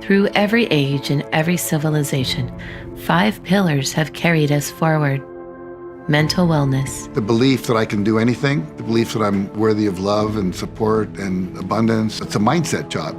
Through every age and every civilization, 5 pillars have carried us forward. Mental wellness, The belief that I can do anything, the belief that I'm worthy of love and support and abundance. It's a mindset job.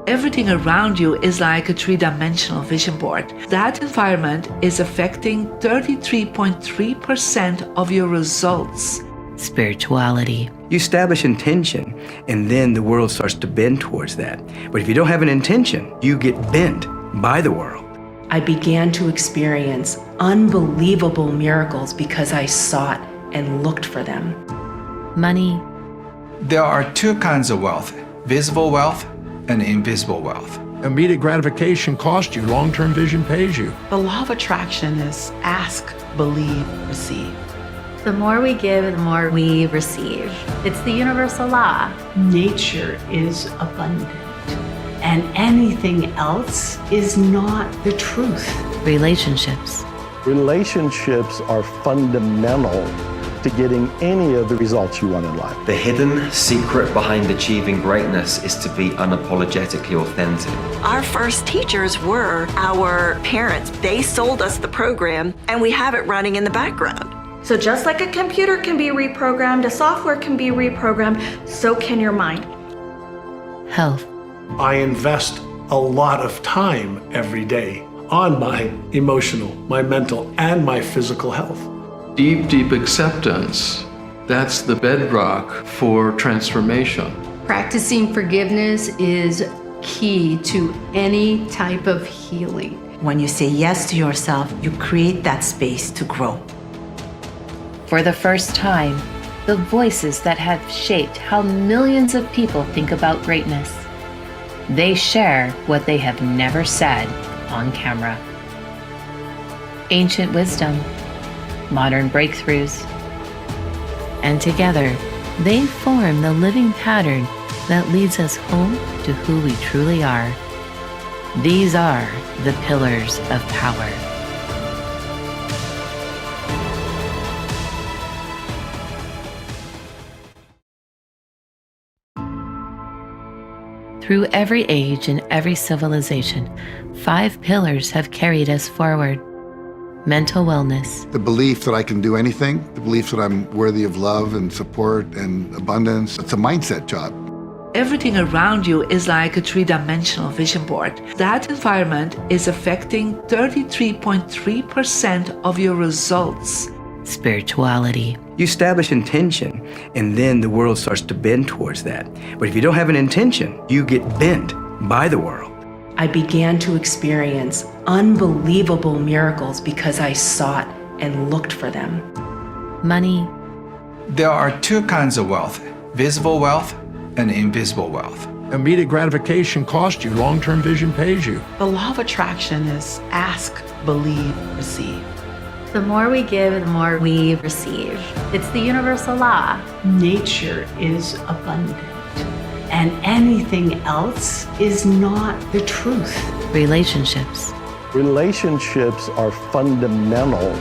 Everything around you is like a three-dimensional vision board. That environment is affecting 33.3% of your results. spirituality, You establish intention, and then the world starts to bend towards that. But if you don't have an intention, you get bent by the world. I began to experience unbelievable miracles because I sought and looked for them. money, There are two kinds of wealth, visible wealth and invisible wealth. Immediate gratification costs you, long-term vision pays you. The law of attraction is ask, believe, receive. The more we give, the more we receive. It's the universal law. Nature is abundant, and anything else is not the truth. relationships, Relationships are fundamental to getting any of the results you want in life. The hidden secret behind achieving greatness is to be unapologetically authentic. Our first teachers were our parents. They sold us the program, and we have it running in the background. So just like a computer can be reprogrammed, a software can be reprogrammed, so can your mind. health, I invest a lot of time every day on my emotional, my mental, and my physical health. Deep acceptance. That's the bedrock for transformation. Practicing forgiveness is key to any type of healing. When you say yes to yourself, you create that space to grow. For the first time, the voices that have shaped how millions of people think about greatness. They share what they have never said on camera. Ancient wisdom, modern breakthroughs, and together they form the living pattern that leads us home to who we truly are. These are the pillars of power. Through every age and every civilization, 5 pillars have carried us forward. Mental wellness, The belief that I can do anything, the belief that I'm worthy of love and support and abundance. It's a mindset job. Everything around you is like a three-dimensional vision board. That environment is affecting 33.3% of your results. spirituality, You establish intention, and then the world starts to bend towards that. But if you don't have an intention, you get bent by the world. I began to experience unbelievable miracles because I sought and looked for them. money, There are two kinds of wealth, visible wealth and invisible wealth. Immediate gratification costs you, long-term vision pays you. The law of attraction is ask, believe, receive. The more we give, the more we receive. It's the universal law. Nature is abundant, and anything else is not the truth. relationships, Relationships are fundamental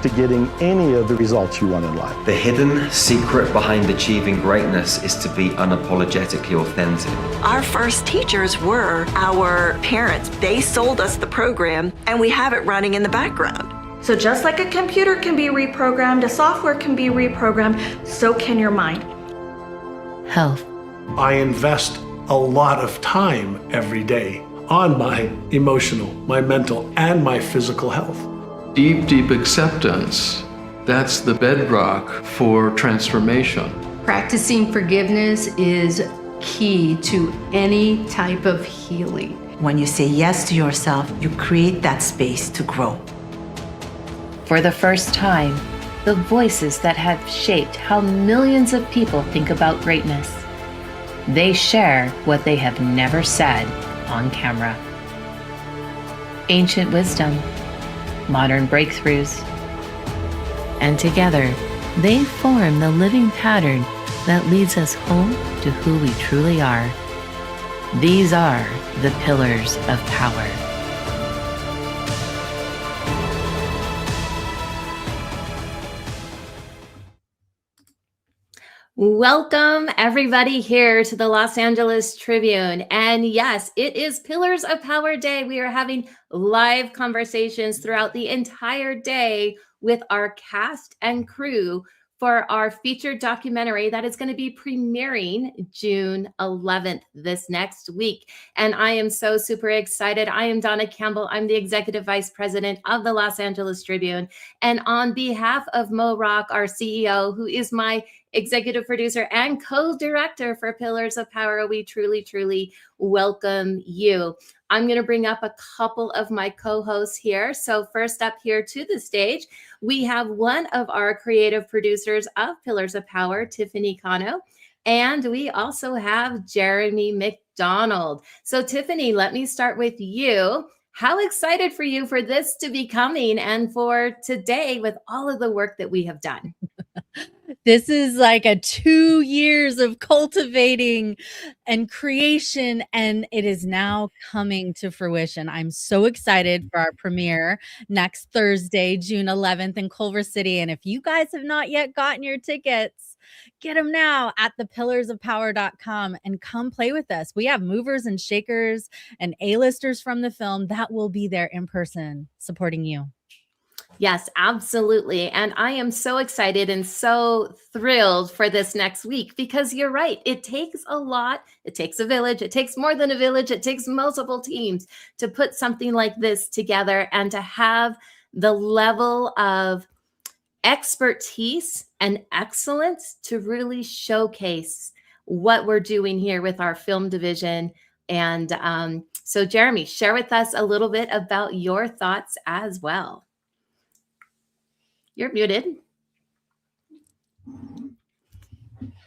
to getting any of the results you want in life. The hidden secret behind achieving greatness is to be unapologetically authentic. Our first teachers were our parents. They sold us the program, and we have it running in the background. So just like a computer can be reprogrammed, a software can be reprogrammed, so can your mind. health, I invest a lot of time every day on my emotional, my mental, and my physical health. Deep acceptance. That's the bedrock for transformation. Practicing forgiveness is key to any type of healing. When you say yes to yourself, you create that space to grow. For the first time, the voices that have shaped how millions of people think about greatness. They share what they have never said on camera. Ancient wisdom, modern breakthroughs, and together they form the living pattern that leads us home to who we truly are. These are the pillars of power. Welcome, everybody, here to the Los Angeles Tribune. And yes, it is Pillars of Power Day. We are having live conversations throughout the entire day with our cast and crew for our featured documentary that is going to be premiering June 11th this next week. And I am so super excited. I am Donna Campbell. I'm the Executive Vice President of the Los Angeles Tribune. And on behalf of Mo Rock, our CEO, who is my executive producer and co-director for Pillars of Power, we truly, truly welcome you. I'm going to bring up a couple of my co-hosts here. So first up here to the stage, we have one of our creative producers of Pillars of Power, Tiffany Cano, and we also have Jeremy McDonald. So Tiffany, let me start with you. How excited for you for this to be coming and for today with all of the work that we have done? This is like a 2 years of cultivating and creation, and it is now coming to fruition. I'm so excited for our premiere next Thursday, June 11th in Culver City. And if you guys have not yet gotten your tickets, get them now at thepillarsofpower.com and come play with us. We have movers and shakers and A-listers from the film that will be there in person supporting you. Yes, absolutely. And I am so excited and so thrilled for this next week because you're right. It takes a lot. It takes a village. It takes more than a village. It takes multiple teams to put something like this together and to have the level of expertise and excellence to really showcase what we're doing here with our film division. And so, Jeremy, share with us a little bit about your thoughts as well. You're muted.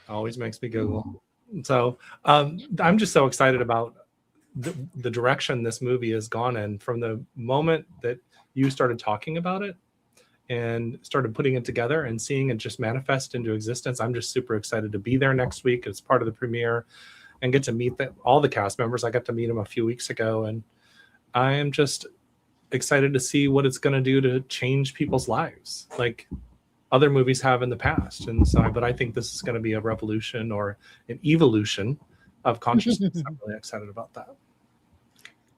Always makes me Google. So I'm just so excited about the direction this movie has gone in from the moment that you started talking about it and started putting it together and seeing it just manifest into existence. I'm just super excited to be there next week as part of the premiere and get to meet all the cast members. I got to meet them a few weeks ago, and I am just excited to see what it's going to do to change people's lives like other movies have in the past. And so, but I think this is going to be a revolution or an evolution of consciousness. I'm really excited about that.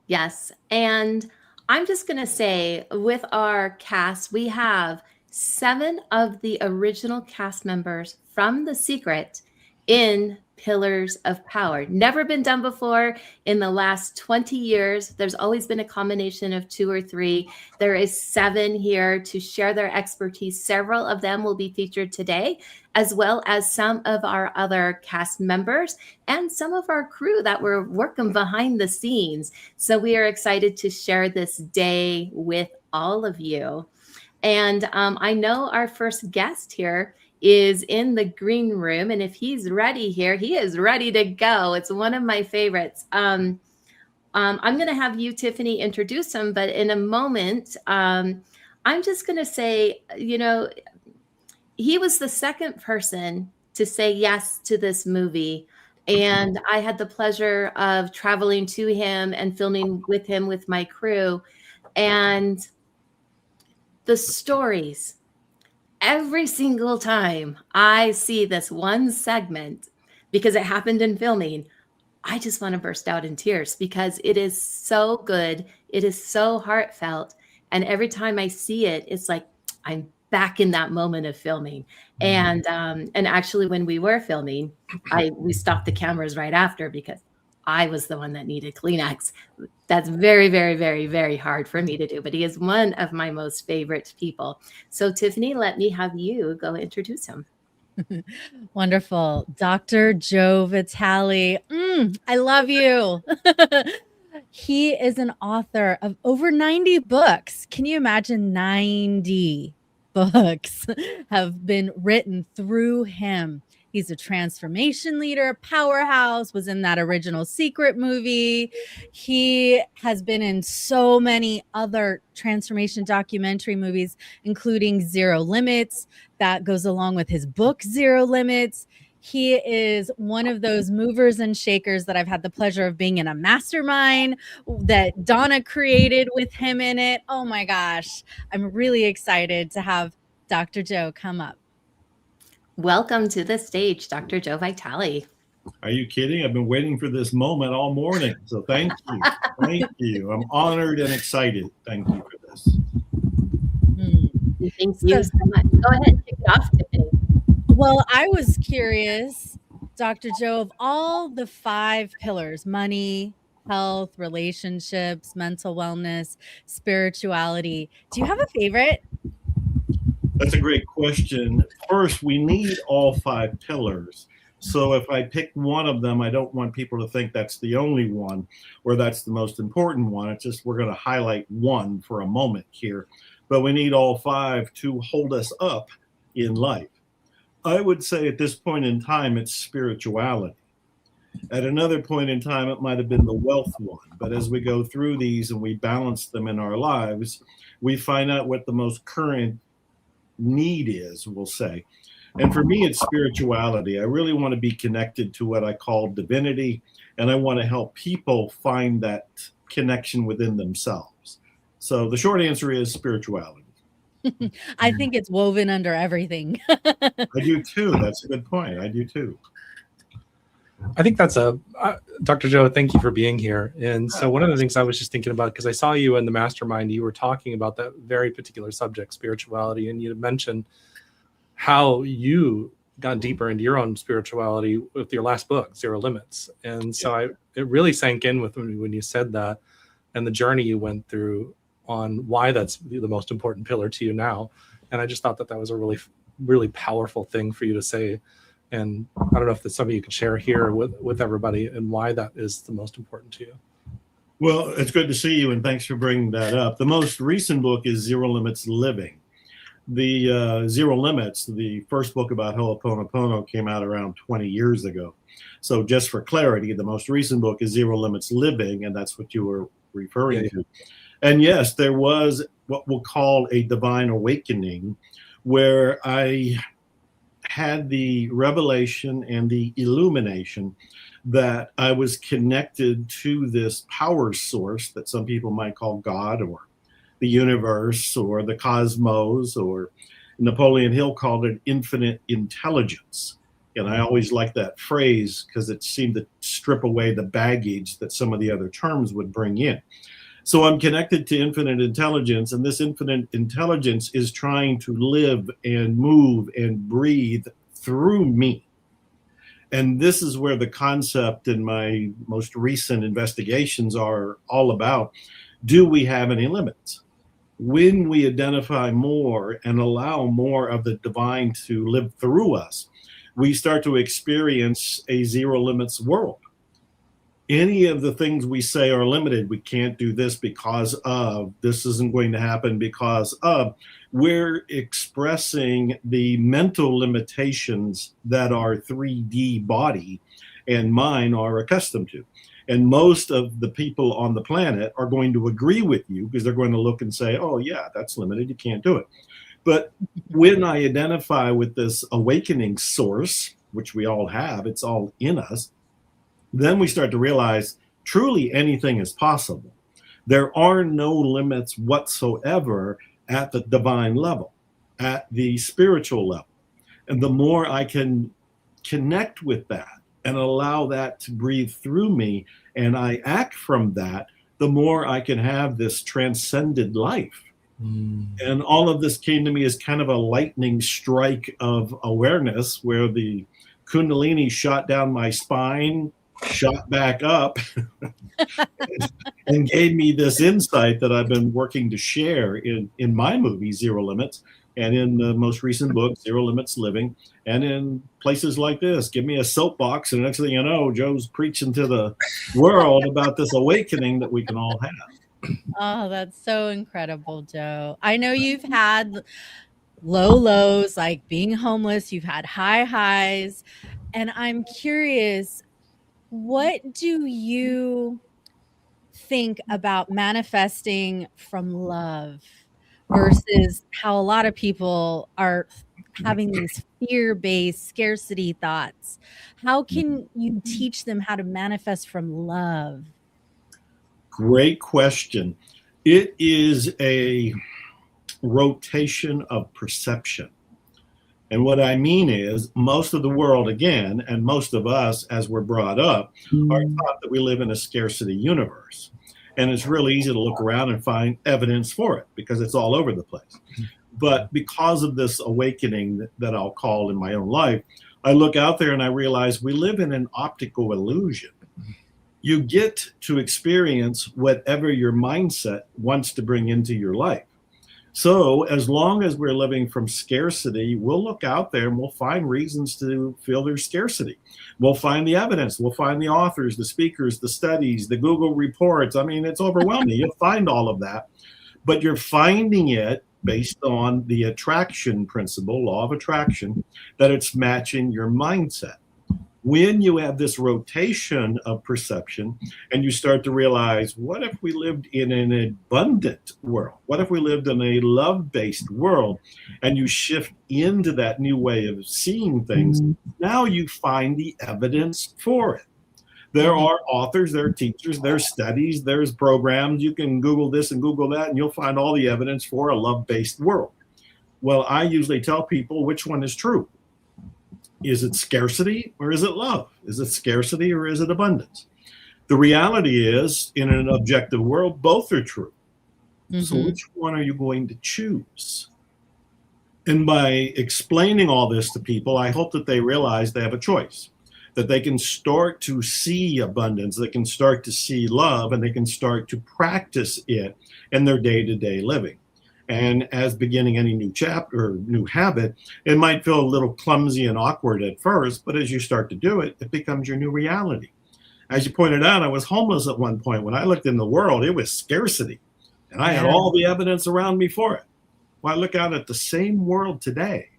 Yes. And I'm just going to say with our cast, we have 7 of the original cast members from The Secret in Pillars of Power. Never been done before in the last 20 years. There's always been a combination of 2 or 3. There is 7 here to share their expertise. Several of them will be featured today, as well as some of our other cast members and some of our crew that were working behind the scenes. So we are excited to share this day with all of you. And I know our first guest here is in the green room, and if he's ready here, he is ready to go. It's one of my favorites. I'm going to have you, Tiffany, introduce him, but in a moment, I'm just going to say, he was the second person to say yes to this movie, and I had the pleasure of traveling to him and filming with him with my crew, and the stories. Every single time I see this one segment, because it happened in filming, I just want to burst out in tears because it is so good. It is so heartfelt. And every time I see it, it's like I'm back in that moment of filming. And actually, when we were filming, we stopped the cameras right after because I was the one that needed Kleenex. That's very, very, very, very hard for me to do, but he is one of my most favorite people. So Tiffany, let me have you go introduce him. Wonderful. Dr. Joe Vitale. I love you. He is an author of over 90 books. Can you imagine 90 books have been written through him? He's a transformation leader, powerhouse, was in that original Secret movie. He has been in so many other transformation documentary movies, including Zero Limits, that goes along with his book, Zero Limits. He is one of those movers and shakers that I've had the pleasure of being in a mastermind that Donna created with him in it. Oh my gosh. I'm really excited to have Dr. Joe come up. Welcome to the stage, Dr. Joe Vitale. Are you kidding? I've been waiting for this moment all morning. So thank you. Thank you. I'm honored and excited. Thank you for this. Thank you so much. Go ahead and kick it off, Tiffany. Well, I was curious, Dr. Joe, of all the 5 pillars, money, health, relationships, mental wellness, spirituality, do you have a favorite? That's a great question. First, we need all 5 pillars. So if I pick one of them, I don't want people to think that's the only one or that's the most important one. It's just we're going to highlight one for a moment here. But we need all 5 to hold us up in life. I would say at this point in time, it's spirituality. At another point in time, it might have been the wealth one. But as we go through these and we balance them in our lives, we find out what the most current need is, we'll say. And for me, it's spirituality. I really want to be connected to what I call divinity, and I want to help people find that connection within themselves. So the short answer is spirituality. I think it's woven under everything. I do too. That's a good point. I do too. I think that's Dr. Joe, thank you for being here. And so one of the things I was just thinking about, because I saw you in the mastermind, you were talking about that very particular subject, spirituality, and you mentioned how you got deeper into your own spirituality with your last book, Zero Limits. And so it really sank in with me when you said that, and the journey you went through on why that's the most important pillar to you now. And I just thought that was a really, really powerful thing for you to say. And I don't know if that's something you could share here with everybody and why that is the most important to you. Well, it's good to see you, and thanks for bringing that up. The most recent book is Zero Limits Living. The Zero Limits, the first book about Ho'oponopono, came out around 20 years ago. So just for clarity, the most recent book is Zero Limits Living, and that's what you were referring to. And yes, there was what we'll call a divine awakening, where I had the revelation and the illumination that I was connected to this power source that some people might call God or the universe or the cosmos, or Napoleon Hill called it infinite intelligence. And I always liked that phrase because it seemed to strip away the baggage that some of the other terms would bring in. So I'm connected to infinite intelligence, and this infinite intelligence is trying to live and move and breathe through me. And this is where the concept in my most recent investigations are all about. Do we have any limits? When we identify more and allow more of the divine to live through us, we start to experience a zero limits world. Any of the things we say are limited. We can't do this because of, this isn't going to happen because of, we're expressing the mental limitations that our 3D body and mind are accustomed to. And most of the people on the planet are going to agree with you because they're going to look and say, oh yeah, that's limited, you can't do it. But when I identify with this awakening source, which we all have, it's all in us, then we start to realize truly anything is possible. There are no limits whatsoever at the divine level, at the spiritual level. And the more I can connect with that and allow that to breathe through me and I act from that, the more I can have this transcended life. And all of this came to me as kind of a lightning strike of awareness where the Kundalini shot down my spine, shot back up, and gave me this insight that I've been working to share in my movie, Zero Limits, and in the most recent book, Zero Limits Living, and in places like this. Give me a soapbox, and next thing you know, Joe's preaching to the world about this awakening that we can all have. Oh, that's so incredible, Joe. I know you've had low lows, like being homeless. You've had high highs. And I'm curious, what do you think about manifesting from love versus how a lot of people are having these fear-based scarcity thoughts? How can you teach them how to manifest from love? Great question. It is a rotation of perception. And what I mean is, most of the world, again, and most of us, as we're brought up, are taught that we live in a scarcity universe. And it's really easy to look around and find evidence for it because it's all over the place. But because of this awakening that I'll call in my own life, I look out there and I realize we live in an optical illusion. You get to experience whatever your mindset wants to bring into your life. So as long as we're living from scarcity, we'll look out there and we'll find reasons to feel there's scarcity. We'll find the evidence. We'll find the authors, the speakers, the studies, the Google reports. I mean, it's overwhelming. You'll find all of that, but you're finding it based on the attraction principle, law of attraction, that it's matching your mindset. When you have this rotation of perception and you start to realize, what if we lived in an abundant world? What if we lived in a love-based world? And you shift into that new way of seeing things. Now you find the evidence for it. There are authors, there are teachers, there's studies, there's programs. You can Google this and Google that, and you'll find all the evidence for a love-based world. Well, I usually tell people which one is true. Is it scarcity or is it love? Is it scarcity or is it abundance? The reality is, in an objective world, both are true. So which one are you going to choose? And by explaining all this to people, I hope that they realize they have a choice, that they can start to see abundance, they can start to see love, and they can start to practice it in their day-to-day living. And as beginning any new chapter or new habit, it might feel a little clumsy and awkward at first, but as you start to do it, it becomes your new reality. As you pointed out, I was homeless at one point. When I looked in the world, it was scarcity, and I had all the evidence around me for it. Well, I look out at the same world today,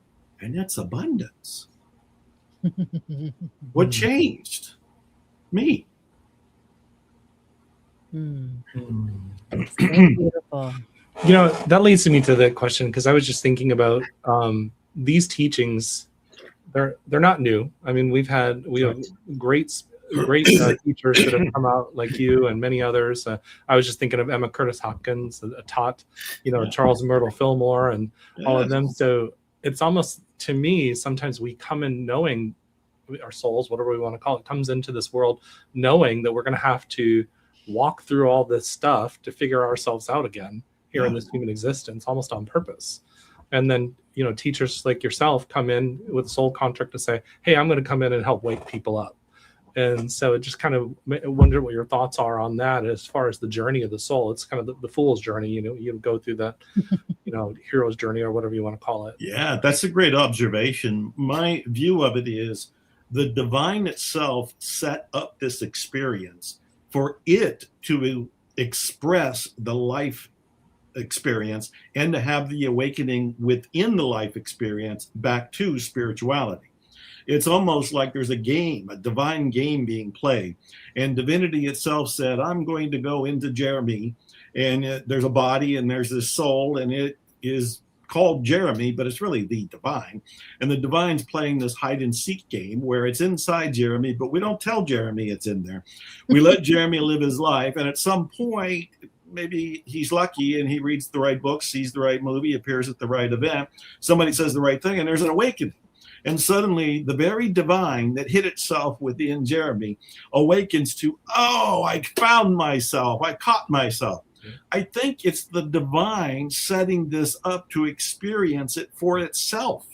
and it's abundance. What changed? Me. That's so beautiful. You know, that leads me to the question, because I was just thinking about these teachings. They're not new. I mean, we have great teachers that have come out, like you and many others. I was just thinking of Emma Curtis Hopkins, taught, Charles Myrtle Fillmore, and all of them. So it's almost, to me, sometimes we come in knowing, our souls, whatever we want to call it, comes into this world knowing that we're going to have to walk through all this stuff to figure ourselves out again here in this human existence, almost on purpose. And then, teachers like yourself come in with a soul contract to say, hey, I'm going to come in and help wake people up. And so it just kind of wonder what your thoughts are on that as far as the journey of the soul. It's kind of the fool's journey, you go through that, hero's journey or whatever you want to call it. Yeah, that's a great observation. My view of it is the divine itself set up this experience for it to express the life experience and to have the awakening within the life experience back to spirituality. It's almost like there's a game, a divine game being played. And divinity itself said, I'm going to go into Jeremy, and there's a body and there's this soul, and it is called Jeremy, but it's really the divine. And the divine's playing this hide and seek game where it's inside Jeremy, but we don't tell Jeremy it's in there. We let Jeremy live his life. And at some point, maybe he's lucky and he reads the right book, sees the right movie, appears at the right event. Somebody says the right thing, and there's an awakening. And suddenly the very divine that hid itself within Jeremy awakens to, oh, I found myself. I caught myself. I think it's the divine setting this up to experience it for itself.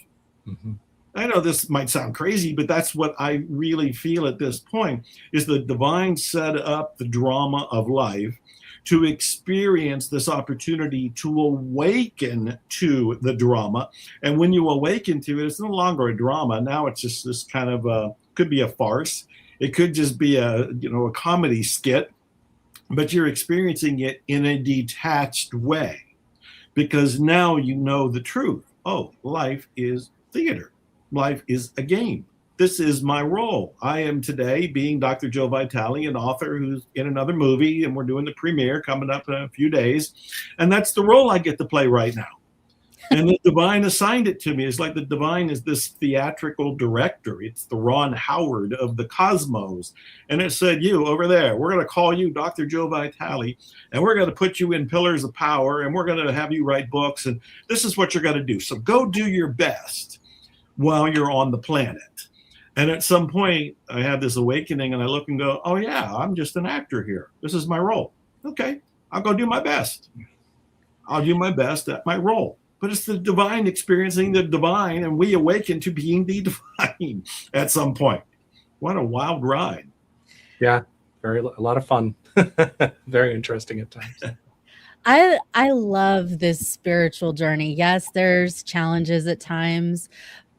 I know this might sound crazy, but that's what I really feel at this point, is the divine set up the drama of life to experience this opportunity to awaken to the drama. And when you awaken to it, it's no longer a drama. Now it's just this kind of could be a farce. It could just be a comedy skit, but you're experiencing it in a detached way because now you know the truth. Oh, life is theater. Life is a game. This is my role. I am today being Dr. Joe Vitale, an author who's in another movie, and we're doing the premiere coming up in a few days. And that's the role I get to play right now. And the divine assigned it to me. It's like the divine is this theatrical director. It's the Ron Howard of the cosmos. And it said, you over there, we're going to call you Dr. Joe Vitale, and we're going to put you in pillars of power, and we're going to have you write books. And this is what you're going to do. So go do your best. while you're on the planet. And at some point, I had this awakening and I look and go, oh, yeah, I'm just an actor here. This is my role. Okay, I'll go do my best. I'll do my best at my role. But it's the divine experiencing the divine, and we awaken to being the divine at some point. What a wild ride. Yeah, a lot of fun. Very interesting at times. I love this spiritual journey. Yes, there's challenges at times,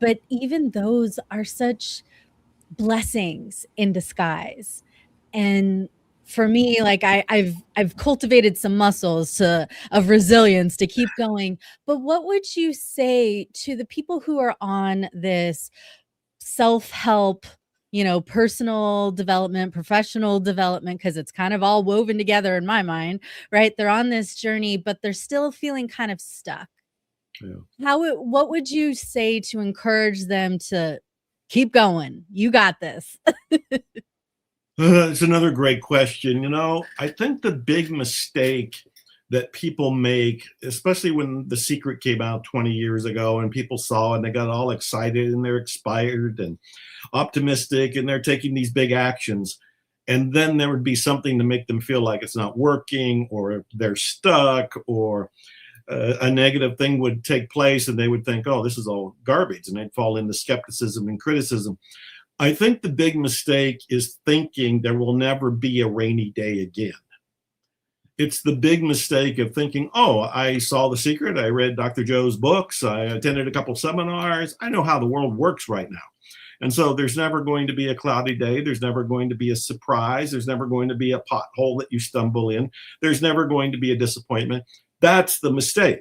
but even those are such blessings in disguise. And for me, like I've cultivated some muscles of resilience to keep going. But what would you say to the people who are on this self-help, personal development, professional development, because it's kind of all woven together in my mind, right? They're on this journey, but they're still feeling kind of stuck. Yeah. What would you say to encourage them to keep going? You got this. It's another great question. I think the big mistake that people make, especially when The Secret came out 20 years ago and people saw it and they got all excited and they're inspired and optimistic and they're taking these big actions. And then there would be something to make them feel like it's not working, or they're stuck, or a negative thing would take place and they would think, oh, this is all garbage. And they'd fall into skepticism and criticism. I think the big mistake is thinking there will never be a rainy day again. It's the big mistake of thinking, oh, I saw The Secret, I read Dr. Joe's books, I attended a couple seminars, I know how the world works right now. And so there's never going to be a cloudy day, there's never going to be a surprise, there's never going to be a pothole that you stumble in, there's never going to be a disappointment. That's the mistake.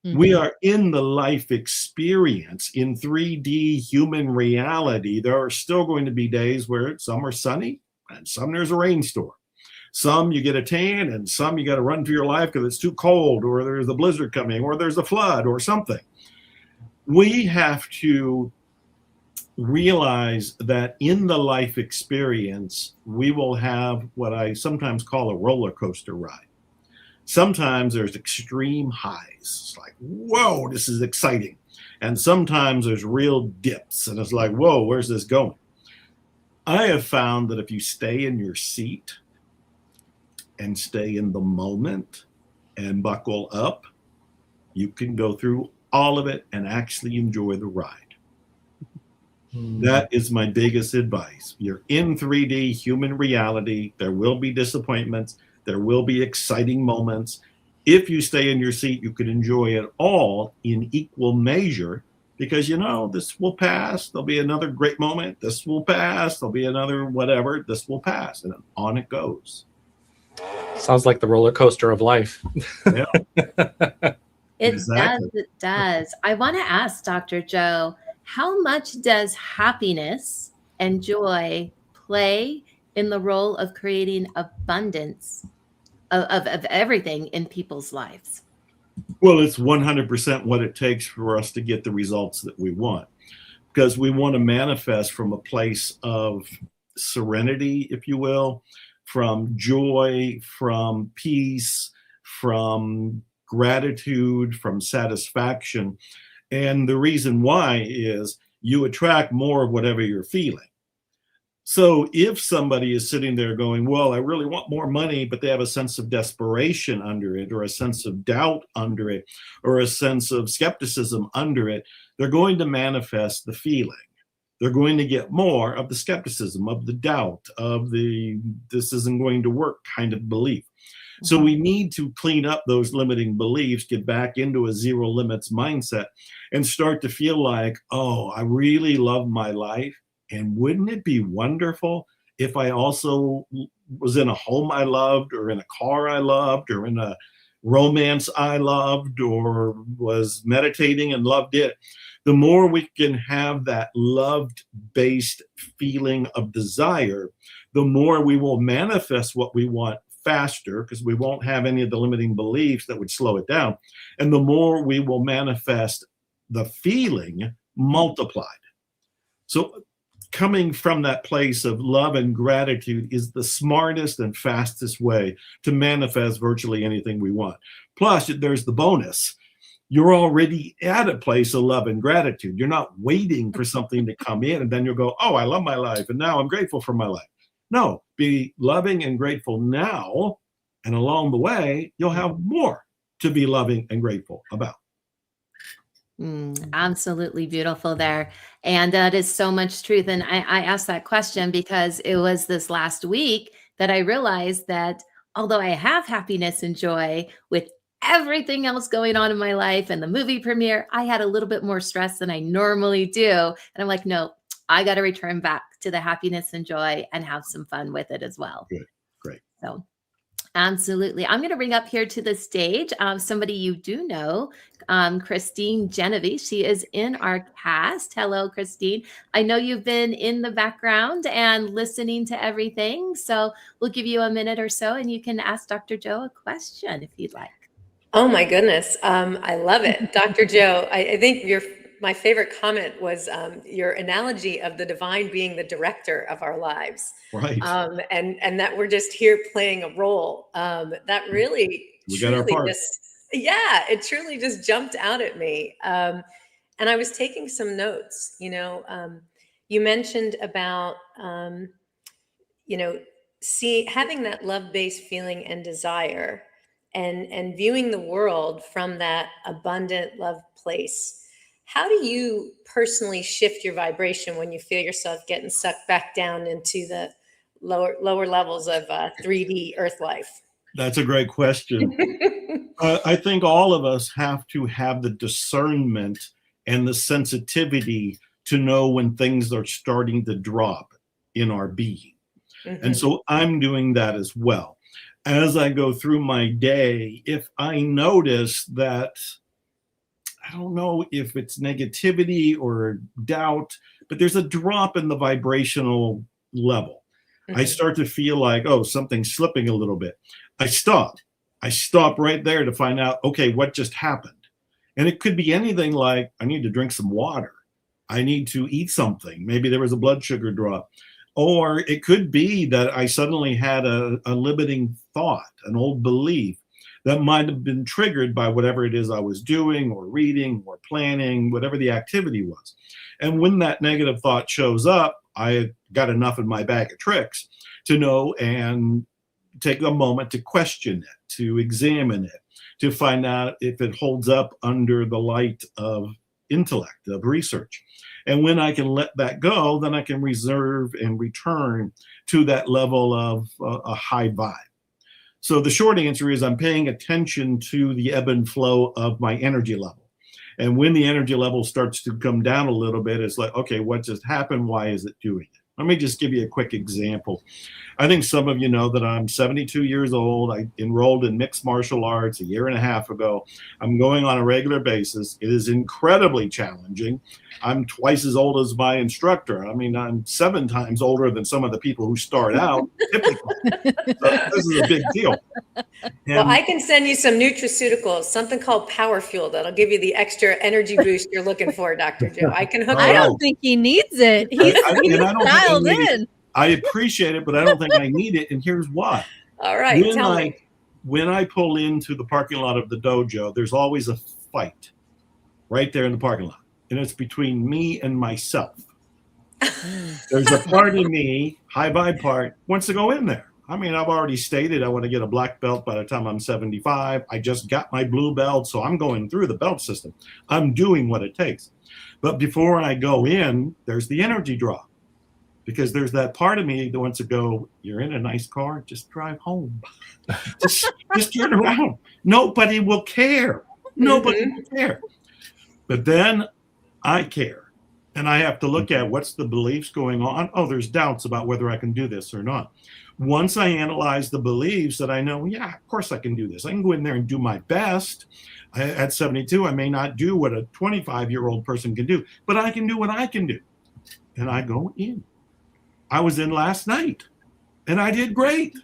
Mm-hmm. We are in the life experience, in 3D human reality. There are still going to be days where some are sunny and some there's a rainstorm. Some you get a tan and some you got to run for your life because it's too cold, or there's a blizzard coming, or there's a flood or something. We have to realize that in the life experience, we will have what I sometimes call a roller coaster ride. Sometimes there's extreme highs. It's like, whoa, this is exciting. And sometimes there's real dips. And it's like, whoa, where's this going? I have found that if you stay in your seat and stay in the moment and buckle up, you can go through all of it and actually enjoy the ride. That is my biggest advice. You're in 3D human reality. There will be disappointments. There will be exciting moments. If you stay in your seat, you can enjoy it all in equal measure, because this will pass. There'll be another great moment. This will pass. There'll be another whatever. This will pass. And on it goes. Sounds like the roller coaster of life. Yeah. It does. I want to ask Dr. Joe, how much does happiness and joy play in the role of creating abundance of everything in people's lives? Well, it's 100% what it takes for us to get the results that we want, because we want to manifest from a place of serenity, if you will, from joy, from peace, from gratitude, from satisfaction. And the reason why is you attract more of whatever you're feeling. So if somebody is sitting there going, well, I really want more money, but they have a sense of desperation under it, or a sense of doubt under it, or a sense of skepticism under it, they're going to manifest the feeling. They're going to get more of the skepticism, of the doubt, of the this isn't going to work kind of belief. So we need to clean up those limiting beliefs, get back into a zero limits mindset, and start to feel like, oh, I really love my life. And wouldn't it be wonderful if I also was in a home I loved, or in a car I loved, or in a romance I loved, or was meditating and loved it? The more we can have that loved-based feeling of desire, the more we will manifest what we want faster, because we won't have any of the limiting beliefs that would slow it down. And the more we will manifest the feeling multiplied. So coming from that place of love and gratitude is the smartest and fastest way to manifest virtually anything we want. Plus, there's the bonus. you're already at a place of love and gratitude. You're not waiting for something to come in and then you'll go, oh, I love my life and now I'm grateful for my life. No, be loving and grateful now, and along the way, you'll have more to be loving and grateful about. Absolutely beautiful there. And that is so much truth. And I asked that question because it was this last week that I realized that although I have happiness and joy with everything else going on in my life and the movie premiere, I had a little bit more stress than I normally do. And I'm like, no, I got to return back to the happiness and joy and have some fun with it as well. Good. Great. So absolutely. I'm going to bring up here to the stage somebody you do know, Christine Genovese. She is in our cast. Hello, Christine. I know you've been in the background and listening to everything. So we'll give you a minute or so and you can ask Dr. Joe a question if you'd like. Oh my goodness. I love it. Dr. Joe, I think my favorite comment was your analogy of the divine being the director of our lives. Right. And that we're just here playing a role. That really, we got our part. It truly just jumped out at me. And I was taking some notes, you mentioned about, having that love-based feeling and desire and viewing the world from that abundant love place. How do you personally shift your vibration when you feel yourself getting sucked back down into the lower levels of 3D Earth life? That's a great question. I think all of us have to have the discernment and the sensitivity to know when things are starting to drop in our being. And so I'm doing that as well. As I go through my day, if I notice that, I don't know if it's negativity or doubt, but there's a drop in the vibrational level. I start to feel like, oh, something's slipping a little bit. I stop right there to find out, okay, what just happened? And it could be anything like, I need to drink some water. I need to eat something. Maybe there was a blood sugar drop. Or it could be that I suddenly had a limiting thought, an old belief that might have been triggered by whatever it is I was doing or reading or planning, whatever the activity was. And when that negative thought shows up, I got enough in my bag of tricks to know and take a moment to question it, to examine it, to find out if it holds up under the light of intellect, of research. And when I can let that go, then I can reserve and return to that level of a high vibe. So the short answer is I'm paying attention to the ebb and flow of my energy level. And when the energy level starts to come down a little bit, it's like, okay, what just happened? Why is it doing it? Let me just give you a quick example. I think some of you know that I'm 72 years old. I enrolled in mixed martial arts a year and a half ago. I'm going on a regular basis. It is incredibly challenging. I'm twice as old as my instructor. I mean, I'm 7 times older than some of the people who start out typically. So this is a big deal. Well, I can send you some nutraceuticals, something called Power Fuel that'll give you the extra energy boost you're looking for, Dr. Joe. I can hook I don't think he needs it. He's dialed in. I appreciate it, but I don't think I need it. And here's why. All right, tell me. When I pull into the parking lot of the dojo, there's always a fight right there in the parking lot. And it's between me and myself. There's a part of me, high vibe part, wants to go in there. I mean, I've already stated I want to get a black belt by the time I'm 75. I just got my blue belt, so I'm going through the belt system. I'm doing what it takes. But before I go in, there's the energy drop. Because there's that part of me that wants to go, you're in a nice car, just drive home. just turn around. Nobody will care. Nobody will care. But then I care. And I have to look at what's the beliefs going on. Oh, there's doubts about whether I can do this or not. Once I analyze the beliefs that I know, yeah, of course I can do this. I can go in there and do my best. At 72, I may not do what a 25-year-old person can do, but I can do what I can do. And I go in. I was in last night and I did great.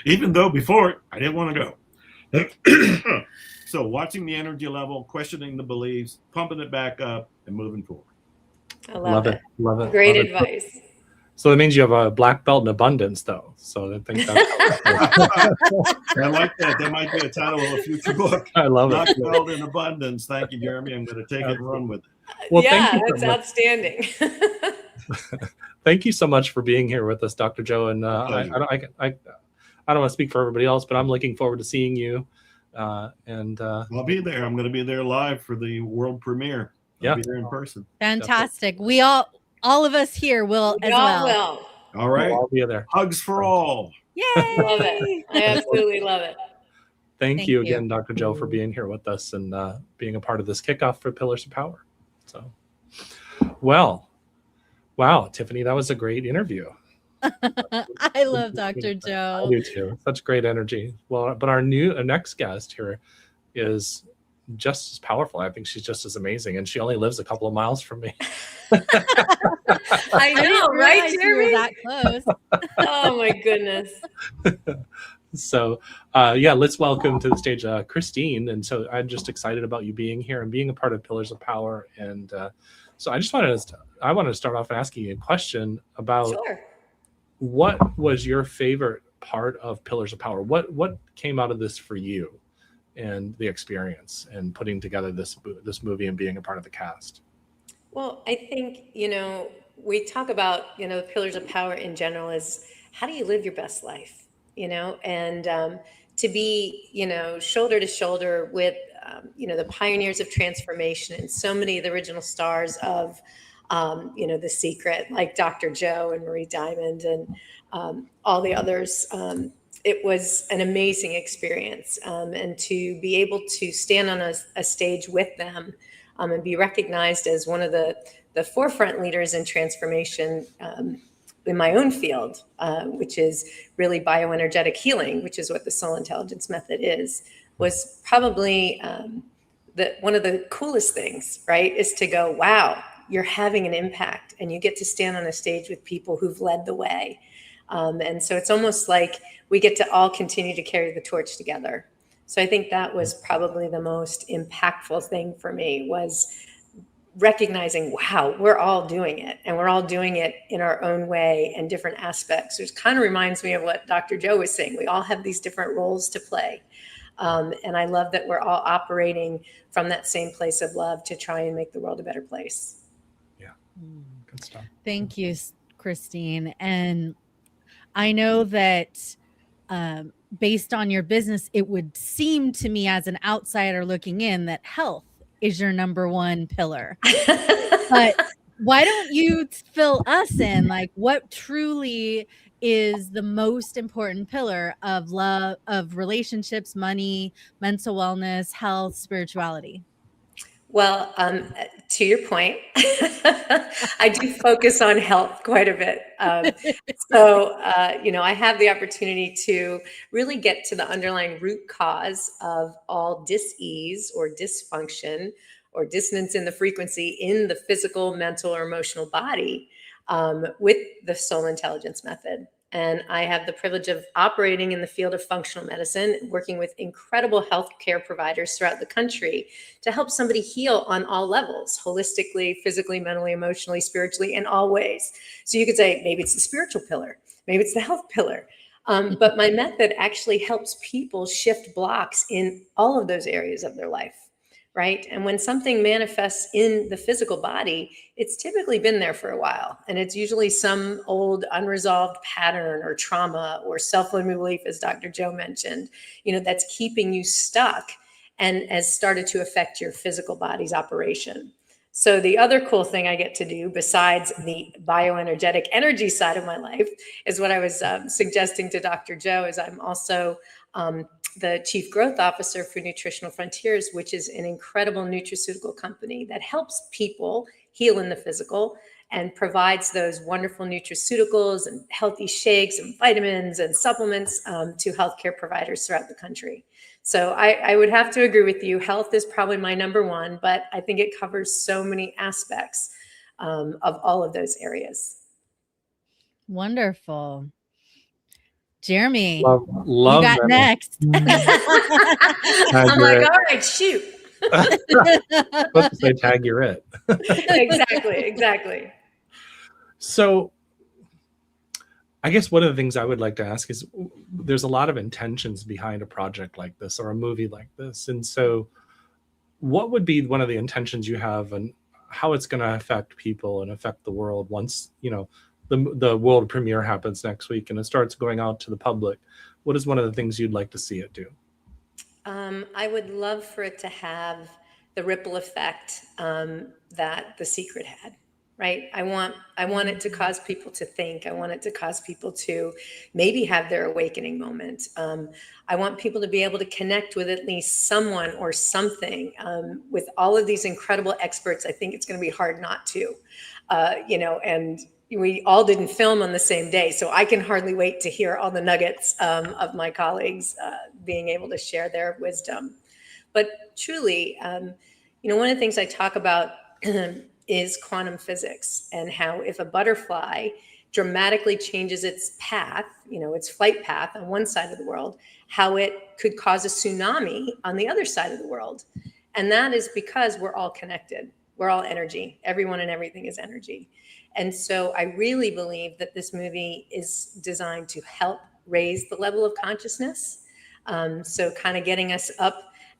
Even though before I didn't want to go. So watching the energy level, questioning the beliefs, pumping it back up and moving forward. I love it. Love it. Great love it. advice. So that means you have a black belt in abundance, though. So I think that's I like that. That might be a title of a future book. I love Black it. belt in abundance. Thank you, Jeremy. I'm going to take it and run with it. Well, yeah, thank you that's so much. outstanding. Thank you so much for being here with us, Dr. Joe. And I don't want to speak for everybody else, but I'm looking forward to seeing you. I'll be there. I'm going to be there live for the world premiere. I'll be there in person. Fantastic. We all of us here will as well. Well. All right. We'll all be there. Hugs for all. Yay. Love it. I absolutely love it. Thank you again, Dr. Joe, for being here with us and being a part of this kickoff for Pillars of Power. So, well, wow, Tiffany, that was a great interview. I love Dr. Joe. I do too. Such great energy. Well, but our next guest here is just as powerful. I think she's just as amazing, and she only lives a couple of miles from me. I know, right, Jeremy? That close. Oh my goodness. So, let's welcome to the stage Christine. And so I'm just excited about you being here and being a part of Pillars of Power. And so I wanted to start off asking you a question about what was your favorite part of Pillars of Power? What came out of this for you and the experience and putting together this movie and being a part of the cast? Well, I think, we talk about, the Pillars of Power in general is how do you live your best life? And to be, shoulder to shoulder with, the pioneers of transformation and so many of the original stars of, The Secret, like Dr. Joe and Marie Diamond and all the others. It was an amazing experience. And to be able to stand on a stage with them and be recognized as one of the forefront leaders in transformation in my own field, which is really bioenergetic healing, which is what the soul intelligence method is, was probably one of the coolest things, right? Is to go, wow, you're having an impact and you get to stand on a stage with people who've led the way. And so it's almost like we get to all continue to carry the torch together. So I think that was probably the most impactful thing for me, was recognizing, wow, we're all doing it, and we're all doing it in our own way and different aspects. It kind of reminds me of what Dr. Joe was saying. We all have these different roles to play. And I love that we're all operating from that same place of love to try and make the world a better place. Yeah, good stuff. Thank you, Christine. And I know that based on your business, it would seem to me as an outsider looking in that health is your number one pillar. But why don't you fill us in? Like, what truly is the most important pillar of love, of relationships, money, mental wellness, health, spirituality? Well, to your point, I do focus on health quite a bit. I have the opportunity to really get to the underlying root cause of all dis-ease or dysfunction or dissonance in the frequency in the physical, mental, or emotional body with the soul intelligence method. And I have the privilege of operating in the field of functional medicine, working with incredible healthcare providers throughout the country to help somebody heal on all levels, holistically, physically, mentally, emotionally, spiritually, in all ways. So you could say, maybe it's the spiritual pillar, maybe it's the health pillar. But my method actually helps people shift blocks in all of those areas of their life. Right? And when something manifests in the physical body, it's typically been there for a while. And it's usually some old unresolved pattern or trauma or self-limiting belief, as Dr. Joe mentioned, that's keeping you stuck and has started to affect your physical body's operation. So the other cool thing I get to do, besides the bioenergetic energy side of my life, is what I was suggesting to Dr. Joe, is I'm also the Chief Growth Officer for Nutritional Frontiers, which is an incredible nutraceutical company that helps people heal in the physical and provides those wonderful nutraceuticals and healthy shakes and vitamins and supplements to healthcare providers throughout the country. So I would have to agree with you. Health is probably my number one, but I think it covers so many aspects of all of those areas. Wonderful. Jeremy, love you got next. I'm like, all right, shoot. Let's say tag, you're it. Exactly. So I guess one of the things I would like to ask is there's a lot of intentions behind a project like this or a movie like this. And so what would be one of the intentions you have and how it's going to affect people and affect the world once, the world premiere happens next week and it starts going out to the public? What is one of the things you'd like to see it do? I would love for it to have the ripple effect that The Secret had. Right. I want it to cause people to think. I want it to cause people to maybe have their awakening moment. I want people to be able to connect with at least someone or something. With all of these incredible experts, I think it's going to be hard not to, and we all didn't film on the same day. So I can hardly wait to hear all the nuggets of my colleagues being able to share their wisdom. But truly, one of the things I talk about is quantum physics and how if a butterfly dramatically changes its path, its flight path on one side of the world, how it could cause a tsunami on the other side of the world. And that is because we're all connected. We're all energy. Everyone and everything is energy. And so I really believe that this movie is designed to help raise the level of consciousness. So kind of getting us up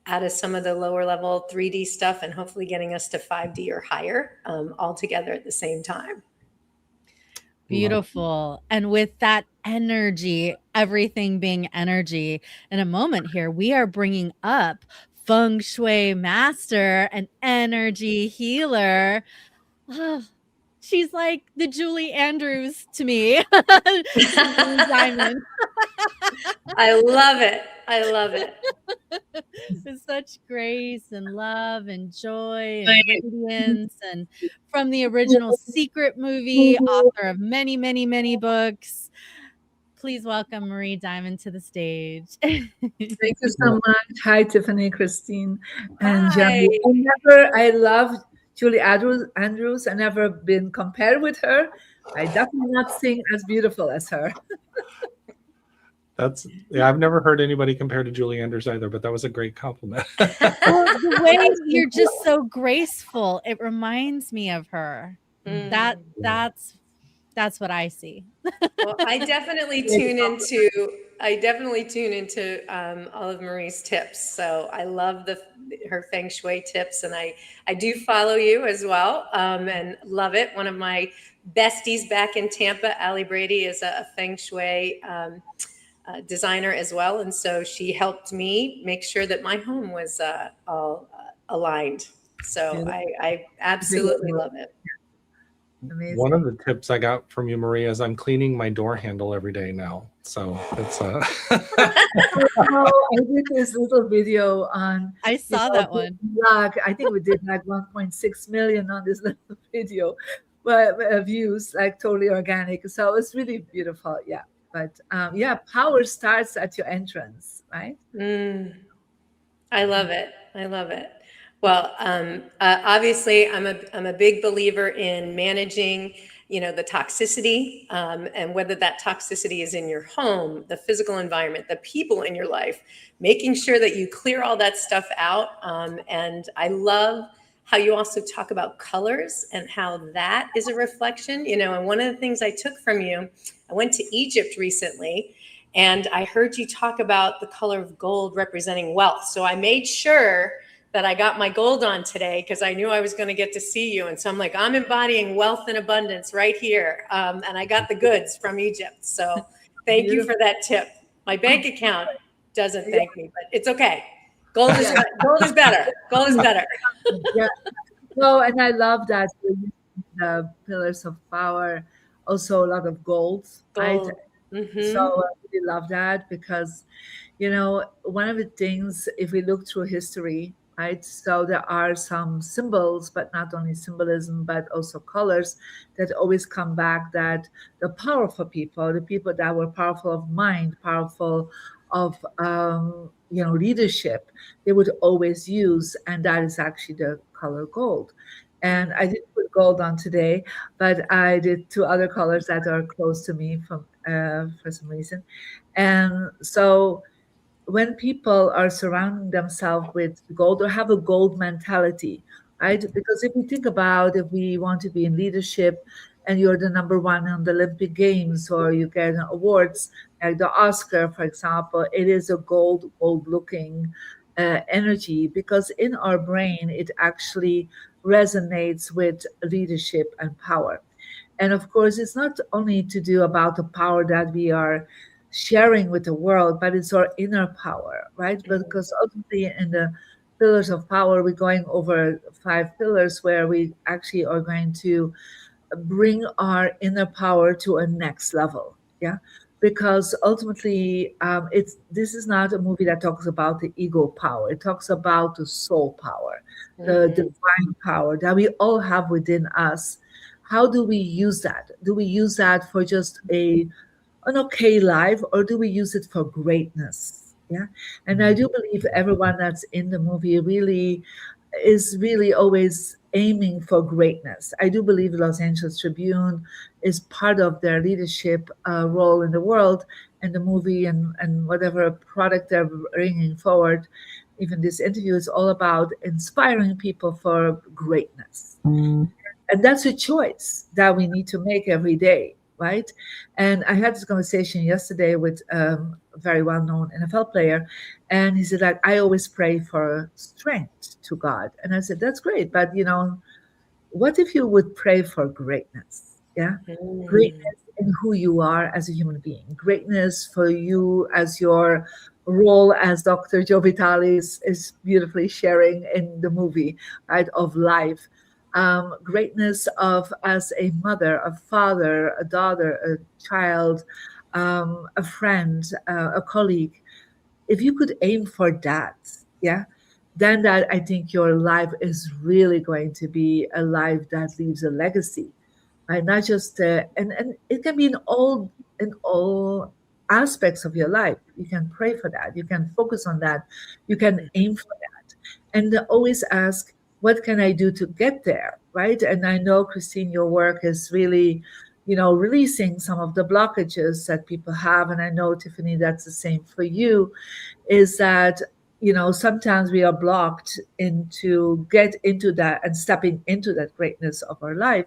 out of some of the lower level 3D stuff and hopefully getting us to 5D or higher all together at the same time. Beautiful. And with that energy, everything being energy, in a moment here, we are bringing up Feng Shui master and energy healer. Oh, she's like the Julie Andrews to me. Diamond. I love it. I love it. With such grace and love and joy and radiance, and from the original Secret movie, author of many, many, many books. Please welcome Marie Diamond to the stage. Thank you so much. Hi, Tiffany, Christine, and Hi. Jeremy. I love Julie Andrews. I never been compared with her. I definitely not sing as beautiful as her. I've never heard anybody compare to Julie Andrews either, but that was a great compliment. Well, the way you're just so graceful, it reminds me of her. That's what I see. Well, I definitely tune into all of Marie's tips. So I love her Feng Shui tips, and I do follow you as well, and love it. One of my besties back in Tampa, Allie Brady, is a Feng Shui designer as well, and so she helped me make sure that my home was all aligned. So I absolutely love it. Amazing. One of the tips I got from you, Maria, is I'm cleaning my door handle every day now. So it's I did this little video on. I saw that one. Blog. I think we did like 1.6 million on this little video, but views, like totally organic. So it's really beautiful. Yeah. But power starts at your entrance, right? I love it. I love it. Well, obviously, I'm a big believer in managing, the toxicity, and whether that toxicity is in your home, the physical environment, the people in your life, making sure that you clear all that stuff out. And I love how you also talk about colors and how that is a reflection, and one of the things I took from you, I went to Egypt recently and I heard you talk about the color of gold representing wealth. So I made sure that I got my gold on today because I knew I was going to get to see you. And so I'm like, I'm embodying wealth and abundance right here. And I got the goods from Egypt. So thank you for that tip. My bank account doesn't thank me, but it's okay. Gold is better. Gold is better. Yeah. No, and I love that the pillars of power, also a lot of gold. Right? Mm-hmm. So I really love that because, one of the things, if we look through history, right? So there are some symbols, but not only symbolism, but also colors that always come back, that the powerful people, the people that were powerful of mind, powerful of leadership, they would always use, and that is actually the color gold. And I didn't put gold on today, but I did two other colors that are close to me for some reason. And so when people are surrounding themselves with gold or have a gold mentality, right? Because if we think about, if we want to be in leadership, and you're the number one on the Olympic Games, or you get awards like the Oscar, for example, it is a gold looking energy, because in our brain it actually resonates with leadership and power. And of course, it's not only to do about the power that we are sharing with the world, but it's our inner power, right? Because ultimately in the pillars of power, we're going over 5 pillars where we actually are going to bring our inner power to a next level. Yeah. Because ultimately, this is not a movie that talks about the ego power. It talks about the soul power, the divine power that we all have within us. How do we use that? Do we use that for just an okay life, or do we use it for greatness? Yeah. And I do believe everyone that's in the movie is really always aiming for greatness. I do believe the Los Angeles Tribune is part of their leadership role in the world, and the movie and whatever product they're bringing forward. Even this interview is all about inspiring people for greatness. And that's a choice that we need to make every day, right? And I had this conversation yesterday with a very well-known NFL player, and he said, like, I always pray for strength to God. And I said, that's great, but what if you would pray for greatness? Yeah, greatness in who you are as a human being, greatness for you as your role, as Dr. Joe Vitale is beautifully sharing in the movie, right, of life. Greatness of as a mother, a father, a daughter, a child, a friend, a colleague. If you could aim for that, yeah, then that I think your life is really going to be a life that leaves a legacy, right? Not just and it can be in all aspects of your life. You can pray for that. You can focus on that. You can aim for that, and always ask, what can I do to get there, right? And I know, Christine, your work is really, releasing some of the blockages that people have. And I know, Tiffany, that's the same for you, is that, sometimes we are blocked into get into that and stepping into that greatness of our life.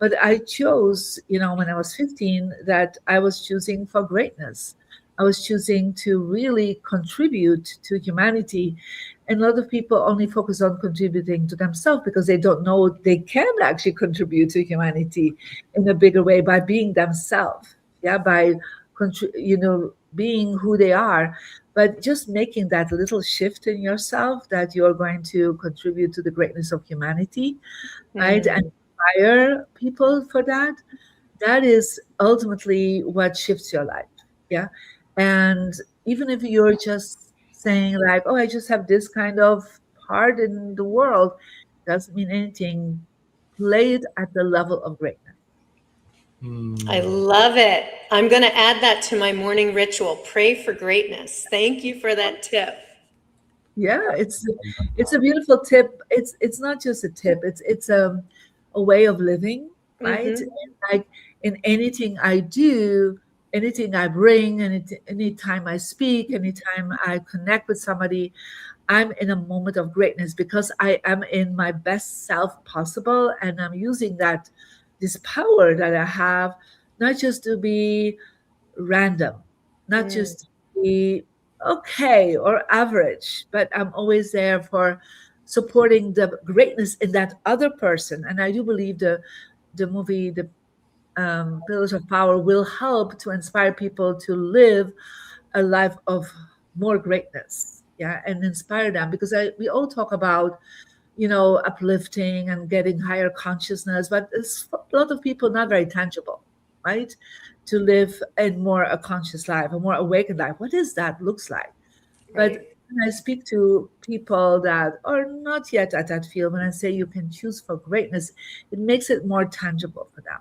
But I chose, when I was 15, that I was choosing for greatness. I was choosing to really contribute to humanity. And a lot of people only focus on contributing to themselves because they don't know they can actually contribute to humanity in a bigger way by being themselves, by being who they are. But just making that little shift in yourself that you're going to contribute to the greatness of humanity, right? And inspire people for that. That is ultimately what shifts your life. Yeah. And even if you're just saying like, oh, I just have this kind of part in the world, doesn't mean anything. Play it at the level of greatness. I love it. I'm going to add that to my morning ritual. Pray for greatness. Thank you for that tip. Yeah, it's a beautiful tip. It's not just a tip. It's a way of living, right? Like in anything I do, anything I bring, anytime I speak, anytime I connect with somebody, I'm in a moment of greatness because I am in my best self possible, and I'm using this power that I have, not just to be random, not just to be okay or average, but I'm always there for supporting the greatness in that other person. And I do believe the movie, the Pillars of Power, will help to inspire people to live a life of more greatness, and inspire them, because we all talk about uplifting and getting higher consciousness, but it's a lot of people not very tangible, right? To live in more a conscious life, a more awakened life. What does that looks like? Right. But when I speak to people that are not yet at that field, when I say you can choose for greatness, it makes it more tangible for them.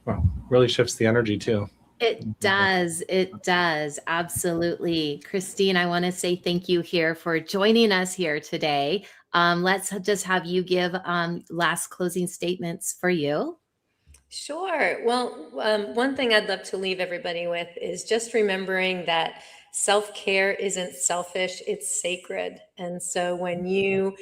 Well, really shifts the energy too. It does. It does. Absolutely. Christine, I want to say thank you here for joining us here today. Let's just have you give last closing statements for you. Sure. Well, one thing I'd love to leave everybody with is just remembering that self-care isn't selfish, it's sacred. And so when you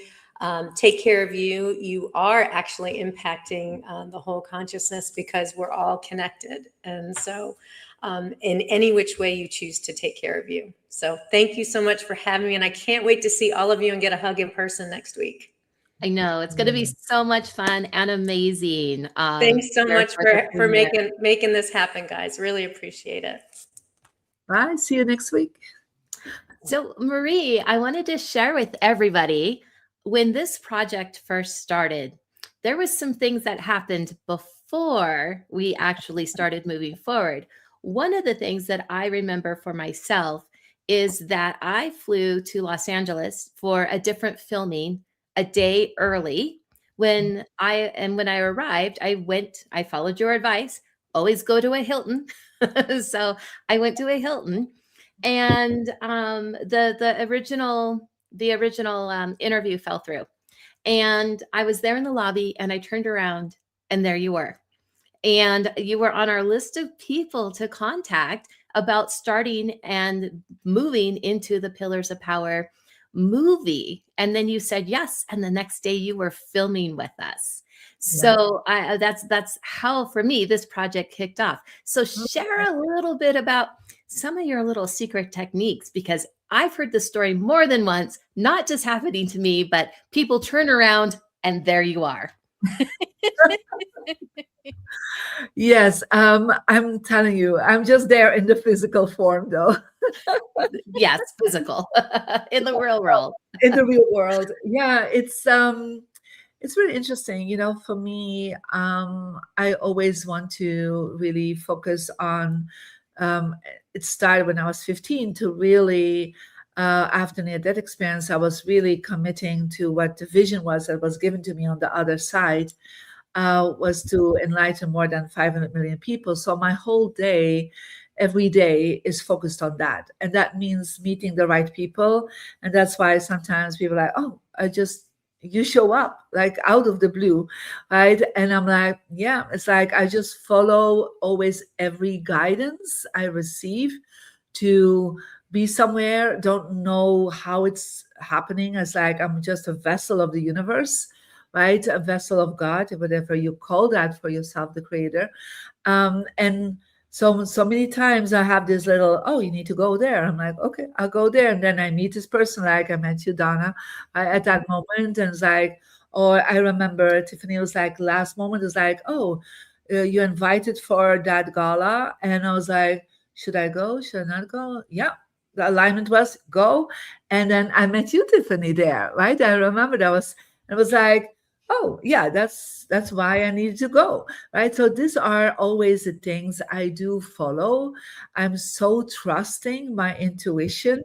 take care of you. You are actually impacting the whole consciousness because we're all connected. And so in any which way you choose to take care of you. So thank you so much for having me. And I can't wait to see all of you and get a hug in person next week. I know it's going to be so much fun and amazing. Thanks so much for making this happen, guys. Really appreciate it. Bye. See you next week. So Marie, I wanted to share with everybody, when this project first started, there was some things that happened before we actually started moving forward. One of the things that I remember for myself is that I flew to Los Angeles for a different filming a day early. When I arrived, I followed your advice, always go to a Hilton. So I went to a Hilton, and the original interview fell through. And I was there in the lobby, and I turned around, and there you were. And you were on our list of people to contact about starting and moving into the Pillars of Power movie. And then you said yes. And the next day you were filming with us. So that's how, for me, this project kicked off. So share a little bit about some of your little secret techniques, because I've heard the story more than once, not just happening to me, but people turn around and there you are. Yes, I'm telling you, I'm just there in the physical form, though. Yes, physical in the real world. In the real world, yeah, it's really interesting. You know, for me, I always want to really focus on. It started when I was 15 to really. After near-death experience, I was really committing to what the vision was that was given to me on the other side, was to enlighten more than 500 million people. So my whole day, every day, is focused on that. And that means meeting the right people. And that's why sometimes people are like, oh, you show up like out of the blue, right? And I'm like, yeah, it's like I just follow always every guidance I receive to be somewhere, don't know how it's happening. It's like I'm just a vessel of the universe, right? A vessel of God, whatever you call that for yourself, the creator. And so many times I have this little, oh, you need to go there. I'm like, okay, I'll go there. And then I meet this person, like I met you, Donna, at that moment. And it's like, or I remember Tiffany was like, last moment is like, oh, you're invited for that gala. And I was like, should I go? Should I not go? Yeah. The alignment was go. And then I met you, Tiffany, there, right? I remember it was like, oh yeah, that's why I needed to go, right? So these are always the things I do follow. I'm so trusting my intuition,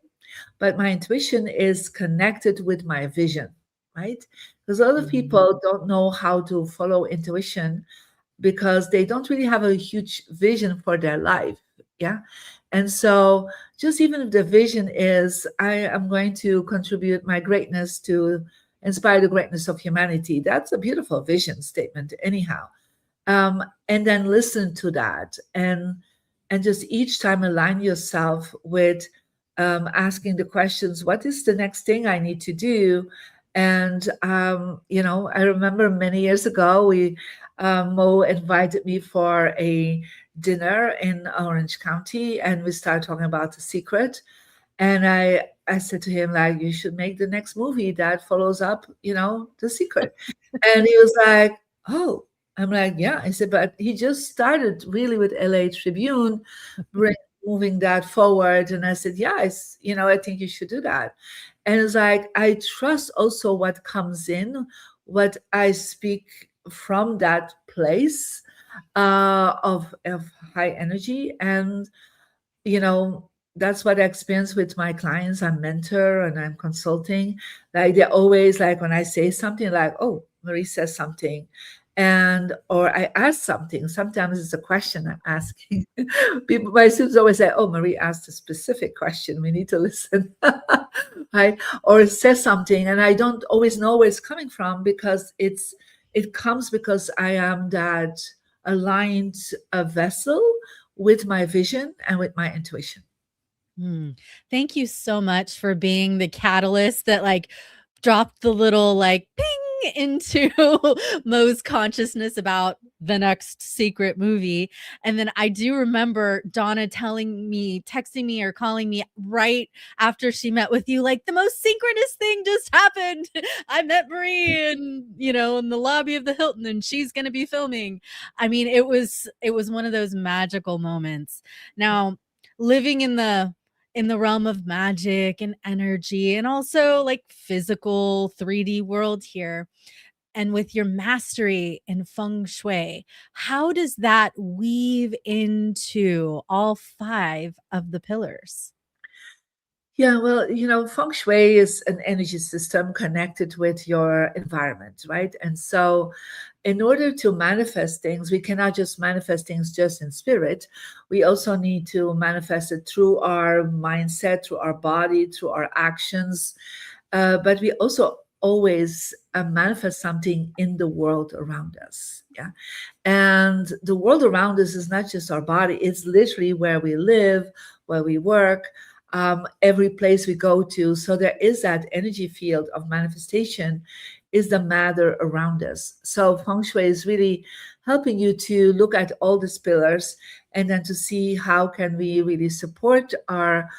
but my intuition is connected with my vision, right? Because other people don't know how to follow intuition because they don't really have a huge vision for their life. Yeah. And so just even if the vision is, I am going to contribute my greatness to inspire the greatness of humanity. That's a beautiful vision statement anyhow. And then listen to that and just each time align yourself with asking the questions, what is the next thing I need to do? And, you know, I remember many years ago, Mo invited me for a dinner in Orange County, and we started talking about The Secret. And I said to him, like, you should make the next movie that follows up, you know, The Secret. And he was like, oh, I'm like, yeah. I said, but he just started really with LA Tribune, moving that forward. And I said, yeah, you know, I think you should do that. And it's like, I trust also what comes in, what I speak from that place of high energy. And, you know, that's what I experience with my clients. I'm mentor and I'm consulting. Like they're always like, when I say something like, oh, Marie says something, or I ask something. Sometimes it's a question I'm asking. People, my students always say, oh, Marie asked a specific question. We need to listen. Right? Or says something, and I don't always know where it's coming from because it comes because I am that aligned vessel with my vision and with my intuition. Thank you so much for being the catalyst that like dropped the little like ping into Mo's consciousness about the next secret movie. And then I do remember Donna telling me, texting me or calling me right after she met with you, like the most synchronous thing just happened. I met Marie and, you know, in the lobby of the Hilton, and she's going to be filming. I mean, it was one of those magical moments. Now, living in the realm of magic and energy and also like physical 3D world here, and with your mastery in feng shui, how does that weave into all 5 of the pillars? Yeah, well, you know, feng shui is an energy system connected with your environment, right? And so, in order to manifest things, we cannot just manifest things just in spirit. We also need to manifest it through our mindset, through our body, through our actions. But we also always manifest something in the world around us. Yeah. And the world around us is not just our body, it's literally where we live, where we work, every place we go to. So there is that energy field of manifestation is the matter around us. So feng shui is really helping you to look at all these pillars and then to see how can we really support our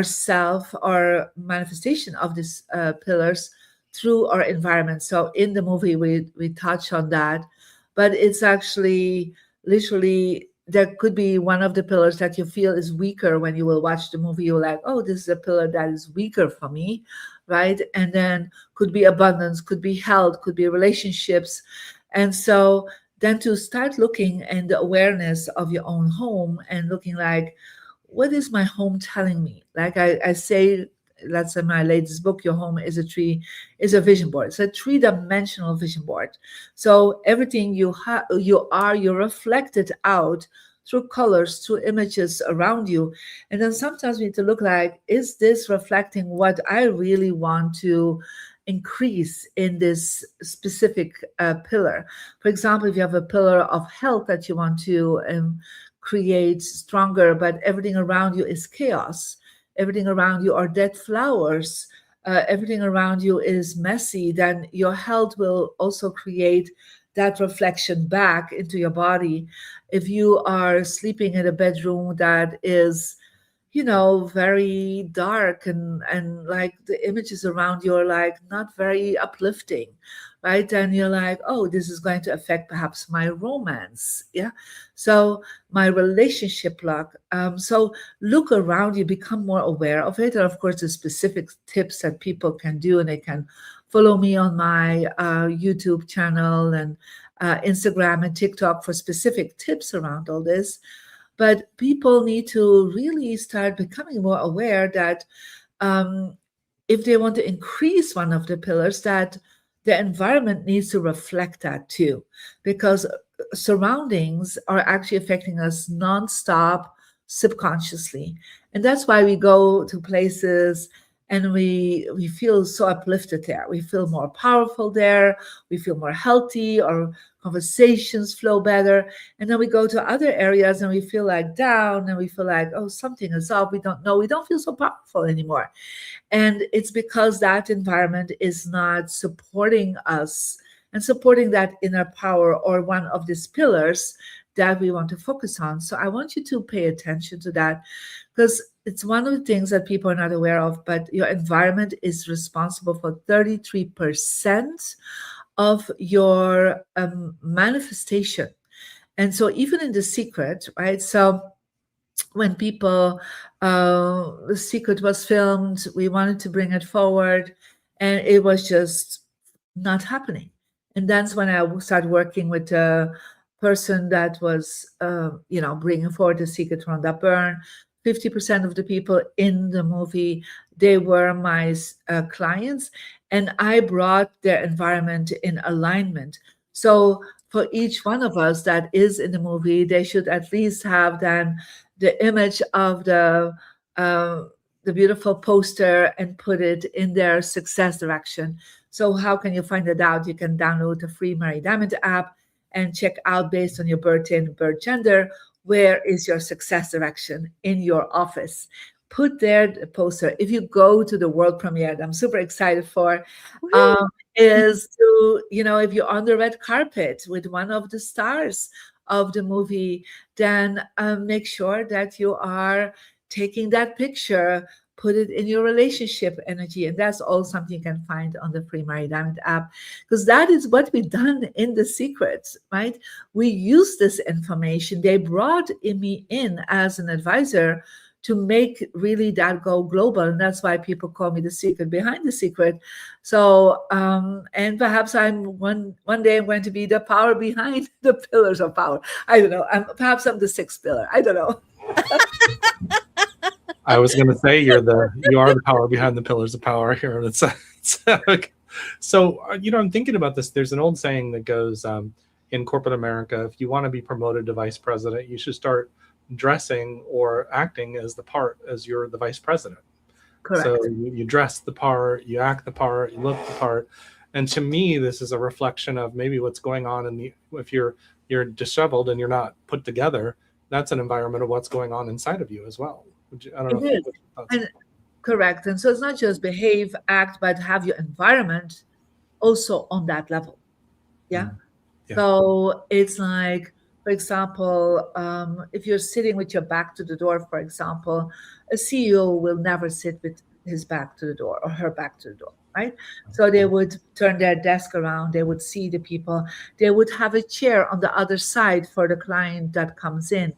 self, our manifestation of these pillars through our environment. So in the movie, we touch on that, but it's actually literally, there could be one of the pillars that you feel is weaker when you will watch the movie. You're like, oh, this is a pillar that is weaker for me, right? And then could be abundance, could be health, could be relationships. And so then to start looking and the awareness of your own home and looking like, what is my home telling me? Like I say, that's in my latest book, Your Home is a Vision Board. It's a 3-dimensional vision board. So everything you're reflected out through colors, through images around you. And then sometimes we need to look like, is this reflecting what I really want to increase in this specific pillar? For example, if you have a pillar of health that you want to create stronger, but everything around you is chaos. Everything around you are dead flowers. Everything around you is messy. Then your health will also create that reflection back into your body. If you are sleeping in a bedroom that is, you know, very dark and like the images around you are like not very uplifting, right? Then you're like, oh, this is going to affect perhaps my romance. Yeah. So my relationship luck. So look around you, become more aware of it. And of course, the specific tips that people can do, and they can follow me on my YouTube channel and Instagram and TikTok for specific tips around all this. But people need to really start becoming more aware that if they want to increase one of the pillars, that the environment needs to reflect that too, because surroundings are actually affecting us nonstop, subconsciously. And that's why we go to places and we feel so uplifted there. We feel more powerful there. We feel more healthy. Our conversations flow better. And then we go to other areas and we feel like down and we feel like, oh, something is up. We don't know. We don't feel so powerful anymore. And it's because that environment is not supporting us and supporting that inner power or one of these pillars that we want to focus on. So I want you to pay attention to that, because it's one of the things that people are not aware of, but your environment is responsible for 33% of your manifestation. And so even in The Secret, right? So when people, The Secret was filmed, we wanted to bring it forward, and it was just not happening. And that's when I started working with a person that was, bringing forward The Secret, Rhonda Byrne. 50% of the people in the movie, they were my clients, and I brought their environment in alignment. So for each one of us that is in the movie, they should at least have then the image of the beautiful poster and put it in their success direction. So how can you find it out? You can download the free Marie Diamond app and check out, based on your birth and birth gender, where is your success direction in your office. put there the poster. If you go to the world premiere that I'm super excited for, is to, if you're on the red carpet with one of the stars of the movie, then make sure that you are taking that picture, put it in your relationship energy. And that's all something you can find on the free Marie Diamond app, because that is what we've done in The Secret, right? We use this information. They brought me in as an advisor to make really that go global. And that's why people call me the secret behind the secret. So, and perhaps one day I'm going to be the power behind the pillars of power. I don't know. Perhaps I'm the sixth pillar. I don't know. I was going to say you are the power behind the pillars of power here. So, I'm thinking about this. There's an old saying that goes, in corporate America, if you want to be promoted to vice president, you should start dressing or acting as you're the vice president. Correct. So you dress the part, you act the part, you look the part. And to me, this is a reflection of maybe what's going on if you're disheveled and you're not put together, that's an environment of what's going on inside of you as well. I don't know. Correct. And so it's not just behave, act, but have your environment also on that level. Yeah. So it's like, for example, if you're sitting with your back to the door, for example, a CEO will never sit with his back to the door or her back to the door, right? So they would turn their desk around, they would see the people, they would have a chair on the other side for the client that comes in.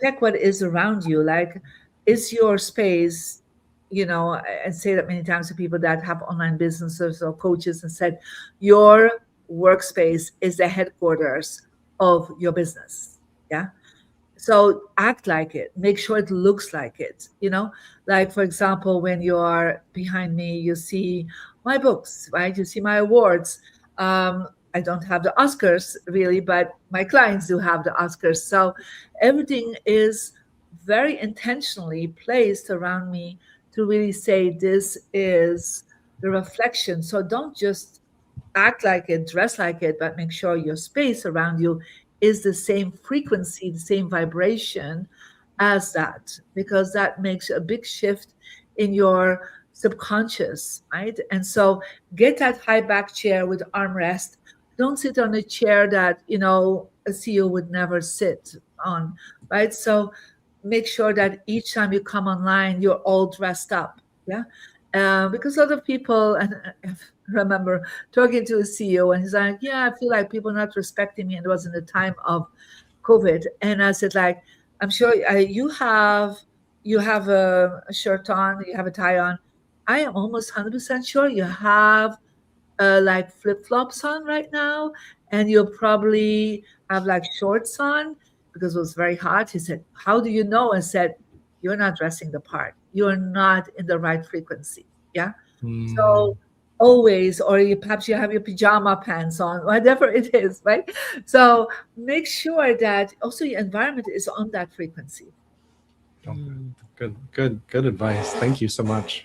Check what is around you. Like, is your space, I say that many times to people that have online businesses or coaches, and said, your workspace is the headquarters of your business. Yeah. So act like it, make sure it looks like it, like, for example, when you are behind me, you see my books, right? You see my awards. I don't have the Oscars really, but my clients do have the Oscars. So everything is very intentionally placed around me to really say, this is the reflection. So don't just act like it, dress like it, but make sure your space around you is the same frequency, the same vibration as that, because that makes a big shift in your subconscious, right? And so get that high back chair with armrest. Don't sit on a chair that, a CEO would never sit on, right? So make sure that each time you come online, you're all dressed up, yeah? Because a lot of people, and I remember talking to a CEO, and he's like, yeah, I feel like people are not respecting me. And it was in the time of COVID. And I said, like, I'm sure you have a shirt on, you have a tie on. I am almost 100% sure you have like flip-flops on right now, and you'll probably have like shorts on because it was very hot. He said, how do you know? I said, you're not dressing the part. You're not in the right frequency. Yeah. So always, or perhaps you have your pajama pants on, whatever it is, right? So make sure that also your environment is on that frequency. Good advice. Thank you so much.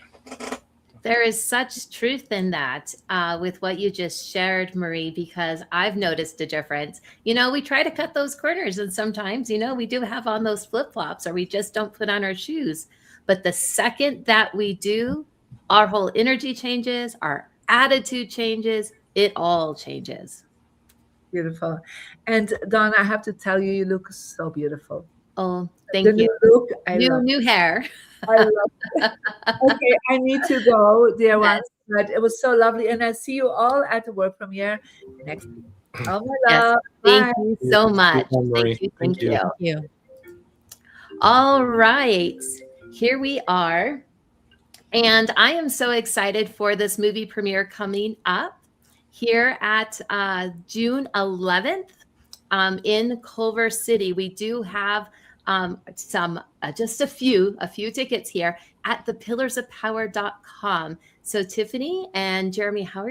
There is such truth in that with what you just shared, Marie, because I've noticed a difference. We try to cut those corners, and sometimes, we do have on those flip-flops, or we just don't put on our shoes. But the second that we do, our whole energy changes, our attitude changes, it all changes. Beautiful. And Dawn, I have to tell you, you look so beautiful. Oh, thank you. New look, new hair. I love it. Okay, I need to go, dear ones, but it was so lovely. And I see you all at the world premiere next week. Oh, my love. Thank you so much. Thank you. All right. Here we are. And I am so excited for this movie premiere coming up here at June 11th in Culver City. We do have just a few tickets here at thepillarsofpower.com. So Tiffany and Jeremy, how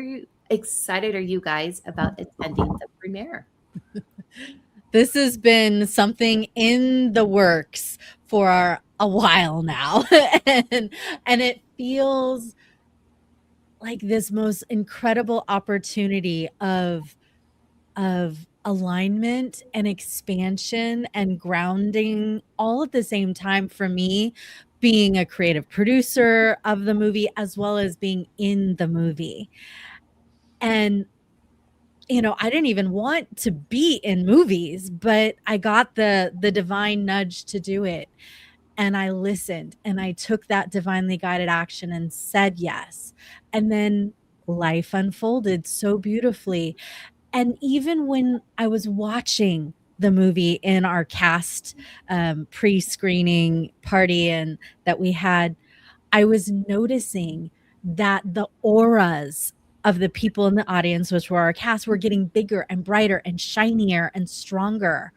excited are you guys about attending the premiere? This has been something in the works for a while now. and it feels like this most incredible opportunity of alignment and expansion and grounding all at the same time for me, being a creative producer of the movie as well as being in the movie. And I didn't even want to be in movies, but I got the divine nudge to do it. And I listened and I took that divinely guided action and said yes. And then life unfolded so beautifully. And even when I was watching the movie in our cast pre-screening party and that we had, I was noticing that the auras of the people in the audience, which were our cast, were getting bigger and brighter and shinier and stronger.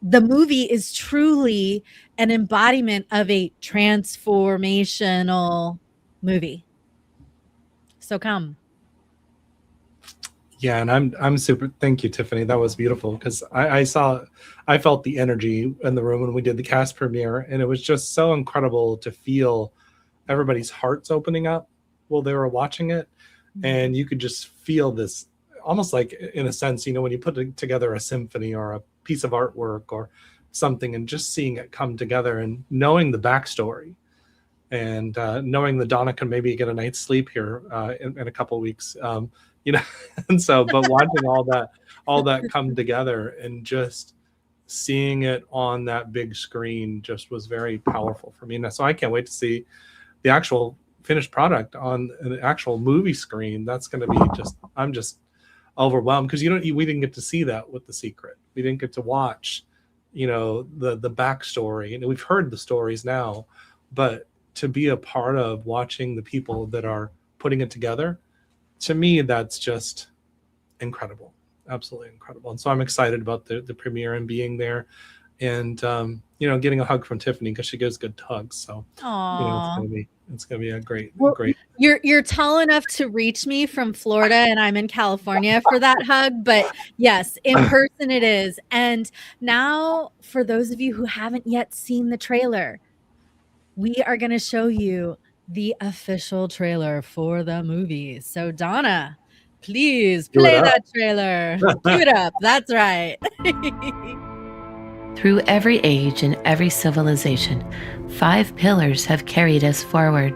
The movie is truly an embodiment of a transformational movie. So come. Yeah, and I'm super. Thank you, Tiffany. That was beautiful because I felt the energy in the room when we did the cast premiere, and it was just so incredible to feel everybody's hearts opening up while they were watching it, and you could just feel this, almost like in a sense, when you put together a symphony or a piece of artwork or something, and just seeing it come together and knowing the backstory, and knowing that Donna can maybe get a night's sleep here in a couple of weeks. And so, but watching all that come together and just seeing it on that big screen just was very powerful for me. And so I can't wait to see the actual finished product on an actual movie screen. That's going to be I'm just overwhelmed because we didn't get to see that with The Secret. We didn't get to watch, the backstory, and we've heard the stories now, but to be a part of watching the people that are putting it together, to me, that's just incredible, absolutely incredible. And so I'm excited about the premiere and being there, and getting a hug from Tiffany because she gives good hugs. So it's gonna be a great. You're tall enough to reach me from Florida, and I'm in California for that hug. But yes, in person it is. And now, for those of you who haven't yet seen the trailer, we are going to show you the official trailer for the movie. So Donna, please play that trailer. Cue it up. That's right. Through every age and every civilization, 5 pillars have carried us forward.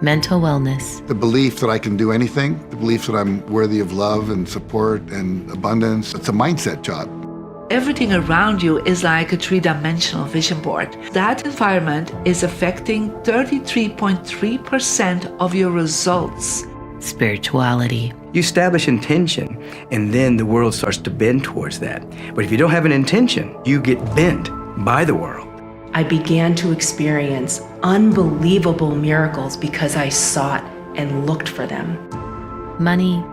Mental wellness, the belief that I can do anything, the belief that I'm worthy of love and support and abundance. It's a mindset job. Everything around you is like a 3-dimensional vision board. That environment is affecting 33.3% of your results. spirituality. You establish intention, and then the world starts to bend towards that. But if you don't have an intention, you get bent by the world. I began to experience unbelievable miracles because I sought and looked for them. Money.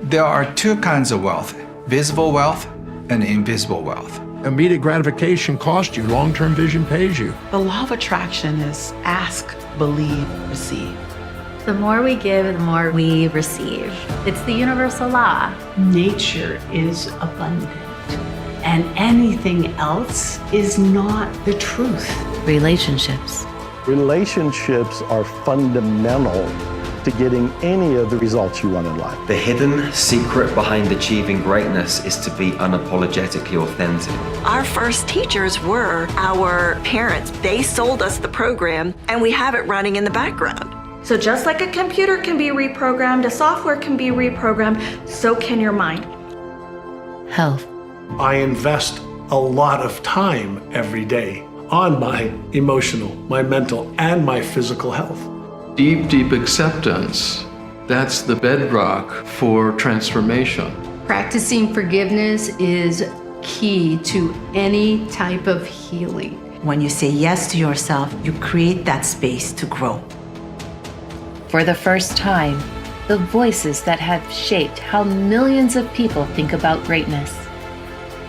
There are 2 kinds of wealth: visible wealth and invisible wealth. Immediate gratification costs you, long-term vision pays you. The law of attraction is ask, believe, receive. The more we give, the more we receive. It's the universal law. Nature is abundant, and anything else is not the truth. Relationships. Relationships are fundamental to getting any of the results you want in life. The hidden secret behind achieving greatness is to be unapologetically authentic. Our first teachers were our parents. They sold us the program, and we have it running in the background. So just like a computer can be reprogrammed, a software can be reprogrammed, so can your mind. Health. I invest a lot of time every day on my emotional, my mental, and my physical health. Deep, deep acceptance. That's the bedrock for transformation. Practicing forgiveness is key to any type of healing. When you say yes to yourself, you create that space to grow. For the first time, the voices that have shaped how millions of people think about greatness.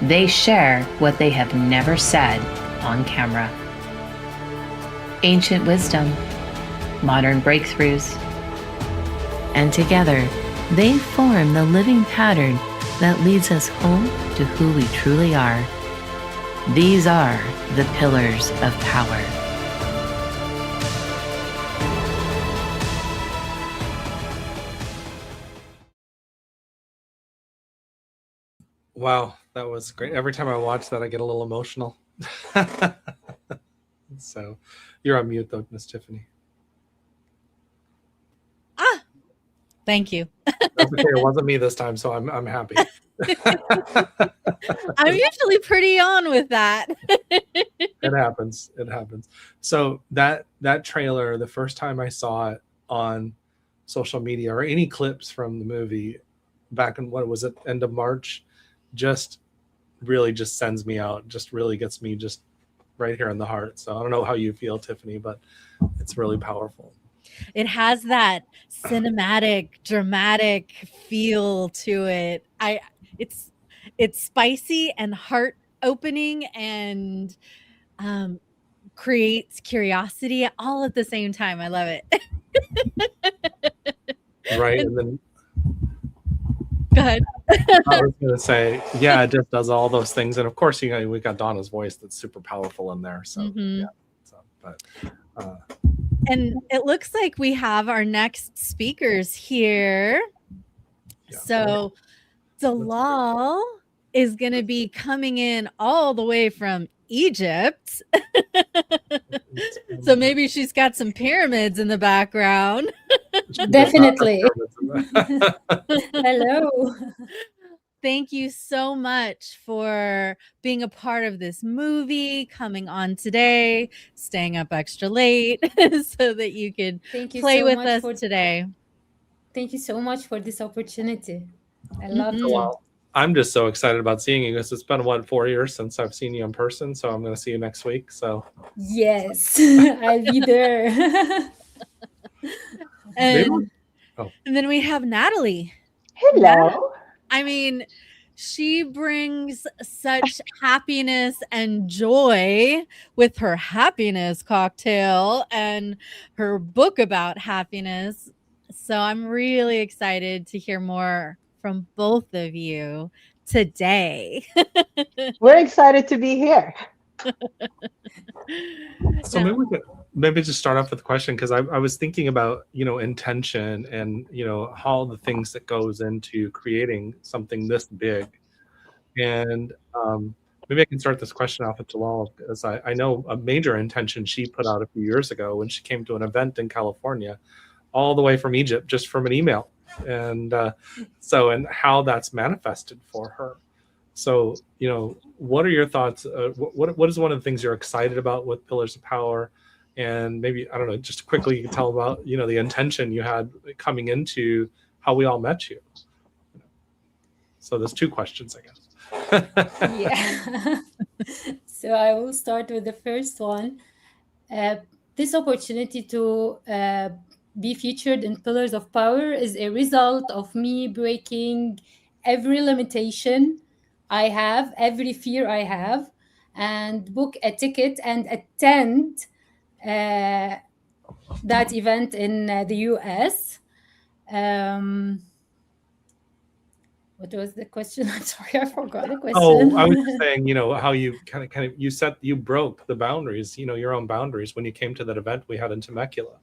They share what they have never said on camera. Ancient wisdom, modern breakthroughs, and together they form the living pattern that leads us home to who we truly are. These are the pillars of power. Wow, that was great. Every time I watch that, I get a little emotional. So you're on mute though, Miss Tiffany. Thank you. That's okay. It wasn't me this time, so I'm happy. I'm usually pretty on with that. It happens. It happens. So that trailer, the first time I saw it on social media or any clips from the movie back in, what was it, end of March, just really just sends me out, just really gets me just right here in the heart. So I don't know how you feel, Tiffany, but it's really powerful. It has that cinematic, dramatic feel to it. It's spicy and heart opening and creates curiosity all at the same time. I love it. Right. And then go ahead. I was going to say, yeah, it just does all those things. And of course, you know, we got Donna's voice that's super powerful in there. So, yeah. So, but, and it looks like we have our next speakers here. Yeah. So Dalal is going to be coming in all the way from Egypt. So maybe she's got some pyramids in the background. Definitely. Hello. Thank you so much for being a part of this movie, coming on today, staying up extra late so that you could play with us today. Thank you so much for this opportunity. I love it. Well, I'm just so excited about seeing you because it's been, what, 4 years since I've seen you in person. So I'm going to see you next week. So yes, I'll be there. And then we have Natalie. Hello. I mean, she brings such happiness and joy with her happiness cocktail and her book about happiness. So I'm really excited to hear more from both of you today. We're excited to be here. So maybe we could just start off with a question, because I was thinking about, you know, intention and, you know, all the things that goes into creating something this big. And maybe I can start this question off with Dalal, because I know a major intention she put out a few years ago when she came to an event in California, all the way from Egypt, just from an email. And and how that's manifested for her. So, you know, what are your thoughts? What is one of the things you're excited about with Pillars of Power? And maybe, I don't know, just quickly you can tell about, you know, the intention you had coming into how we all met you. So there's two questions, I guess. Yeah. So I will start with the first one. This opportunity to be featured in Pillars of Power is a result of me breaking every limitation I have, every fear I have, and book a ticket and attend that event in the US. What was the question? I'm sorry, I forgot the question. Oh, I was just saying, you know, how you kind of you broke the boundaries, you know, your own boundaries when you came to that event we had in Temecula,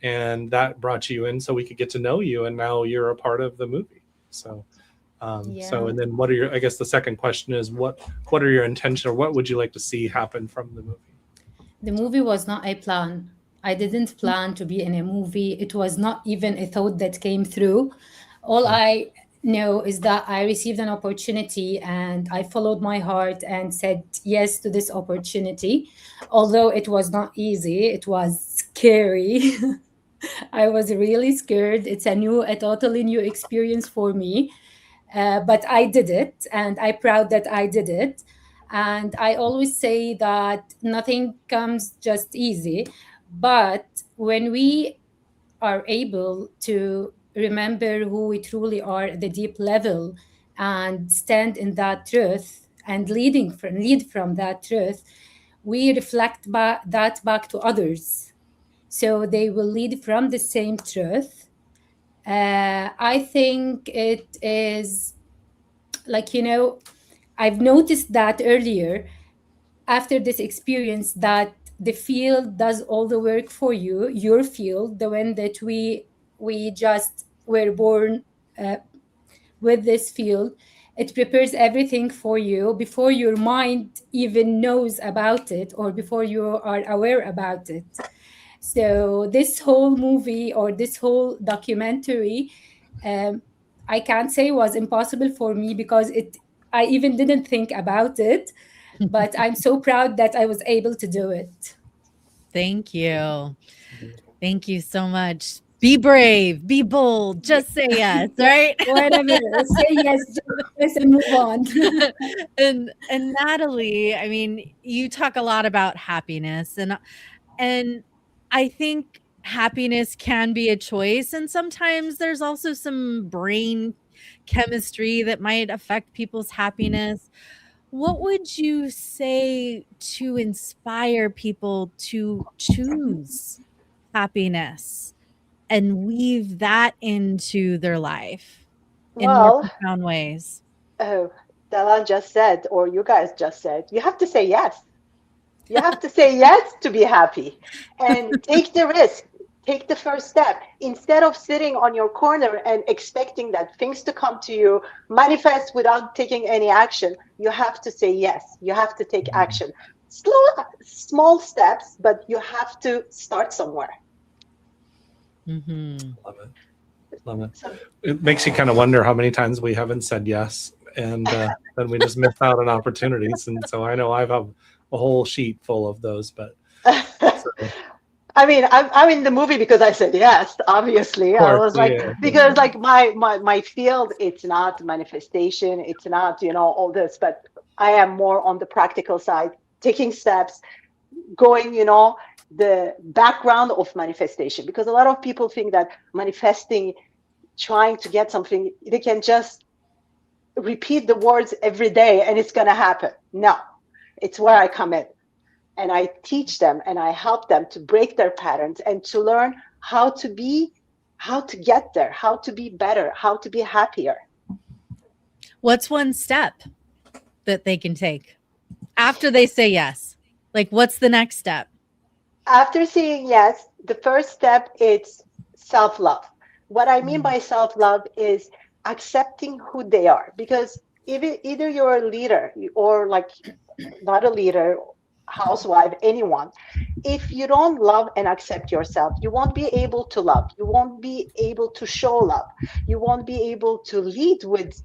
and that brought you in so we could get to know you, and now you're a part of the movie. So. So, and then what are your, I guess the second question is, what are your intentions, or what would you like to see happen from the movie? The movie was not a plan. I didn't plan to be in a movie. It was not even a thought that came through. All I know is that I received an opportunity and I followed my heart and said yes to this opportunity. Although it was not easy, it was scary. I was really scared. It's a totally new experience for me. But I did it, and I'm proud that I did it. And I always say that nothing comes just easy. But when we are able to remember who we truly are at the deep level and stand in that truth and lead from that truth, we reflect that back to others. So they will lead from the same truth. I think it is like, you know, I've noticed that earlier after this experience that the field does all the work for you, your field, the one that we just were born with this field. It prepares everything for you before your mind even knows about it or before you are aware about it. So this whole movie or this whole documentary, I can't say was impossible for me because I even didn't think about it, but I'm so proud that I was able to do it. Thank you. Thank you so much. Be brave, be bold, just say yes, right? Whatever. Say yes, just and move on. and Natalie, I mean, you talk a lot about happiness, and I think happiness can be a choice, and sometimes there's also some brain chemistry that might affect people's happiness. What would you say to inspire people to choose happiness and weave that into their life in more profound ways? Dalal just said, or you guys just said, you have to say yes. You have to say yes to be happy and take the risk. Take the first step. Instead of sitting on your corner and expecting that things to come to you, manifest without taking any action, you have to say yes. You have to take action. Small steps, but you have to start somewhere. Love it. Love it. It makes you kind of wonder how many times we haven't said yes, and then we just miss out on opportunities. And so I know I have a whole sheet full of those, but. I mean, I'm in the movie because I said yes, obviously. Course, I was like, because like my field, it's not manifestation, it's not, all this, but I am more on the practical side, taking steps, going, the background of manifestation, because a lot of people think that manifesting, trying to get something, they can just repeat the words every day and it's going to happen. No, it's where I come in. And I teach them and I help them to break their patterns and to learn how to get there, how to be better, how to be happier. What's one step that they can take after they say yes? Like, what's the next step? After saying yes, the first step is self-love. What I mean by self-love is accepting who they are, because either you're a leader or like not a leader, housewife, anyone, if you don't love and accept yourself, you won't be able to love, you won't be able to show love, you won't be able to lead with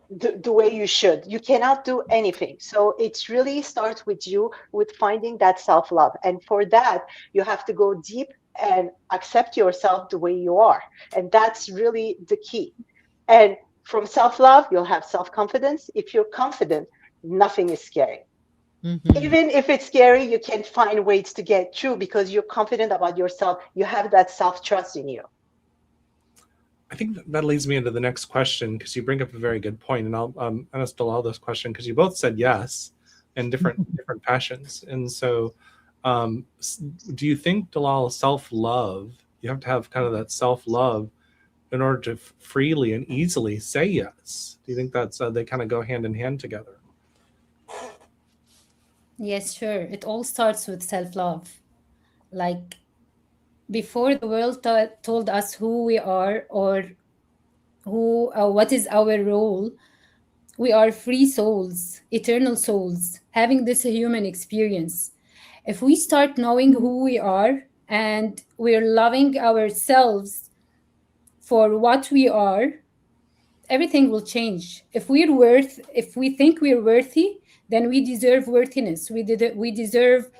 the way you should. You cannot do anything. So it's really starts with you, with finding that self-love, and for that you have to go deep and accept yourself the way you are, and that's really the key. And from self-love you'll have self-confidence. If you're confident, nothing is scary. Even if it's scary, you can find ways to get through because you're confident about yourself. You have that self-trust in you. I think that leads me into the next question, because you bring up a very good point, and I'll ask Dalal this question because you both said yes and different passions. And so do you think, Dalal, self-love, you have to have kind of that self-love in order to freely and easily say yes? Do you think that's they kind of go hand in hand together? Yes, sure. It all starts with self-love. Like, before the world told us who we are or what is our role, we are free souls, eternal souls, having this human experience. If we start knowing who we are and we're loving ourselves for what we are, everything will change. If we think we're worthy, then we deserve worthiness. We deserve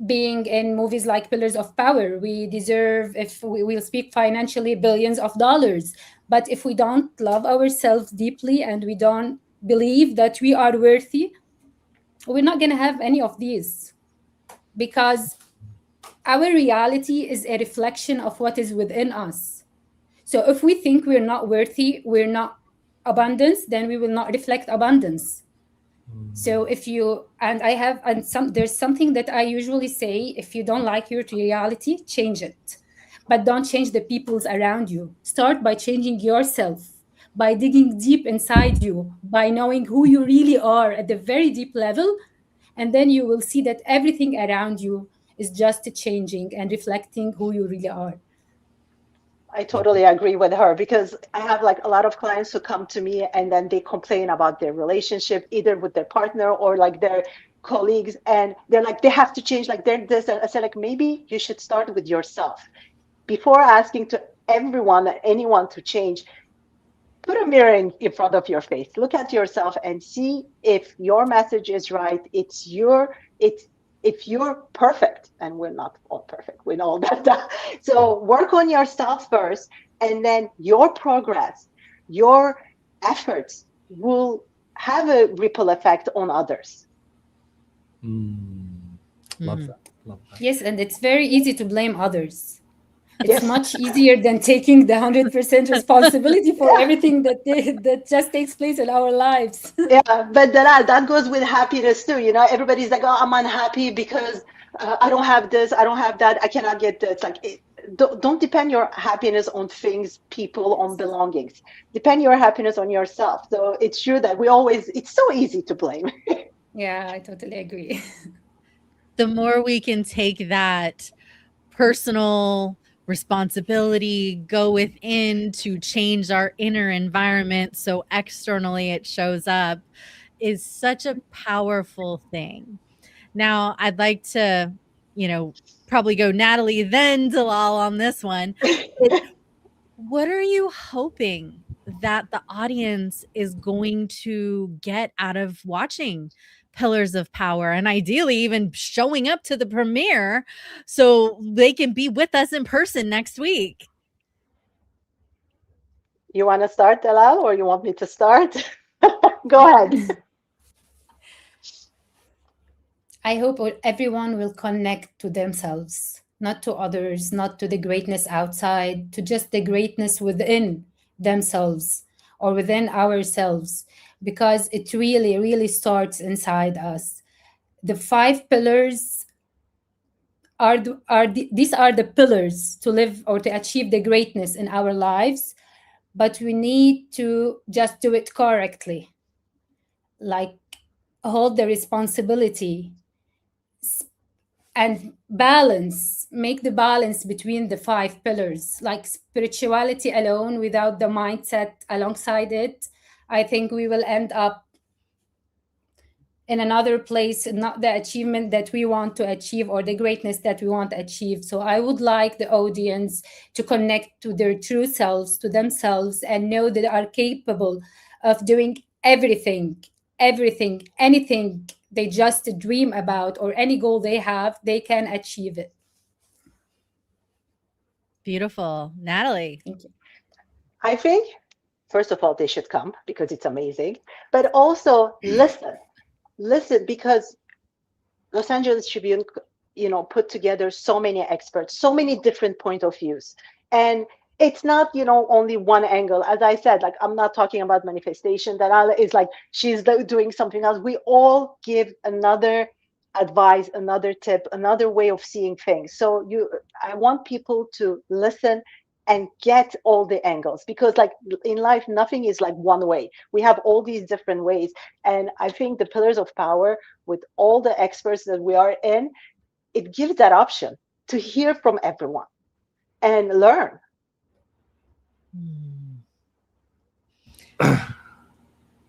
being in movies like Pillars of Power. We deserve, if we will speak financially, billions of dollars. But if we don't love ourselves deeply and we don't believe that we are worthy, we're not going to have any of these, because our reality is a reflection of what is within us. So if we think we're not worthy, we're not abundance, then we will not reflect abundance. So there's something that I usually say: if you don't like your reality, change it, but don't change the peoples around you. Start by changing yourself, by digging deep inside you, by knowing who you really are at the very deep level, and then you will see that everything around you is just changing and reflecting who you really are. I totally agree with her because I have like a lot of clients who come to me and then they complain about their relationship, either with their partner or like their colleagues, and they're like, they have to change, like they're this. And I said, like, maybe you should start with yourself. Before asking to everyone, anyone to change, put a mirror in front of your face. Look at yourself and see if your message is right. If you're perfect, and we're not all perfect, we know that. So work on yourself first, and then your progress, your efforts will have a ripple effect on others. Love that. Love that. Yes, and it's very easy to blame others. It's much easier than taking the 100% responsibility for everything that just takes place in our lives. Yeah, but that goes with happiness too. You know, everybody's like, oh, I'm unhappy because I don't have this, I don't have that, I cannot get this. Like, don't depend your happiness on things, people, on belongings. Depend your happiness on yourself. So it's true that it's so easy to blame. Yeah, I totally agree. The more we can take that personal responsibility, go within to change our inner environment so externally it shows up, is such a powerful thing. Now, I'd like to, probably go Natalie, then Dalal on this one. What are you hoping that the audience is going to get out of watching Pillars of Power, and ideally even showing up to the premiere so they can be with us in person next week? You want to start, Dalal, or you want me to start? Go ahead. I hope everyone will connect to themselves, not to others, not to the greatness outside, to just the greatness within themselves or within ourselves, because it really, really starts inside us. The 5 pillars these are the pillars to live or to achieve the greatness in our lives, but we need to just do it correctly, like hold the responsibility and make the balance between the 5 pillars. Like spirituality alone without the mindset alongside it, I think we will end up in another place, not the achievement that we want to achieve or the greatness that we want to achieve. So I would like the audience to connect to their true selves, to themselves, and know that they are capable of doing everything, anything they just dream about or any goal they have, they can achieve it. Beautiful. Natalie. Thank you. I think, first of all, they should come because it's amazing, but also listen, because Los Angeles Tribune, put together so many experts, so many different point of views. And it's not, only one angle. As I said, like, I'm not talking about manifestation. Dalal is like, she's doing something else. We all give another advice, another tip, another way of seeing things. So I want people to listen and get all the angles, because like in life, nothing is like one way. We have all these different ways. And I think the Pillars of Power, with all the experts that we are in, it gives that option to hear from everyone and learn.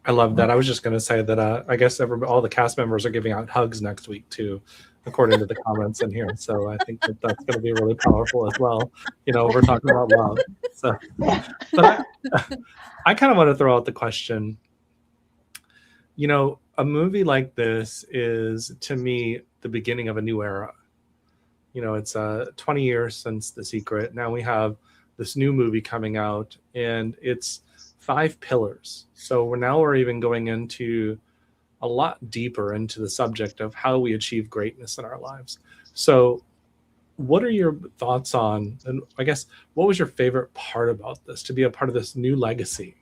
I love that. I was just going to say that I guess all the cast members are giving out hugs next week too, according to the comments in here. So I think that's going to be really powerful as well. We're talking about love. So, but I kind of want to throw out the question. A movie like this is, to me, the beginning of a new era. It's 20 years since The Secret. Now we have this new movie coming out, and it's 5 pillars. So we're even going into a lot deeper into the subject of how we achieve greatness in our lives. So what are your thoughts on, and I guess, what was your favorite part about this, to be a part of this new legacy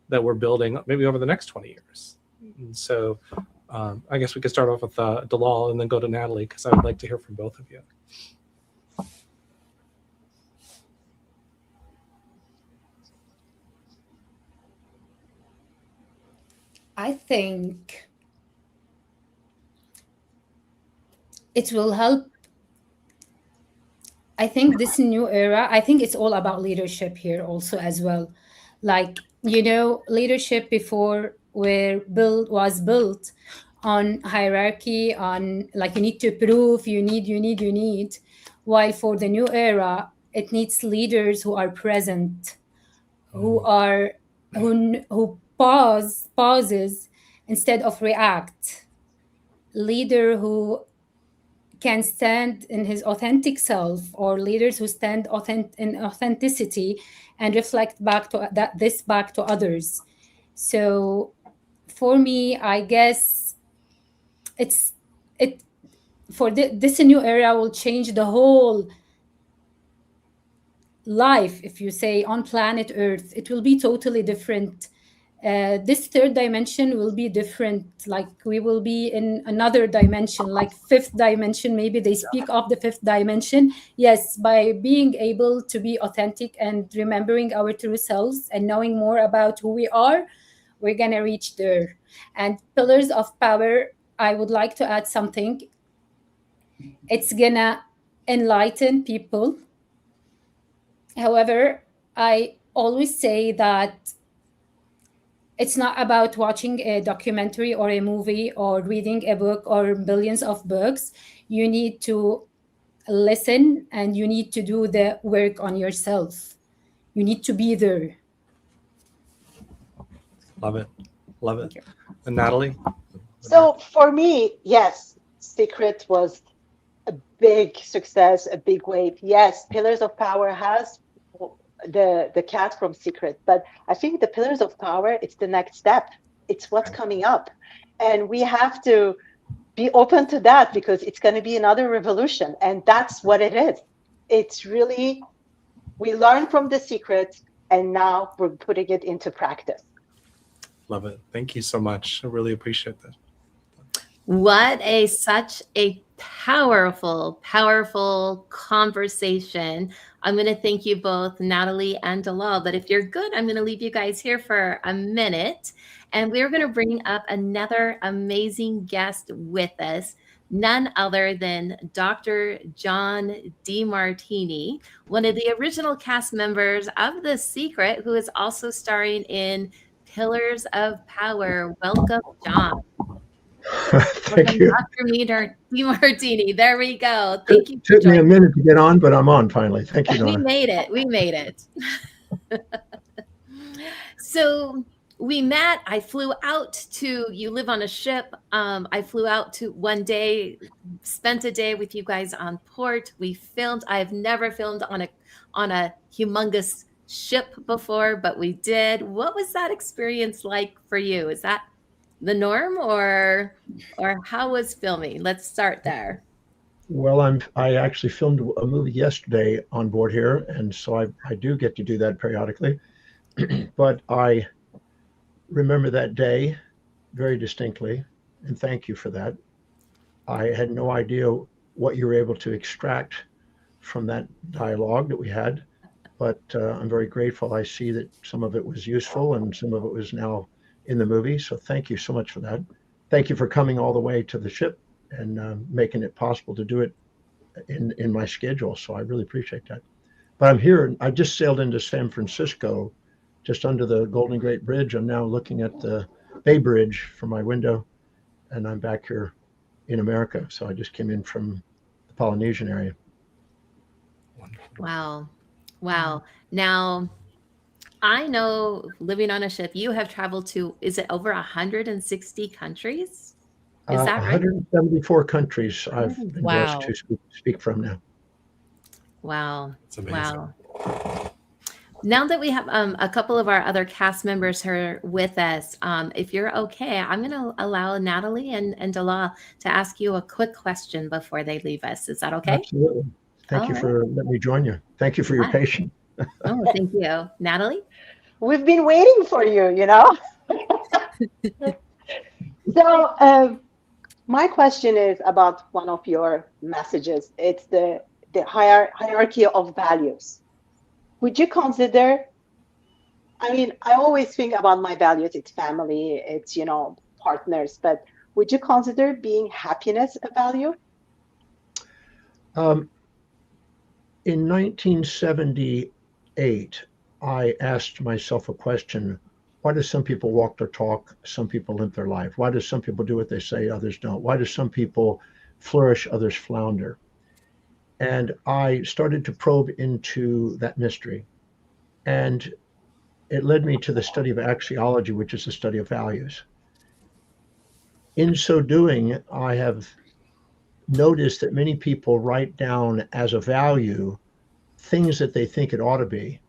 that we're building maybe over the next 20 years? And so I guess we could start off with Dalal and then go to Natalie, because I would like to hear from both of you. I think it will help I think this new era, I think it's all about leadership here also as well. Like, leadership before was built on hierarchy, on like you need to prove, you need. While for the new era, it needs leaders who are present, who pauses instead of react. Leader who can stand in his authentic self, or leaders who stand in authenticity and reflect back to others. So for me, I guess this new era will change the whole life. If you say on planet Earth, it will be totally different. This third dimension will be different. Like we will be in another dimension, like fifth dimension. Maybe they speak of the fifth dimension. Yes, by being able to be authentic and remembering our true selves and knowing more about who we are, we're going to reach there. And pillars of power, I would like to add something. It's going to enlighten people. However, I always say that it's not about watching a documentary or a movie or reading a book or billions of books. You need to listen and you need to do the work on yourself. You need to be there. Love it. Love it. And Natalie? So for me, yes, Secret was a big success, a big wave. Yes, Pillars of Power has the cast from Secret, but I think the Pillars of Power, it's the next step. It's what's coming up. And we have to be open to that because it's going to be another revolution. And that's what it is. It's really, we learn from the Secret and now we're putting it into practice. Love it. Thank you so much. I really appreciate that. Such a powerful conversation. I'm going to thank you both, Natalie and Dalal. But if you're good, I'm going to leave you guys here for a minute. And we're going to bring up another amazing guest with us, none other than Dr. John DeMartini, one of the original cast members of The Secret, who is also starring in Pillars of Power. Welcome, John. Thank you. Dr. DeMartini. There we go. Thank you. It took me a minute to get on, but I'm on finally. Thank you, Donna. We made it. So we met. I flew out to, you live on a ship. I flew out to one day, spent a day with you guys on port. We filmed. I've never filmed on a humongous ship before, but we did. What was that experience like for you? Is that the norm, or how was filming? Let's start there. Well, I actually filmed a movie yesterday on board here, and so I do get to do that periodically. But I remember that day very distinctly, and thank you for that. I had no idea what you were able to extract from that dialogue that we had, but I'm very grateful. I see that some of it was useful and some of it was now in the movie. So thank you so much for that. Thank you for coming all the way to the ship and making it possible to do it in my schedule. So I really appreciate that. But I'm here. I just sailed into San Francisco, just under the Golden Gate Bridge. I'm now looking at the Bay Bridge from my window, and I'm back here in America. So I just came in from the Polynesian area. Wow. Now, I know, living on a ship, you have traveled to, is it over 160 countries? Is that right? 174 countries I've been blessed to speak from now. Wow. It's amazing. Wow. Now that we have a couple of our other cast members here with us, if you're okay, I'm going to allow Natalie and Dalal to ask you a quick question before they leave us. Is that okay? Absolutely. Thank you for letting me join you. Thank you for your patience. Oh, thank you. Natalie? We've been waiting for you, you know? So my question is about one of your messages. It's the hierarchy of values. Would you consider, I mean, I always think about my values. It's family, it's, partners, but would you consider being happiness a value? In 1978, I asked myself a question. Why do some people walk their talk, some people limp their life? Why do some people do what they say, others don't? Why do some people flourish, others flounder? And I started to probe into that mystery. And it led me to the study of axiology, which is the study of values. In so doing, I have noticed that many people write down as a value things that they think it ought to be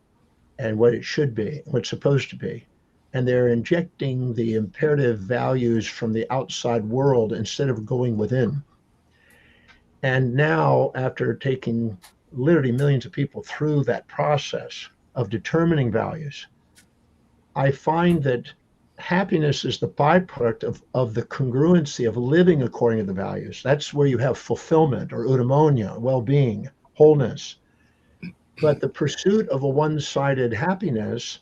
and what it should be, what it's supposed to be. And they're injecting the imperative values from the outside world instead of going within. And now, after taking literally millions of people through that process of determining values, I find that happiness is the byproduct of the congruency of living according to the values. That's where you have fulfillment or eudaimonia, well-being, wholeness. But the pursuit of a one-sided happiness,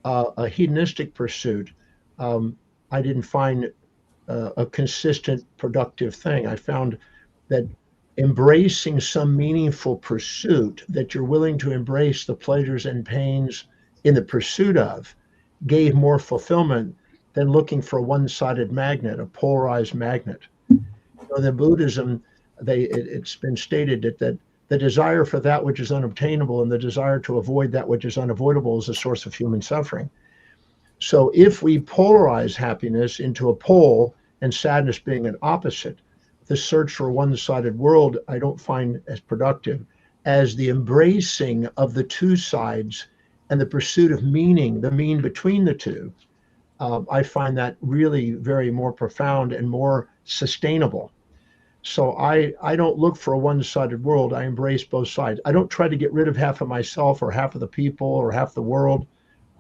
a hedonistic pursuit, I didn't find a consistent, productive thing. I found that embracing some meaningful pursuit, that you're willing to embrace the pleasures and pains in the pursuit of, gave more fulfillment than looking for a one-sided magnet, a polarized magnet. The Buddhism, it's been stated that the desire for that which is unobtainable and the desire to avoid that which is unavoidable is a source of human suffering. So if we polarize happiness into a pole and sadness being an opposite, the search for a one-sided world I don't find as productive as the embracing of the two sides and the pursuit of meaning, the mean between the two. I find that really very more profound and more sustainable. So I don't look for a one-sided world. I embrace both sides. I don't try to get rid of half of myself or half of the people or half the world.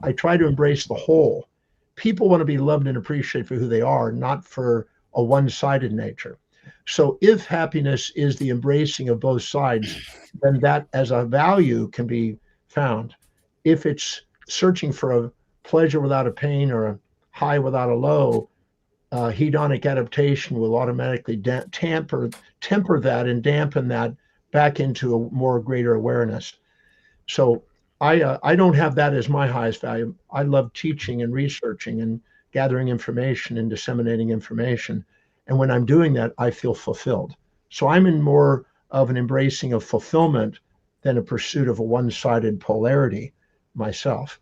I try to embrace the whole. People want to be loved and appreciated for who they are, not for a one-sided nature. So if happiness is the embracing of both sides, then that as a value can be found. If it's searching for a pleasure without a pain or a high without a low, hedonic adaptation will automatically temper that and dampen that back into a more greater awareness. So I don't have that as my highest value. I love teaching and researching and gathering information and disseminating information. And when I'm doing that, I feel fulfilled. So I'm in more of an embracing of fulfillment than a pursuit of a one-sided polarity myself.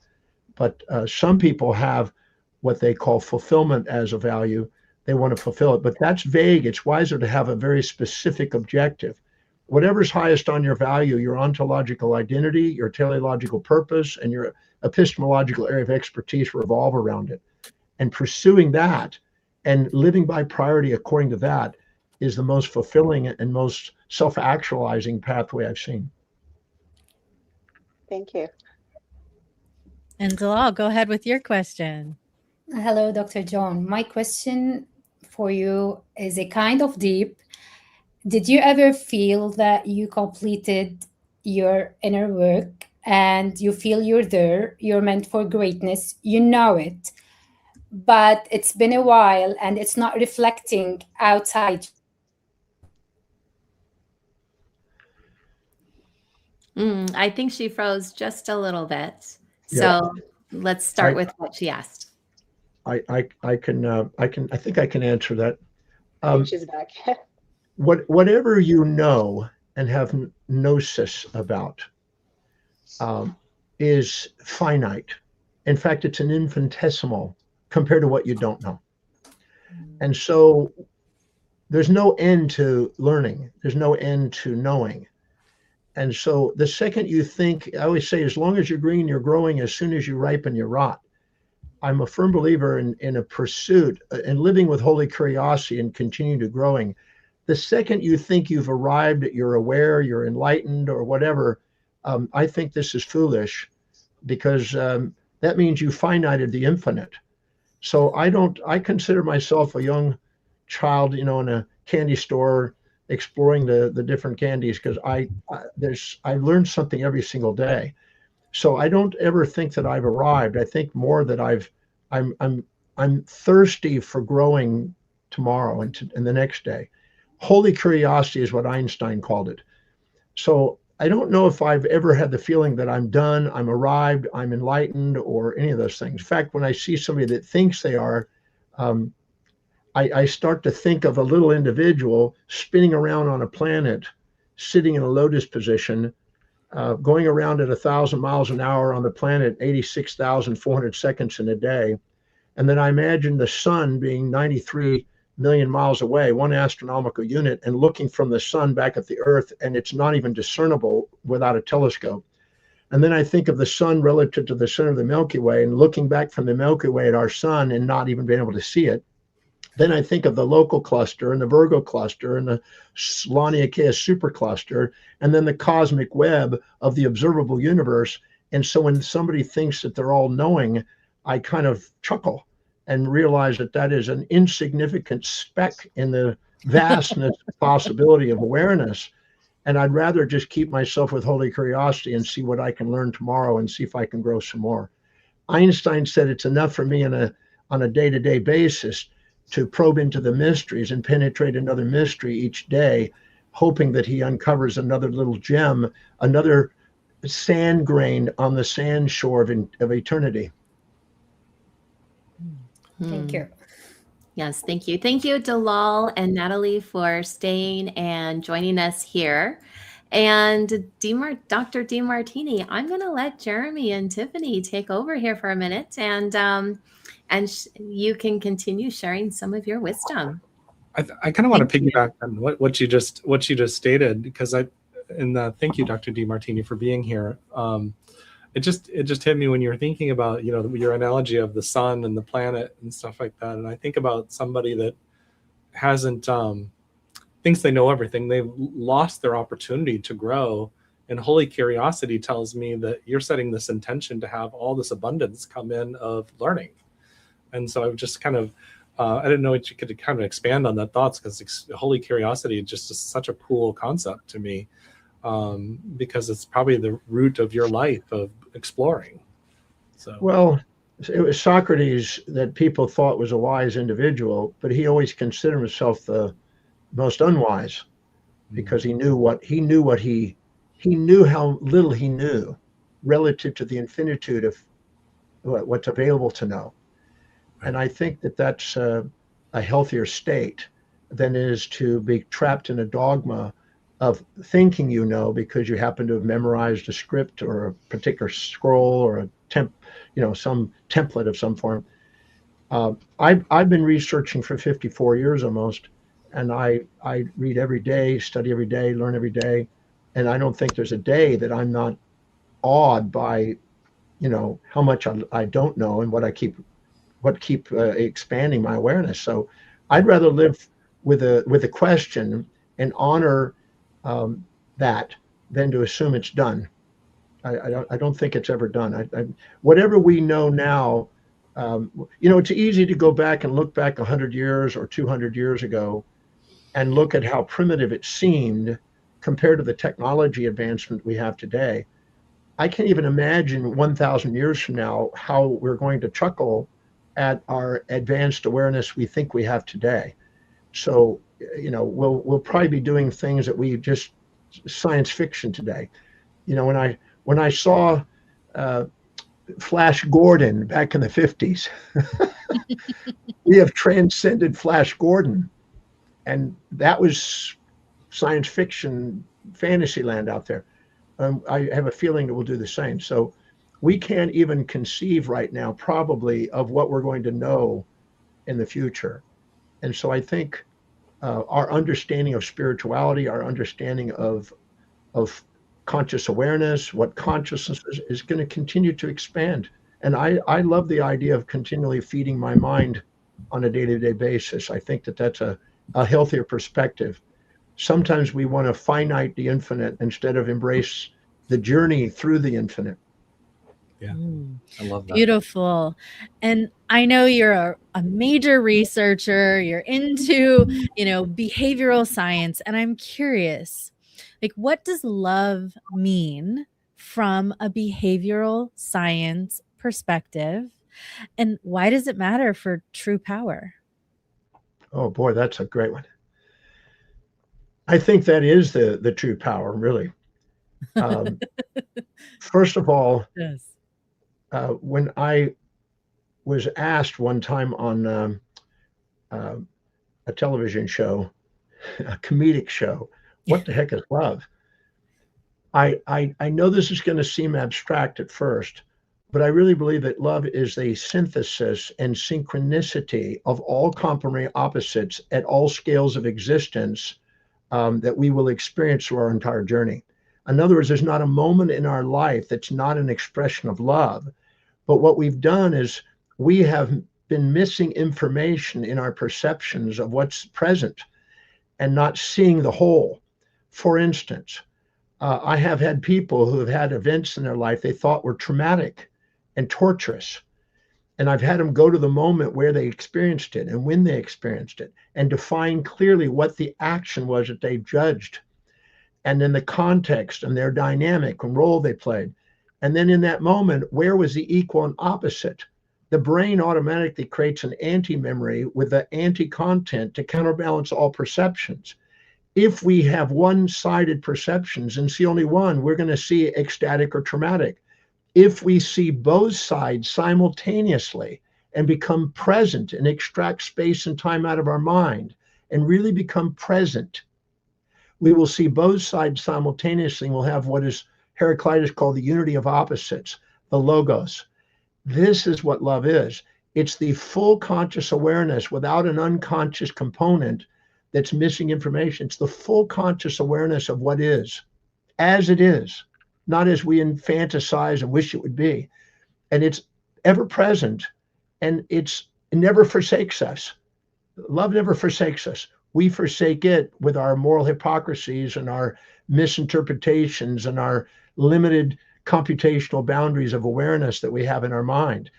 But some people have what they call fulfillment as a value. They want to fulfill it, but that's vague. It's wiser to have a very specific objective. Whatever's highest on your value, your ontological identity, your teleological purpose, and your epistemological area of expertise revolve around it. And pursuing that and living by priority according to that is the most fulfilling and most self-actualizing pathway I've seen. Thank you. And Dalal, go ahead with your question. Hello, Dr. John. My question for you is a kind of deep. Did you ever feel that you completed your inner work and you feel you're there, you're meant for greatness, you know it, but it's been a while and it's not reflecting outside? I think she froze just a little bit. Yeah. So let's start with what she asked. I think I can answer that. She's back. Whatever you know and have gnosis about is finite. In fact, it's an infinitesimal compared to what you don't know. And so there's no end to learning. There's no end to knowing. And so the second you think, I always say, as long as you're green, you're growing. As soon as you ripen, you rot. I'm a firm believer in a pursuit and living with holy curiosity and continue to growing. The second you think you've arrived, you're aware, you're enlightened or whatever, I think this is foolish because that means you finited the infinite. So I consider myself a young child, in a candy store exploring the different candies because I learned something every single day. So I don't ever think that I've arrived. I think more that I'm thirsty for growing tomorrow and the next day. Holy curiosity is what Einstein called it. So I don't know if I've ever had the feeling that I'm done, I'm arrived, I'm enlightened, or any of those things. In fact, when I see somebody that thinks they are, I start to think of a little individual spinning around on a planet, sitting in a lotus position, going around at 1,000 miles an hour on the planet, 86,400 seconds in a day. And then I imagine the sun being 93 million miles away, one astronomical unit, and looking from the sun back at the Earth, and it's not even discernible without a telescope. And then I think of the sun relative to the center of the Milky Way, and looking back from the Milky Way at our sun and not even being able to see it. Then I think of the local cluster and the Virgo cluster and the Laniakea supercluster, and then the cosmic web of the observable universe. And so when somebody thinks that they're all knowing, I kind of chuckle and realize that that is an insignificant speck in the vastness possibility of awareness. And I'd rather just keep myself with holy curiosity and see what I can learn tomorrow and see if I can grow some more. Einstein said it's enough for me on a day-to-day basis to probe into the mysteries and penetrate another mystery each day, hoping that he uncovers another little gem, another sand grain on the sand shore of eternity. Thank you. Yes, thank you. Thank you, Dalal and Natalie, for staying and joining us here. And Dr. Demartini, I'm going to let Jeremy and Tiffany take over here for a minute, and you can continue sharing some of your wisdom. I kind of want to piggyback on what you just stated, because thank you, Dr. Demartini, for being here. It just hit me when you were thinking about, your analogy of the sun and the planet and stuff like that. And I think about somebody that hasn't, thinks they know everything. They've lost their opportunity to grow. And holy curiosity tells me that you're setting this intention to have all this abundance come in of learning. And so I've just kind of, I didn't know if you could kind of expand on that thoughts, because holy curiosity is just such a cool concept to me. Because it's probably the root of your life of exploring. So, well, it was Socrates that people thought was a wise individual, but he always considered himself the most unwise, because he knew how little he knew relative to the infinitude of what's available to know. And I think that that's a healthier state than it is to be trapped in a dogma of thinking because you happen to have memorized a script or a particular scroll or some template of some form. I've been researching for 54 years almost, and I read every day, study every day, learn every day, and I don't think there's a day that I'm not awed by, how much I don't know and what keep expanding my awareness. So I'd rather live with a question and honor that than to assume it's done. I don't think it's ever done. Whatever we know now, it's easy to go back and look back 100 years or 200 years ago and look at how primitive it seemed compared to the technology advancement we have today. I can't even imagine 1,000 years from now how we're going to chuckle at our advanced awareness we think we have today. So, we'll probably be doing things that we just science fiction today. When I saw Flash Gordon back in the 50s, we have transcended Flash Gordon, and that was science fiction fantasy land out there. I have a feeling that we'll do the same. So we can't even conceive right now probably of what we're going to know in the future. And so I think our understanding of spirituality, our understanding of conscious awareness, what consciousness is going to continue to expand. And I love the idea of continually feeding my mind on a day-to-day basis. I think that that's a healthier perspective. Sometimes we want to finite the infinite instead of embrace the journey through the infinite. Yeah, I love that. Beautiful. And I know you're a major researcher, you're into, behavioral science, and I'm curious, what does love mean from a behavioral science perspective, and why does it matter for true power? Oh boy, that's a great one. I think that is the true power, really. Um, first of all, Yes. when I was asked one time on a television show, a comedic show, what the heck is love? I know this is going to seem abstract at first, but I really believe that love is a synthesis and synchronicity of all complementary opposites at all scales of existence that we will experience through our entire journey. In other words, there's not a moment in our life that's not an expression of love. But what we've done is we have been missing information in our perceptions of what's present and not seeing the whole. For instance, I have had people who have had events in their life they thought were traumatic and torturous. And I've had them go to the moment where they experienced it and when they experienced it and define clearly what the action was that they judged. And then the context and their dynamic and role they played. And then in that moment, where was the equal and opposite? The brain automatically creates an anti-memory with the anti-content to counterbalance all perceptions. If we have one-sided perceptions and see only one, we're going to see ecstatic or traumatic. If we see both sides simultaneously and become present and extract space and time out of our mind and really become present, we will see both sides simultaneously and we'll have what is Heraclitus called the unity of opposites, the logos. This is what love is. It's the full conscious awareness without an unconscious component that's missing information. It's the full conscious awareness of what is, as it is, not as we fantasize and wish it would be. And it's ever present, and it never forsakes us. Love never forsakes us. We forsake it with our moral hypocrisies and our misinterpretations and our limited computational boundaries of awareness that we have in our mind.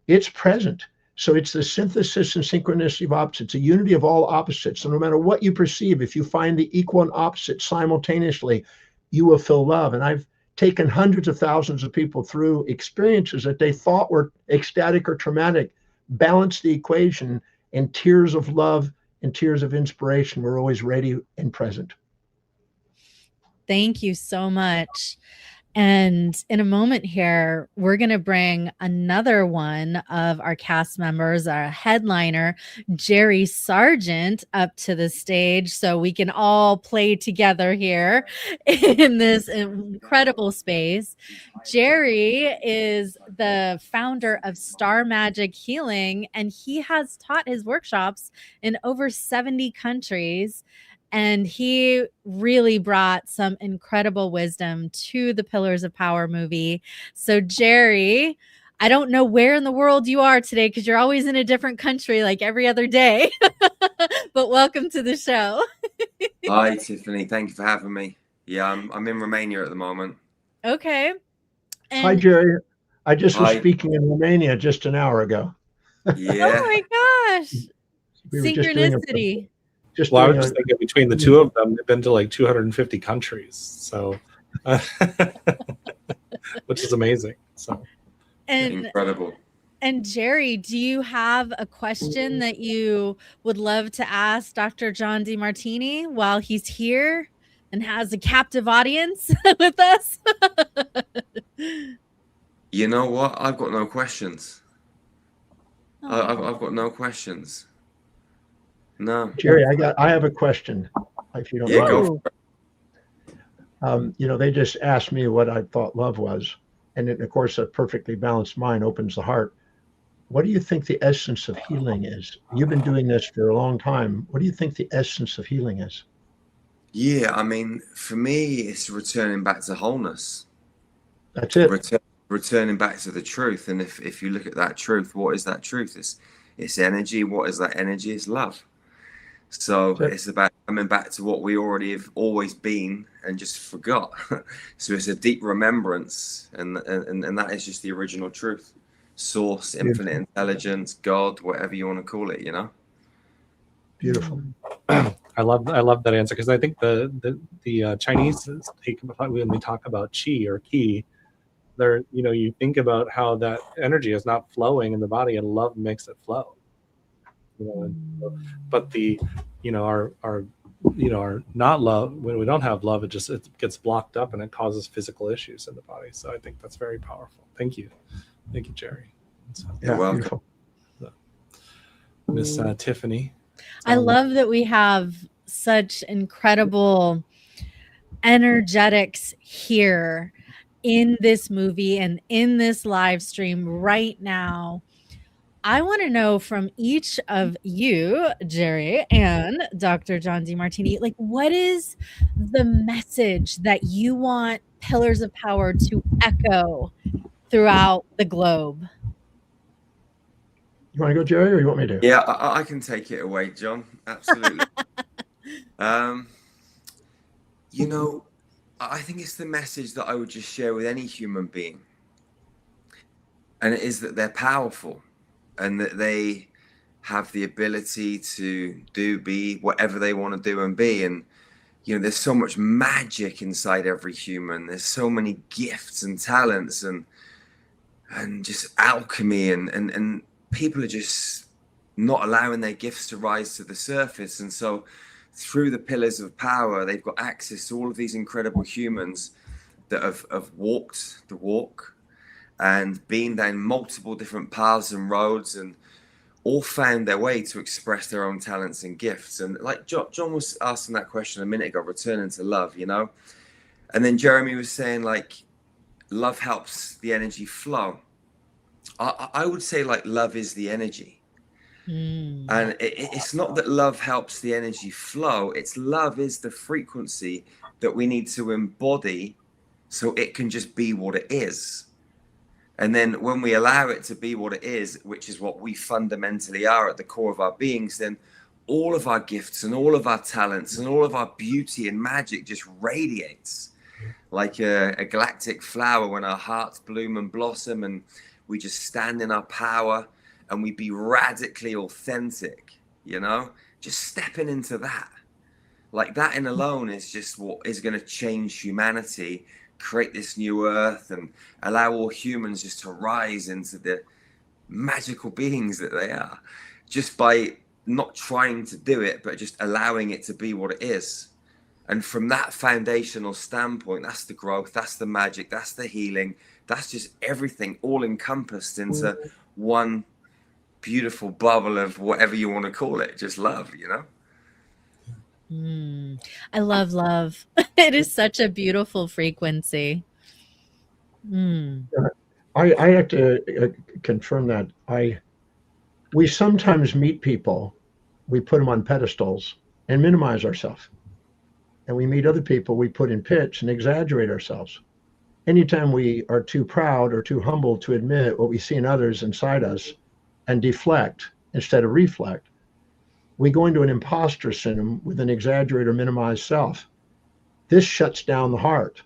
It's present. So it's the synthesis and synchronicity of opposites, a unity of all opposites. So no matter what you perceive, if you find the equal and opposite simultaneously, you will feel love. And I've taken hundreds of thousands of people through experiences that they thought were ecstatic or traumatic, balanced the equation, and tears of love and tears of inspiration were always ready and present. Thank you so much. And in a moment here, we're going to bring another one of our cast members, our headliner, Jerry Sargent, up to the stage so we can all play together here in this incredible space. Jerry is the founder of Star Magic Healing, and he has taught his workshops in over 70 countries. And he really brought some incredible wisdom to the Pillars of Power movie. So Jerry, I don't know where in the world you are today because you're always in a different country like every other day, but welcome to the show. Hi, Tiffany. Thank you for having me. Yeah, I'm in Romania at the moment. Okay. And hi, Jerry. I just was speaking in Romania just an hour ago. Yeah. Oh my gosh. We were just doing Synchronicity. Well, I was just thinking between the two of them, they've been to like 250 countries, so which is amazing. So incredible. And Jerry, do you have a question that you would love to ask Dr. John Demartini while he's here and has a captive audience with us? You know what? I've got no questions. I've got no questions. No, Jerry, I have a question, if you don't mind. Go for it. You know, they just asked me what I thought love was, and of course, a perfectly balanced mind opens the heart. What do you think the essence of healing is? You've been doing this for a long time. What do you think the essence of healing is? Yeah, I mean, for me, it's returning back to wholeness. That's it. Returning back to the truth. And if you look at that truth, what is that truth? It's energy. What is that energy? It's love. So it's about coming back to what we already have always been and just forgot. So it's a deep remembrance, and that is just the original truth. Source, infinite intelligence, God, whatever you want to call it, you know. Beautiful. I love that answer, because I think the Chinese when they talk about qi or ki, they're, you know, you think about how that energy is not flowing in the body, and love makes it flow. You know, but the, you know, our are not love, when we don't have love, it gets blocked up and it causes physical issues in the body. So I think that's very powerful. Thank you, Jerry. So, You're welcome. Miss Tiffany. I love that we have such incredible energetics here in this movie and in this live stream right now. I want to know from each of you, Jerry and Dr. John Demartini, like, what is the message that you want Pillars of Power to echo throughout the globe? You want to go, Jerry, or you want me to? Yeah, I can take it away, John. Absolutely. I think it's the message that I would just share with any human being. And it is that they're powerful and that they have the ability to be whatever they want to do and be. And, there's so much magic inside every human. There's so many gifts and talents and just alchemy and people are just not allowing their gifts to rise to the surface. And so through the Pillars of Power, they've got access to all of these incredible humans that have walked the walk and been down multiple different paths and roads and all found their way to express their own talents and gifts. And like John was asking that question a minute ago, returning to love, and then Jeremy was saying, like, love helps the energy flow. I would say, like, love is the energy. And it's not that love helps the energy flow. It's love is the frequency that we need to embody so it can just be what it is. And then when we allow it to be what it is, which is what we fundamentally are at the core of our beings, then all of our gifts and all of our talents and all of our beauty and magic just radiates like a galactic flower when our hearts bloom and blossom and we just stand in our power and we be radically authentic, just stepping into that. Like that in alone is just what is going to change humanity, create this new earth and allow all humans just to rise into the magical beings that they are, just by not trying to do it, but just allowing it to be what it is. And from that foundational standpoint, that's the growth, that's the magic, that's the healing, that's just everything all encompassed into one beautiful bubble of whatever you want to call it, just love, I love love. It is such a beautiful frequency. I have to confirm that. We sometimes meet people, we put them on pedestals and minimize ourselves. And we meet other people, we put in pits and exaggerate ourselves. Anytime we are too proud or too humble to admit what we see in others inside us and deflect instead of reflect, we go into an imposter syndrome with an exaggerated or minimized self. This shuts down the heart.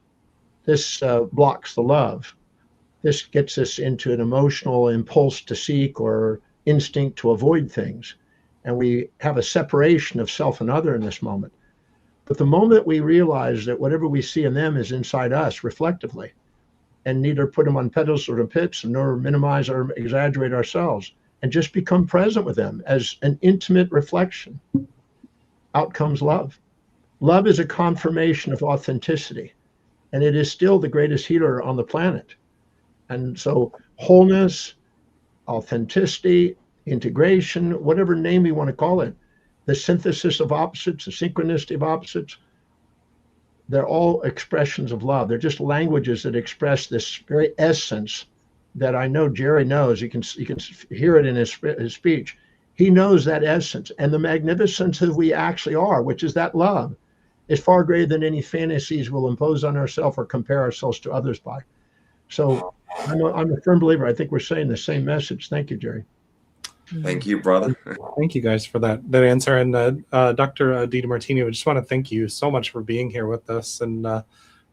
This blocks the love. This gets us into an emotional impulse to seek or instinct to avoid things. And we have a separation of self and other in this moment. But the moment we realize that whatever we see in them is inside us reflectively, and neither put them on pedestals or pits, nor minimize or exaggerate ourselves, and just become present with them as an intimate reflection, out comes love. Love is a confirmation of authenticity, and it is still the greatest healer on the planet. And so wholeness, authenticity, integration, whatever name you want to call it, the synthesis of opposites, the synchronicity of opposites, they're all expressions of love. They're just languages that express this very essence that I know Jerry knows. You can hear it in his speech. He knows that essence, and the magnificence of who we actually are, which is that love, is far greater than any fantasies we'll impose on ourselves or compare ourselves to others by. So I'm a firm believer. I think we're saying the same message. Thank you, Jerry. Thank you, brother. Thank you guys for that answer. And Dr. Demartini, I just want to thank you so much for being here with us and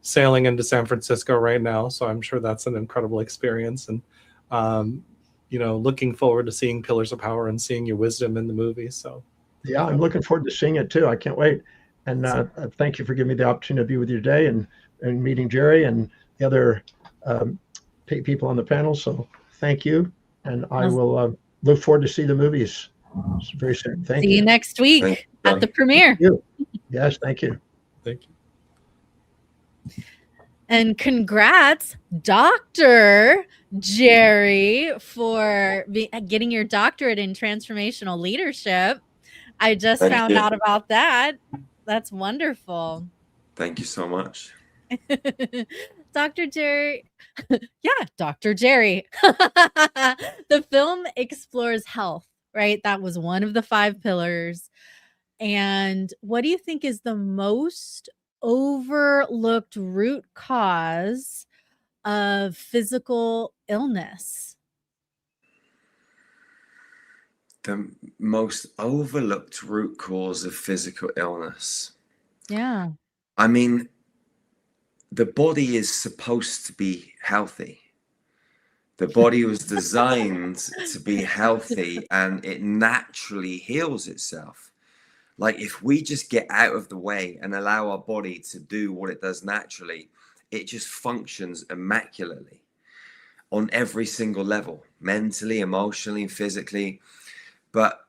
sailing into San Francisco right now. So I'm sure that's an incredible experience. And, looking forward to seeing Pillars of Power and seeing your wisdom in the movie. So, yeah, I'm looking forward to seeing it too. I can't wait. And thank you for giving me the opportunity to be with you today and meeting Jerry and the other people on the panel. So thank you. And I will look forward to see the movies very soon. Thank you. See you next week at the premiere. Thank you. Yes, thank you. Thank you. And congrats, Dr. Jerry, for getting your doctorate in transformational leadership. I just Thank found you. out about that. That's wonderful. Thank you so much. Dr. Jerry. Yeah, Dr. Jerry. The film explores health, right? That was one of the 5 pillars. And what do you think is the most overlooked root cause of physical illness? The most overlooked root cause of physical illness. Yeah. I mean, the body is supposed to be healthy. The body was designed to be healthy, and it naturally heals itself. Like, if we just get out of the way and allow our body to do what it does naturally, it just functions immaculately on every single level, mentally, emotionally, physically. But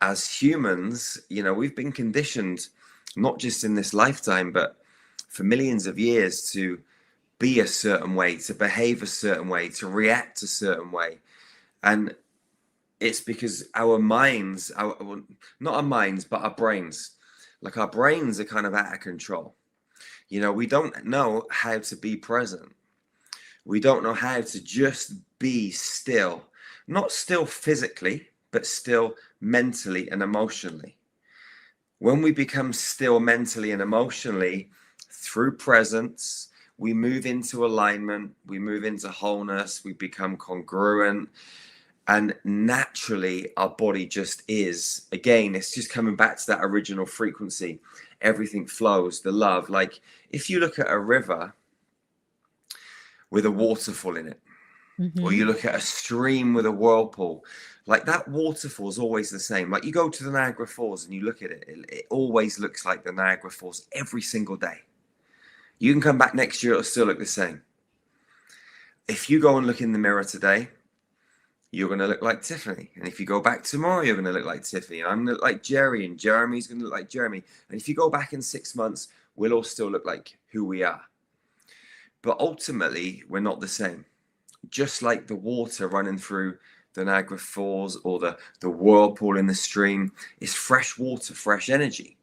as humans, you know, we've been conditioned, not just in this lifetime, but for millions of years, to be a certain way, to behave a certain way, to react a certain way. And it's because our minds, not our minds, but our brains, like our brains are kind of out of control. You know, we don't know how to be present. We don't know how to just be still, not still physically, but still mentally and emotionally. When we become still mentally and emotionally through presence, we move into alignment, we move into wholeness, we become congruent, and naturally our body just is. Again, it's just coming back to that original frequency. Everything flows, the love. Like, if you look at a river with a waterfall in it, or you look at a stream with a whirlpool, like, that waterfall is always the same. Like, you go to the Niagara Falls and you look at it, it always looks like the Niagara Falls every single day. You can come back next year, it'll still look the same. If you go and look in the mirror today, you're going to look like Tiffany. And if you go back tomorrow, you're going to look like Tiffany. And I'm going to look like Jerry, and Jeremy's going to look like Jeremy. And if you go back in 6 months, we'll all still look like who we are. But ultimately, we're not the same. Just like the water running through the Niagara Falls, or the whirlpool in the stream, is fresh water, fresh energy.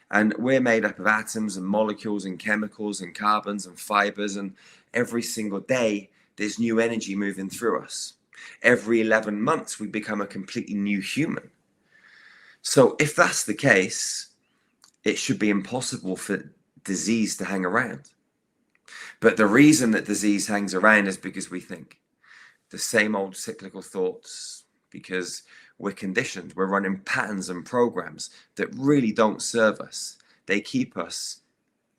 And we're made up of atoms and molecules and chemicals and carbons and fibers. And every single day, there's new energy moving through us. Every 11 months, we become a completely new human. So if that's the case, it should be impossible for disease to hang around. But the reason that disease hangs around is because we think the same old cyclical thoughts, because we're conditioned, we're running patterns and programs that really don't serve us. They keep us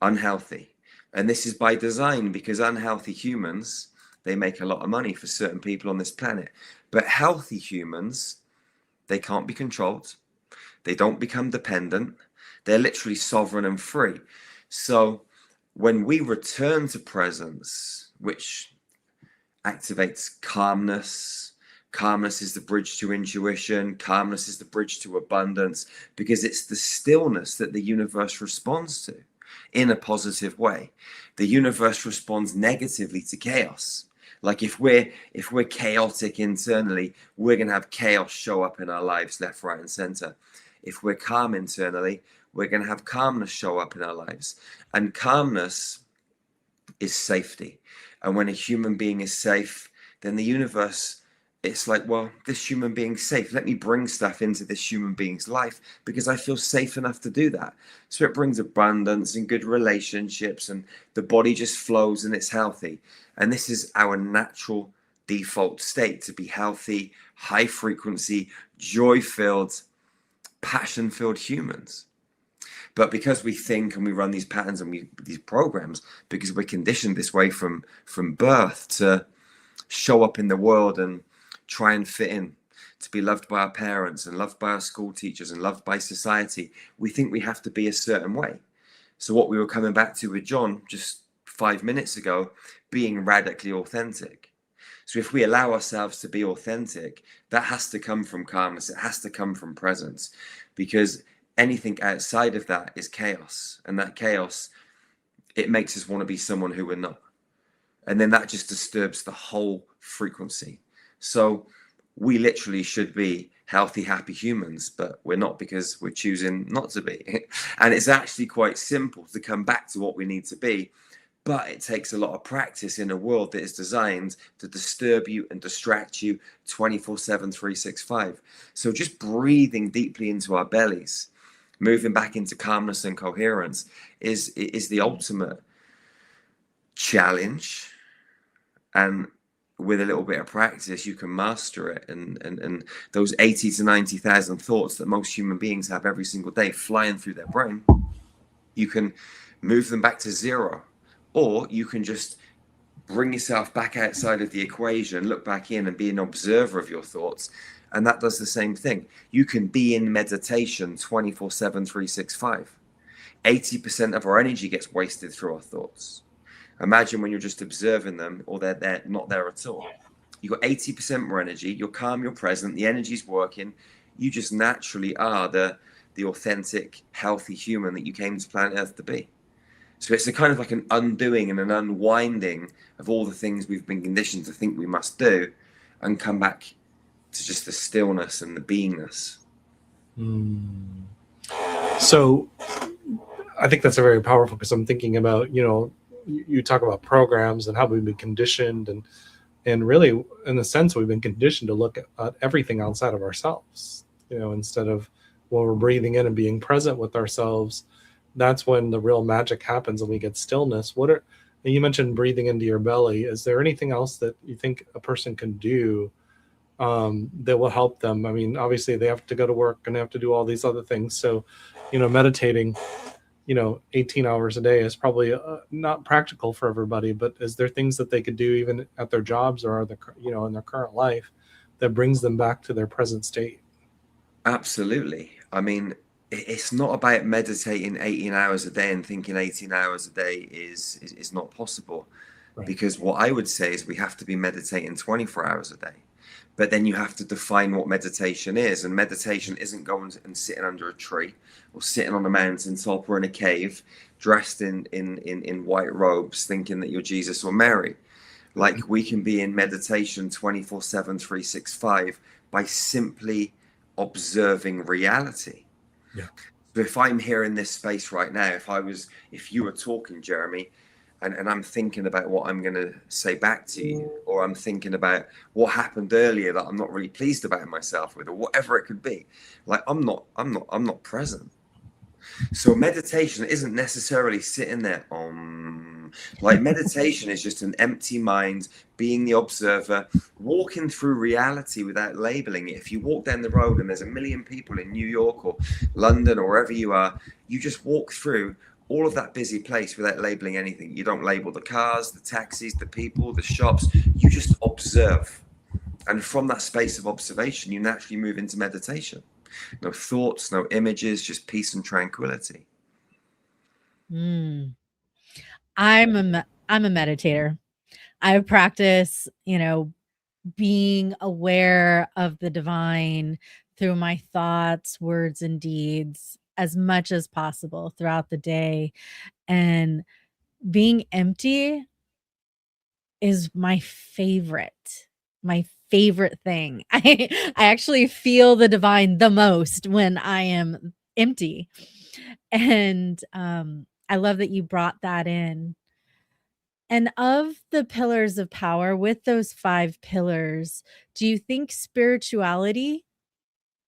unhealthy. And this is by design, because unhealthy humans, they make a lot of money for certain people on this planet. But healthy humans, they can't be controlled. They don't become dependent. They're literally sovereign and free. So when we return to presence, which activates calmness, calmness is the bridge to intuition, calmness is the bridge to abundance, because it's the stillness that the universe responds to in a positive way. The universe responds negatively to chaos. Like, if we're chaotic internally, we're going to have chaos show up in our lives, left, right, and center. If we're calm internally, we're going to have calmness show up in our lives. And calmness is safety. And when a human being is safe, then the universe, it's like, well, this human being's safe. Let me bring stuff into this human being's life because I feel safe enough to do that. So it brings abundance and good relationships, and the body just flows and it's healthy. And this is our natural default state, to be healthy, high frequency, joy-filled, passion-filled humans. But because we think and we run these patterns and these programs, because we're conditioned this way from birth to show up in the world and try and fit in, to be loved by our parents and loved by our school teachers and loved by society, we think we have to be a certain way. So what we were coming back to with John just 5 minutes ago, being radically authentic. So if we allow ourselves to be authentic, that has to come from calmness. It has to come from presence, because anything outside of that is chaos, and that chaos, it makes us want to be someone who we're not, and then that just disturbs the whole frequency. So we literally should be healthy, happy humans, but we're not, because we're choosing not to be. And it's actually quite simple to come back to what we need to be, but it takes a lot of practice in a world that is designed to disturb you and distract you 24/7, 365. So just breathing deeply into our bellies, moving back into calmness and coherence is the ultimate challenge. And with a little bit of practice, you can master it. And those 80 to 90,000 thoughts that most human beings have every single day flying through their brain, you can move them back to zero. Or you can just bring yourself back outside of the equation, look back in and be an observer of your thoughts. And that does the same thing. You can be in meditation 24/7, 365. 80% of our energy gets wasted through our thoughts. Imagine when you're just observing them, or they're not there at all. You've got 80% more energy, you're calm, you're present, the energy's working. You just naturally are the authentic, healthy human that you came to planet Earth to be. So it's a kind of like an undoing and an unwinding of all the things we've been conditioned to think we must do, and come back to just the stillness and the beingness. So I think that's a very powerful, because I'm thinking about, you talk about programs and how we've been conditioned, and really, in a sense, we've been conditioned to look at everything outside of ourselves, instead of when we're breathing in and being present with ourselves. That's when the real magic happens, and we get stillness. You mentioned breathing into your belly. Is there anything else that you think a person can do that will help them? I mean, obviously they have to go to work and they have to do all these other things. So, meditating, 18 hours a day is probably not practical for everybody, but is there things that they could do even at their jobs or in their current life that brings them back to their present state? Absolutely. I mean, it's not about meditating 18 hours a day and thinking 18 hours a day is not possible. Right. Because what I would say is we have to be meditating 24 hours a day. But then you have to define what meditation is. And meditation isn't going and sitting under a tree, or sitting on a mountaintop, or in a cave, dressed in white robes, thinking that you're Jesus or Mary. Like, we can be in meditation 24/7, 365 by simply observing reality. Yeah. So if I'm here in this space right now, if you were talking, Jeremy, and I'm thinking about what I'm going to say back to you, or I'm thinking about what happened earlier that I'm not really pleased about myself with, or whatever it could be, like I'm not present. So meditation isn't necessarily sitting there like meditation is just an empty mind, being the observer, walking through reality without labeling it. If you walk down the road and there's a million people in New York or London or wherever you are, you just walk through all of that busy place without labeling anything. You don't label the cars, the taxis, the people, the shops. You just observe. And from that space of observation, you naturally move into meditation. No thoughts, no images, just peace and tranquility. I'm a meditator. I practice, being aware of the divine through my thoughts, words, and deeds as much as possible throughout the day. And being empty is my favorite thing. I actually feel the divine the most when I am empty. And I love that you brought that in. And of the pillars of power, with those 5 pillars, do you think spirituality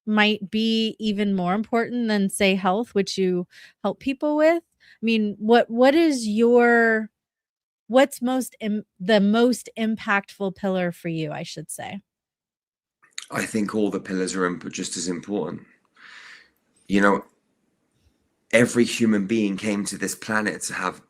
might be even more important than, say, health, which you help people with? I mean, what's the most impactful pillar for you, I should say? I think all the pillars are just as important. Every human being came to this planet to have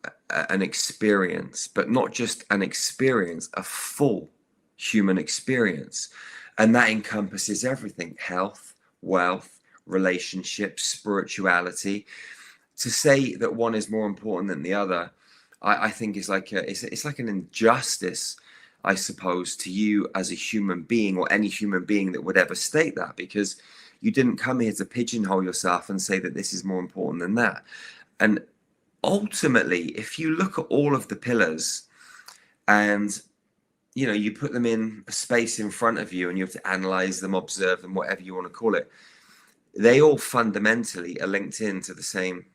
an experience, but not just an experience, a full human experience. And that encompasses everything: health, wealth, relationships, spirituality. To say that one is more important than the other, I think is like it's like an injustice, I suppose, to you as a human being, or any human being that would ever state that, because You didn't come here to pigeonhole yourself and say that this is more important than that. And ultimately, if you look at all of the pillars and, you know, you put them in a space in front of you and you have to analyze them, observe them, whatever you want to call it, they all fundamentally are linked into the same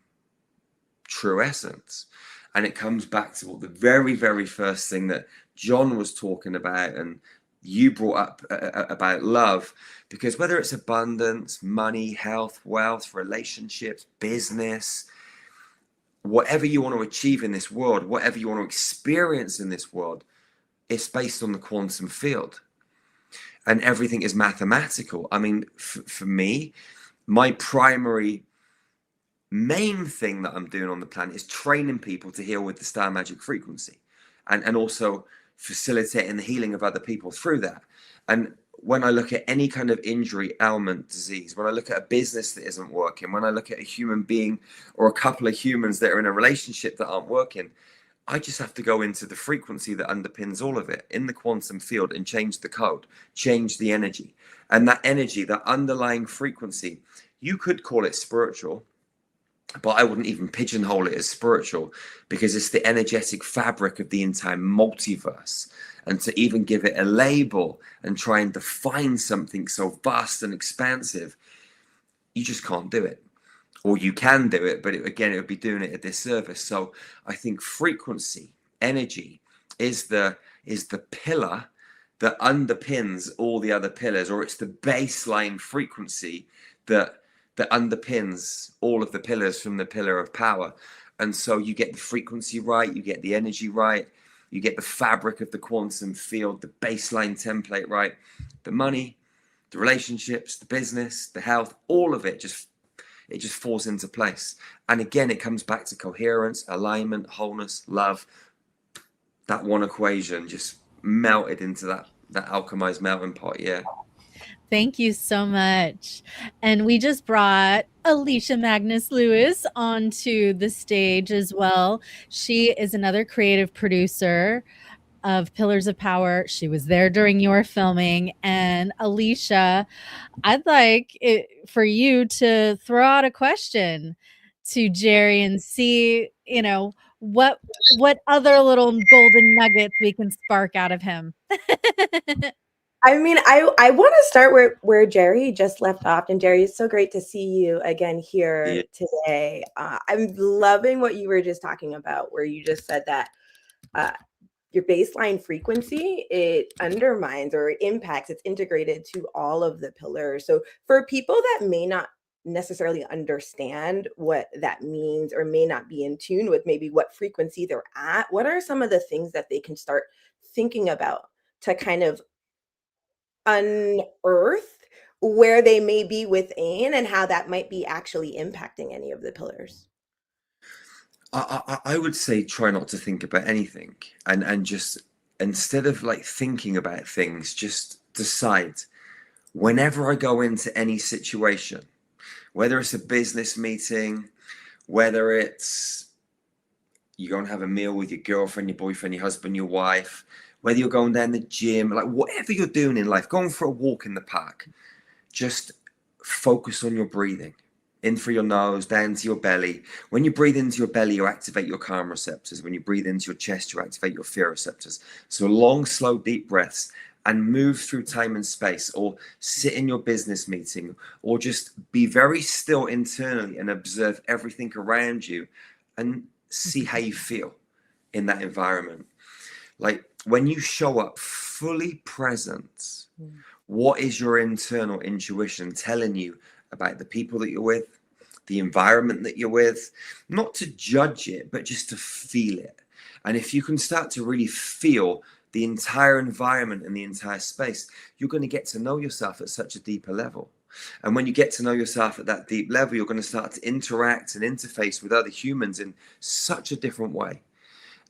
true essence. And it comes back to what the very, very first thing that John was talking about and you brought up about love, because whether it's abundance, money, health, wealth, relationships, business, whatever you want to achieve in this world, whatever you want to experience in this world, it's based on the quantum field. And everything is mathematical. I mean, for me, my primary main thing that I'm doing on the planet is training people to heal with the star magic frequency, and also facilitating the healing of other people through that. And when I look at any kind of injury, ailment, disease, when I look at a business that isn't working, when I look at a human being or a couple of humans that are in a relationship that aren't working, I just have to go into the frequency that underpins all of it in the quantum field and change the code, change the energy. And that energy, that underlying frequency, you could call it spiritual, but I wouldn't even pigeonhole it as spiritual, because it's the energetic fabric of the entire multiverse. And to even give it a label and try and define something so vast and expansive, you just can't do it. Or you can do it, but again, it would be doing it a disservice. So I think frequency, energy, is the pillar that underpins all the other pillars, or it's the baseline frequency that underpins all of the pillars from the pillar of power. And so you get the frequency right, you get the energy right, you get the fabric of the quantum field, the baseline template right, the money, the relationships, the business, the health, all of it just falls into place. And again, it comes back to coherence, alignment, wholeness, love. That one equation just melted into that alchemized melting pot. Yeah. Thank you so much. And we just brought Alicia Magnus Lewis onto the stage as well. She is another creative producer of Pillars of Power. She was there during your filming. And Alicia, I'd like for you to throw out a question to Jerry and see, you know, what other little golden nuggets we can spark out of him. I mean, I want to start where Jerry just left off. And Jerry, it's so great to see you again here today. I'm loving what you were just talking about, where you just said that your baseline frequency, it undermines or it impacts, it's integrated to all of the pillars. So for people that may not necessarily understand what that means or may not be in tune with maybe what frequency they're at, what are some of the things that they can start thinking about to kind of unearth where they may be within and how that might be actually impacting any of the pillars? I would say try not to think about anything, and just, instead of like thinking about things, just decide, whenever I go into any situation, whether it's a business meeting, whether it's you go and have a meal with your girlfriend, your boyfriend, your husband, your wife, whether you're going down the gym, like whatever you're doing in life, going for a walk in the park, just focus on your breathing. In through your nose, down to your belly. When you breathe into your belly, you activate your calm receptors. When you breathe into your chest, you activate your fear receptors. So long, slow, deep breaths, and move through time and space, or sit in your business meeting, or just be very still internally and observe everything around you and see how you feel in that environment. Like when you show up fully present, what is your internal intuition telling you about the people that you're with, the environment that you're with? Not to judge it, but just to feel it. And if you can start to really feel the entire environment and the entire space, you're going to get to know yourself at such a deeper level. And when you get to know yourself at that deep level, you're going to start to interact and interface with other humans in such a different way.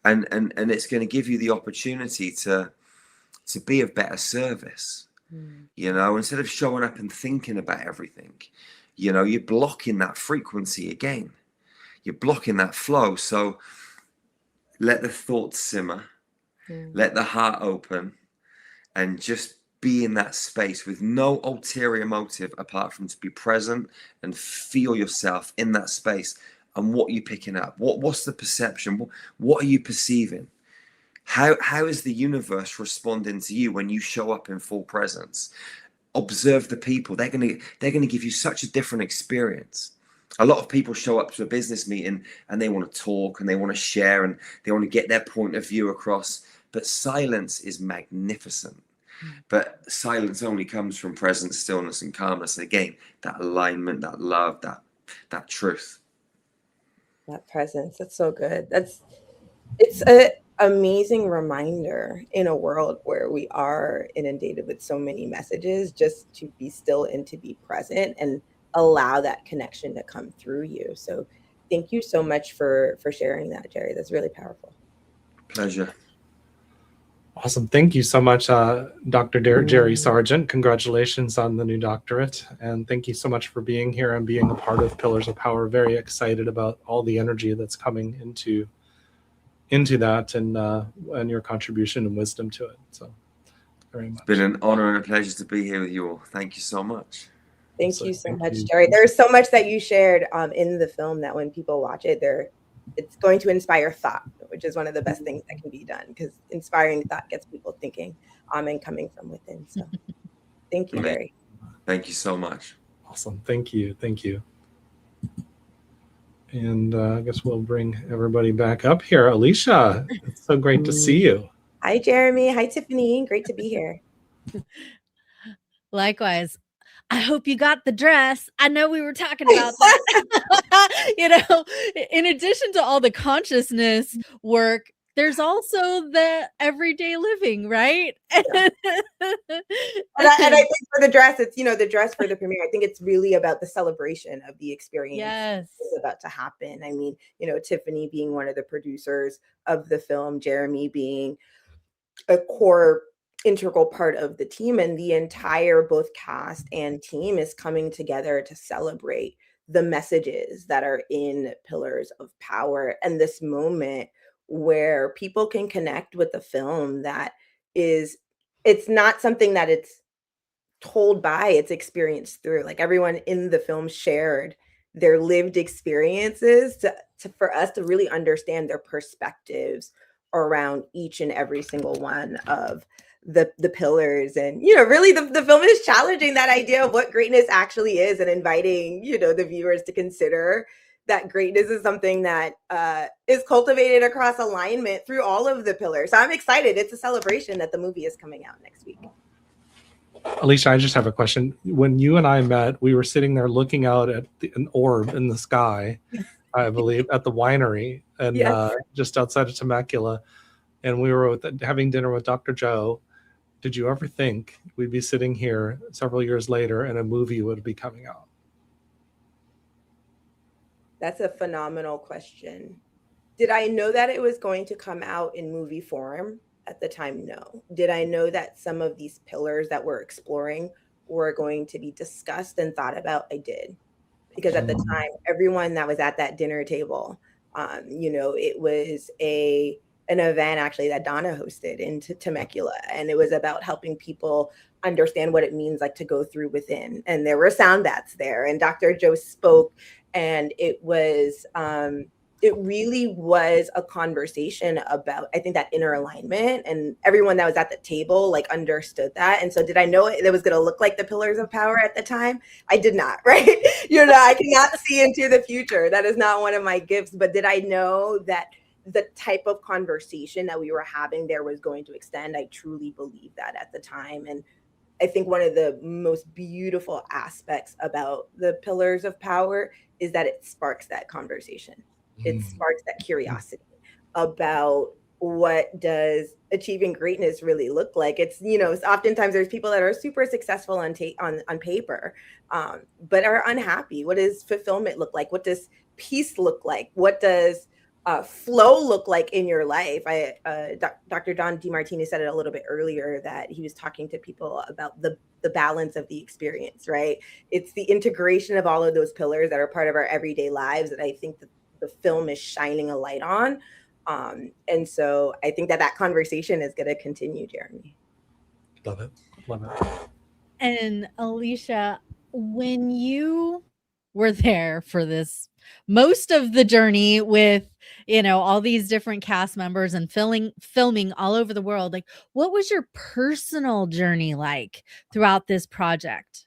And it's going to give you the opportunity to be of better service. You know, instead of showing up and thinking about everything, you know, you're blocking that frequency again. You're blocking that flow. So let the thoughts simmer, let the heart open, and just be in that space with no ulterior motive apart from to be present and feel yourself in that space. And what are you picking up? What's the perception? What are you perceiving? How is the universe responding to you when you show up in full presence? Observe the people. They're gonna give you such a different experience. A lot of people show up to a business meeting and they want to talk and they want to share and they want to get their point of view across. But silence is magnificent. But silence only comes from presence, stillness, and calmness. And again, that alignment, that love, that truth. That presence. That's so good. It's an amazing reminder in a world where we are inundated with so many messages, just to be still and to be present and allow that connection to come through you. So thank you so much for sharing that, Jerry. That's really powerful. Pleasure. Awesome. Thank you so much, Dr. Jerry Sargent. Congratulations on the new doctorate. And thank you so much for being here and being a part of Pillars of Power. Very excited about all the energy that's coming into that and your contribution and wisdom to it. So very much. It's been an honor and a pleasure to be here with you all. Thank you so much. Thank you so much, Jerry. There's so much that you shared in the film that when people watch it, it's going to inspire thought, which is one of the best things that can be done, because inspiring thought gets people thinking and coming from within. So thank you, Jerry. Thank you so much. Awesome. Thank you. Thank you. And I guess we'll bring everybody back up here. Alicia, it's so great to see you. Hi, Jeremy. Hi, Tiffany. Great to be here. Likewise. I hope you got the dress. I know we were talking about that. In addition to all the consciousness work, there's also the everyday living, right? Yeah. And I think for the dress, it's, the dress for the premiere, I think it's really about the celebration of the experience that's about to happen. I mean, Tiffany being one of the producers of the film, Jeremy being a core integral part of the team, and the entire both cast and team is coming together to celebrate the messages that are in Pillars of Power, and this moment where people can connect with the film that it's not something that it's told by, it's experienced through. Like, everyone in the film shared their lived experiences for us to really understand their perspectives around each and every single one of the pillars. And really the film is challenging that idea of what greatness actually is, and inviting the viewers to consider that greatness is something that is cultivated across alignment through all of the pillars. So I'm excited. It's a celebration that the movie is coming out next week. Alicia, I just have a question. When you and I met, we were sitting there looking out at an orb in the sky, I believe, at the winery, and just outside of Temecula, and we were having dinner with Dr. Joe. Did you ever think we'd be sitting here several years later and a movie would be coming out? That's a phenomenal question. Did I know that it was going to come out in movie form at the time? No. Did I know that some of these pillars that we're exploring were going to be discussed and thought about? I did. Because at the time, everyone that was at that dinner table, it was an event actually that Donna hosted in Temecula, and it was about helping people understand what it means like to go through within. And there were sound bats there, and Dr. Joe spoke, and it really was a conversation about, I think, that inner alignment, and everyone that was at the table understood that. And so did I know it was going to look like the Pillars of Power at the time? I did not, right? I cannot see into the future. That is not one of my gifts. But did I know that the type of conversation that we were having there was going to extend? I truly believed that at the time. And I think one of the most beautiful aspects about the Pillars of Power is that it sparks that conversation. It sparks that curiosity about what does achieving greatness really look like. It's, oftentimes there's people that are super successful on paper, but are unhappy. What does fulfillment look like? What does peace look like? What does flow look like in your life? Dr. Don DeMartini said it a little bit earlier, that he was talking to people about the balance of the experience, right? It's the integration of all of those pillars that are part of our everyday lives that I think that the film is shining a light on. And so I think that conversation is going to continue, Jeremy. Love it. Love it. And Alicia, when you were there for this most of the journey with, you know, all these different cast members and filming all over the world, like what was your personal journey like throughout this project?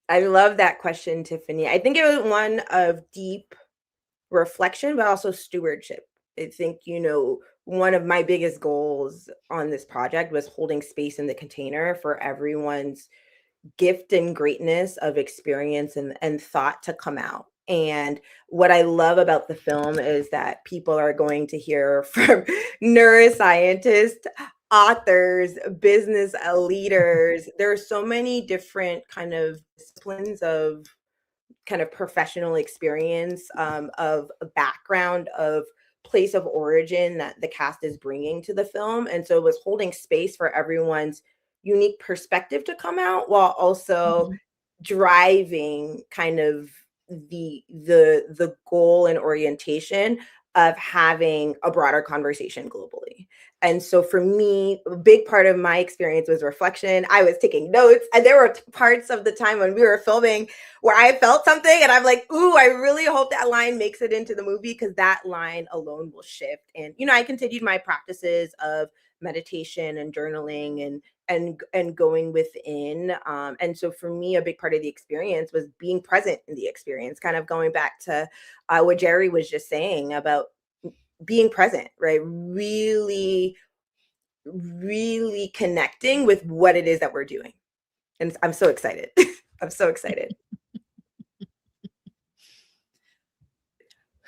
I love that question, Tiffany. I think it was one of deep reflection, but also stewardship. I think, you know, one of my biggest goals on this project was holding space in the container for everyone's gift and greatness of experience and thought to come out. And what I love about the film is that people are going to hear from neuroscientists, authors, business leaders. There are so many different kind of disciplines of kind of professional experience, of a background, of place of origin that the cast is bringing to the film. And so it was holding space for everyone's unique perspective to come out while also driving kind of the goal and orientation of having a broader conversation globally. And so for me, a big part of my experience was reflection. I was taking notes, and there were parts of the time when we were filming where I felt something and I'm like, ooh, I really hope that line makes it into the movie, because that line alone will shift. And, you know, I continued my practices of meditation and journaling and going within. And so for me, a big part of the experience was being present in the experience, kind of going back to what Jerry was just saying about being present, right? Really, really connecting with what it is that we're doing. And I'm so excited. I'm so excited.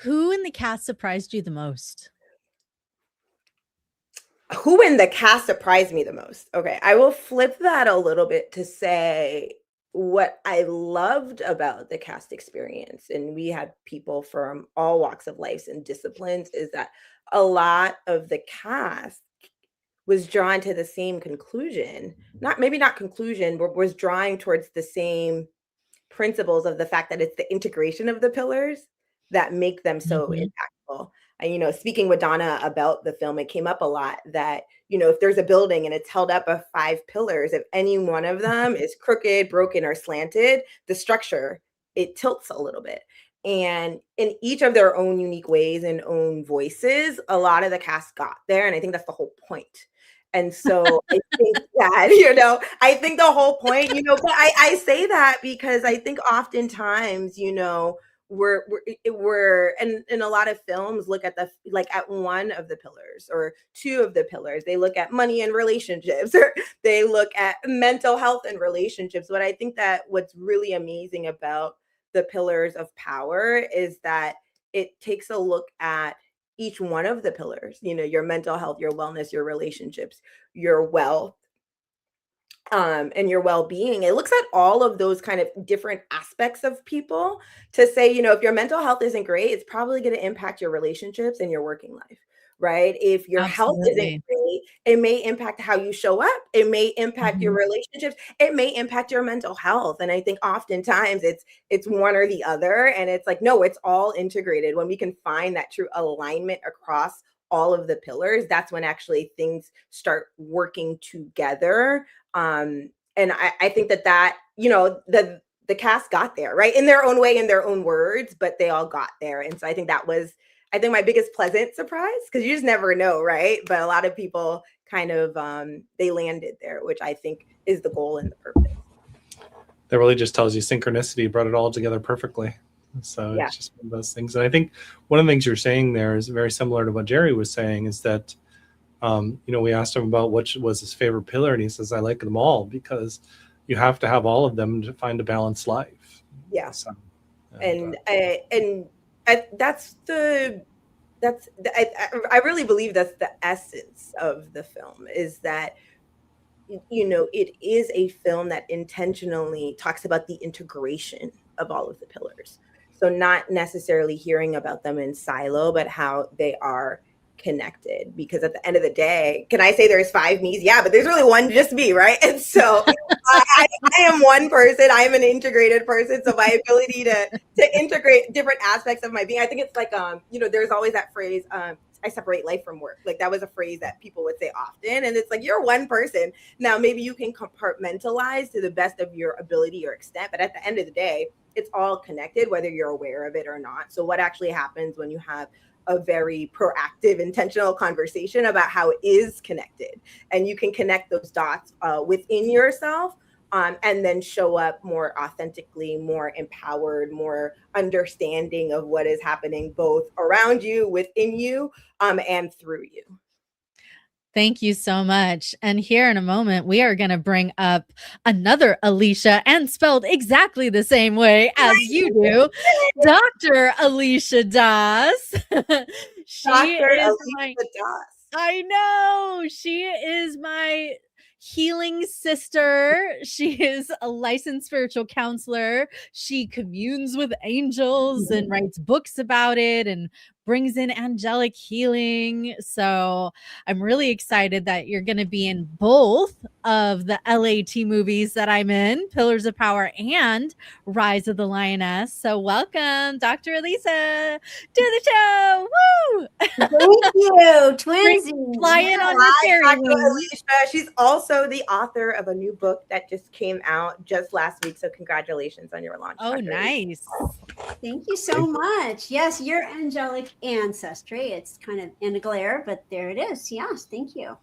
Who in the cast surprised you the most? Who in the cast surprised me the most? Okay, I will flip that a little bit to say what I loved about the cast experience, and we had people from all walks of life and disciplines, is that a lot of the cast was drawn to the same conclusion. Not conclusion, but was drawing towards the same principles of the fact that it's the integration of the pillars that make them so impactful. And, you know, speaking with Donna about the film, it came up a lot that, you know, if there's a building and it's held up of 5 pillars, if any one of them is crooked, broken, or slanted, the structure, it tilts a little bit. And in each of their own unique ways and own voices, a lot of the cast got there. And I think that's the whole point. And so I think that, you know, I think the whole point, you know, but I say that because I think oftentimes, you know, we're and a lot of films look at at one of the pillars or 2 of the pillars. They look at money and relationships, or they look at mental health and relationships. But I think that what's really amazing about the pillars of power is that it takes a look at each one of the pillars, you know, your mental health, your wellness, your relationships, your wealth, and your well-being. It looks at all of those kind of different aspects of people to say, you know, if your mental health isn't great, it's probably going to impact your relationships and your working life, right? If your health isn't great, it may impact how you show up. It may impact your relationships. It may impact your mental health. And I think oftentimes it's one or the other. And it's like, no, it's all integrated. When we can find that true alignment across all of the pillars, that's when actually things start working together. And I think that, you know, the cast got there, right? In their own way, in their own words, but they all got there. And so I think that was, my biggest pleasant surprise, because you just never know, right? But a lot of people kind of, they landed there, which I think is the goal and the purpose. That really just tells you synchronicity brought it all together perfectly. So Yeah. it's just one of those things. And I think one of the things you're saying there is very similar to what Jerry was saying, is that, you know, we asked him about which was his favorite pillar, and he says, I like them all, because you have to have all of them to find a balanced life. Yeah. So, I really believe that's the essence of the film, is that, you know, it is a film that intentionally talks about the integration of all of the pillars. So not necessarily hearing about them in silo, but how they are connected. Because at the end of the day, can I say there's 5 me's? Yeah, but there's really one, just me, right? And so I am one person. I am an integrated person. So my ability to integrate different aspects of my being, I think it's like, you know, there's always that phrase, I separate life from work. Like that was a phrase that people would say often. And it's like, you're one person. Now, maybe you can compartmentalize to the best of your ability or extent, but at the end of the day, it's all connected, whether you're aware of it or not. So what actually happens when you have a very proactive, intentional conversation about how it is connected, and you can connect those dots within yourself, and then show up more authentically, more empowered, more understanding of what is happening both around you, within you, and through you. Thank you so much. And here in a moment, we are going to bring up another Alicia, and spelled exactly the same way as you do, Dr. Alicia Das. I know. She is my healing sister. She is a licensed spiritual counselor. She communes with angels and writes books about it and brings in angelic healing. So I'm really excited that you're going to be in both of the LAT movies that I'm in, Pillars of Power and Rise of the Lioness. So welcome, Dr. Alicia, to the show. Woo! Thank you, Twinsy. Flying on the fairy Dr. wings. Alicia. She's also the author of a new book that just came out just last week. So congratulations on your launch. Oh, Dr. nice. Thank you so much. Yes, your angelic ancestry. It's kind of in a glare, but there it is. Yes, thank you.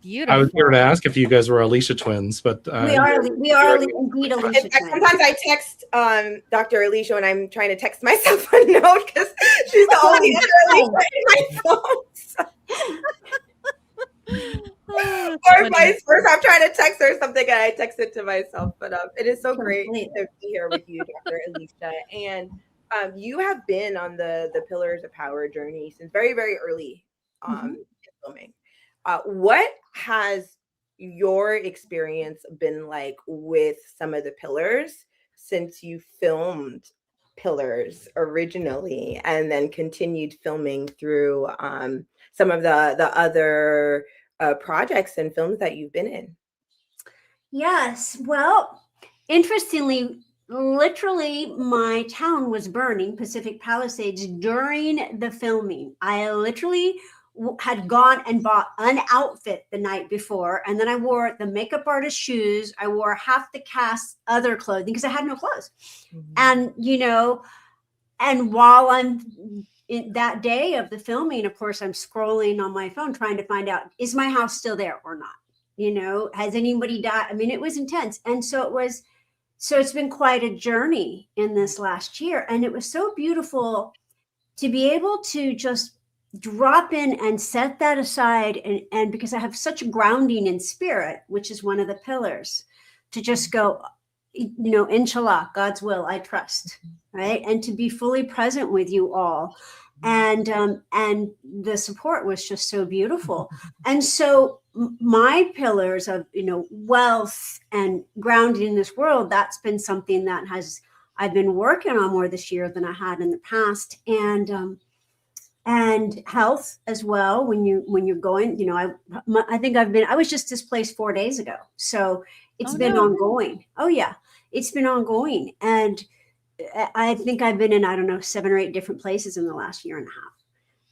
Beautiful. I was here to ask if you guys were Alicia twins, but We are indeed Alicia twins. Sometimes I text Dr. Alicia when I'm trying to text myself a note, because she's the only Alicia in my phone. Or vice versa. I'm trying to text her something and I text it to myself. But it is so great to be here with you, Dr. Alicia. And you have been on the Pillars of Power journey since very, very early in filming. What has your experience been like with some of the pillars since you filmed Pillars originally and then continued filming through some of the other projects and films that you've been in? Yes. Well, interestingly, literally my town was burning, Pacific Palisades, during the filming. I literally had gone and bought an outfit the night before, and then I wore the makeup artist shoes. I wore half the cast's other clothing because I had no clothes. And, and while I'm in that day of the filming, of course, I'm scrolling on my phone trying to find out, is my house still there or not? Has anybody died? I mean, it was intense. And so it's been quite a journey in this last year. And it was so beautiful to be able to just drop in and set that aside. And because I have such grounding in spirit, which is one of the pillars, to just go, inshallah, God's will, I trust, right? And to be fully present with you all. And the support was just so beautiful. And so my pillars of, wealth and grounding in this world, that's been something that I've been working on more this year than I had in the past. And health as well. When you're going, I think I was just displaced 4 days ago. So it's been ongoing. Oh yeah, it's been ongoing. And I think I've been in, 7 or 8 different places in the last year and a half.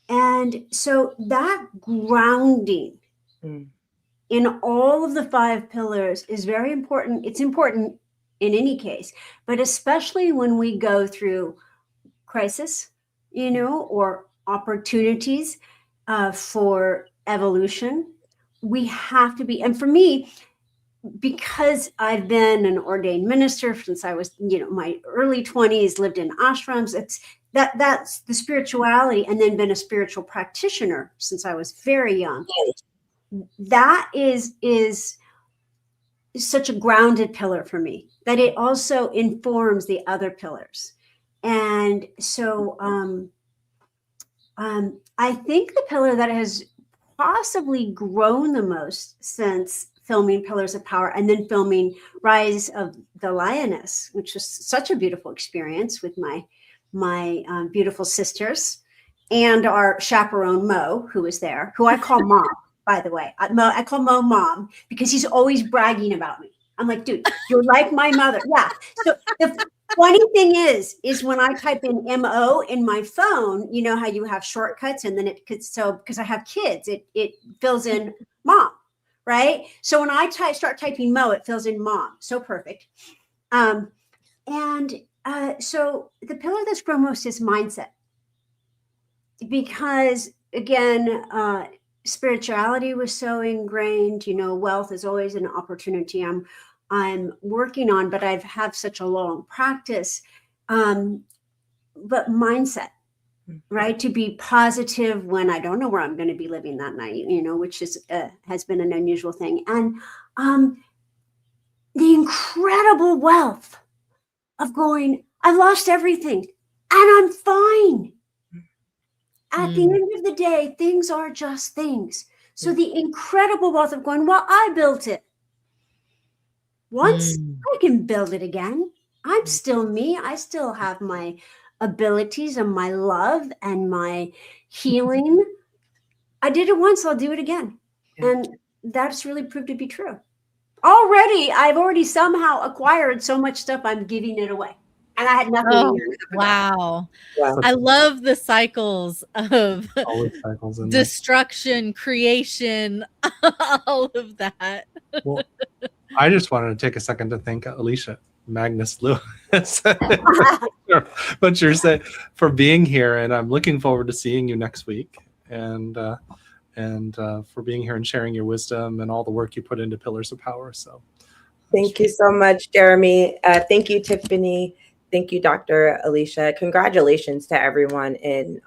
And so that grounding in all of the 5 pillars is very important. It's important in any case, but especially when we go through crisis, or opportunities for evolution, we have to be. And for me, because I've been an ordained minister since I was, my early 20s, lived in ashrams, that's the spirituality, and then been a spiritual practitioner since I was very young. That is such a grounded pillar for me that it also informs the other pillars. And so I think the pillar that has possibly grown the most since filming Pillars of Power and then filming Rise of the Lioness, which was such a beautiful experience with my beautiful sisters and our chaperone Mo, who was there, who I call Mom, by the way. I call Mo Mom because he's always bragging about me. I'm like, dude, you're like my mother. Yeah. So the funny thing is when I type in MO in my phone, you know how you have shortcuts, and then it could, so because I have kids, it fills in mom, right? So when I start typing Mo, it fills in mom. So perfect. So the pillar that's grown most is mindset, because again, spirituality was so ingrained. You know, wealth is always an opportunity I'm working on, but I've had such a long practice. But mindset, right? To be positive when I don't know where I'm going to be living that night, you know, which is has been an unusual thing. And the incredible wealth of going, I've lost everything and I'm fine. At the end of the day, things are just things. So the incredible wealth of going, well, I built it. Once I can build it again. I'm still me. I still have my abilities and my love and my healing. I did it once, I'll do it again. And that's really proved to be true. I've already somehow acquired so much stuff, I'm giving it away. And I had nothing. Oh, wow. I love the cycles of destruction, creation, all of that. Well, I just wanted to take a second to thank Alicia Magnus Lewis, but you're saying, for being here, and I'm looking forward to seeing you next week, and for being here and sharing your wisdom and all the work you put into Pillars of Power. So, thank you so much, Jeremy. Thank you, Tiffany. Thank you, Dr. Alicia. Congratulations to everyone in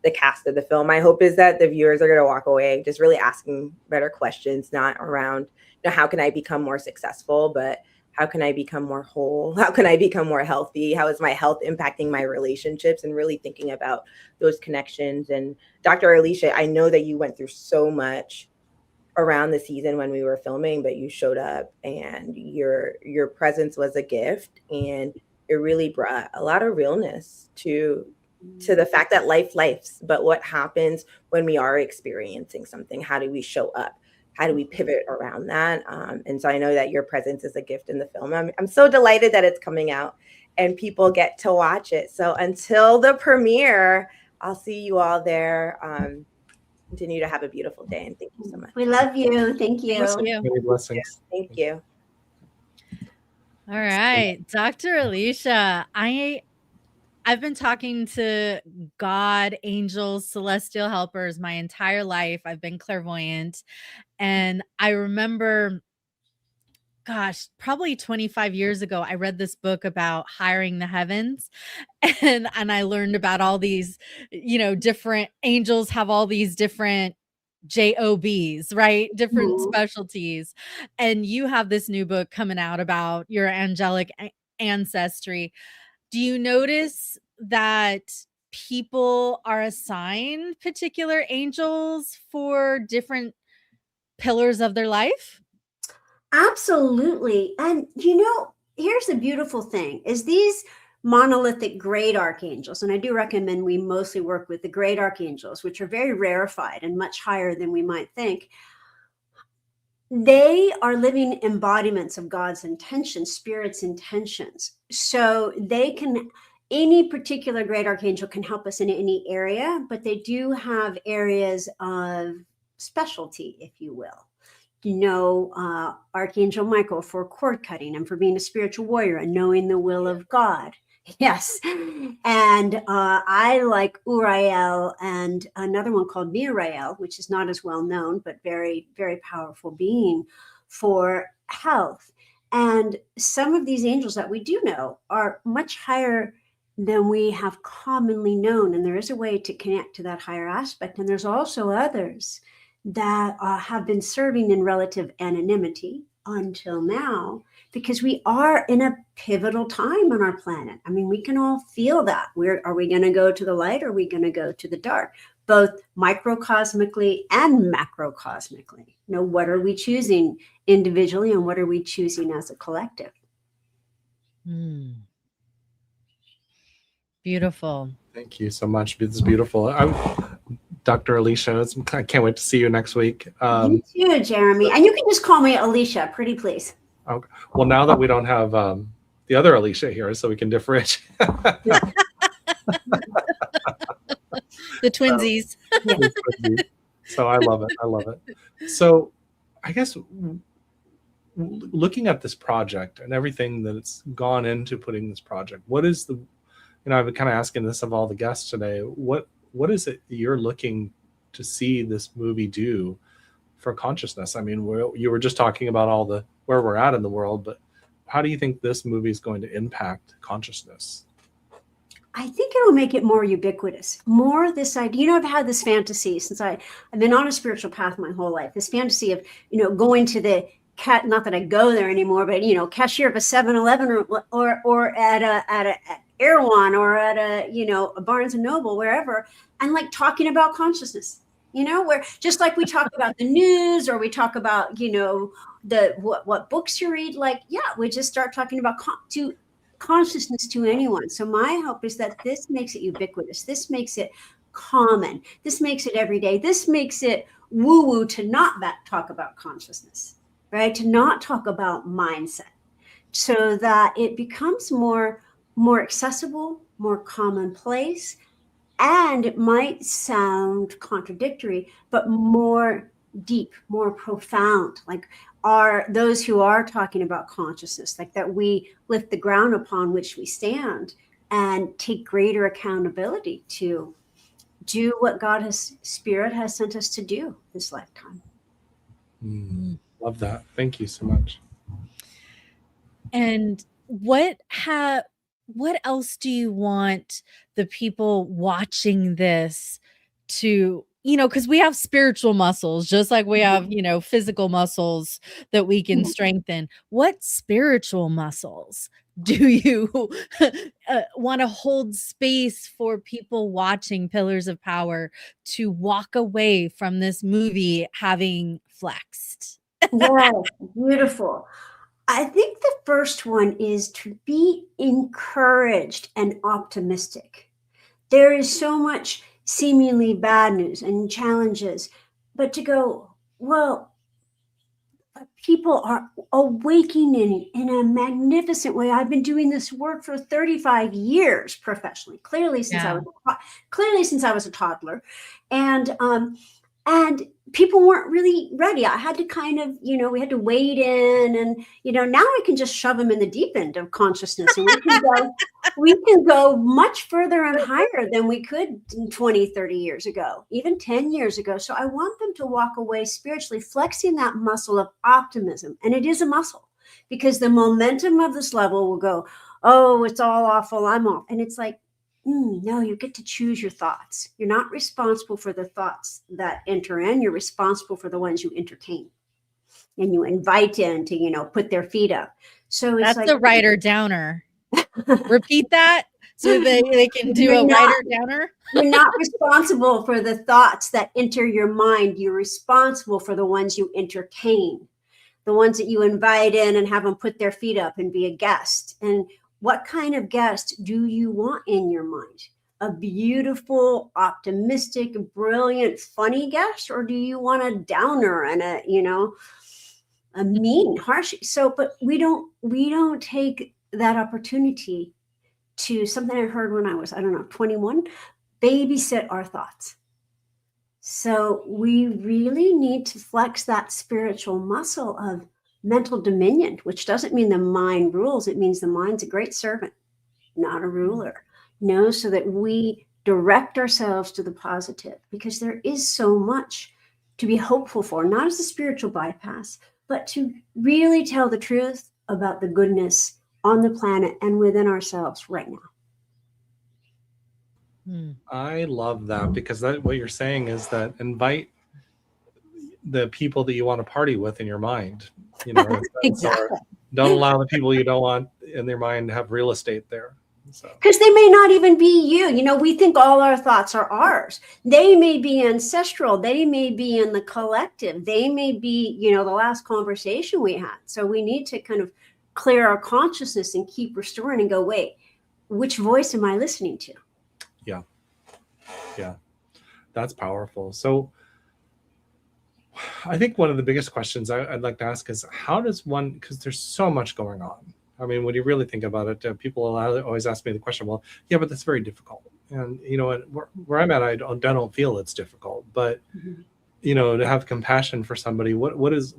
the cast of the film. My hope is that the viewers are going to walk away just really asking better questions, not around, you know, how can I become more successful, but how can I become more whole? How can I become more healthy? How is my health impacting my relationships? And really thinking about those connections. And Dr. Alicia, I know that you went through so much around the season when we were filming, but you showed up and your presence was a gift, and it really brought a lot of realness to the fact that life's, but what happens when we are experiencing something? How do we show up? How do we pivot around that? And so I know that your presence is a gift in the film. I'm so delighted that it's coming out and people get to watch it. So until the premiere, I'll see you all there. Continue to have a beautiful day, and thank you so much. We love you. Thank you. Many blessings. Thank you. All right, Dr. Alicia, I've been talking to God, angels, celestial helpers my entire life. I've been clairvoyant. And I remember, gosh, probably 25 years ago, I read this book about hiring the heavens. And I learned about all these, you know, different angels have all these different JOBs, right? Different specialties. And you have this new book coming out about your angelic ancestry. Do you notice that people are assigned particular angels for different pillars of their life? Absolutely. And you know, here's the beautiful thing is these monolithic great archangels, and I do recommend we mostly work with the great archangels, which are very rarefied and much higher than we might think. They are living embodiments of God's intentions, Spirit's intentions. So they can, any particular great archangel can help us in any area, but they do have areas of specialty, if you will. You know, Archangel Michael for cord cutting and for being a spiritual warrior and knowing the will of God. Yes. And I like Uriel and another one called Mirael, which is not as well known, but very, very powerful being for health. And some of these angels that we do know are much higher than we have commonly known. And there is a way to connect to that higher aspect. And there's also others that have been serving in relative anonymity until now, because we are in a pivotal time on our planet. I mean, we can all feel that. Are we going to go to the light? Or are we going to go to the dark? Both microcosmically and macrocosmically. You know, what are we choosing individually and what are we choosing as a collective? Beautiful. Thank you so much. This is beautiful. Dr. Alicia, I can't wait to see you next week. You too, Jeremy. And you can just call me Alicia, pretty please. Okay. Well, now that we don't have the other Alicia here, so we can differentiate. The twinsies. So I love it. I love it. So I guess looking at this project and everything that's gone into putting this project, what is the, I've been kind of asking this of all the guests today, what is it you're looking to see this movie do for consciousness? I mean, you were just talking about where we're at in the world, but how do you think this movie is going to impact consciousness? I think it'll make it more ubiquitous, more this idea. I've had this fantasy since I've been on a spiritual path my whole life, this fantasy of, going to the not that I go there anymore, but, cashier of a 7-Eleven or at a Erewhon or at a Barnes and Noble, wherever, and like talking about consciousness, where just like we talk about the news or we talk about, what books you read, we just start talking about consciousness to anyone. So my hope is that this makes it ubiquitous. This makes it common. This makes it everyday. This makes it woo-woo to not talk about consciousness, right? To not talk about mindset, so that it becomes more accessible, more commonplace, and it might sound contradictory, but more deep, more profound. Like, are those who are talking about consciousness, like that we lift the ground upon which we stand and take greater accountability to do what Spirit has sent us to do this lifetime. Love that. Thank you so much. And what else do you want the people watching this to, because we have spiritual muscles, just like we have, physical muscles that we can strengthen. What spiritual muscles do you want to hold space for people watching Pillars of Power to walk away from this movie having flexed? Yeah, beautiful. I think the first one is to be encouraged and optimistic. There is so much seemingly bad news and challenges, but to go, well, people are awakening in a magnificent way. I've been doing this work for 35 years professionally, clearly since I was a toddler, and people weren't really ready. I had to kind of, we had to wade in, and now I can just shove them in the deep end of consciousness, and we can go much further and higher than we could 20, 30 years ago, even 10 years ago. So I want them to walk away spiritually flexing that muscle of optimism. And it is a muscle, because the momentum of this level will go, oh, it's all awful, I'm off. And it's like, no, you get to choose your thoughts. You're not responsible for the thoughts that enter in. You're responsible for the ones you entertain and you invite in to, put their feet up. So it's that's a writer downer. Repeat that so they can do a writer downer. You're not responsible for the thoughts that enter your mind. You're responsible for the ones you entertain, the ones that you invite in and have them put their feet up and be a guest. And what kind of guest do you want in your mind? A beautiful, optimistic, brilliant, funny guest? Or do you want a downer and a mean, harsh? So, but we don't take that opportunity to, something I heard when I was, 21, babysit our thoughts. So we really need to flex that spiritual muscle of mental dominion, which doesn't mean the mind rules. It means the mind's a great servant, not a ruler. So that we direct ourselves to the positive, because there is so much to be hopeful for, not as a spiritual bypass, but to really tell the truth about the goodness on the planet and within ourselves right now. I love that, because what you're saying is that invite the people that you want to party with in your mind, Exactly. Don't allow the people you don't want in their mind to have real estate there. Because they may not even be you. We think all our thoughts are ours. They may be ancestral. They may be in the collective. They may be, the last conversation we had. So we need to kind of clear our consciousness and keep restoring and go, wait, which voice am I listening to? Yeah. That's powerful. So I think one of the biggest questions I'd like to ask is, how does one, because there's so much going on. I mean, when you really think about it, people always ask me the question, well, yeah, but that's very difficult. And, you know, where I'm at, I don't feel it's difficult, but, you know, to have compassion for somebody, what is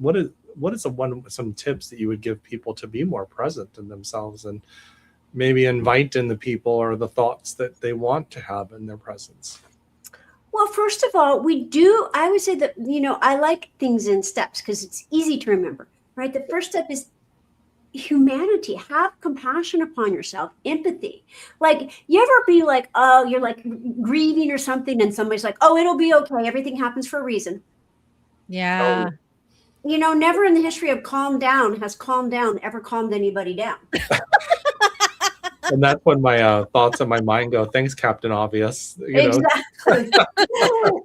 some tips that you would give people to be more present in themselves and maybe invite in the people or the thoughts that they want to have in their presence? Well, first of all, I would say that, you know, I like things in steps because it's easy to remember, right? The first step is humanity. Have compassion upon yourself, empathy. Like, you ever be like, oh, you're like grieving or something, and somebody's like, oh, it'll be okay. Everything happens for a reason. Yeah. You know, never in the history of calm down has calm down ever calmed anybody down. And that's when my thoughts in my mind go, thanks, Captain Obvious. You know?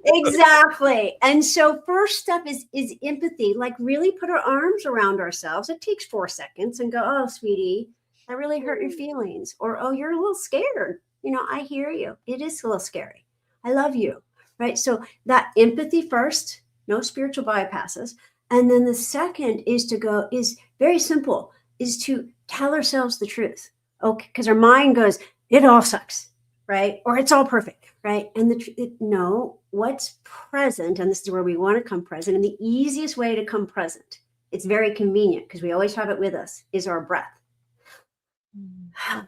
Exactly. And so first step is empathy, like really put our arms around ourselves. It takes 4 seconds and go, oh, sweetie, that really hurt your feelings. Or, oh, you're a little scared. You know, I hear you. It is a little scary. I love you. Right. So that empathy first, no spiritual bypasses. And then the second is very simple, is to tell ourselves the truth. Okay, because our mind goes, it all sucks, right? Or it's all perfect, right? And no, what's present, and this is where we want to come present, and the easiest way to come present, it's very convenient because we always have it with us, is our breath. I'm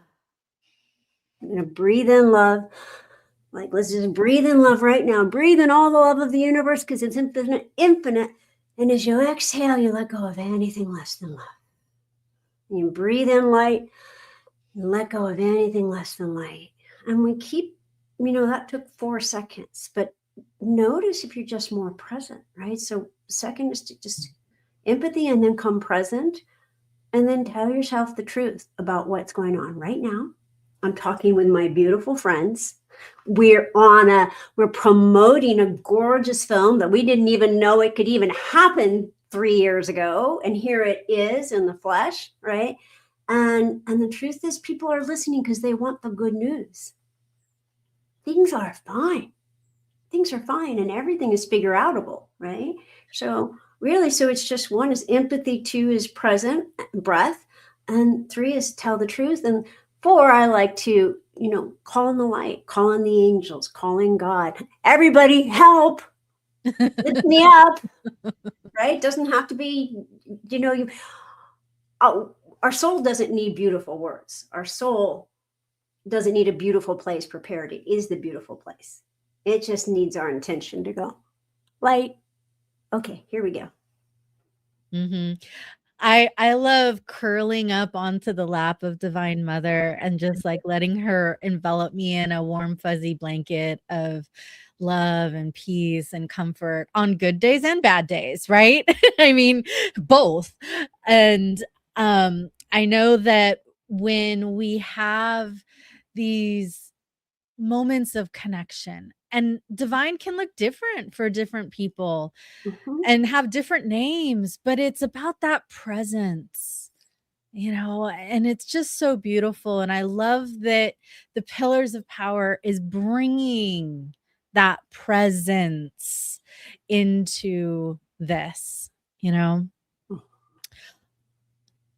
going to breathe in love. Like, let's just breathe in love right now. Breathe in all the love of the universe because it's infinite. And as you exhale, you let go of anything less than love. And you breathe in light. Let go of anything less than light. And we keep, you know, that took 4 seconds, but notice if you're just more present, right? So second is to just empathy and then come present and then tell yourself the truth about what's going on right now. I'm talking with my beautiful friends. We're promoting a gorgeous film that we didn't even know it could even happen 3 years ago. And here it is in the flesh, right? And the truth is, people are listening because they want the good news. Things are fine. Things are fine, and everything is figure outable, right? So really, so it's just 1 is empathy, 2 is present, breath, and 3 is tell the truth, and 4, I like to, you know, call in the light, call in the angels, call in God. Everybody help. Lift me up, right? Doesn't have to be, you know, our soul doesn't need beautiful words. Our soul doesn't need a beautiful place prepared. It is the beautiful place. It just needs our intention to go. Light. Okay, here we go. Mm-hmm. I love curling up onto the lap of Divine Mother and just like letting her envelop me in a warm, fuzzy blanket of love and peace and comfort on good days and bad days, right? I mean, both. And I know that when we have these moments of connection, and divine can look different for different people and have different names, but it's about that presence, you know, and it's just so beautiful. And I love that the Pillars of Power is bringing that presence into this, you know.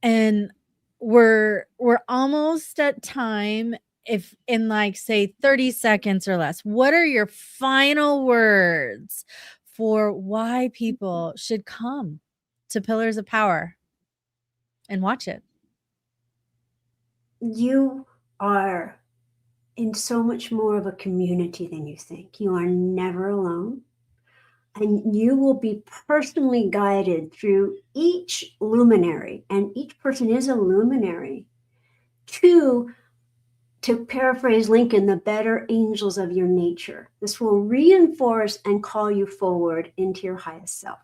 And we're almost at time. If in like say 30 seconds or less, what are your final words for why people should come to Pillars of Power and watch it? You are in so much more of a community than you think. You are never alone. And you will be personally guided through each luminary, and each person is a luminary, to paraphrase Lincoln, the better angels of your nature. This will reinforce and call you forward into your highest self.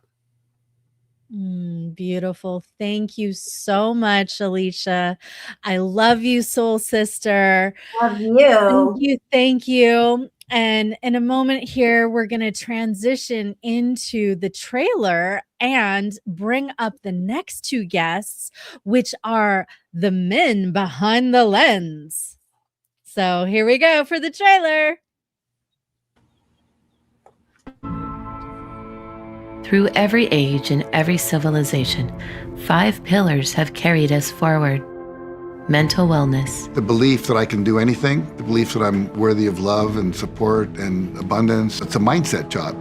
Beautiful. Thank you so much, Alicia. I love you, soul sister. Love you. Thank you. And in a moment here, we're going to transition into the trailer and bring up the next 2 guests, which are the men behind the lens. So here we go for the trailer. Through every age and every civilization, 5 pillars have carried us forward. Mental wellness, The belief that I can do anything, the belief that I'm worthy of love and support and abundance. It's a mindset job.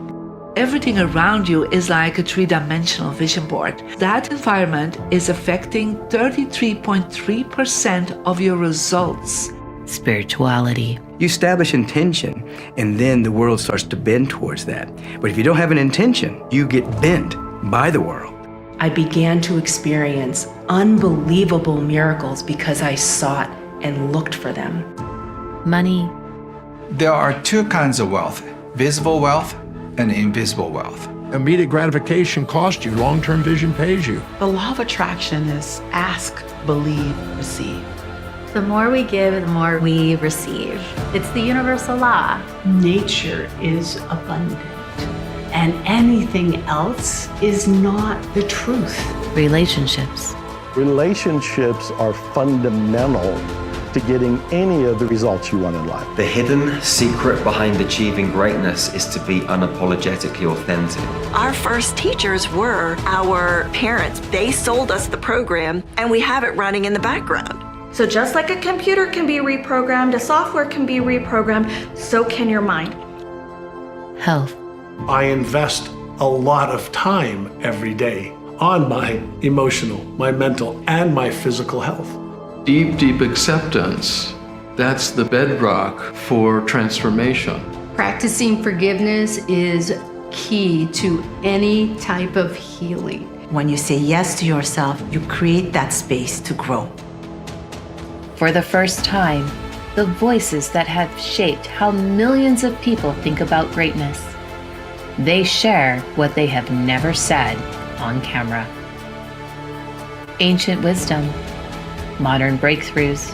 Everything around you is like a 3-dimensional vision board. That environment is affecting 33.3% of your results. spirituality, You establish intention, and then the world starts to bend towards that. But if you don't have an intention, you get bent by the world. I began to experience unbelievable miracles because I sought and looked for them. money, There are 2 kinds of wealth, visible wealth and invisible wealth. Immediate gratification costs you, long-term vision pays you. The law of attraction is ask, believe, receive. The more we give, the more we receive. It's the universal law. Nature is abundant, and anything else is not the truth. relationships, Relationships are fundamental to getting any of the results you want in life. The hidden secret behind achieving greatness is to be unapologetically authentic. Our first teachers were our parents. They sold us the program, and we have it running in the background. So just like a computer can be reprogrammed, a software can be reprogrammed, so can your mind. health, I invest a lot of time every day on my emotional, my mental, and my physical health. Deep, deep acceptance. That's the bedrock for transformation. Practicing forgiveness is key to any type of healing. When you say yes to yourself, you create that space to grow. For the first time, the voices that have shaped how millions of people think about greatness. They share what they have never said on camera. Ancient wisdom, modern breakthroughs,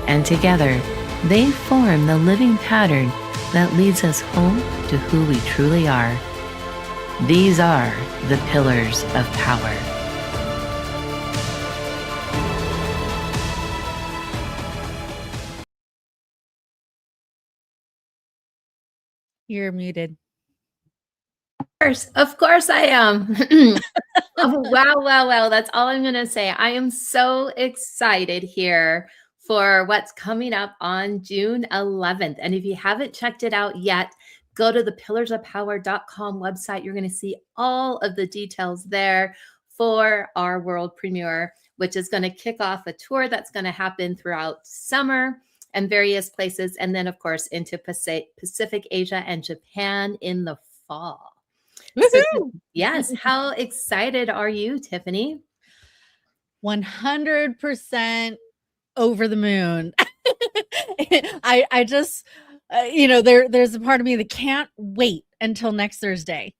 and together they form the living pattern that leads us home to who we truly are. These are the pillars of power. You're muted. Of course I am. Oh, wow. That's all I'm going to say. I am so excited here for what's coming up on June 11th. And if you haven't checked it out yet, go to the pillarsofpower.com website. You're going to see all of the details there for our world premiere, which is going to kick off a tour that's going to happen throughout summer and various places. And then, of course, into Pacific Asia and Japan in the fall. So, yes. How excited are you, Tiffany? 100% over the moon. I just, there's a part of me that can't wait until next Thursday.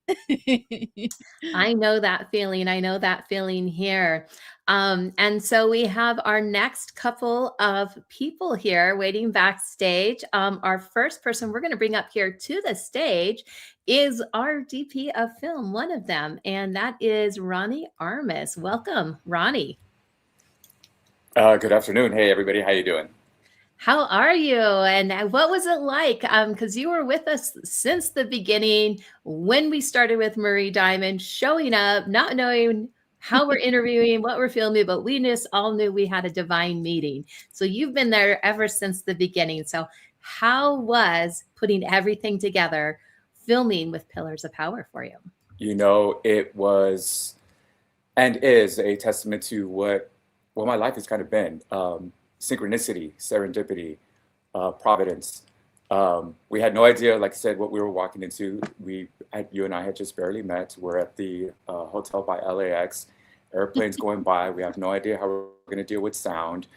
I know that feeling. I know that feeling here. And so we have our next couple of people here waiting backstage. Our first person we're going to bring up here to the stage is our DP of film, one of them, and that is Ronnie Armas. Welcome, Ronnie. Good afternoon. Hey, everybody. How you doing? How are you? And what was it like? Because you were with us since the beginning when we started with Marie Diamond, showing up, not knowing how we're interviewing, what we're filming, but we just all knew we had a divine meeting. So you've been there ever since the beginning. So how was putting everything together, filming with Pillars of Power for you? You know, it was and is a testament to what my life has kind of been. Synchronicity, serendipity, providence. We had no idea, like I said, what we were walking into. You and I had just barely met. We're at the hotel by LAX, airplanes going by. We have no idea how we're going to deal with sound.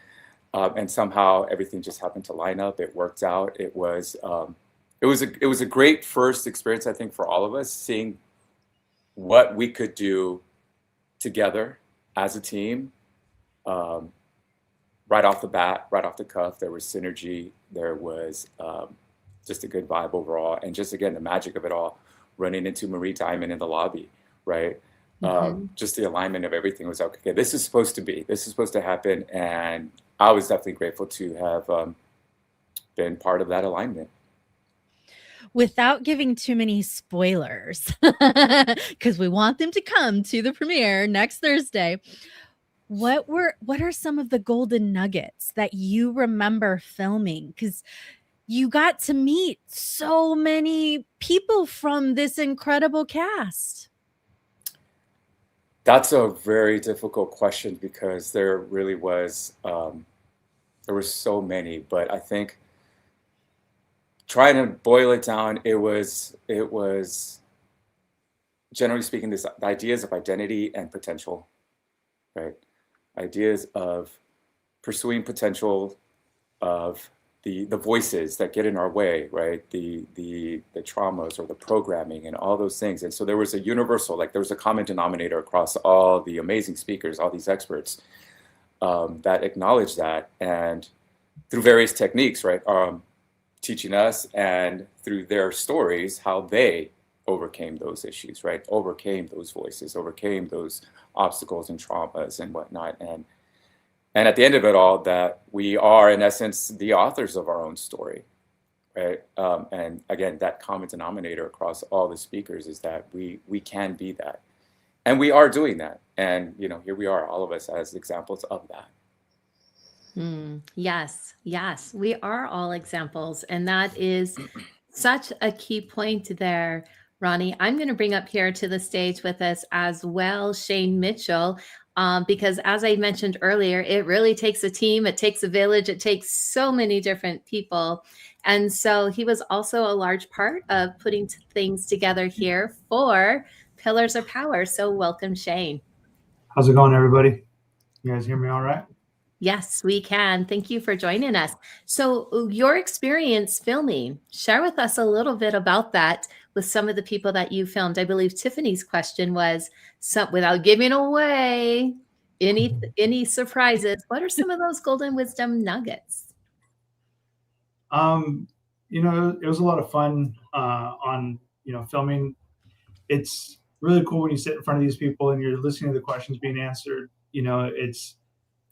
And somehow everything just happened to line up. It worked out. It was a great first experience, I think, for all of us, seeing what we could do together as a team. Right off the bat, right off the cuff, there was synergy. There was just a good vibe overall. And just, again, the magic of it all, running into Marie Diamond in the lobby, right? Just the alignment of everything was okay, this is supposed to be. This is supposed to happen. And I was definitely grateful to have been part of that alignment. without giving too many spoilers, because we want them to come to the premiere next Thursday, what are some of the golden nuggets that you remember filming? Because you got to meet so many people from this incredible cast. That's a very difficult question because there really was there were so many, but I think trying to boil it down, it was generally speaking the ideas of identity and potential, right? Ideas of pursuing potential, of the voices that get in our way, right? The traumas or the programming and all those things. And so there was a universal, like there was a common denominator across all the amazing speakers, all these experts that acknowledged that, and through various techniques, right? Teaching us and through their stories how they overcame those issues, right? Overcame those voices, overcame those obstacles and traumas and whatnot. And at the end of it all, that we are, in essence, the authors of our own story, right? And again, that common denominator across all the speakers is that we can be that. And we are doing that. And, you know, here we are, all of us as examples of that. Yes, yes, we are all examples. And that is such a key point there, Ronnie. I'm going to bring up here to the stage with us as well Shane Mitchell, because as I mentioned earlier, it really takes a team, it takes a village, it takes so many different people. And so he was also a large part of putting things together here for Pillars of Power. So welcome, Shane. How's it going, everybody? You guys hear me all right? Yes, we can. Thank you for joining us. So your experience filming, share with us a little bit about that with some of the people that you filmed. I believe Tiffany's question was, without giving away any surprises, what are some of those golden wisdom nuggets? You know, it was a lot of fun on, you know, filming. It's really cool when you sit in front of these people and you're listening to the questions being answered. You know,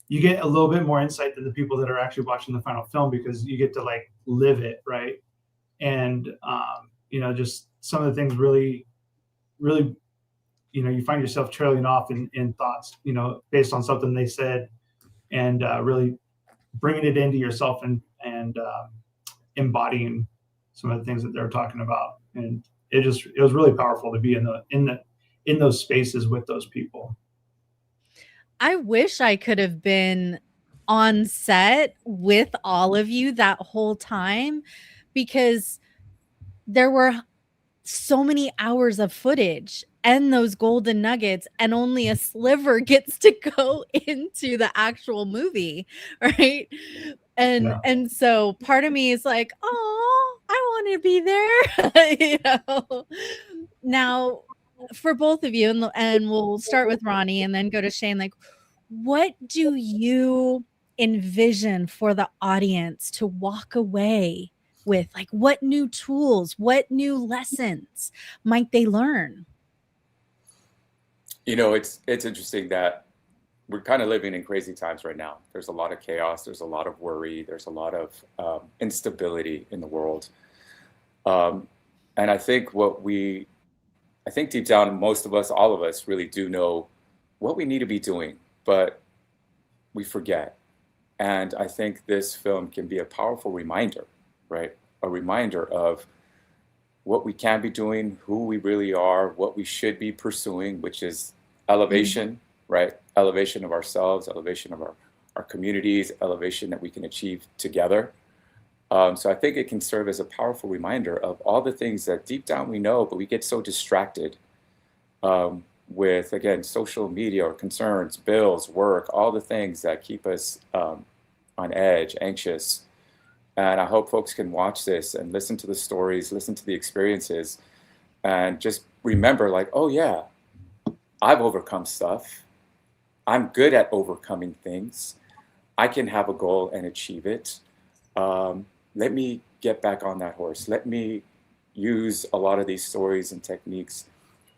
you get a little bit more insight than the people that are actually watching the final film, because you get to like live it, right? And you know, just some of the things really, you know, you find yourself trailing off in thoughts, you know, based on something they said, and really bringing it into yourself and embodying some of the things that they're talking about. And it was really powerful to be in those spaces with those people. I wish I could have been on set with all of you that whole time, because there were so many hours of footage and those golden nuggets, and only a sliver gets to go into the actual movie, right? And so part of me is like, oh, I want to be there. You know? Now, for both of you, and we'll start with Ronnie and then go to Shane, like, what do you envision for the audience to walk away with? Like, what new tools, what new lessons might they learn? You know, it's interesting that we're kind of living in crazy times right now. There's a lot of chaos, there's a lot of worry, there's a lot of instability in the world. And I think I think deep down, most of us, all of us really do know what we need to be doing, but we forget. And I think this film can be a powerful reminder, right? A reminder of what we can be doing, who we really are, what we should be pursuing, which is elevation, right? Elevation of ourselves, elevation of our communities, elevation that we can achieve together. So I think it can serve as a powerful reminder of all the things that deep down we know, but we get so distracted with, again, social media or concerns, bills, work, all the things that keep us on edge, anxious. And I hope folks can watch this and listen to the stories, listen to the experiences, and just remember, like, oh yeah, I've overcome stuff. I'm good at overcoming things. I can have a goal and achieve it. Let me get back on that horse. Let me use a lot of these stories and techniques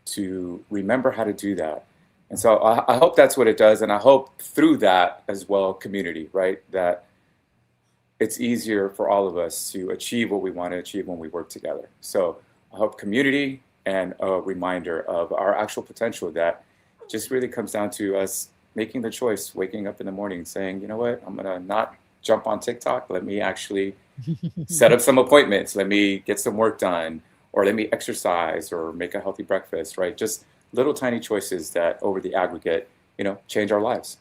to remember how to do that. And so I hope that's what it does. And I hope through that as well, community, right? That it's easier for all of us to achieve what we want to achieve when we work together. So I hope community and a reminder of our actual potential that just really comes down to us making the choice, waking up in the morning saying, you know what, I'm going to not jump on TikTok. Let me actually set up some appointments. Let me get some work done, or let me exercise or make a healthy breakfast, right? Just little tiny choices that over the aggregate, change our lives.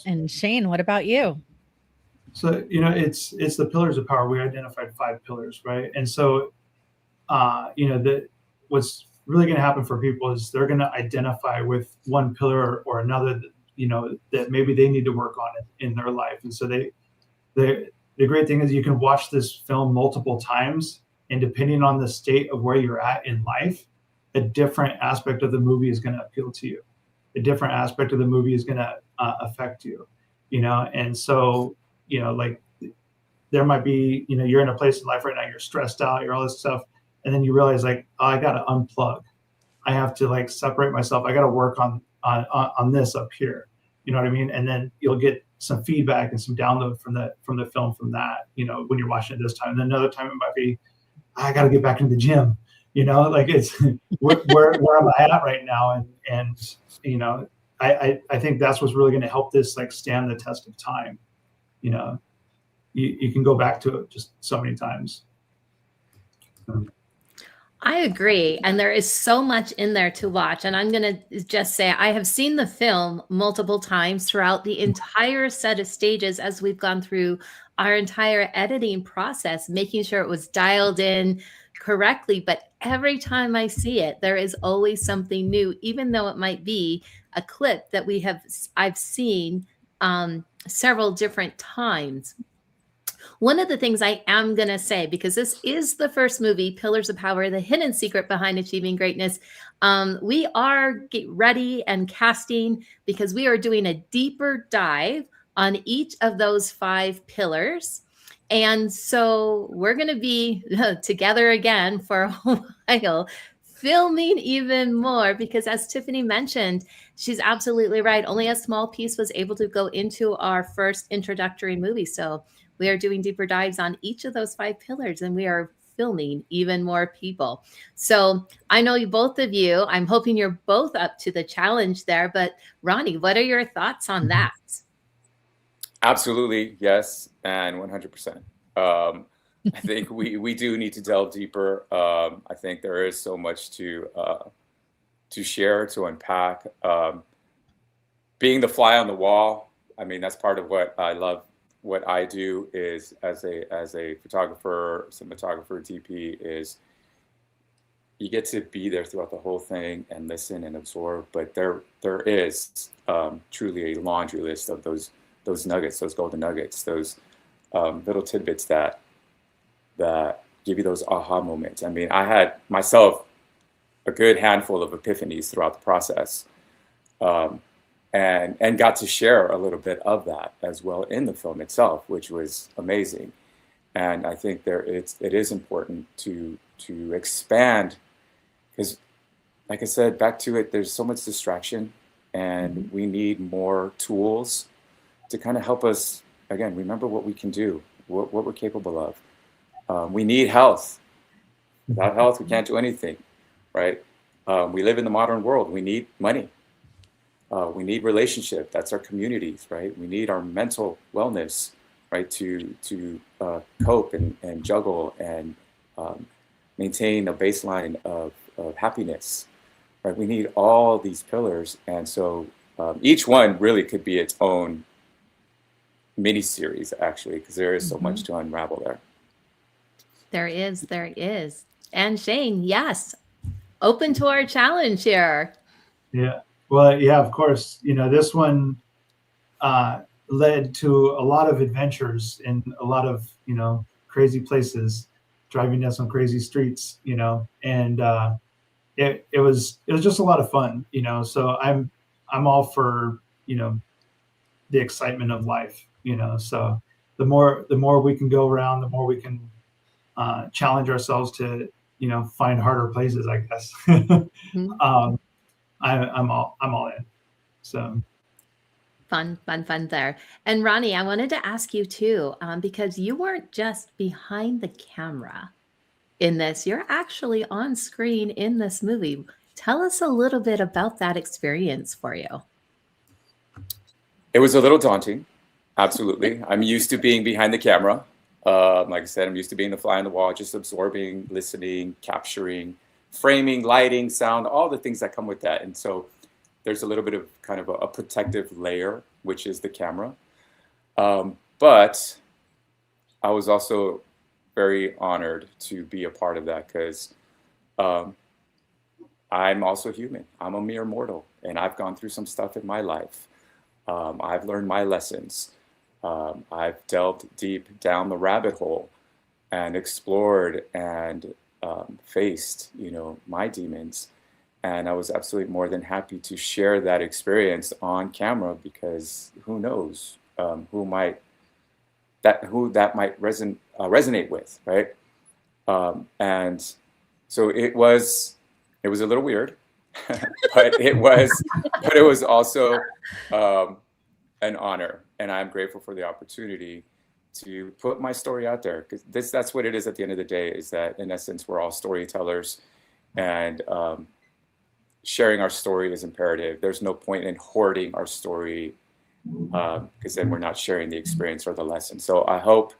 And Shane, what about you? So, it's the pillars of power. We identified 5 pillars, right? And so, what's really going to happen for people is they're going to identify with one pillar or another, that maybe they need to work on it in their life. And so the great thing is you can watch this film multiple times, and depending on the state of where you're at in life, a different aspect of the movie is going to appeal to you. A different aspect of the movie is going to affect you, and so, like there might be, you're in a place in life right now, you're stressed out, you're all this stuff. And then you realize like, oh, I got to unplug. I have to like separate myself. I got to work on this up here. You know what I mean? And then you'll get some feedback and some download from the film from that, when you're watching it this time. And then another time it might be, I got to get back into the gym, like it's where am I at right now? And I think that's what's really going to help this like stand the test of time. You can go back to it just so many times. I agree. And there is so much in there to watch. And I'm going to just say, I have seen the film multiple times throughout the entire set of stages as we've gone through our entire editing process, making sure it was dialed in correctly. But every time I see it, there is always something new, even though it might be a clip that I've seen several different times. One of the things I am going to say, because this is the first movie, Pillars of Power, the hidden secret behind achieving greatness, we are getting ready and casting because we are doing a deeper dive on each of those 5 pillars. And so we're going to be together again for a while, filming even more, because as Tiffany mentioned, she's absolutely right. Only a small piece was able to go into our first introductory movie. So we are doing deeper dives on each of those 5 pillars, and we are filming even more people. So I know both of you, I'm hoping you're both up to the challenge there, but Ronnie, what are your thoughts on that? Absolutely, yes, and 100%. I think we do need to delve deeper. I think there is so much to share, to unpack. Being the fly on the wall, I mean, that's part of what I love. What I do is as a photographer, cinematographer, DP, is you get to be there throughout the whole thing and listen and absorb. But there is truly a laundry list of those nuggets, those golden nuggets, those little tidbits that give you those aha moments. I mean, I had myself a good handful of epiphanies throughout the process. And got to share a little bit of that as well in the film itself, which was amazing. And I think it is important to expand, because like I said, back to it, there's so much distraction, and we need more tools to kind of help us, again, remember what we can do, what we're capable of. We need health. Without health, we can't do anything, right? We live in the modern world. We need money. We need relationship. That's our communities, right? We need our mental wellness, right? To cope and juggle and maintain a baseline of happiness, right? We need all these pillars. And so each one really could be its own mini series, actually, because there is so much to unravel there. There is. And Shane, yes, open to our challenge here. Yeah. Well, yeah, of course. This one led to a lot of adventures in a lot of, crazy places, driving down some crazy streets, and it was just a lot of fun, So I'm all for, the excitement of life, So the more we can go around, the more we can challenge ourselves to, find harder places, I guess. I'm all in. So Fun there. And Ronnie, I wanted to ask you too, because you weren't just behind the camera in this, you're actually on screen in this movie. Tell us a little bit about that experience for you. It was a little daunting. Absolutely. I'm used to being behind the camera. Like I said, I'm used to being the fly on the wall, just absorbing, listening, capturing, framing, lighting, sound, all the things that come with that. And so there's a little bit of kind of a protective layer, which is the camera. But I was also very honored to be a part of that because I'm also human. I'm a mere mortal, and I've gone through some stuff in my life. I've learned my lessons. I've delved deep down the rabbit hole and explored and faced, my demons. And I was absolutely more than happy to share that experience on camera because who knows who that might resonate with, right? And so it was a little weird, but it was also an honor, and I'm grateful for the opportunity to put my story out there because that's what it is at the end of the day. Is that in essence we're all storytellers, and sharing our story is imperative. There's no point in hoarding our story because then we're not sharing the experience or the lesson. So I hope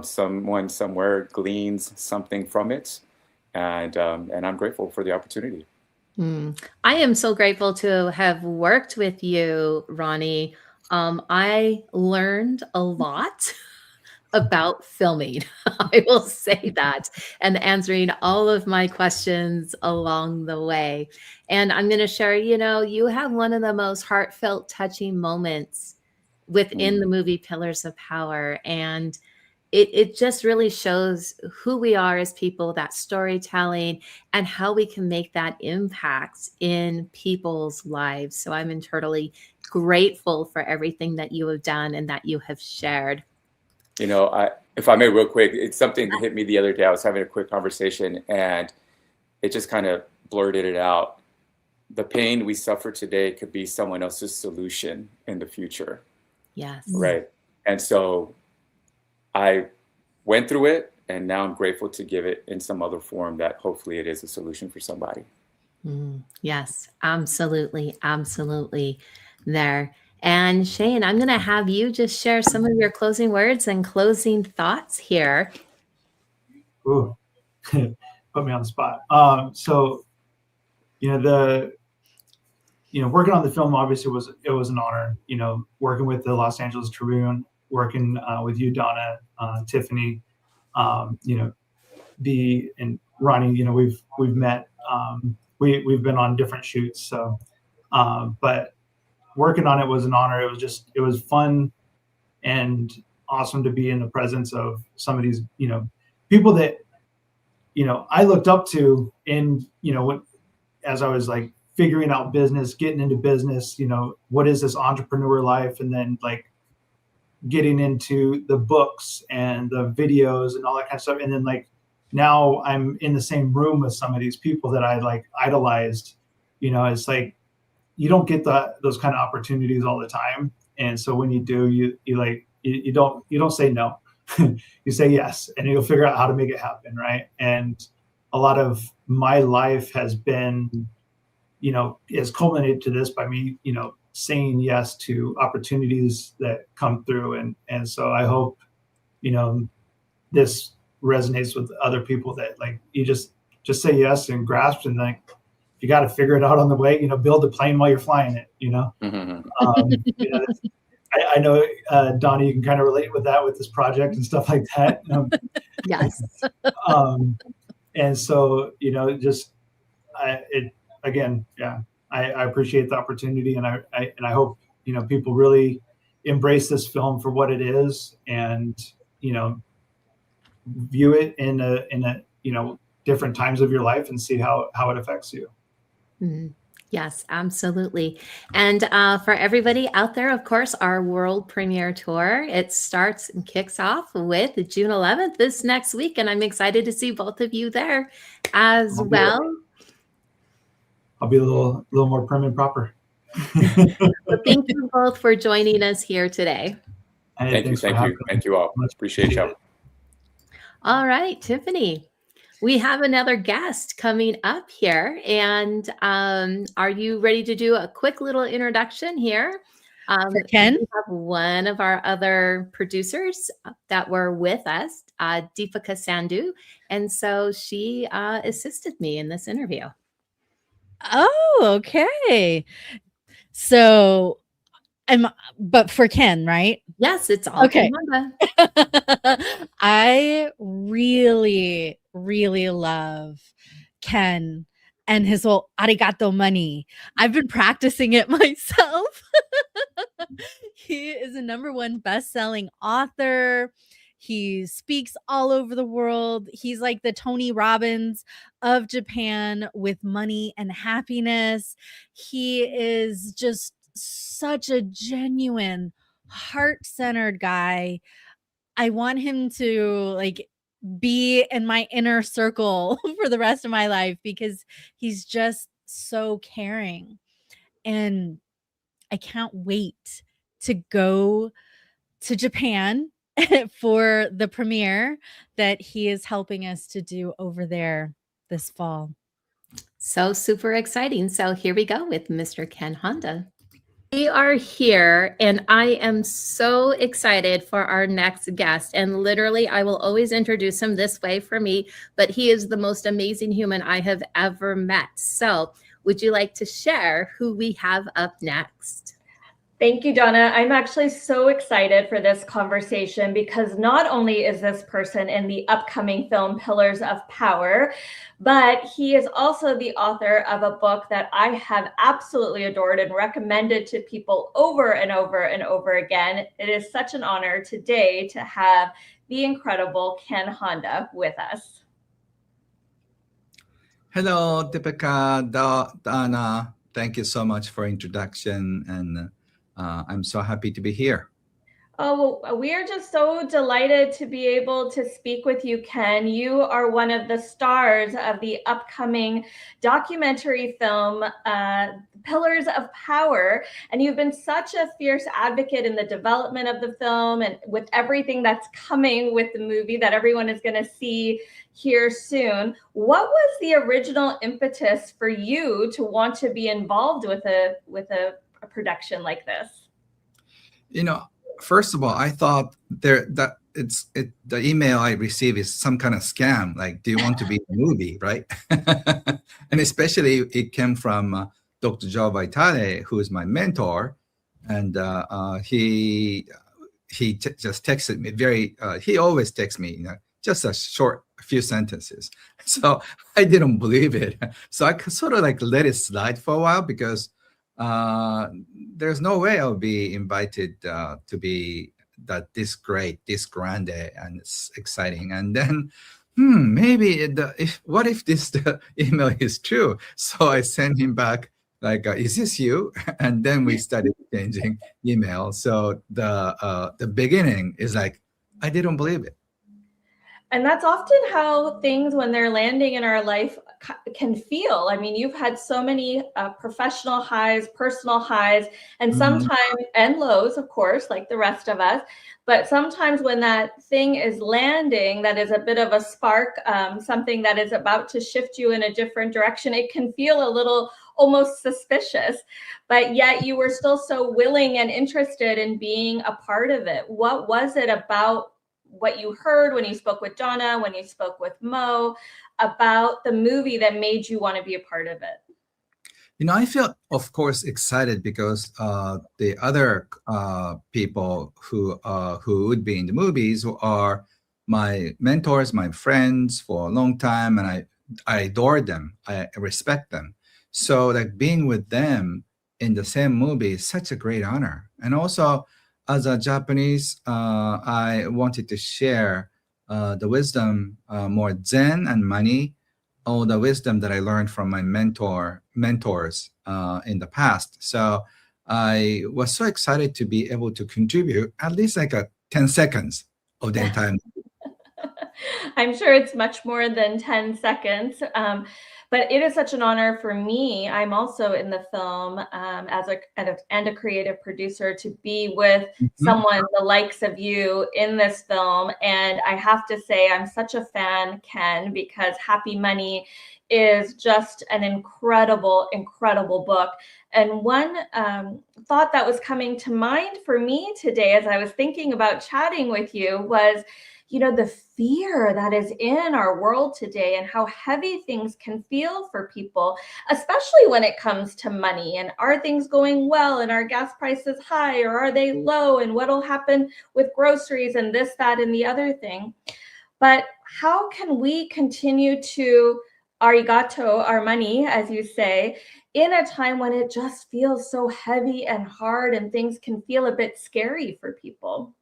someone somewhere gleans something from it, and I'm grateful for the opportunity. I am so grateful to have worked with you, Ronnie. I learned a lot about filming. I will say that, and answering all of my questions along the way. And I'm going to share, you have one of the most heartfelt, touching moments within the movie Pillars of Power. And it just really shows who we are as people, that storytelling, and how we can make that impact in people's lives. So I'm eternally grateful for everything that you have done and that you have shared. If I may real quick, it's something that hit me the other day. I was having a quick conversation and it just kind of blurted it out. The pain we suffer today could be someone else's solution in the future. Yes. Right. And so I went through it, and now I'm grateful to give it in some other form that hopefully it is a solution for somebody. Yes, absolutely. Absolutely there. And Shane, I'm going to have you just share some of your closing words and closing thoughts here. Ooh, put me on the spot. Working on the film obviously was an honor. Working with the Los Angeles Tribune, working with you, Donna, Tiffany, and Ronnie. We've met. We've been on different shoots. So, but working on it was an honor. It was fun and awesome to be in the presence of some of these, people that, I looked up to as I was like figuring out business, getting into business, what is this entrepreneur life? And then like getting into the books and the videos and all that kind of stuff. And then like, now I'm in the same room with some of these people that I like idolized. It's like, you don't get those kind of opportunities all the time. And so when you do, you don't say no, you say yes, and you'll figure out how to make it happen. Right. And a lot of my life has been, has culminated to this by me, saying yes to opportunities that come through. And so I hope, this resonates with other people that like, you just say yes and grasp, and like, you got to figure it out on the way, build a plane while you're flying it, I know, Donnie, you can kind of relate with that with this project and stuff like that. Yes. And so, I appreciate the opportunity, and I hope, people really embrace this film for what it is, and, view it in a different times of your life and see how it affects you. Yes, absolutely. And for everybody out there, of course, our world premiere tour, it starts and kicks off with June 11th this next week. And I'm excited to see both of you there as well. I'll be a little more prim and proper. Well, thank you both for joining us here today. Thank you all. Much appreciate you. All right, Tiffany, we have another guest coming up here, and are you ready to do a quick little introduction here? For Ken? We have one of our other producers that were with us, Deepika Sandhu, and so she assisted me in this interview. Oh, okay. So but for Ken, right? Yes, it's all okay. Ken. I really, really love Ken and his whole arigato money. I've been practicing it myself. He is a #1 best-selling author. He speaks all over the world. He's like the Tony Robbins of Japan with money and happiness. He is just such a genuine, heart-centered guy. I want him to like be in my inner circle for the rest of my life because he's just so caring. And I can't wait to go to Japan for the premiere that he is helping us to do over there this fall. So super exciting. So here we go with Mr. Ken Honda. We are here, and I am so excited for our next guest. And literally, I will always introduce him this way for me, but he is the most amazing human I have ever met. So would you like to share who we have up next? Thank you, Donna. I'm actually so excited for this conversation because not only is this person in the upcoming film Pillars of Power, but he is also the author of a book that I have absolutely adored and recommended to people over and over and over again. It is such an honor today to have the incredible Ken Honda with us. Hello, Deepika, Donna. Thank you so much for introduction, and I'm so happy to be here. Oh, we are just so delighted to be able to speak with you, Ken. You are one of the stars of the upcoming documentary film, Pillars of Power, and you've been such a fierce advocate in the development of the film and with everything that's coming with the movie that everyone is going to see here soon. What was the original impetus for you to want to be involved with a production like this? You know, first of all, I thought the email I received is some kind of scam. Like, do you want to be in a movie, right? And especially it came from Dr. Joe Vitale, who is my mentor, and he just texted me he always texts me, just a few sentences. So I didn't believe it. So I sort of like let it slide for a while because there's no way I'll be invited to be this great, this grande, and it's exciting. And then, maybe what if the email is true? So I sent him back like, "Is this you?" And then we started exchanging email. So the beginning is like, I didn't believe it. And that's often how things, when they're landing in our life, can feel. I mean, you've had so many professional highs, personal highs, and sometimes, and lows, of course, like the rest of us. But sometimes when that thing is landing, that is a bit of a spark, something that is about to shift you in a different direction, it can feel a little almost suspicious, but yet you were still so willing and interested in being a part of it. What was it about what you heard when you spoke with Donna, when you spoke with Mo, about the movie that made you want to be a part of it? I feel, of course, excited because the other people who would be in the movies are my mentors, my friends for a long time, and I adore them. I respect them. So like being with them in the same movie is such a great honor. And also, as a Japanese, I wanted to share the wisdom, more Zen and money, all the wisdom that I learned from my mentors in the past. So I was so excited to be able to contribute at least like 10 seconds of the entire movie. I'm sure it's much more than 10 seconds. But it is such an honor for me. I'm also in the film as a creative producer to be with someone the likes of you in this film. And I have to say, I'm such a fan, Ken, because Happy Money is just an incredible, incredible book. And one thought that was coming to mind for me today as I was thinking about chatting with you was, you know, the fear that is in our world today and how heavy things can feel for people, especially when it comes to money. And are things going well? And are gas prices high or are they low? And what'll happen with groceries and this, that, and the other thing? But how can we continue to arigato our money, as you say, in a time when it just feels so heavy and hard and things can feel a bit scary for people?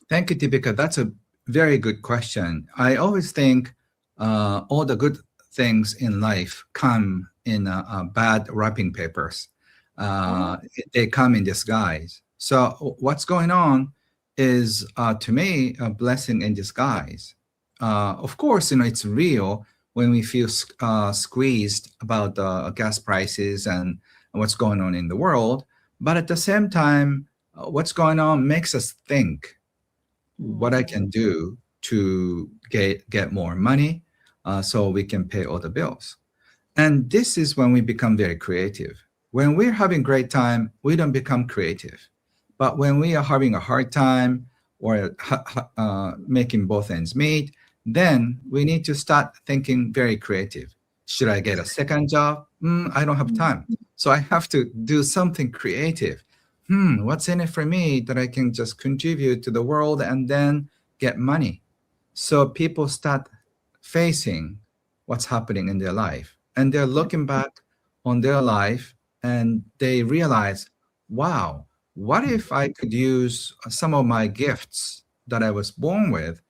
Thank you, Deepika. That's a very good question. I always think all the good things in life come in bad wrapping papers. They come in disguise. So what's going on is, to me, a blessing in disguise. Of course, you know, it's real when we feel squeezed about the gas prices and what's going on in the world. But at the same time, what's going on makes us think what I can do to get more money so we can pay all the bills. And this is when we become very creative. When we're having great time, we don't become creative. But when we are having a hard time or making both ends meet, then we need to start thinking very creative. Should I get a second job? I don't have time. So I have to do something creative. What's in it for me that I can just contribute to the world and then get money? So people start facing what's happening in their life. And they're looking back on their life and they realize, wow, what if I could use some of my gifts that I was born with?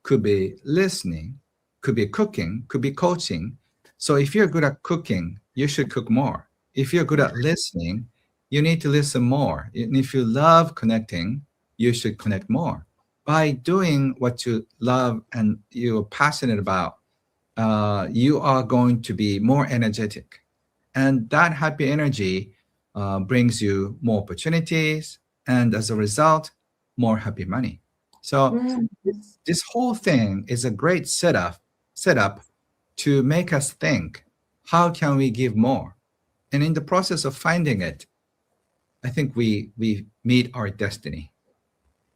Could be listening, could be cooking, could be coaching. So if you're good at cooking, you should cook more. If you're good at listening, you need to listen more. And if you love connecting, you should connect more. By doing what you love and you're passionate about, you are going to be more energetic. And that happy energy brings you more opportunities. And as a result, more happy money. So this whole thing is a great setup to make us think, how can we give more? And in the process of finding it, I think we meet our destiny.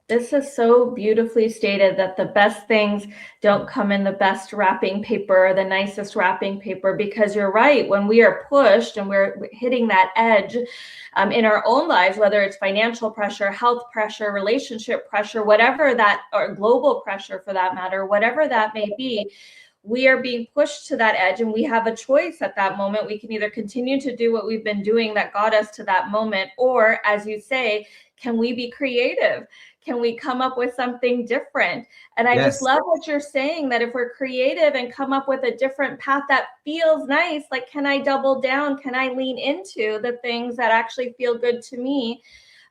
This is so beautifully stated that the best things don't come in the best wrapping paper or the nicest wrapping paper, because you're right. When we are pushed and we're hitting that edge in our own lives, whether it's financial pressure, health pressure, relationship pressure, whatever that, or global pressure for that matter, whatever that may be, we are being pushed to that edge and we have a choice at that moment. We can either continue to do what we've been doing that got us to that moment, or as you say, can we be creative? Can we come up with something different? And I just love what you're saying, that if we're creative and come up with a different path that feels nice, like, can I double down? Can I lean into the things that actually feel good to me?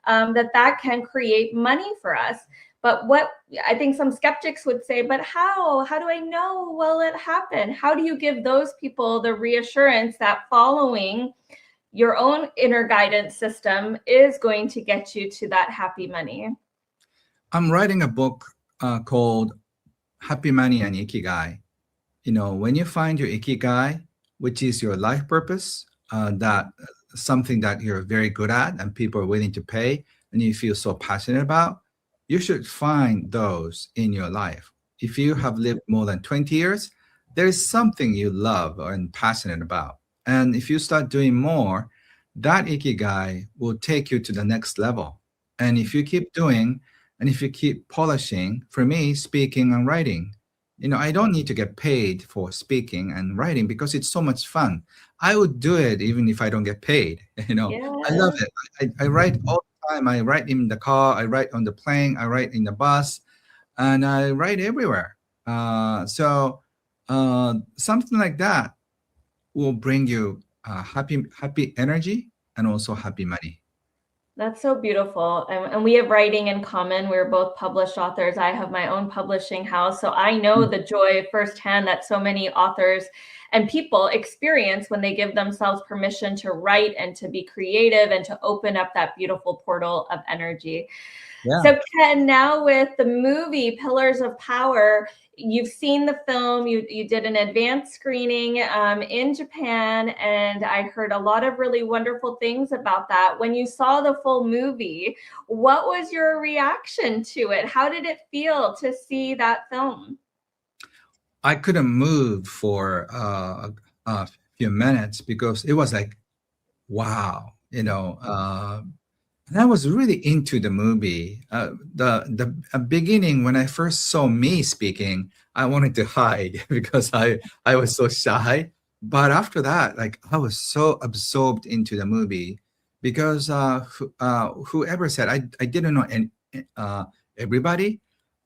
That can create money for us. But what I think some skeptics would say, but how do I know will it happen? How do you give those people the reassurance that following your own inner guidance system is going to get you to that happy money? I'm writing a book called Happy Money and Ikigai. You know, when you find your Ikigai, which is your life purpose, that something that you're very good at and people are willing to pay and you feel so passionate about, you should find those in your life. If you have lived more than 20 years, there is something you love and passionate about. And if you start doing more, that Ikigai will take you to the next level. And if you keep doing, and if you keep polishing, for me, speaking and writing, you know, I don't need to get paid for speaking and writing because it's so much fun. I would do it even if I don't get paid. You know, I love it. I write all the time. I write in the car, I write on the plane, I write in the bus, and I write everywhere. So something like that will bring you happy energy and also happy money. That's so beautiful. And we have writing in common. We're both published authors. I have my own publishing house. So I know the joy firsthand that so many authors and people experience when they give themselves permission to write and to be creative and to open up that beautiful portal of energy. Yeah. So Ken, now with the movie Pillars of Power, you've seen the film, you did an advanced screening in Japan, and I heard a lot of really wonderful things about that. When you saw the full movie, what was your reaction to it? How did it feel to see that film? I couldn't move for a few minutes because it was like, wow, you know, and I was really into the movie. The beginning, when I first saw me speaking, I wanted to hide because I was so shy. But after that, like I was so absorbed into the movie because whoever said I didn't know everybody,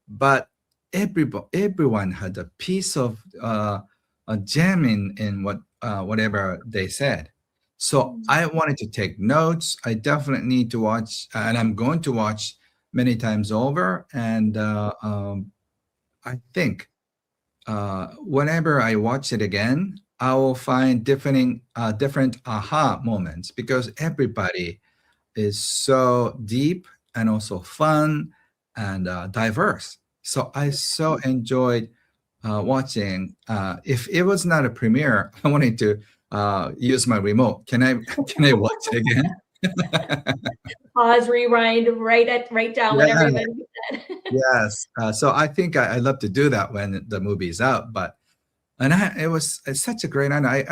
but everyone had a piece of a gem in whatever they said. So I wanted to take notes. I definitely need to watch, and I'm going to watch many times over. And I think whenever I watch it again, I will find different aha moments because everybody is so deep and also fun and diverse. So I so enjoyed watching. If it was not a premiere, I wanted to use my remote. Can I watch it again? Pause, rewind, write down what everybody said. Yes. So I think I love to do that when the movie is out. It's such a great night.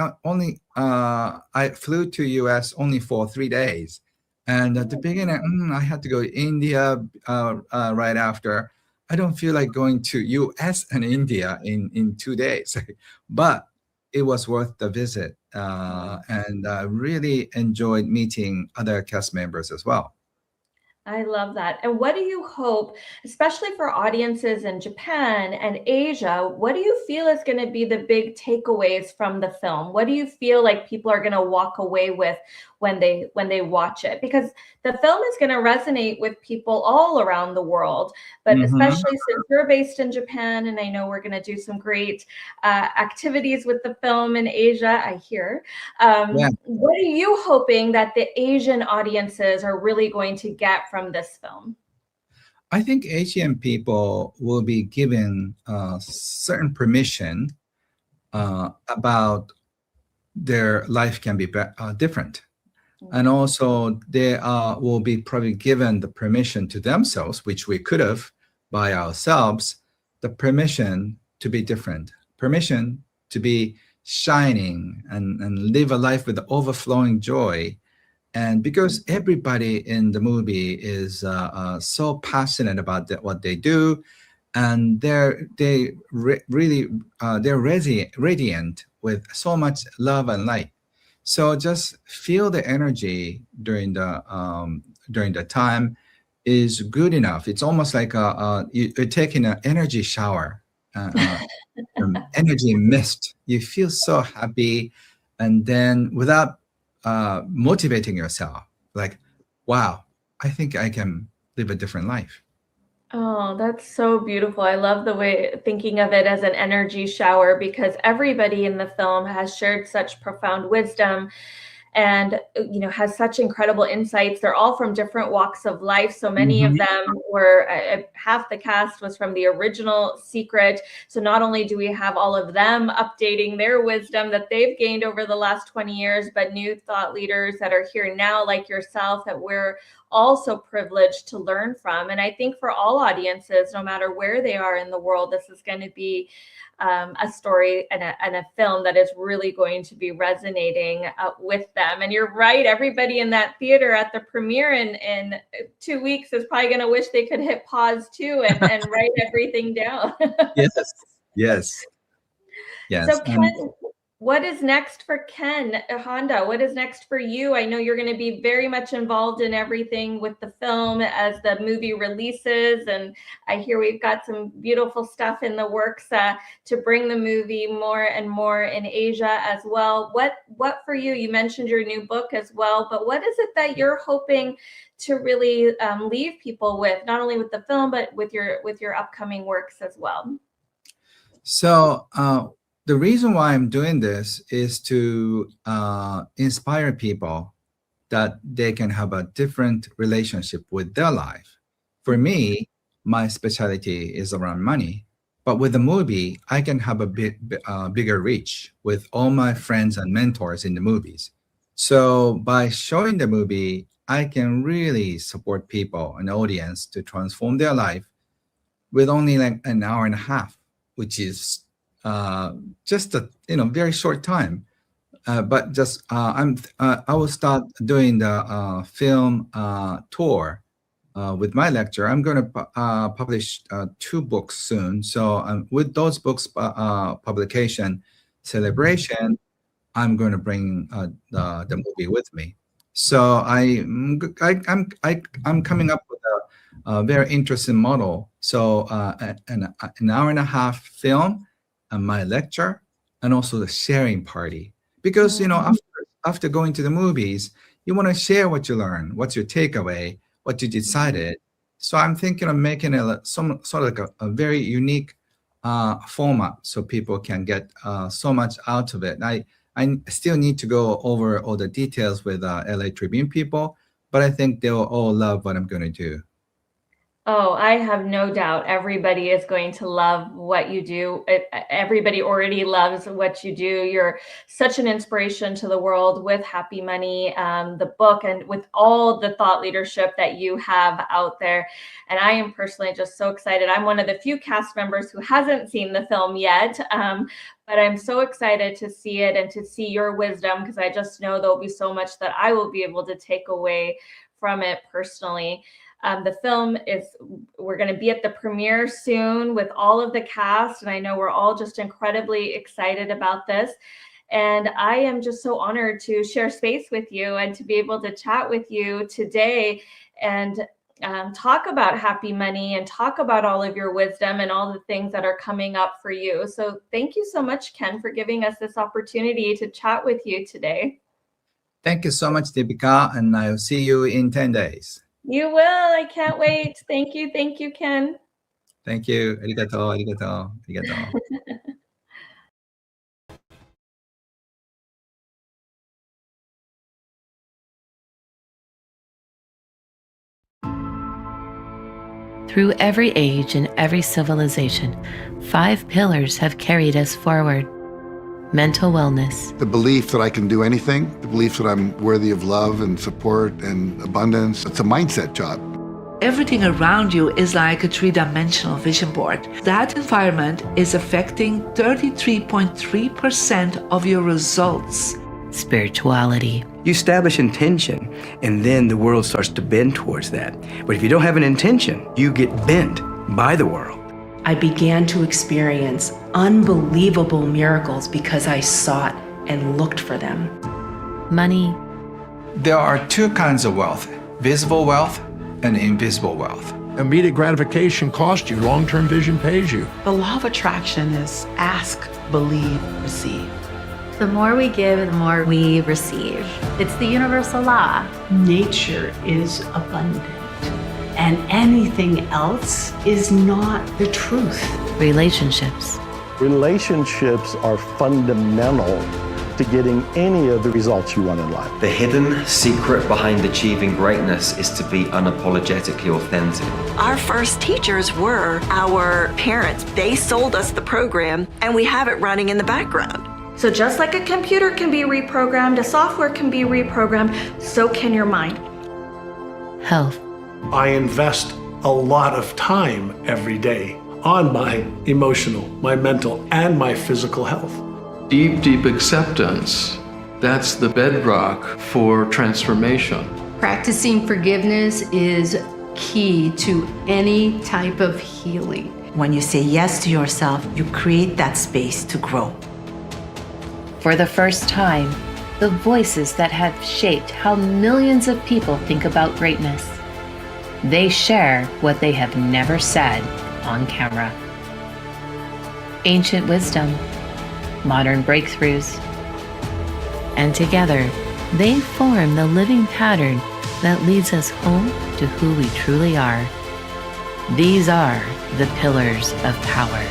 I flew to US only for 3 days, and at the beginning I had to go to India right after. I don't feel like going to US and India in 2 days, but it was worth the visit. And I really enjoyed meeting other cast members as well. I love that. And what do you hope, especially for audiences in Japan and Asia, what do you feel is going to be the big takeaways from the film? What do you feel like people are going to walk away with when they watch it? Because the film is going to resonate with people all around the world, but especially since you're based in Japan, and I know we're going to do some great activities with the film in Asia, I hear. What are you hoping that the Asian audiences are really going to get from this film? I think Asian people will be given certain permission about their life can be different. And also they will be probably given the permission to themselves, which we could have by ourselves, the permission to be different, permission to be shining and live a life with overflowing joy. And because everybody in the movie is so passionate about what they do, and they're radiant with so much love and light. So just feel the energy during the time is good enough. It's almost like you're taking an energy shower, energy mist. You feel so happy, and then without motivating yourself, like, wow, I think I can live a different life. Oh, that's so beautiful. I love the way thinking of it as an energy shower, because everybody in the film has shared such profound wisdom and, you know, has such incredible insights. They're all from different walks of life. So many of them were, half the cast was from the original Secret. So not only do we have all of them updating their wisdom that they've gained over the last 20 years, but new thought leaders that are here now, like yourself, that we're also privileged to learn from. And I think for all audiences, no matter where they are in the world, this is going to be a story and a film that is really going to be resonating with them. And you're right, everybody in that theater at the premiere in 2 weeks is probably going to wish they could hit pause too and write everything down. Yes. So Ken, what is next for Ken Honda? What is next for you? I know you're going to be very much involved in everything with the film as the movie releases, and I hear we've got some beautiful stuff in the works to bring the movie more and more in Asia as well. What for you? You mentioned your new book as well, but what is it that you're hoping to really leave people with, not only with the film, but with your upcoming works as well? So the reason why I'm doing this is to inspire people that they can have a different relationship with their life. For me, my specialty is around money, but with the movie, I can have a bigger reach with all my friends and mentors in the movies. So by showing the movie, I can really support people, an audience, to transform their life with only like an hour and a half, which is just a very short time. But just I will start doing the film tour with my lecture. I'm going to publish 2 books soon. So with those books publication celebration, I'm going to bring the movie with me. So I'm coming up with a very interesting model. So an hour and a half film, my lecture, and also the sharing party. Because after going to the movies, you want to share what you learned, what's your takeaway, what you decided. So I'm thinking of making it some sort of like a very unique format so people can get so much out of it. I still need to go over all the details with LA Tribune people, but I think they'll all love what I'm going to do. Oh, I have no doubt everybody is going to love what you do. Everybody already loves what you do. You're such an inspiration to the world with Happy Money, the book, and with all the thought leadership that you have out there. And I am personally just so excited. I'm one of the few cast members who hasn't seen the film yet, but I'm so excited to see it and to see your wisdom, because I just know there'll be so much that I will be able to take away from it personally. The film we're going to be at the premiere soon with all of the cast, and I know we're all just incredibly excited about this. And I am just so honored to share space with you and to be able to chat with you today and talk about Happy Money and talk about all of your wisdom and all the things that are coming up for you. So thank you so much, Ken, for giving us this opportunity to chat with you today. Thank you so much, Deepika, and I'll see you in 10 days. You will. I can't wait. Thank you. Thank you, Ken. Thank you. Arigato, arigato, arigato. Through every age and every civilization, 5 pillars have carried us forward. Mental wellness, the belief that I can do anything, the belief that I'm worthy of love and support and abundance. It's a mindset job. Everything around you is like a 3-dimensional vision board. That environment is affecting 33.3% of your results. spirituality. You establish intention, and then the world starts to bend towards that. But if you don't have an intention, you get bent by the world. I began to experience unbelievable miracles because I sought and looked for them. Money. There are 2 kinds of wealth, visible wealth and invisible wealth. Immediate gratification costs you, long-term vision pays you. The law of attraction is ask, believe, receive. The more we give, the more we receive. It's the universal law. Nature is abundant, and anything else is not the truth. Relationships. Relationships are fundamental to getting any of the results you want in life. The hidden secret behind achieving greatness is to be unapologetically authentic. Our first teachers were our parents. They sold us the program, and we have it running in the background. So just like a computer can be reprogrammed, a software can be reprogrammed, so can your mind. Health. I invest a lot of time every day on my emotional, my mental, and my physical health. Deep, deep acceptance. That's the bedrock for transformation. Practicing forgiveness is key to any type of healing. When you say yes to yourself, you create that space to grow. For the first time, the voices that have shaped how millions of people think about greatness. They share what they have never said on camera. Ancient wisdom, modern breakthroughs, and together they form the living pattern that leads us home to who we truly are. These are the pillars of power.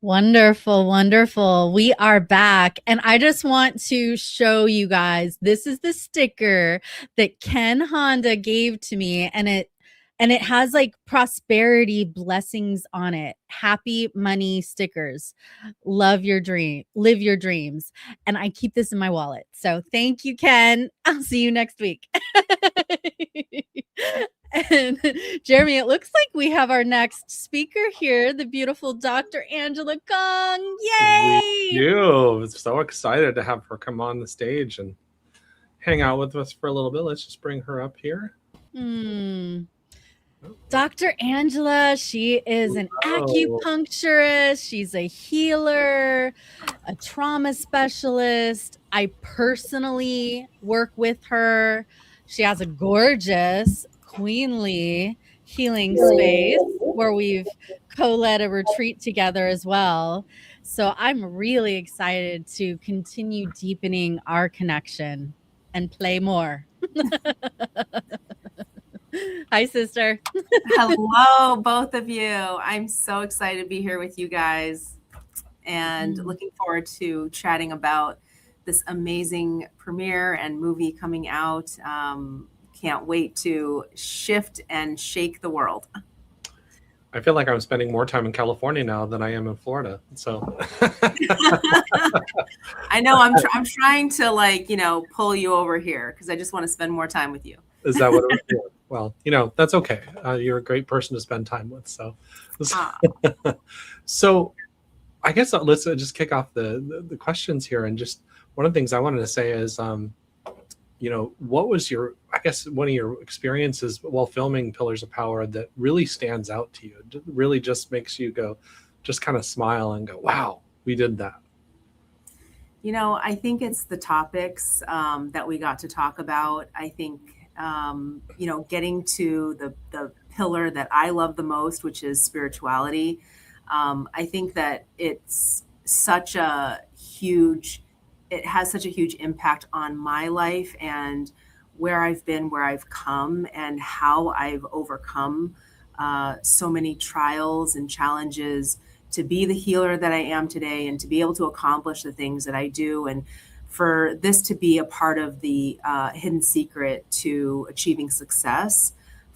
Wonderful, wonderful. We are back. And I just want to show you guys, this is the sticker that Ken Honda gave to me, and it has like prosperity blessings on it. Happy money stickers. Live your dreams. And I keep this in my wallet. So thank you, Ken. I'll see you next week. And Jeremy, it looks like we have our next speaker here, the beautiful Dr. Angela Kong. Yay! We do. I'm so excited to have her come on the stage and hang out with us for a little bit. Let's just bring her up here. Dr. Angela, she is an acupuncturist. She's a healer, a trauma specialist. I personally work with her. She has a gorgeous, queenly healing space where we've co-led a retreat together as well. So I'm really excited to continue deepening our connection and play more. Hi, sister. Hello, both of you. I'm so excited to be here with you guys and looking forward to chatting about this amazing premiere and movie coming out. Can't wait to shift and shake the world. I feel like I'm spending more time in California now than I am in Florida. So I know I'm trying to, like, pull you over here because I just want to spend more time with you. Is that what it was? Well, that's okay. You're a great person to spend time with. So I guess let's just kick off the questions here. And just one of the things I wanted to say is, what was one of your experiences while filming Pillars of Power that really stands out to you? It really just makes you go, just kind of smile and go, wow, we did that. I think it's the topics that we got to talk about. I think, getting to the pillar that I love the most, which is spirituality. I think that it has such a huge impact on my life and where I've been, where I've come, and how I've overcome so many trials and challenges to be the healer that I am today and to be able to accomplish the things that I do. And for this to be a part of the hidden secret to achieving success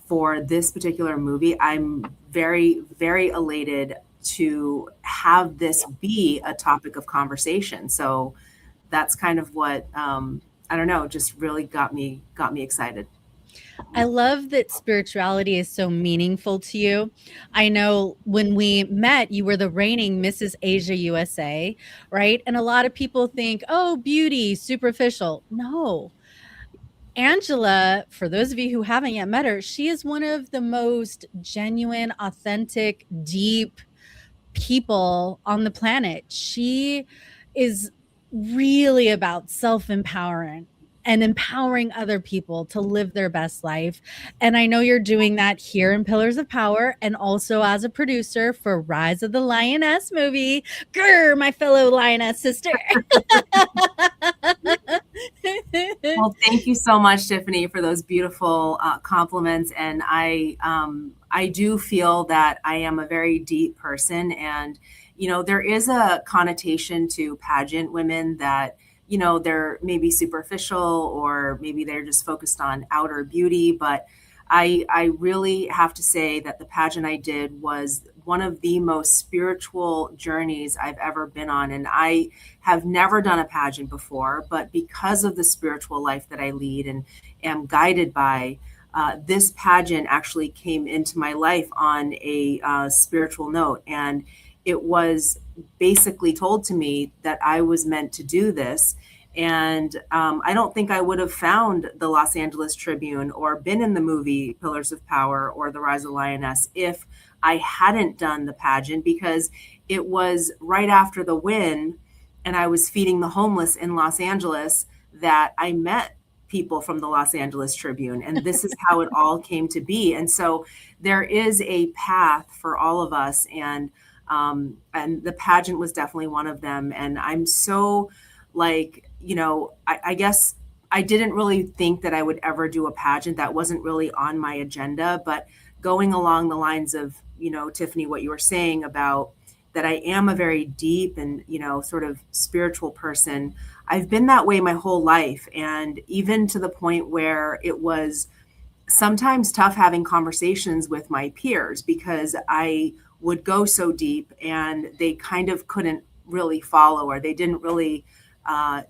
for this particular movie, I'm very, very elated to have this be a topic of conversation. So that's kind of what, just really got me excited. I love that spirituality is so meaningful to you. I know when we met, you were the reigning Mrs. Asia USA, right? And a lot of people think, oh, beauty, superficial. No. Angela, for those of you who haven't yet met her, she is one of the most genuine, authentic, deep people on the planet. She is really about self-empowerment and empowering other people to live their best life. And I know you're doing that here in Pillars of Power and also as a producer for Rise of the Lioness movie. Grr, my fellow lioness sister. Well, thank you so much, Tiffany, for those beautiful compliments. And I do feel that I am a very deep person. And, there is a connotation to pageant women that, they're maybe superficial or maybe they're just focused on outer beauty. But I really have to say that the pageant I did was one of the most spiritual journeys I've ever been on. And I have never done a pageant before, but because of the spiritual life that I lead and am guided by, this pageant actually came into my life on a spiritual note. And it was basically told to me that I was meant to do this And I don't think I would have found the Los Angeles Tribune or been in the movie Pillars of Power or The Rise of Lioness if I hadn't done the pageant, because it was right after the win and I was feeding the homeless in Los Angeles that I met people from the Los Angeles Tribune. And this is how it all came to be. And so there is a path for all of us. And the pageant was definitely one of them. And I'm so I guess I didn't really think that I would ever do a pageant. That wasn't really on my agenda, but going along the lines of, Tiffany, what you were saying about that I am a very deep and, sort of spiritual person. I've been that way my whole life. And even to the point where it was sometimes tough having conversations with my peers because I would go so deep and they kind of couldn't really follow, or they didn't really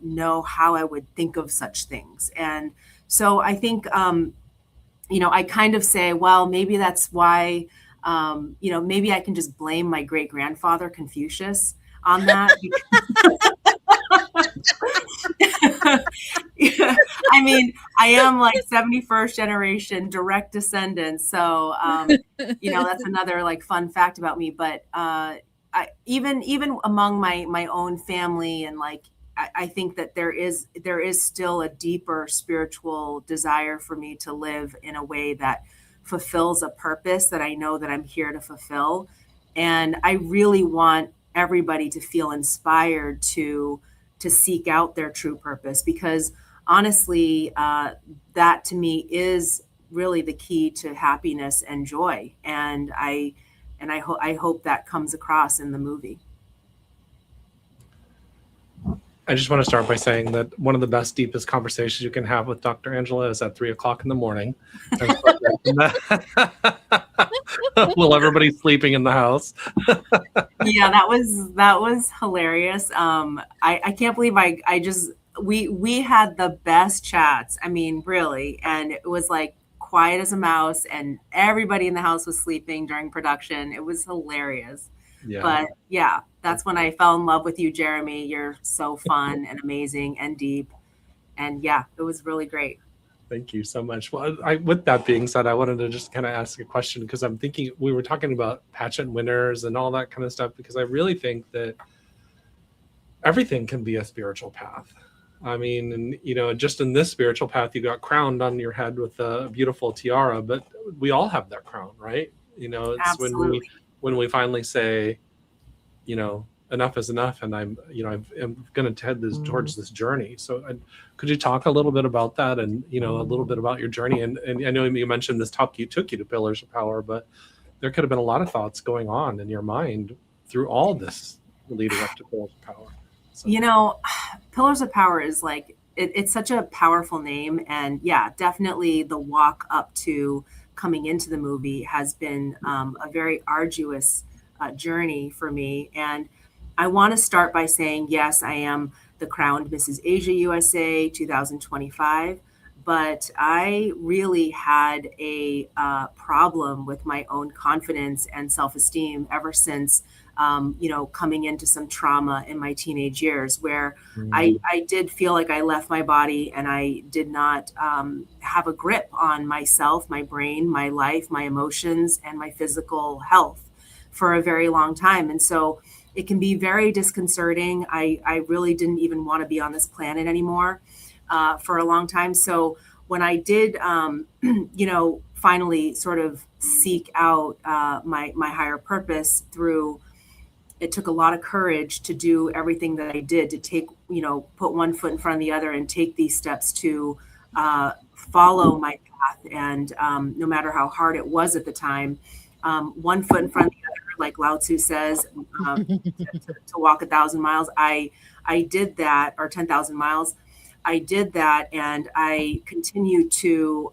know how I would think of such things. And so I think, I kind of say, well, maybe that's why, maybe I can just blame my great grandfather Confucius on that. I mean, I am like 71st generation direct descendant. So, that's another like fun fact about me. But even among my own family, and like, I think that there is still a deeper spiritual desire for me to live in a way that fulfills a purpose that I know that I'm here to fulfill. And I really want everybody to feel inspired to seek out their true purpose, because honestly, that to me is really the key to happiness and joy. And I hope that comes across in the movie. I just want to start by saying that one of the best, deepest conversations you can have with Dr. Angela is at 3:00 in the morning. While everybody's sleeping in the house. Yeah, that was hilarious. I can't believe we had the best chats. I mean, really. And it was like quiet as a mouse and everybody in the house was sleeping during production. It was hilarious. Yeah. But yeah, that's when I fell in love with you, Jeremy. You're so fun and amazing and deep. And yeah, it was really great. Thank you so much. Well, with that being said, I wanted to just kind of ask a question, because I'm thinking we were talking about pageant winners and all that kind of stuff, because I really think that everything can be a spiritual path. I mean, and just in this spiritual path, you got crowned on your head with a beautiful tiara, but we all have that crown, right? It's Absolutely. when we finally say, enough is enough, and I'm going to head towards this journey. So could you talk a little bit about that, and a little bit about your journey? And I know you mentioned this took you to Pillars of Power, but there could have been a lot of thoughts going on in your mind through all this leading up to Pillars of Power. So. Pillars of Power is like, it's such a powerful name. And yeah, definitely the walk up to coming into the movie has been a very arduous journey for me. And I want to start by saying, yes, I am the crowned Mrs. Asia USA 2025, but I really had a problem with my own confidence and self-esteem ever since, coming into some trauma in my teenage years, where I did feel like I left my body and I did not have a grip on myself, my brain, my life, my emotions, and my physical health for a very long time. And so it can be very disconcerting. I really didn't even want to be on this planet anymore for a long time. So when I did, finally sort of seek out my higher purpose through, it took a lot of courage to do everything that I did, to take, put one foot in front of the other and take these steps to follow my path. And no matter how hard it was at the time, one foot in front of the other, like Lao Tzu says, to walk 1,000 miles. I did that, or 10,000 miles. I did that, and I continue to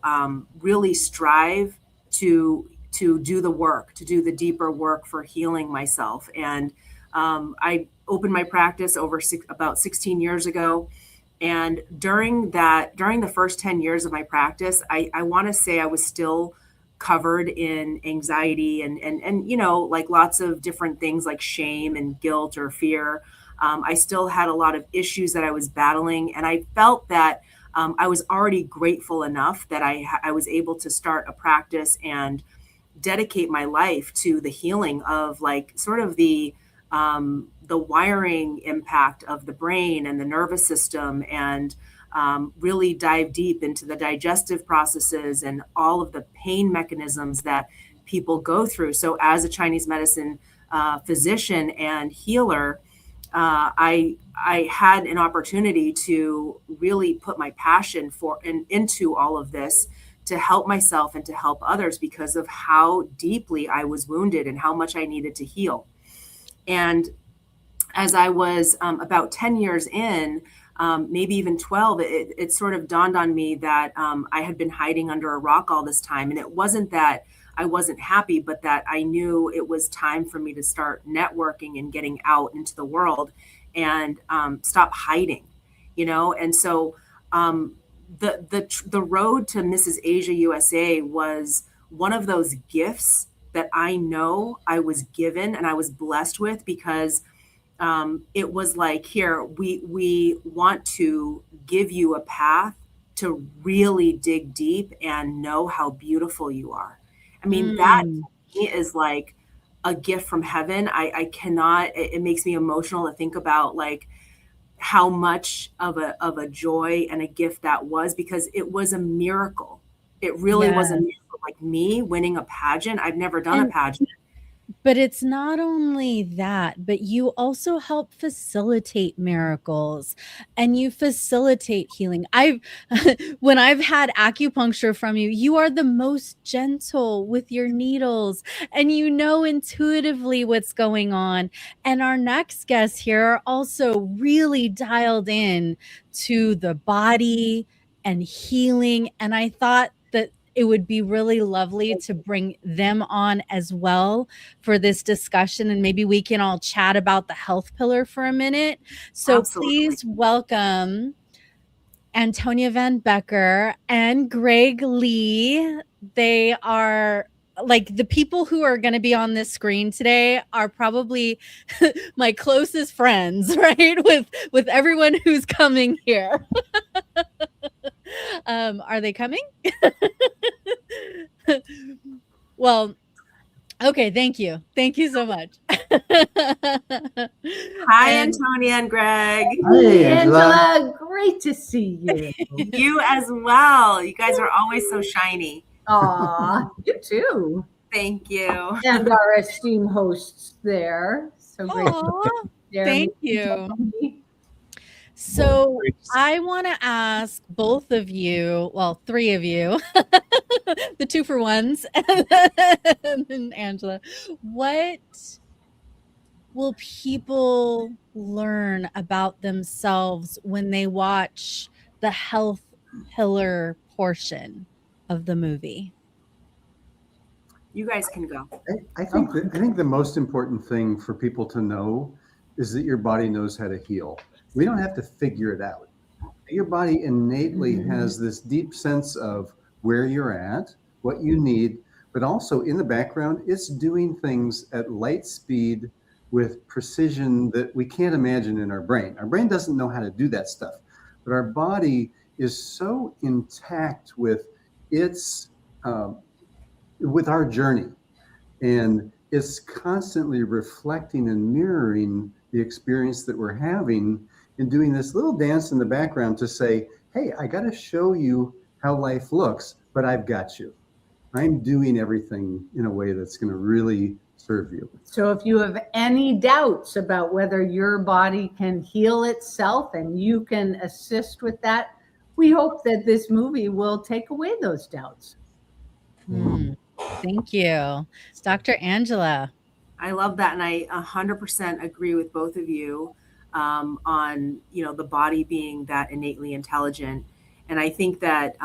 really strive to do the work, to do the deeper work for healing myself. And I opened my practice about 16 years ago. And during the first 10 years of my practice, I want to say I was still covered in anxiety and like lots of different things like shame and guilt or fear. I still had a lot of issues that I was battling, and I felt that I was already grateful enough that I was able to start a practice and dedicate my life to the healing of like sort of the wiring impact of the brain and the nervous system, and really dive deep into the digestive processes and all of the pain mechanisms that people go through. So as a Chinese medicine physician and healer, I had an opportunity to really put my passion into all of this to help myself and to help others because of how deeply I was wounded and how much I needed to heal. And as I was about 10 years in, maybe even 12, it sort of dawned on me that I had been hiding under a rock all this time. And it wasn't that I wasn't happy, but that I knew it was time for me to start networking and getting out into the world and stop hiding, you know? And so the road to Mrs. Asia USA was one of those gifts that I know I was given and I was blessed with, because it was like, here, we want to give you a path to really dig deep and know how beautiful you are. I mean, that to me is like a gift from heaven. I cannot, it makes me emotional to think about like how much of a joy and a gift that was, because it was a miracle. It really was a miracle. Like me winning a pageant. I've never done a pageant. But it's not only that, but you also help facilitate miracles and you facilitate healing. When I've had acupuncture from you, you are the most gentle with your needles and you know intuitively what's going on. And our next guests here are also really dialed in to the body and healing. And I thought that it would be really lovely to bring them on as well for this discussion. And maybe we can all chat about the health pillar for a minute. So please welcome Antonia Van Becker and Greg Lee. They are like the people who are going to be on this screen today are probably my closest friends, right? With everyone who's coming here. Are they coming? Well, okay. Thank you. Thank you so much. Hi, Antonia and Greg. Hi, Angela. Great to see you. You as well. You guys are always so shiny. Aw, you too. Thank you. And our esteemed hosts there. So great. Thank you. So I want to ask both of you, well, three of you, the 2-for-1s, and then Angela, what will people learn about themselves when they watch the health pillar portion of the movie? You guys can go. I think the most important thing for people to know is that your body knows how to heal. We don't have to figure it out. Your body innately has this deep sense of where you're at, what you need, but also in the background, it's doing things at light speed with precision that we can't imagine in our brain. Our brain doesn't know how to do that stuff, but our body is so intact with its, with our journey. And it's constantly reflecting and mirroring the experience that we're having and doing this little dance in the background to say, hey, I got to show you how life looks, but I've got you. I'm doing everything in a way that's going to really serve you. So if you have any doubts about whether your body can heal itself and you can assist with that, we hope that this movie will take away those doubts. Thank you. Dr. Angela. I love that. And I 100% agree with both of you on, you know, the body being that innately intelligent. And I think that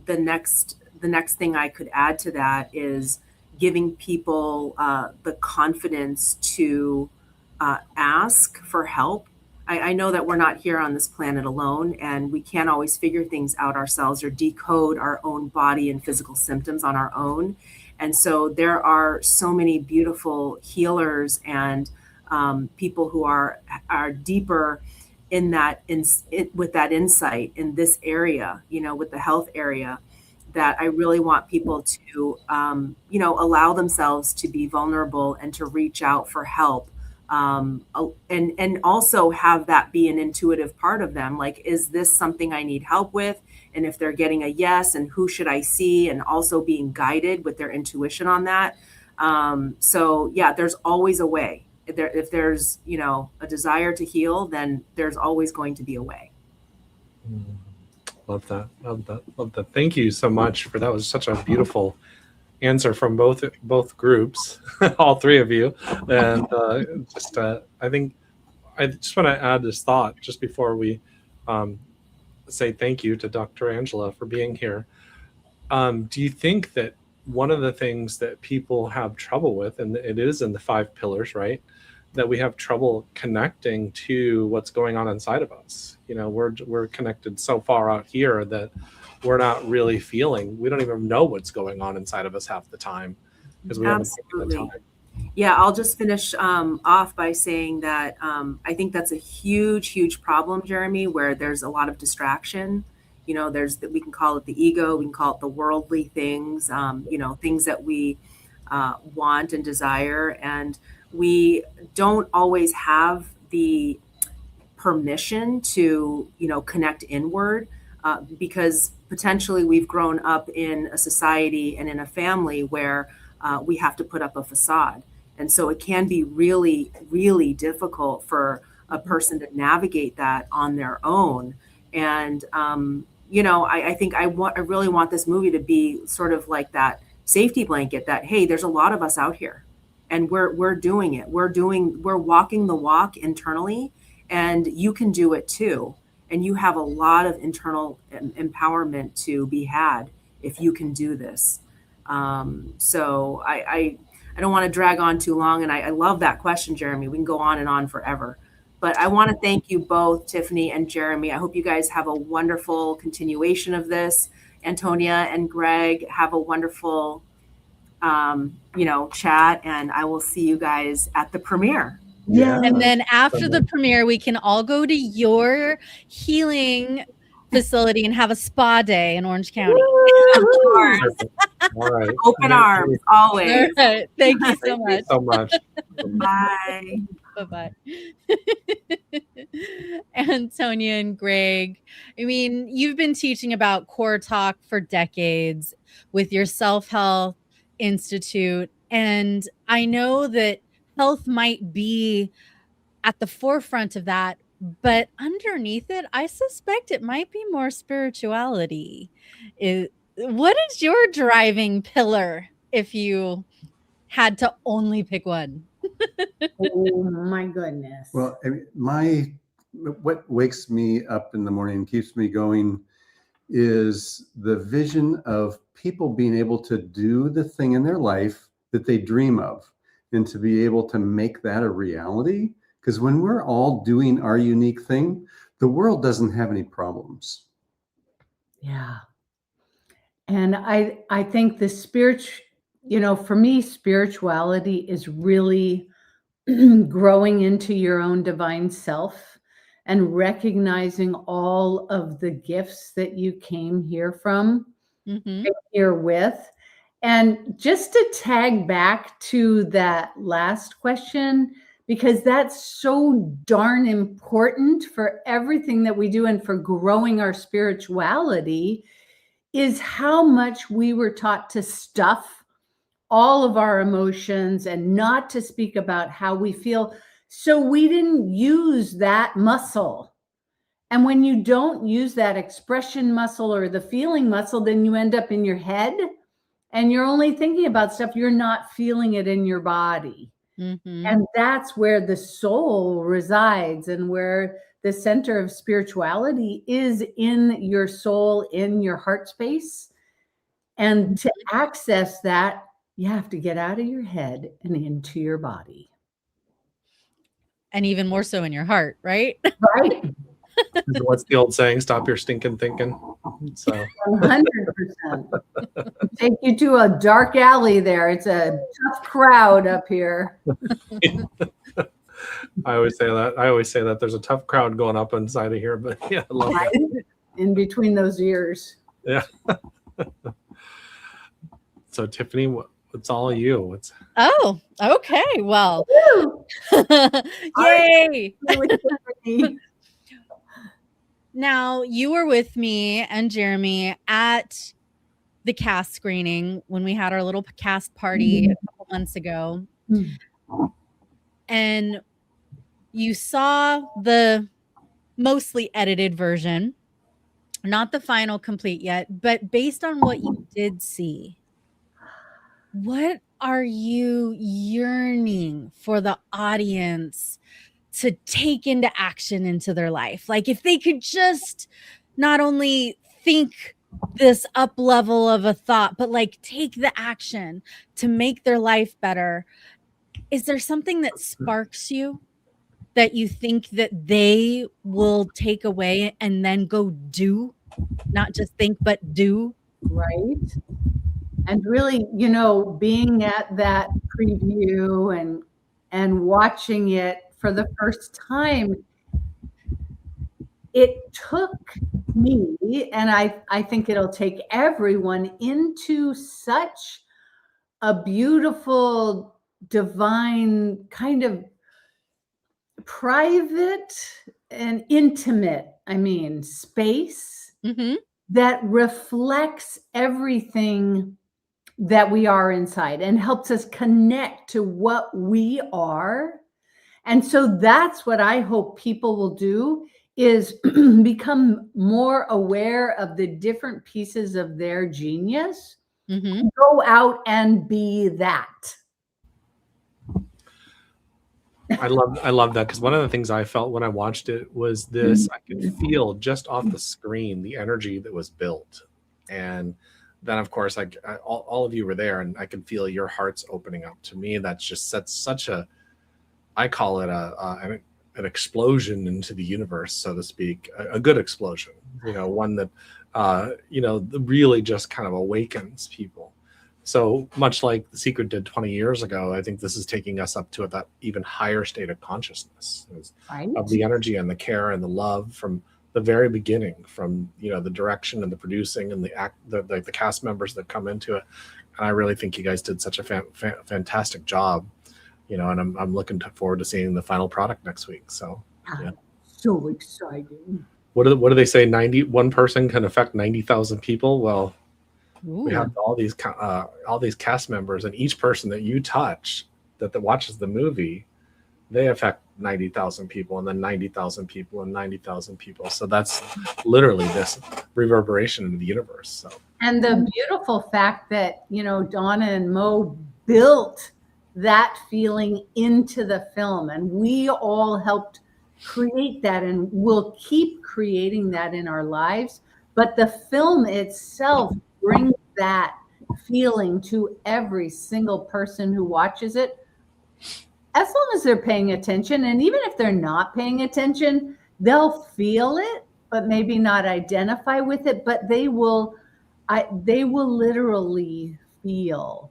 the next thing I could add to that is giving people the confidence to ask for help. I know that we're not here on this planet alone, and we can't always figure things out ourselves or decode our own body and physical symptoms on our own. And so there are so many beautiful healers and people who are deeper in that with that insight in this area, with the health area, that I really want people to, allow themselves to be vulnerable and to reach out for help. And also have that be an intuitive part of them. Like, is this something I need help with? And if they're getting a yes, and who should I see? And also being guided with their intuition on that. So yeah, there's always a way. If there's, a desire to heal, then there's always going to be a way. Love that. Love that. Love that. Thank you so much for that. Was such a beautiful answer from both groups, all three of you. And I think I just want to add this thought just before we say thank you to Dr. Angela for being here. Do you think that one of the things that people have trouble with, and it is in the 5 pillars, right, that we have trouble connecting to what's going on inside of us? We're connected so far out here that we're not really feeling. We don't even know what's going on inside of us half the time because we haven't taken the time. Yeah, I'll just finish off by saying that I think that's a huge problem, Jeremy, where there's a lot of distraction. There's we can call it the ego, we can call it the worldly things, things that we want and desire, and we don't always have the permission to, connect inward because potentially we've grown up in a society and in a family where we have to put up a facade. And so it can be really, really difficult for a person to navigate that on their own. And, I think I really want this movie to be sort of like that safety blanket that, hey, there's a lot of us out here and we're doing it. We're walking the walk internally, and you can do it too. And you have a lot of internal empowerment to be had if you can do this. So I don't want to drag on too long. And I love that question, Jeremy. We can go on and on forever. But I want to thank you both, Tiffany and Jeremy. I hope you guys have a wonderful continuation of this. Antonia and Greg, have a wonderful, chat. And I will see you guys at the premiere. Yeah. And then after the premiere, we can all go to your healing facility and have a spa day in Orange County. Of course. All right. Open arms, always. All right. Thank you so much. So much. Bye. Bye-bye. Antonia and Greg, I mean, you've been teaching about Core Talk for decades with your Self-Health Institute. And I know that health might be at the forefront of that, but underneath it, I suspect it might be more spirituality. What is your driving pillar if you had to only pick one? Oh my goodness. Well, what wakes me up in the morning and keeps me going is the vision of people being able to do the thing in their life that they dream of, and to be able to make that a reality. Because when we're all doing our unique thing, the world doesn't have any problems. Yeah. And I think the for me, spirituality is really growing into your own divine self and recognizing all of the gifts that you came here from, here with. And just to tag back to that last question, because that's so darn important for everything that we do and for growing our spirituality, is how much we were taught to stuff all of our emotions and not to speak about how we feel. So we didn't use that muscle. And when you don't use that expression muscle or the feeling muscle, then you end up in your head and you're only thinking about stuff. You're not feeling it in your body. And that's where the soul resides, and where the center of spirituality is, in your soul, in your heart space. And to access that, you have to get out of your head and into your body. And even more so in your heart, right? Right. What's the old saying? Stop your stinking thinking. So 100%. Take you to a dark alley there. It's a tough crowd up here. I always say that there's a tough crowd going up inside of here, but yeah, I love that. In between those ears. Yeah. So Tiffany, it's all you. It's Oh, okay. Well, yay. Now, you were with me and Jeremy at the cast screening when we had our little cast party a couple months ago. And you saw the mostly edited version, not the final complete yet, but based on what you did see, what are you yearning for the audience to take into action into their life? Like if they could just not only think this up level of a thought, but like take the action to make their life better. Is there something that sparks you that you think that they will take away and then go do, not just think, but do? Right. And really, you know, being at that preview and watching it for the first time, it took me, and I think it'll take everyone, into such a beautiful, divine, kind of private and intimate, space that reflects everything that we are inside and helps us connect to what we are. And so that's what I hope people will do, is become more aware of the different pieces of their genius. Go out and be that. I love that, because one of the things I felt when I watched it was this: I could feel just off the screen the energy that was built, and then of course all of you were there, and I could feel your hearts opening up. To me, that's just such a, I call it an explosion into the universe, so to speak, a good explosion, one that really just kind of awakens people. So much like The Secret did 20 years ago, I think this is taking us up to that even higher state of consciousness, of the energy and the care and the love from the very beginning, from the direction and the producing and the cast members that come into it. And I really think you guys did such a fantastic job, and I'm looking forward to seeing the final product next week. So yeah. So exciting. What do they say? 91 person can affect 90,000 people. Well, we have all these cast members, and each person that you touch that watches the movie, they affect 90,000 people, and then 90,000 people, and 90,000 people. So that's literally this reverberation into the universe. So, and the beautiful fact that Donna and Mo built that feeling into the film, and we all helped create that, and we'll keep creating that in our lives. But the film itself brings that feeling to every single person who watches it, as long as they're paying attention. And even if they're not paying attention, they'll feel it, but maybe not identify with it. But they will literally feel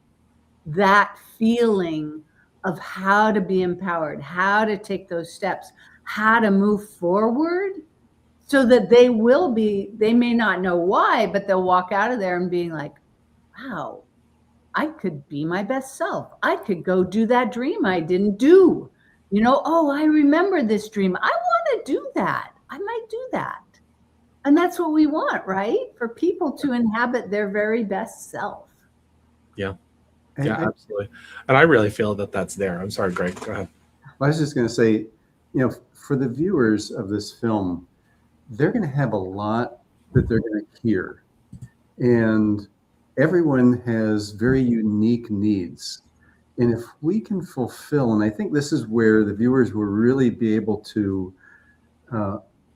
that feeling of how to be empowered, how to take those steps, how to move forward, so that they may not know why, but they'll walk out of there and being like, wow, I could be my best self. I could go do that dream I didn't do. Oh, I remember this dream. I want to do that. I might do that. And that's what we want, right? For people to inhabit their very best self. Yeah. Yeah, absolutely. And I really feel that that's there. I'm sorry, Greg, go ahead. I was just going to say, for the viewers of this film, they're going to have a lot that they're going to hear. And everyone has very unique needs. And if we can fulfill, and I think this is where the viewers will really be able to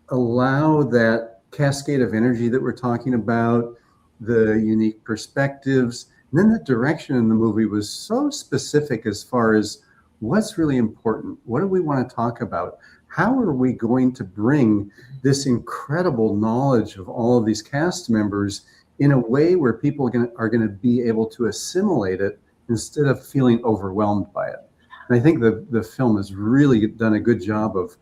allow that cascade of energy that we're talking about, the unique perspectives, and then the direction in the movie was so specific as far as what's really important. What do we want to talk about? How are we going to bring this incredible knowledge of all of these cast members in a way where people are going to be able to assimilate it instead of feeling overwhelmed by it? And I think the film has really done a good job of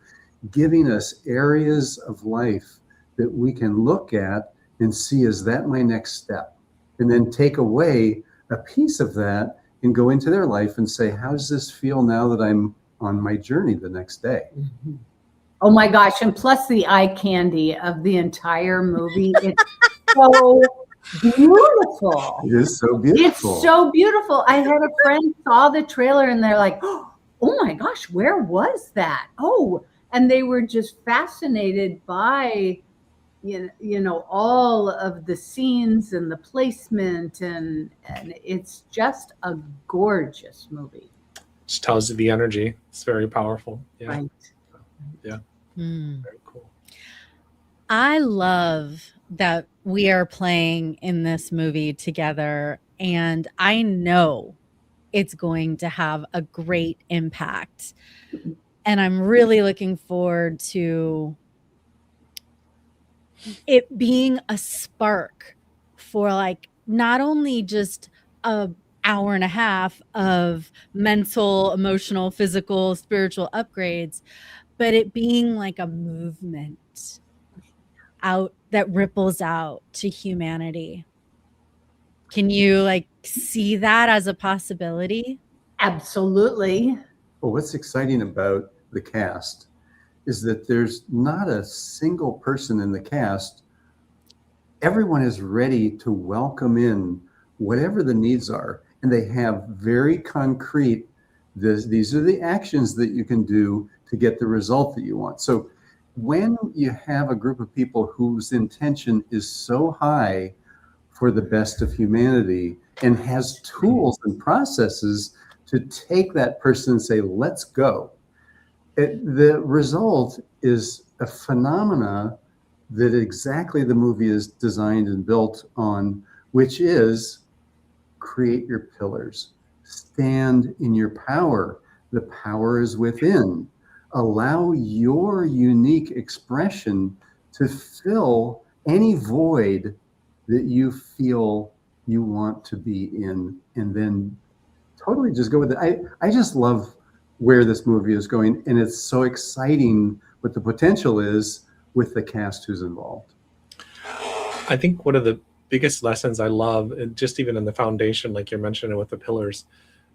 giving us areas of life that we can look at and see, is that my next step? And then take away a piece of that and go into their life and say, how does this feel now that I'm on my journey the next day? Mm-hmm. Oh my gosh. And plus the eye candy of the entire movie. It's so beautiful. It is so beautiful. It's so beautiful. I had a friend saw the trailer and they're like, oh my gosh, where was that? Oh, and they were just fascinated by, you know, all of the scenes and the placement, and it's just a gorgeous movie. Just tells you the energy. It's very powerful. Yeah. Right. Yeah. Very cool. I love that we are playing in this movie together, and I know it's going to have a great impact. And I'm really looking forward to it being a spark for, like, not only just a hour and a half of mental, emotional, physical, spiritual upgrades, but it being like a movement out that ripples out to humanity. Can you, like, see that as a possibility? Absolutely. Well, what's exciting about the cast is that there's not a single person in the cast. Everyone is ready to welcome in whatever the needs are, and they have very concrete, these are the actions that you can do to get the result that you want. So when you have a group of people whose intention is so high for the best of humanity and has tools and processes to take that person and say, let's go, the result is a phenomena that exactly the movie is designed and built on, which is create your pillars, stand in your power. The power is within. Allow your unique expression to fill any void that you feel you want to be in, and then totally just go with it. I just love where this movie is going, and it's so exciting what the potential is with the cast who's involved. I think one of the biggest lessons I love, and just even in the foundation, like you're mentioning with the pillars,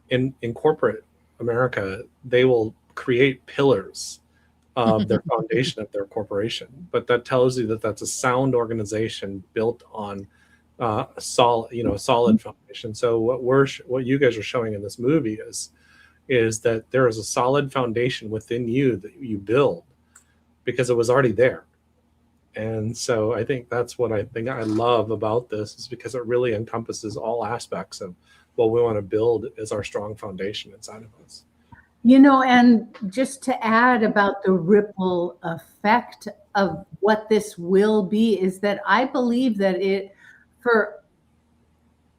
in corporate America, they will create pillars of their foundation of their corporation, but that tells you that that's a sound organization built on a solid foundation. So what you guys are showing in this movie is that there is a solid foundation within you that you build because it was already there. And so I think that's what I love about this, is because it really encompasses all aspects of what we want to build as our strong foundation inside of us. You know, and just to add about the ripple effect of what this will be is that I believe that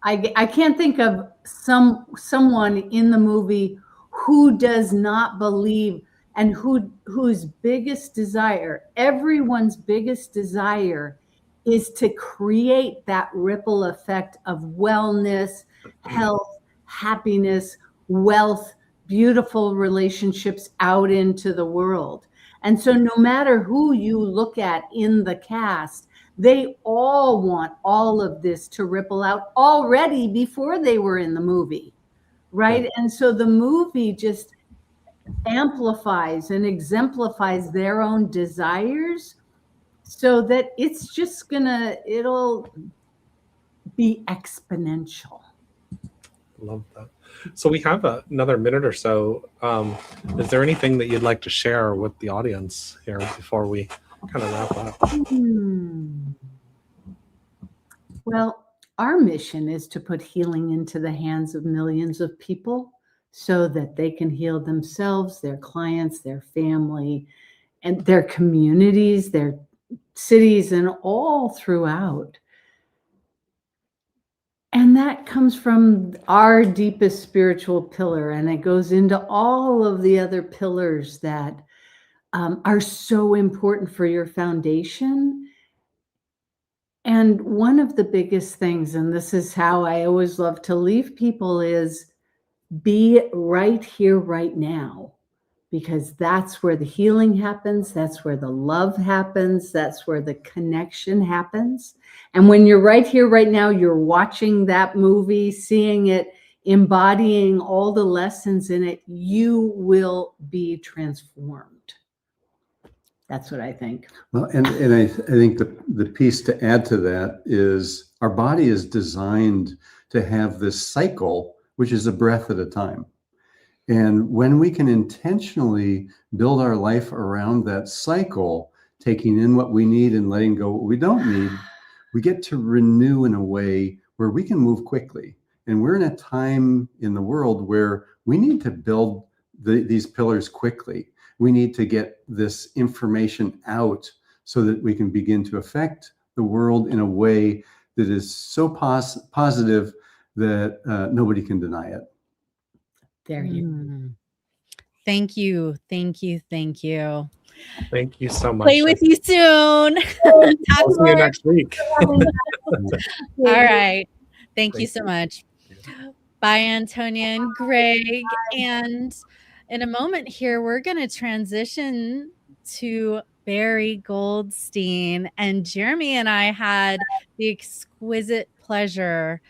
I can't think of someone in the movie who does not believe, and whose biggest desire, everyone's biggest desire, is to create that ripple effect of wellness, health, happiness, wealth, beautiful relationships out into the world. And so no matter who you look at in the cast, they all want all of this to ripple out already before they were in the movie, right? And so the movie just amplifies and exemplifies their own desires, so that it's just it'll be exponential. Love that. So we have another minute or so. Is there anything that you'd like to share with the audience here before we kind of wrap up? Well, our mission is to put healing into the hands of millions of people so that they can heal themselves, their clients, their family, and their communities, their cities, and all throughout. And that comes from our deepest spiritual pillar, and it goes into all of the other pillars that are so important for your foundation. And one of the biggest things, and this is how I always love to leave people, is be right here, right now, because that's where the healing happens. That's where the love happens. That's where the connection happens. And when you're right here, right now, you're watching that movie, seeing it, embodying all the lessons in it, you will be transformed. That's what I think. Well, and I think the piece to add to that is our body is designed to have this cycle, which is a breath at a time. And when we can intentionally build our life around that cycle, taking in what we need and letting go what we don't need, we get to renew in a way where we can move quickly. And we're in a time in the world where we need to build these pillars quickly. We need to get this information out so that we can begin to affect the world in a way that is so positive that nobody can deny it. There you Thank you. Thank you. Thank you. Thank you so much. Play with you soon. I'll see you next week. All right. Thank you so much. Bye, Antonia and Greg. And in a moment here, we're going to transition to Barry Goldstein. And Jeremy and I had the exquisite pleasure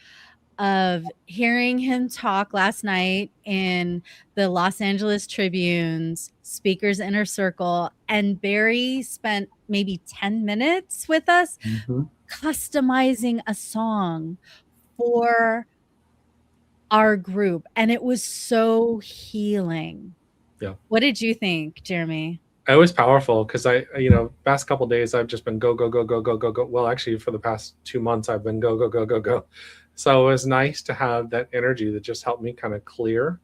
of hearing him talk last night in the Los Angeles Tribune's Speakers Inner Circle. And Barry spent maybe 10 minutes with us customizing a song for our group. And it was so healing. Yeah. What did you think, Jeremy? It was powerful because past couple of days I've just been go. Well, actually for the past 2 months I've been go. So it was nice to have that energy that just helped me kind of clear.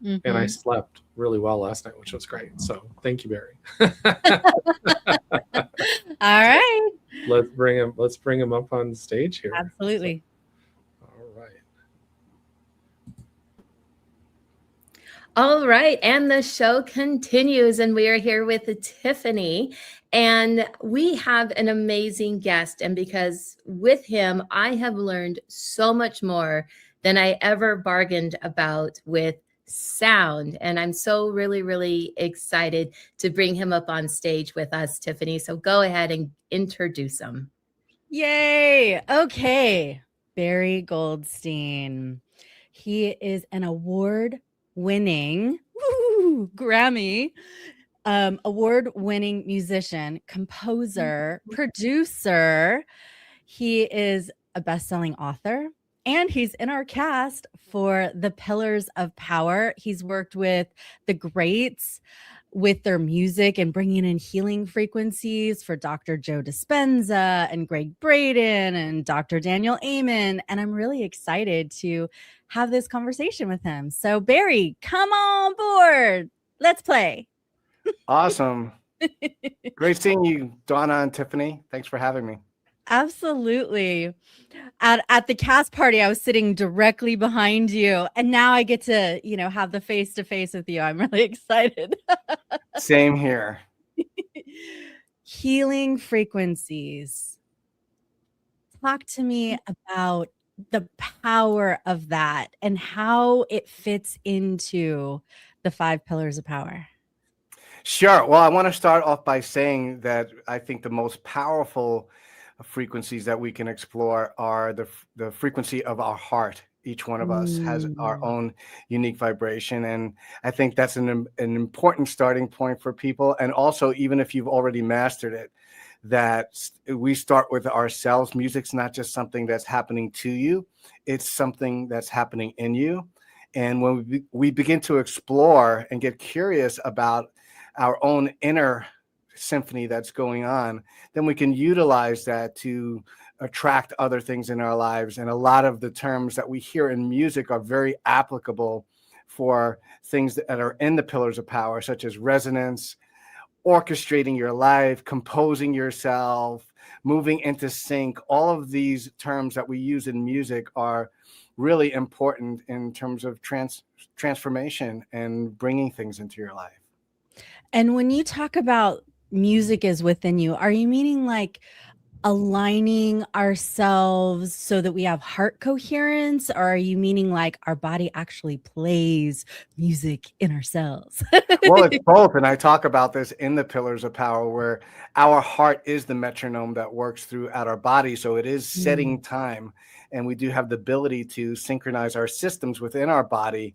And I slept really well last night, which was great. So thank you, Barry. All right. Let's bring him up on stage here. Absolutely. All right, and the show continues, and we are here with Tiffany, and we have an amazing guest, and because with him, I have learned so much more than I ever bargained about with sound, and I'm so really excited to bring him up on stage with us, Tiffany, so go ahead and introduce him. Yay! Okay, Barry Goldstein. He is an award-winning Grammy award-winning musician, composer, producer. He is a best-selling author, and he's in our cast for The Pillars of Power. He's worked with the greats with their music and bringing in healing frequencies for Dr. Joe Dispenza and Greg Braden and Dr. Daniel Amen. And I'm really excited to have this conversation with him. So Barry, come on board. Let's play. Awesome. Great seeing you, Donna and Tiffany. Thanks for having me. Absolutely. At the cast party, I was sitting directly behind you, and now I get to, have the face-to-face with you. I'm really excited. Same here. Healing frequencies. Talk to me about the power of that and how it fits into the 5 pillars of power. Sure. Well, I want to start off by saying that I think the most powerful frequencies that we can explore are the frequency of our heart. Each one of us has our own unique vibration. And I think that's an important starting point for people. And also, even if you've already mastered it, that we start with ourselves. Music's not just something that's happening to you. It's something that's happening in you. And when we begin to explore and get curious about our own inner symphony that's going on, then we can utilize that to attract other things in our lives. And a lot of the terms that we hear in music are very applicable for things that are in the pillars of power, such as resonance, orchestrating your life, composing yourself, moving into sync. All of these terms that we use in music are really important in terms of transformation and bringing things into your life. And when you talk about music is within you, are you meaning like aligning ourselves so that we have heart coherence, or are you meaning like our body actually plays music in our cells? Well, it's both. And I talk about this in the Pillars of Power, where our heart is the metronome that works throughout our body. So it is setting time. And we do have the ability to synchronize our systems within our body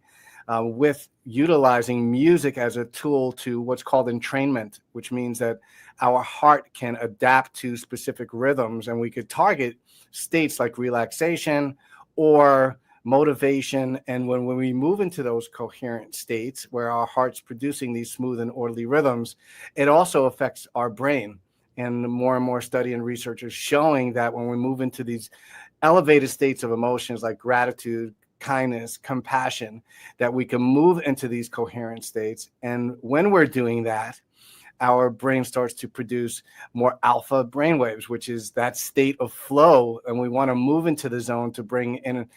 with utilizing music as a tool to what's called entrainment, which means that our heart can adapt to specific rhythms, and we could target states like relaxation or motivation. And when we move into those coherent states where our heart's producing these smooth and orderly rhythms, it also affects our brain. And more study and research is showing that when we move into these elevated states of emotions like gratitude, kindness, compassion, that we can move into these coherent states. And when we're doing that, our brain starts to produce more alpha brainwaves, which is that state of flow. And we want to move into the zone to bring in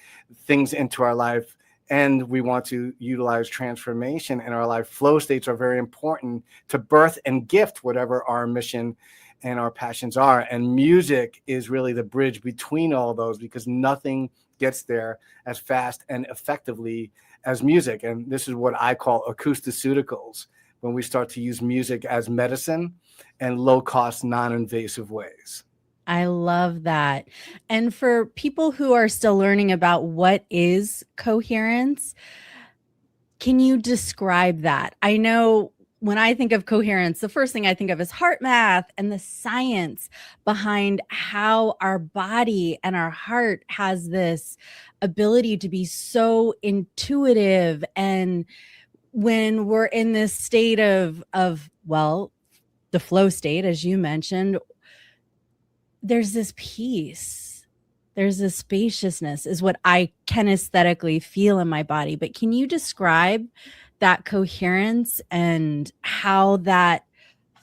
things into our life. And we want to utilize transformation in our life. Flow states are very important to birth and gift whatever our mission and our passions are. And music is really the bridge between all those, because nothing gets there as fast and effectively as music. And this is what I call acoustaceuticals, when we start to use music as medicine and low-cost, non-invasive ways. I love that. And for people who are still learning about what is coherence, can you describe that? I know when I think of coherence, the first thing I think of is heart math and the science behind how our body and our heart has this ability to be so intuitive. And when we're in this state of well, the flow state, as you mentioned, there's this peace, there's this spaciousness is what I kinesthetically feel in my body. But can you describe that coherence and how that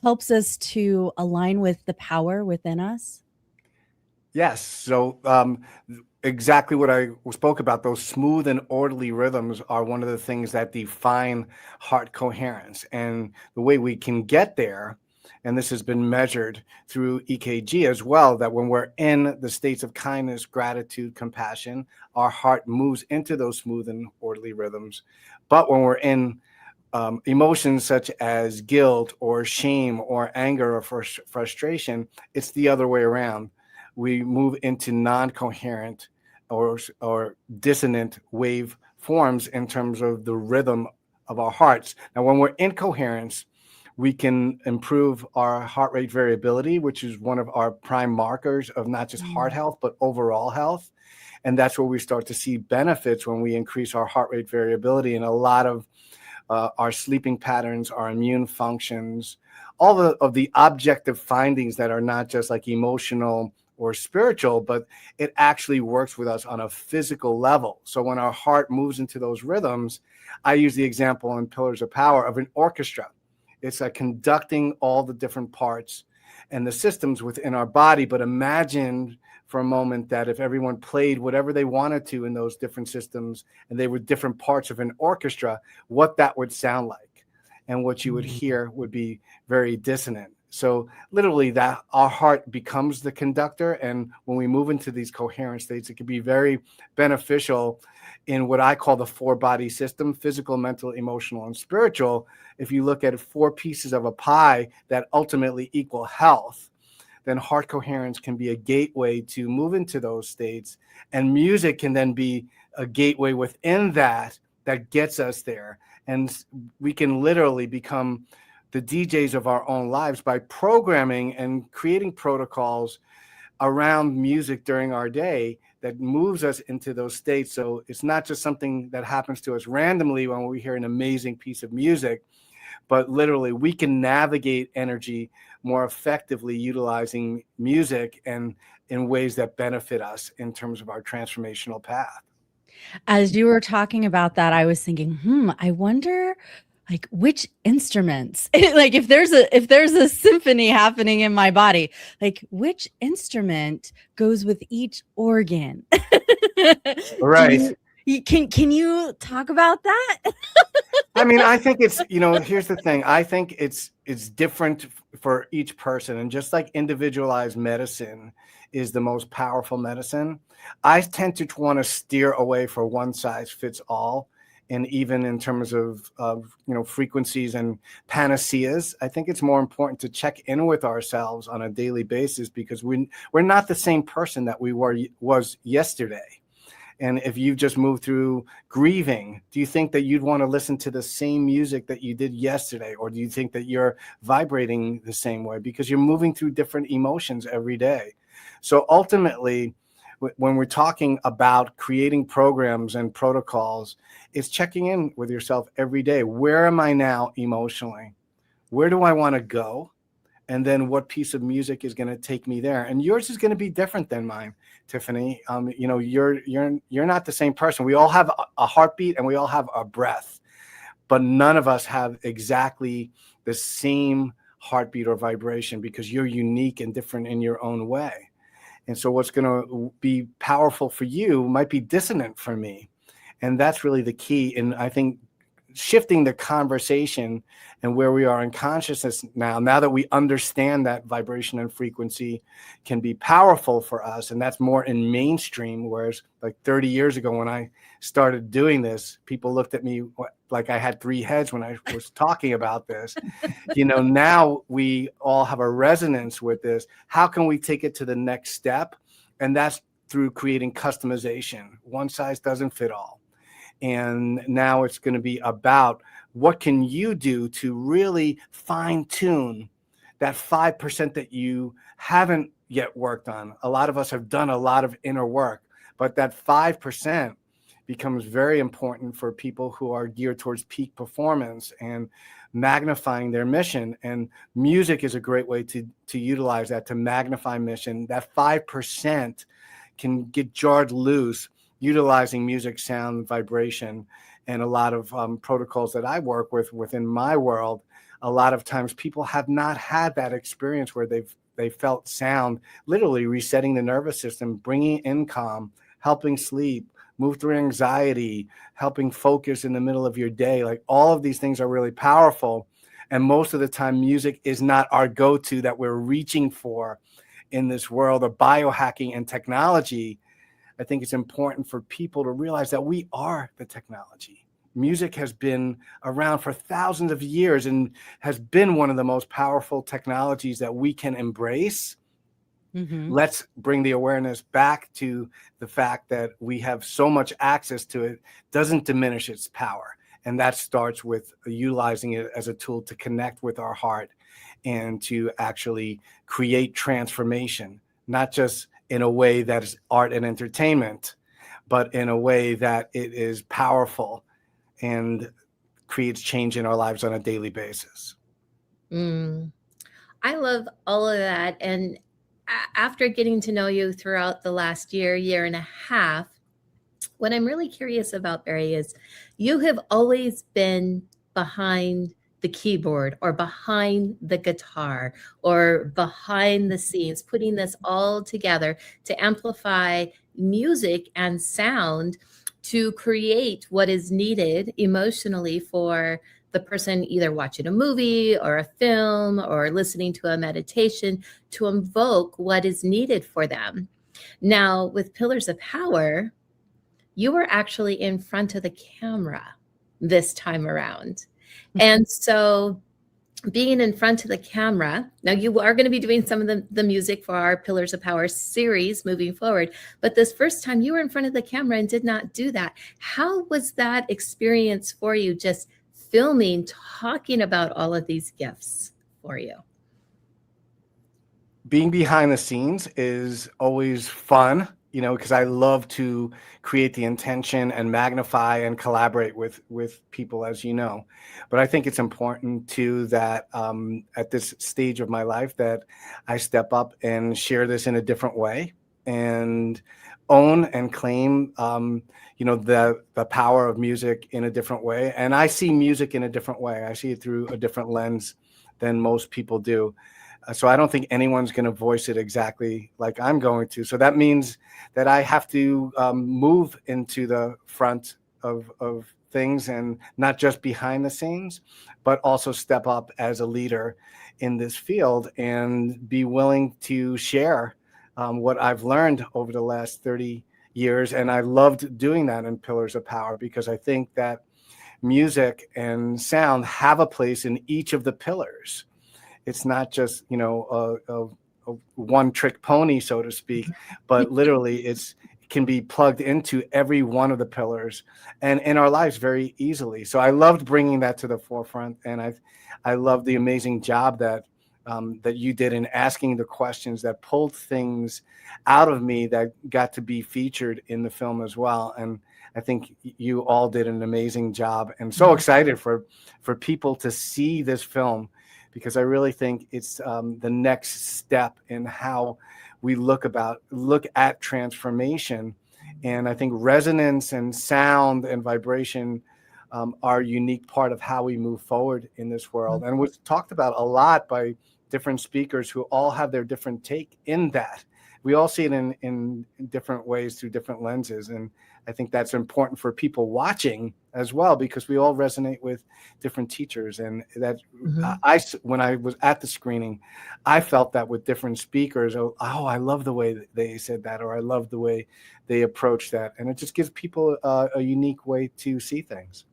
helps us to align with the power within us? Yes. So exactly what I spoke about, those smooth and orderly rhythms are one of the things that define heart coherence. And the way we can get there, and this has been measured through EKG as well, that when we're in the states of kindness, gratitude, compassion, our heart moves into those smooth and orderly rhythms. But when we're in emotions such as guilt or shame or anger or frustration, it's the other way around. We move into non-coherent or dissonant wave forms in terms of the rhythm of our hearts. Now, when we're in coherence, we can improve our heart rate variability, which is one of our prime markers of not just heart health, but overall health. And that's where we start to see benefits when we increase our heart rate variability. And a lot of our sleeping patterns, our immune functions, all of the objective findings that are not just like emotional or spiritual, but it actually works with us on a physical level. So when our heart moves into those rhythms, I use the example in Pillars of Power of an orchestra. It's like conducting all the different parts and the systems within our body. But imagine for a moment that if everyone played whatever they wanted to in those different systems and they were different parts of an orchestra, what that would sound like. And what you would hear would be very dissonant. So literally that our heart becomes the conductor. And when we move into these coherent states, it can be very beneficial in what I call the 4-body system: physical, mental, emotional, and spiritual. If you look at 4 pieces of a pie that ultimately equal health, then heart coherence can be a gateway to move into those states. And music can then be a gateway within that gets us there. And we can literally become the DJs of our own lives by programming and creating protocols around music during our day that moves us into those states. So it's not just something that happens to us randomly when we hear an amazing piece of music, but literally we can navigate energy more effectively utilizing music and in ways that benefit us in terms of our transformational path. As you were talking about that, I was thinking, I wonder like which instruments, like if there's a symphony happening in my body, like which instrument goes with each organ? Right. Can you talk about that? I mean, I think it's, here's the thing. I think it's different for each person. And just like individualized medicine is the most powerful medicine, I tend to want to steer away for one size fits all. And even in terms of frequencies and panaceas, I think it's more important to check in with ourselves on a daily basis, because we're not the same person that we was yesterday. And if you've just moved through grieving, do you think that you'd want to listen to the same music that you did yesterday? Or do you think that you're vibrating the same way? Because you're moving through different emotions every day. So ultimately, when we're talking about creating programs and protocols, it's checking in with yourself every day. Where am I now emotionally? Where do I want to go? And then what piece of music is going to take me there? And yours is going to be different than mine, Tiffany. You're not the same person. We all have a heartbeat and we all have a breath, but none of us have exactly the same heartbeat or vibration, because you're unique and different in your own way. And so what's going to be powerful for you might be dissonant for me. And that's really the key. And I think shifting the conversation and where we are in consciousness now that we understand that vibration and frequency can be powerful for us, and that's more in mainstream, whereas like 30 years ago when I started doing this, people looked at me like I had 3 heads when I was talking about this. Now we all have a resonance with this. How can we take it to the next step? And that's through creating customization. One size doesn't fit all. And now it's going to be about what can you do to really fine tune that 5% that you haven't yet worked on. A lot of us have done a lot of inner work, but that 5% becomes very important for people who are geared towards peak performance and magnifying their mission. And music is a great way to utilize that, to magnify mission. That 5% can get jarred loose utilizing music, sound, vibration, and a lot of protocols that I work with within my world. A lot of times people have not had that experience where they felt sound literally resetting the nervous system, bringing in calm, helping sleep, move through anxiety, helping focus in the middle of your day. Like, all of these things are really powerful. And most of the time, music is not our go-to that we're reaching for in this world of biohacking and technology. I think it's important for people to realize that we are the technology. Music has been around for thousands of years and has been one of the most powerful technologies that we can embrace. Mm-hmm. Let's bring the awareness back to the fact that we have so much access to it, doesn't diminish its power. And that starts with utilizing it as a tool to connect with our heart and to actually create transformation, not just in a way that is art and entertainment, but in a way that it is powerful and creates change in our lives on a daily basis. I love all of that. And after getting to know you throughout the last year and a half, what I'm really curious about, Barry, is you have always been behind the keyboard or behind the guitar or behind the scenes, putting this all together to amplify music and sound to create what is needed emotionally for the person either watching a movie or a film or listening to a meditation to invoke what is needed for them. Now, with Pillars of Power, you were actually in front of the camera this time around. And so being in front of the camera, now you are going to be doing some of the music for our Pillars of Power series moving forward, but this first time you were in front of the camera and did not do that. How was that experience for you, just filming, talking about all of these gifts for you? Being behind the scenes is always fun, because I love to create the intention and magnify and collaborate with people, as you know. But I think it's important too that at this stage of my life that I step up and share this in a different way and own and claim, the power of music in a different way. And I see music in a different way. I see it through a different lens than most people do. So I don't think anyone's going to voice it exactly like I'm going to. So that means that I have to move into the front of things, and not just behind the scenes, but also step up as a leader in this field and be willing to share what I've learned over the last 30 years. And I loved doing that in Pillars of Power, because I think that music and sound have a place in each of the pillars. It's not just, you know, a one-trick pony, so to speak, but literally it can be plugged into every one of the pillars and in our lives very easily. So I loved bringing that to the forefront, and I love the amazing job that that you did in asking the questions that pulled things out of me that got to be featured in the film as well. And I think you all did an amazing job, and so excited for people to see this film, because I really think it's the next step in how we look at transformation. And I think resonance and sound and vibration are a unique part of how we move forward in this world. And was talked about a lot by different speakers who all have their different take in that. We all see it in different ways through different lenses. And I think that's important for people watching as well, because we all resonate with different teachers. And that when I was at the screening, I felt that with different speakers. Oh, I love the way they said that, or I love the way they approach that. And it just gives people a unique way to see things.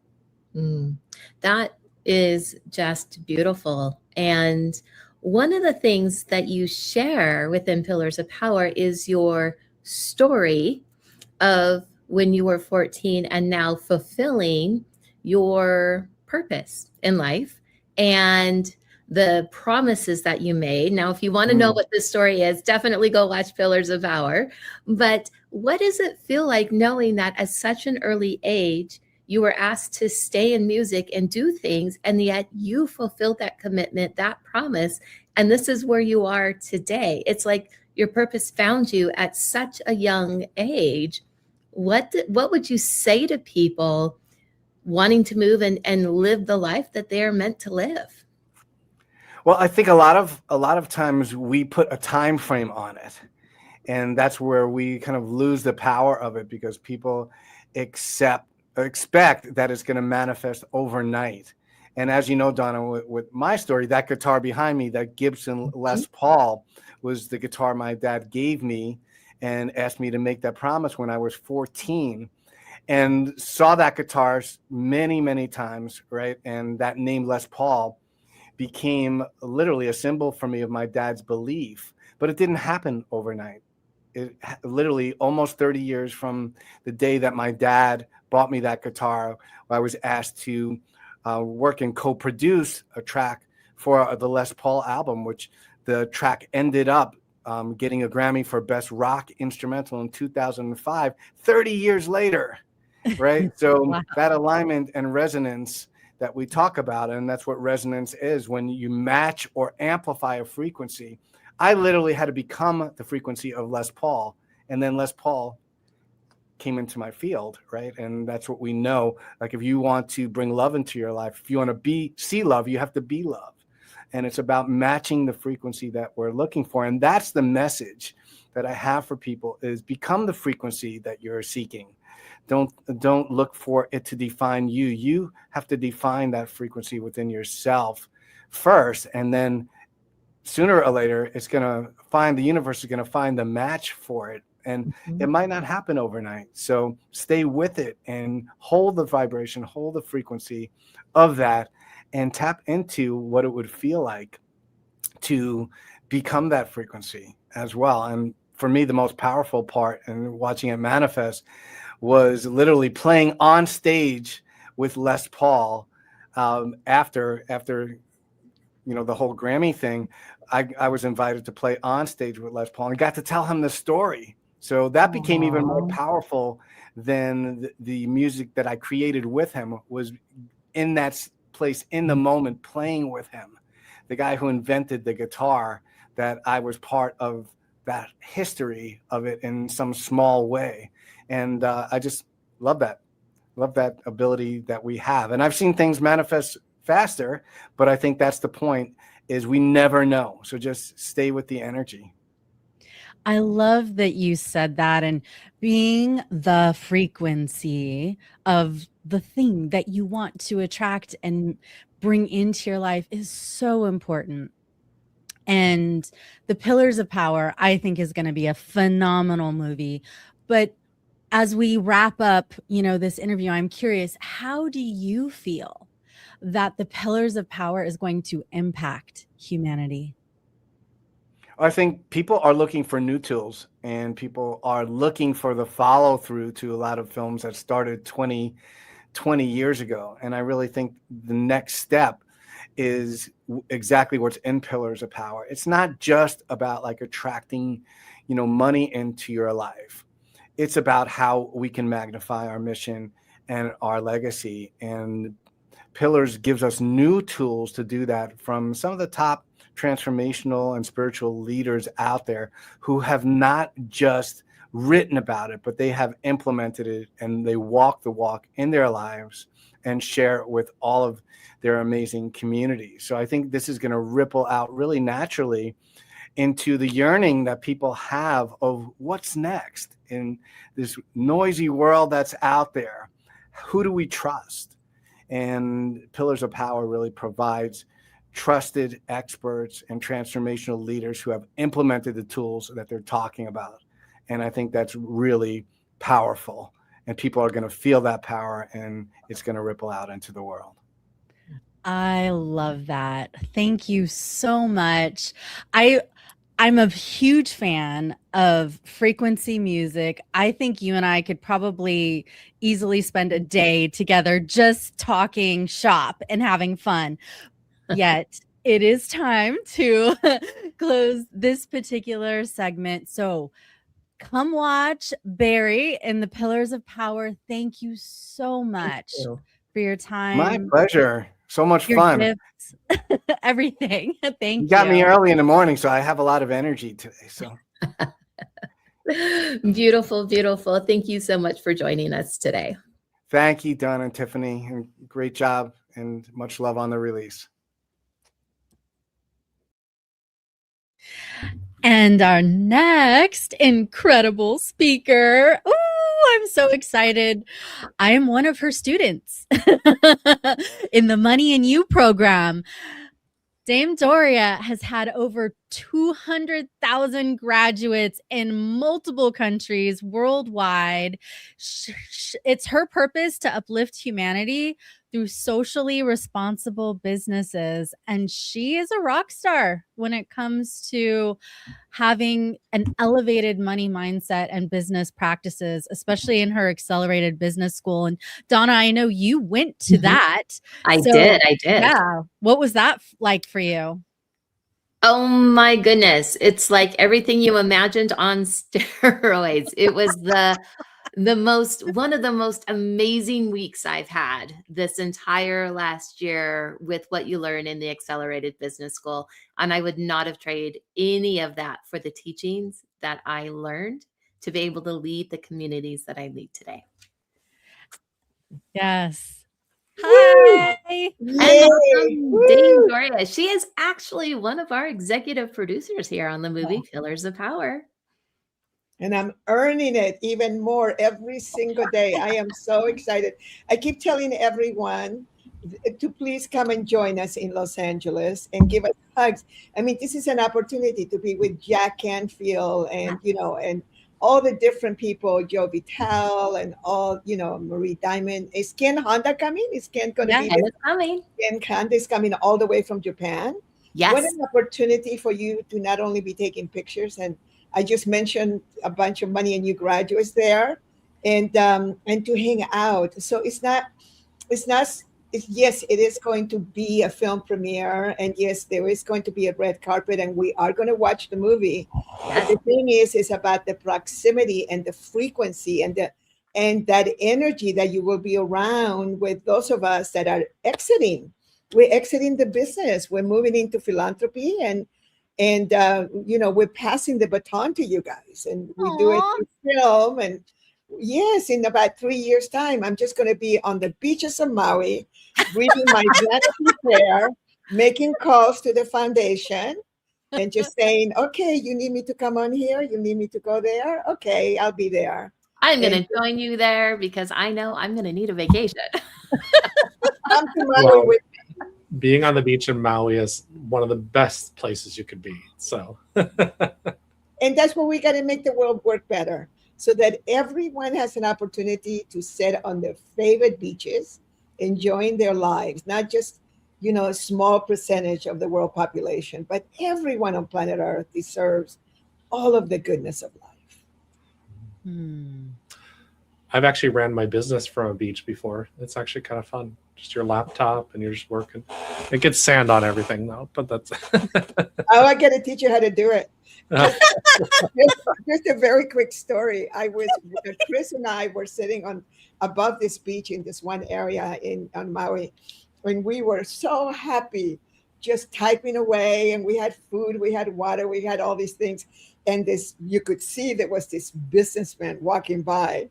That is just beautiful. And one of the things that you share within Pillars of Power is your story of when you were 14 and now fulfilling your purpose in life and the promises that you made. Now, if you want to know what this story is, definitely go watch Pillars of Power. But what does it feel like knowing that at such an early age, you were asked to stay in music and do things, and yet you fulfilled that commitment, that promise, and this is where you are today? It's like your purpose found you at such a young age. What would you say to people wanting to move and live the life that they are meant to live? Well, I think a lot of times we put a time frame on it, and that's where we kind of lose the power of it, because people expect that it's going to manifest overnight. And as you know, Donna, with my story, that guitar behind me, that Gibson Les Paul, was the guitar my dad gave me and asked me to make that promise when I was 14, and saw that guitar many, many times, right? And that name Les Paul became literally a symbol for me of my dad's belief, but it didn't happen overnight. It literally almost 30 years from the day that my dad bought me that guitar, I was asked to work and co-produce a track for the Les Paul album, which the track ended up getting a Grammy for Best Rock Instrumental in 2005, 30 years later, right? So wow. That alignment and resonance that we talk about, and that's what resonance is, when you match or amplify a frequency. I literally had to become the frequency of Les Paul, and then Les Paul came into my field, right? And that's what we know. Like, if you want to bring love into your life, if you want to see love, you have to be love. And it's about matching the frequency that we're looking for. And that's the message that I have for people, is become the frequency that you're seeking. Don't look for it to define you. You have to define that frequency within yourself first, and then sooner or later, the universe is going to find the match for it. And it might not happen overnight. So stay with it and hold the vibration, hold the frequency of that, and tap into what it would feel like to become that frequency as well. And for me, the most powerful part in watching it manifest was literally playing on stage with Les Paul after the whole Grammy thing. I was invited to play on stage with Les Paul and got to tell him the story. So that became even more powerful than the music that I created with him, was in that place, in the moment, playing with him. The guy who invented the guitar, that I was part of that history of it in some small way. And I just love that ability that we have. And I've seen things manifest faster, but I think that's the point, is we never know. So just stay with the energy. I love that you said that, and being the frequency of the thing that you want to attract and bring into your life is so important. And The Pillars of Power, I think, is going to be a phenomenal movie. But as we wrap up, this interview, I'm curious, how do you feel that The Pillars of Power is going to impact humanity? I think people are looking for new tools, and people are looking for the follow through to a lot of films that started 20 years ago. And I really think the next step is exactly what's in Pillars of Power. It's not just about like attracting, money into your life. It's about how we can magnify our mission and our legacy. And Pillars gives us new tools to do that from some of the top transformational and spiritual leaders out there who have not just written about it, but they have implemented it, and they walk the walk in their lives and share it with all of their amazing communities. So I think this is going to ripple out really naturally into the yearning that people have of what's next in this noisy world that's out there. Who do we trust? And Pillars of Power really provides trusted experts and transformational leaders who have implemented the tools that they're talking about. And I think that's really powerful. And people are going to feel that power, and it's going to ripple out into the world. I love that. Thank you so much. I'm a huge fan of frequency music. I think you and I could probably easily spend a day together just talking shop and having fun. Yet it is time to close this particular segment. So come watch Barry in The Pillars of Power. Thank you so much for your time. My pleasure. So much your fun. Gifts, everything. Thank you. You got me early in the morning, so I have a lot of energy today. So Beautiful, beautiful. Thank you so much for joining us today. thank you, Don and Tiffany. And great job, and much love on the release. And our next incredible speaker. Ooh, I'm so excited. I am one of her students in the Money and You program. Dame Doria has had over 200,000 graduates in multiple countries worldwide. It's her purpose to uplift humanity through socially responsible businesses. And she is a rock star when it comes to having an elevated money mindset and business practices, especially in her accelerated business school. And Donna, I know you went to that. I did. Yeah. What was that like for you? Oh my goodness. It's like everything you imagined on steroids. It was one of the most amazing weeks I've had this entire last year with what you learn in the Accelerated Business School. And I would not have traded any of that for the teachings that I learned to be able to lead the communities that I lead today. Yes. Hi. And Dame Doria. She is actually one of our executive producers here on the movie Pillars of Power. And I'm earning it even more every single day. I am so excited. I keep telling everyone to please come and join us in Los Angeles and give us hugs. I mean, this is an opportunity to be with Jack Canfield and, and all the different people, Joe Vitale and all, Marie Diamond. Is Ken Honda coming? Is Ken going to be there? It's coming. Ken Honda is coming all the way from Japan. Yes. What an opportunity for you to not only be taking pictures, and I just mentioned a bunch of Money and You graduates there, and to hang out. So yes, it is going to be a film premiere, and yes, there is going to be a red carpet, and we are going to watch the movie. But the thing is about the proximity and the frequency and that energy that you will be around with those of us that are exiting. We're exiting the business. We're moving into philanthropy, and we're passing the baton to you guys, and we do it through film. And yes, in about 3 years' time, I'm just going to be on the beaches of Maui, reading my Vanity Fair, making calls to the foundation, and just saying, okay, you need me to come on here? You need me to go there? Okay, I'll be there. I'm going And to join you there because I know I'm going to need a vacation. come to Maui Well, with being on the beach in Maui is one of the best places you could be. So, And that's what we got to make the world work better so that everyone has an opportunity to sit on their favorite beaches, enjoying their lives, not just, a small percentage of the world population, but everyone on planet Earth deserves all of the goodness of life. I've actually ran my business from a beach before. It's actually kind of fun. Just your laptop and you're just working. It gets sand on everything though, but that's. Oh, I got to teach you how to do it. Just a very quick story. Chris and I were sitting above this beach in this one area on Maui, and we were so happy, just typing away. And we had food, we had water, we had all these things. And you could see there was this businessman walking by,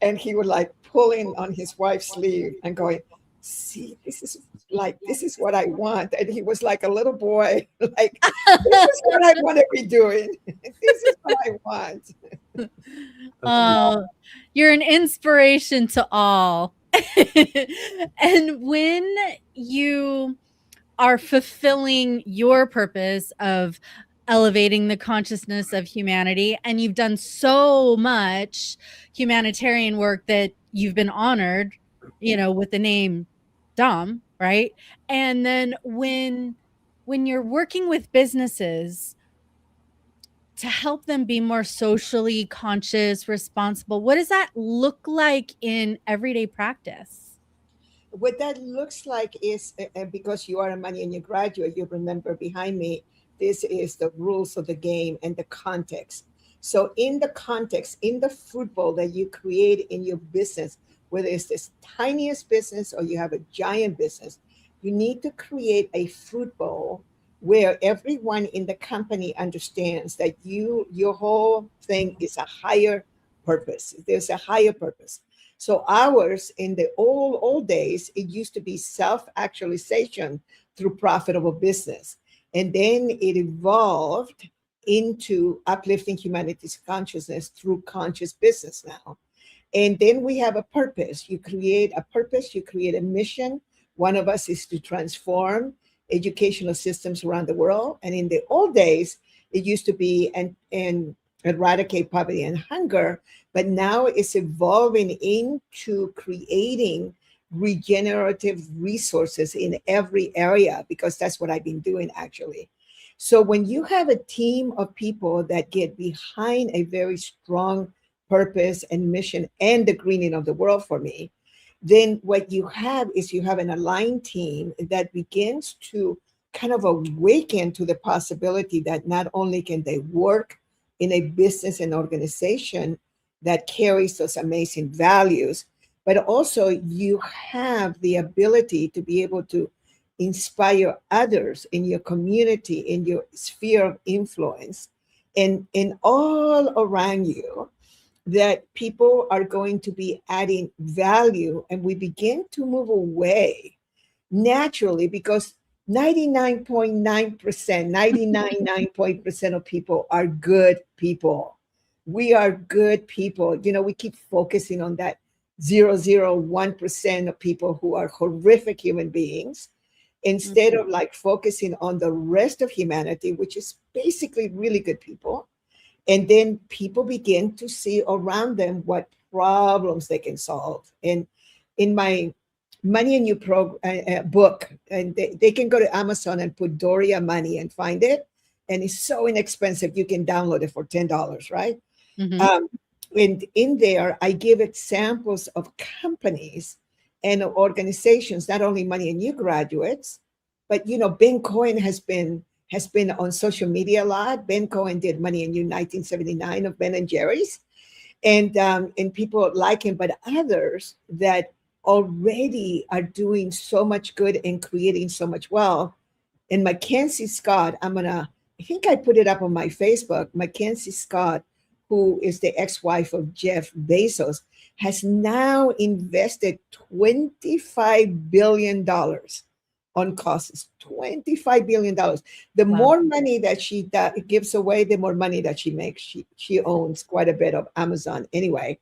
and he was like pulling on his wife's sleeve and going, "See, this is what I want." And he was like a little boy, like, "This is what I want to be doing. This is what I want." Oh, you're an inspiration to all. And when you are fulfilling your purpose of elevating the consciousness of humanity, and you've done so much humanitarian work that you've been honored, with the name Dom, right? And then when you're working with businesses to help them be more socially conscious, responsible, what does that look like in everyday practice? What that looks like is, because you are a Money and You graduate, you remember behind me, this is the rules of the game and the context. So in the context, in the fruit bowl that you create in your business, whether it's this tiniest business or you have a giant business, you need to create a fruit bowl where everyone in the company understands that your whole thing is a higher purpose. There's a higher purpose. So ours, in the old days, it used to be self-actualization through profitable business. And then it evolved into uplifting humanity's consciousness through conscious business now. And then we have a purpose. You create a purpose, you create a mission. One of us is to transform educational systems around the world. And in the old days, it used to be and eradicate poverty and hunger, but now it's evolving into creating regenerative resources in every area, because that's what I've been doing actually. So when you have a team of people that get behind a very strong purpose and mission and the greening of the world for me, then what you have is you have an aligned team that begins to kind of awaken to the possibility that not only can they work in a business and organization that carries those amazing values, but also you have the ability to be able to inspire others in your community, in your sphere of influence, and all around you, that people are going to be adding value. And we begin to move away naturally, because 99.9%, 99.9% of people are good people. We are good people. We keep focusing on that 0.001% of people who are horrific human beings, instead of focusing on the rest of humanity, which is basically really good people. And then people begin to see around them what problems they can solve. And in my Money and You book, and they can go to Amazon and put Doria Money and find it. And it's so inexpensive. You can download it for $10, right? Mm-hmm. And in there, I give examples of companies and organizations, not only Money and You graduates, but, Ben Cohen has been on social media a lot. Ben Cohen did Money and You 1979 of Ben and Jerry's, and people like him, but others that already are doing so much good and creating so much wealth. And Mackenzie Scott, I think I put it up on my Facebook. Mackenzie Scott, who is the ex-wife of Jeff Bezos, has now invested $25 billion on causes. $25 billion. The more money that she gives away, the more money that she makes. She owns quite a bit of Amazon anyway.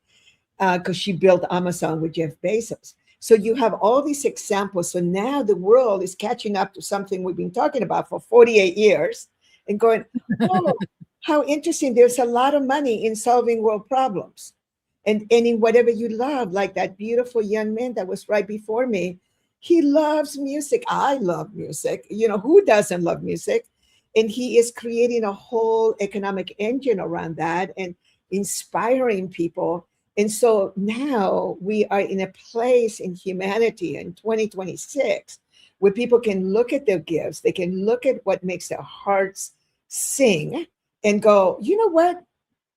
because she built Amazon with Jeff Bezos. So you have all these examples. So now the world is catching up to something we've been talking about for 48 years and going, oh, how interesting. There's a lot of money in solving world problems. And in whatever you love, like that beautiful young man that was right before me, he loves music. I love music. You know, who doesn't love music? And he is creating a whole economic engine around that and inspiring people. And so now we are in a place in humanity in 2026 where people can look at their gifts, they can look at what makes their hearts sing and go, you know what?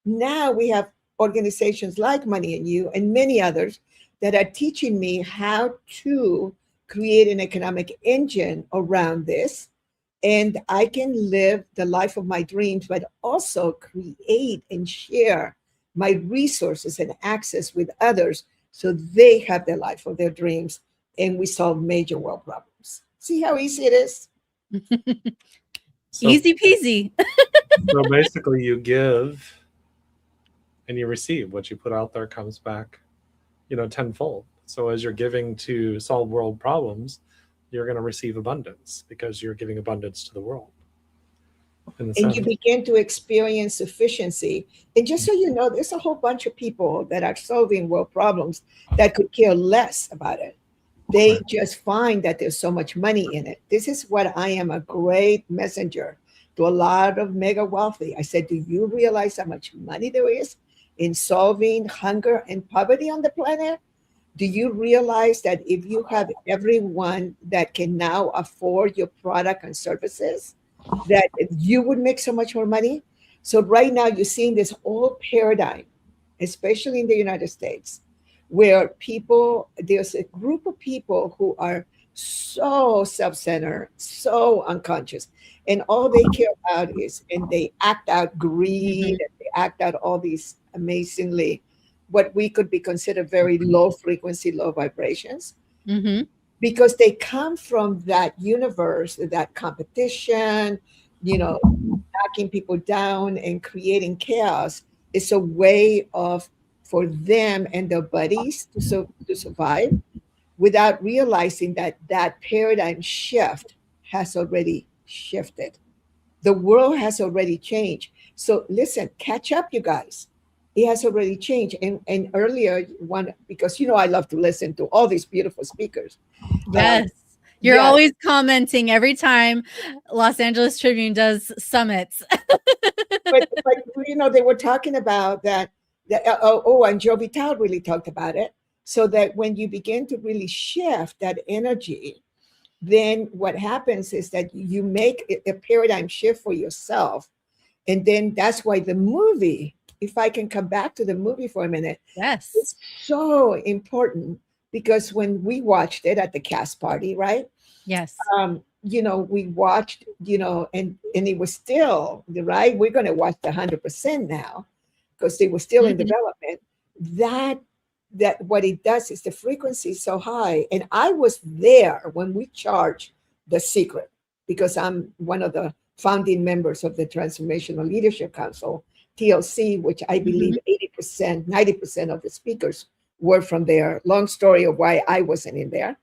Now we have organizations like Money and You and many others that are teaching me how to create an economic engine around this. And I can live the life of my dreams, but also create and share my resources and access with others so they have the life of their dreams and we solve major world problems. See how easy it is? Easy peasy. So basically you give and you receive. What you put out there comes back, you know, tenfold. So as you're giving to solve world problems, you're going to receive abundance because you're giving abundance to the world. And you begin to experience sufficiency. And just so you know, there's a whole bunch of people that are solving world problems that could care less about it. They just find that there's so much money in it. This is what I am a great messenger to a lot of mega wealthy. I said, do you realize how much money there is in solving hunger and poverty on the planet? Do you realize that if you have everyone that can now afford your product and services, that you would make so much more money? So right now you're seeing this whole paradigm, especially in the United States, where people, there's a group of people who are so self-centered, so unconscious, and all they care about is, and they act out greed, and they act out all these amazingly, what we could be considered very low frequency, low vibrations, because they come from that universe, that competition, you know, knocking people down and creating chaos. It's a way of, for them and their buddies to survive without realizing that that paradigm shift has already shifted. The world has already changed. So listen, catch up, you guys. It has already changed. And earlier, because you know I love to listen to all these beautiful speakers. Yes. You're always commenting every time Los Angeles Tribune does summits. but you know, they were talking about that and Joe Vitale really talked about it. So that when you begin to really shift that energy, then what happens is that you make a paradigm shift for yourself. And then that's why the movie, if I can come back to the movie for a minute, yes, it's so important because when we watched it at the cast party, right? Yes. You know, we watched, you know, and it was still, right? We're going to watch the 100% now because they were still in development. That what it does is the frequency is so high. And I was there when we charged The Secret because I'm one of the founding members of the Transformational Leadership Council, TLC, which I believe 80%, 90% of the speakers were from there. Long story of why I wasn't in there.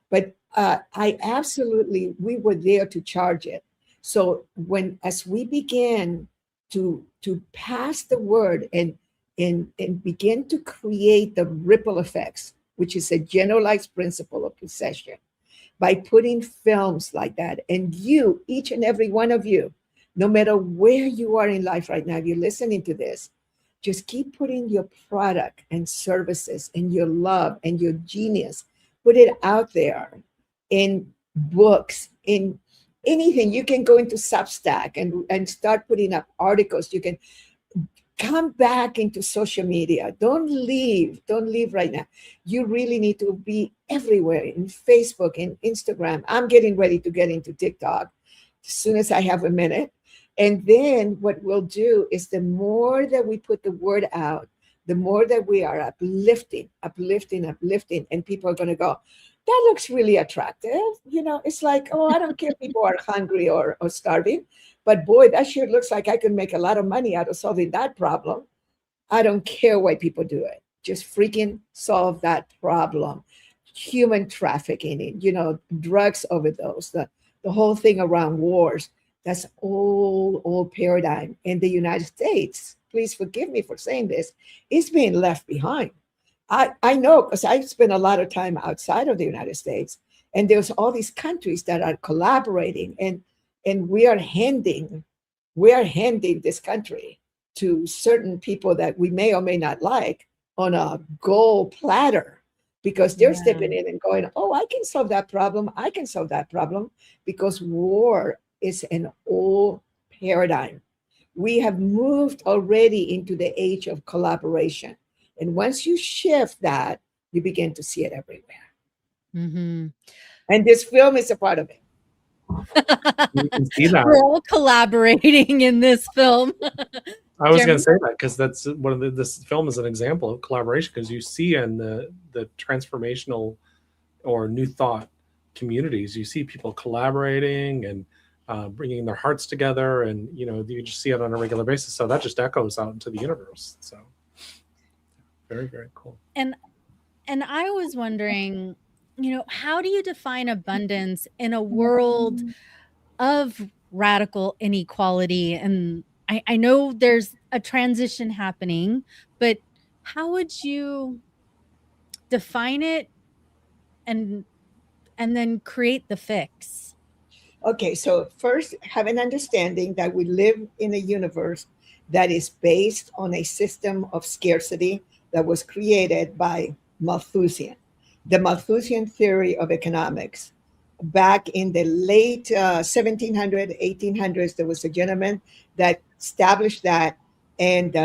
But we were there to charge it. So as we began to pass the word and begin to create the ripple effects, which is a generalized principle of possession, by putting films like that, and you, each and every one of you, no matter where you are in life right now, if you're listening to this, just keep putting your product and services and your love and your genius, put it out there in books, in anything. You can go into Substack and start putting up articles. You can come back into social media. Don't leave right now. You really need to be everywhere, in Facebook, in Instagram. I'm getting ready to get into TikTok as soon as I have a minute. And then what we'll do is the more that we put the word out, the more that we are uplifting, and people are going to go, that looks really attractive. You know, it's like, oh, I don't care if people are hungry or starving, but boy, that sure looks like I could make a lot of money out of solving that problem. I don't care why people do it. just freaking solve that problem. Human trafficking, drugs overdose, the whole thing around wars. That's old paradigm. In the United States, please forgive me for saying this, it's being left behind. I know, because I spent a lot of time outside of the United States, and there's all these countries that are collaborating, and we are handing this country to certain people that we may or may not like on a gold platter, because they're stepping in and going, oh, I can solve that problem. I can solve that problem, because war is an old paradigm. We have moved already into the age of collaboration. And once you shift that, you begin to see it everywhere. Mm-hmm. And this film is a part of it. You can see that. We're all collaborating in this film. I was going to say that because that's one of this film is an example of collaboration, because you see in the transformational or new thought communities, you see people collaborating and bringing their hearts together, and you just see it on a regular basis. So that just echoes out into the universe. So very, very cool. And I was wondering, how do you define abundance in a world of radical inequality? And I know there's a transition happening, but how would you define it and then create the fix? Okay, so first, have an understanding that we live in a universe that is based on a system of scarcity that was created by Malthusian, the Malthusian theory of economics. Back in the late 1700s, 1800s, there was a gentleman that established that. And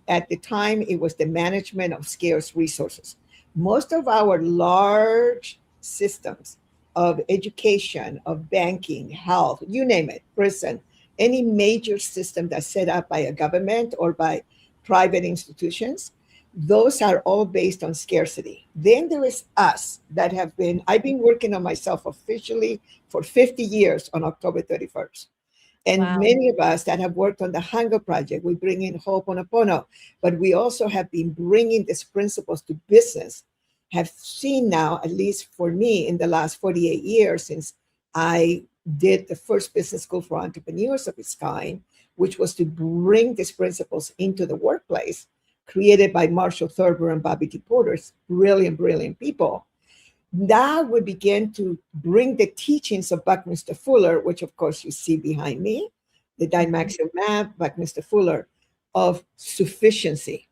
at the time, it was the management of scarce resources. Most of our large systems of education, of banking, health, you name it, prison, any major system that's set up by a government or by private institutions, those are all based on scarcity. Then there is us that I've been working on myself officially for 50 years on October 31st. And many of us that have worked on the Hunger Project, we bring in Ho'oponopono, but we also have been bringing these principles to business, have seen now, at least for me in the last 48 years since I did the first business school for entrepreneurs of its kind, which was to bring these principles into the workplace, created by Marshall Thurber and Bobby T. Porter, brilliant, brilliant people. Now we begin to bring the teachings of Buckminster Fuller, which of course you see behind me, the Dymaxion map, Buckminster Fuller, of sufficiency.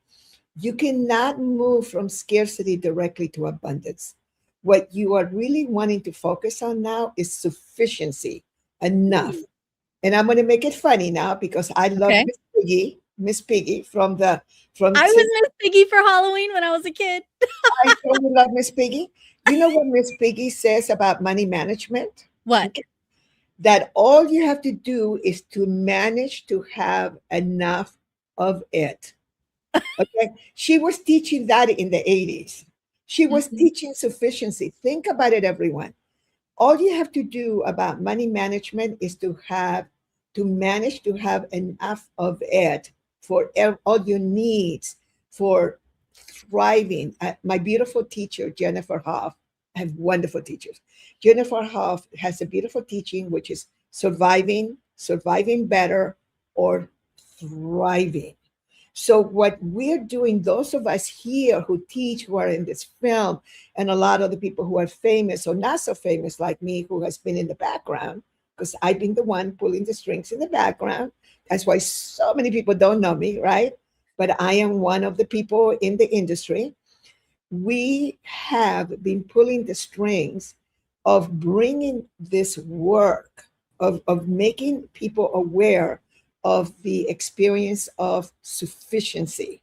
You cannot move from scarcity directly to abundance. What you are really wanting to focus on now is sufficiency, enough. And I'm going to make it funny now because I love Miss Piggy from I was Miss Piggy for Halloween when I was a kid. I totally love Miss Piggy. You know what Miss Piggy says about money management? What? That all you have to do is to manage to have enough of it. Okay. She was teaching that in the 80s. She was teaching sufficiency. Think about it, everyone. All you have to do about money management is to manage to have enough of it for all your needs, for thriving. My beautiful teacher, Jennifer Hoff, I have wonderful teachers. Jennifer Hoff has a beautiful teaching, which is surviving better, or thriving. So what we're doing, those of us here who teach, who are in this film, and a lot of the people who are famous or not so famous like me, who has been in the background, because I've been the one pulling the strings in the background. That's why so many people don't know me, right? But I am one of the people in the industry. We have been pulling the strings of bringing this work, of making people aware of the experience of sufficiency.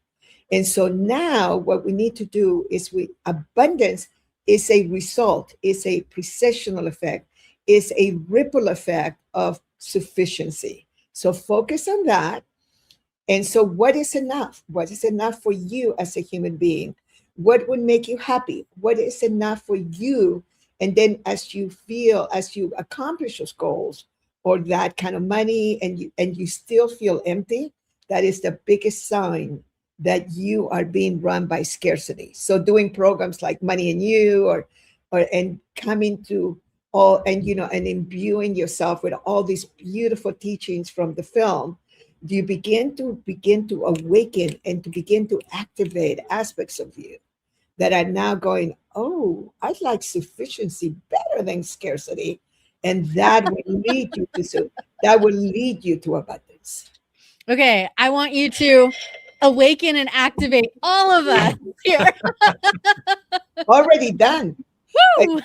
And so now what we need to do is abundance is a result, is a precessional effect, is a ripple effect of sufficiency. So focus on that. And so what is enough? What is enough for you as a human being? What would make you happy? What is enough for you? And then as you accomplish those goals or that kind of money and you still feel empty, that is the biggest sign that you are being run by scarcity. So doing programs like Money and You, or and coming to all, and and imbuing yourself with all these beautiful teachings from the film, you begin to awaken and to begin to activate aspects of you that are now going, oh, I like sufficiency better than scarcity. And that will lead you to abundance. Okay, I want you to awaken and activate all of us here. Already done. Like,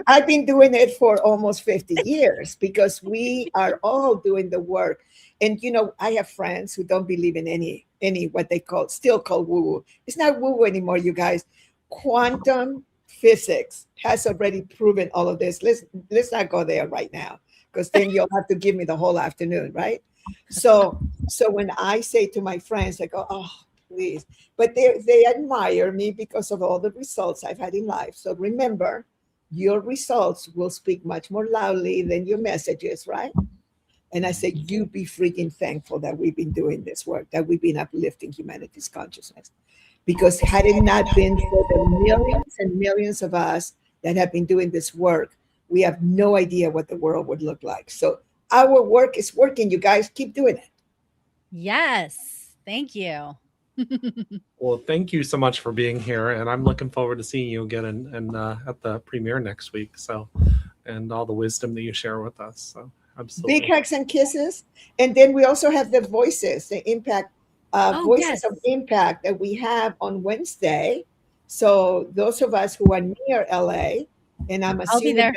I've been doing it for almost 50 years because we are all doing the work. And I have friends who don't believe in any what they still call woo-woo. It's not woo-woo anymore, you guys. Quantum physics has already proven all of this. Let's not go there right now, because then you'll have to give me the whole afternoon, right? So when I say to my friends, I go, oh, please. But they admire me because of all the results I've had in life. So remember, your results will speak much more loudly than your messages, right? And I say, you be freaking thankful that we've been doing this work, that we've been uplifting humanity's consciousness. Because had it not been for the millions and millions of us that have been doing this work, we have no idea what the world would look like. So our work is working, you guys. Keep doing it. Yes. Thank you. Well, thank you so much for being here, and I'm looking forward to seeing you again and at the premiere next week. So, and all the wisdom that you share with us. So, absolutely. Big hugs and kisses, and then we also have the voices, the impact voices of impact that we have on Wednesday. So those of us who are near LA, and I'm assuming I'll be there.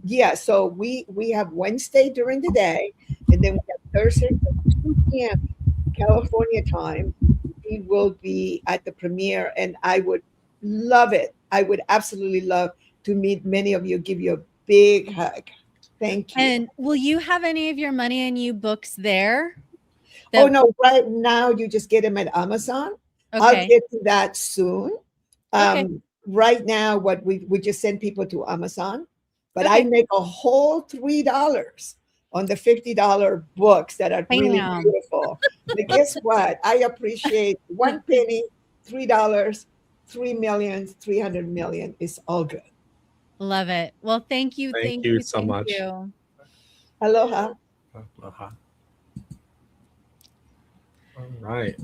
Yeah, so we have Wednesday during the day, and then we have Thursday at 2 p.m. California time. We will be at the premiere, and I would love it. I would absolutely love to meet many of you, give you a big hug. Thank you. And will you have any of your Money and You books there? Oh, no, right now you just get them at Amazon. Okay. I'll get to that soon. Okay. Right now, what we just send people to Amazon, but Okay. I make a whole $3 on the $50 books that are really Bam. beautiful. But guess what? I appreciate 1 penny, $3, 3 million, 300 million is all good. Love it. Well, thank you. Thank you so much. You. Aloha. Aloha. All right.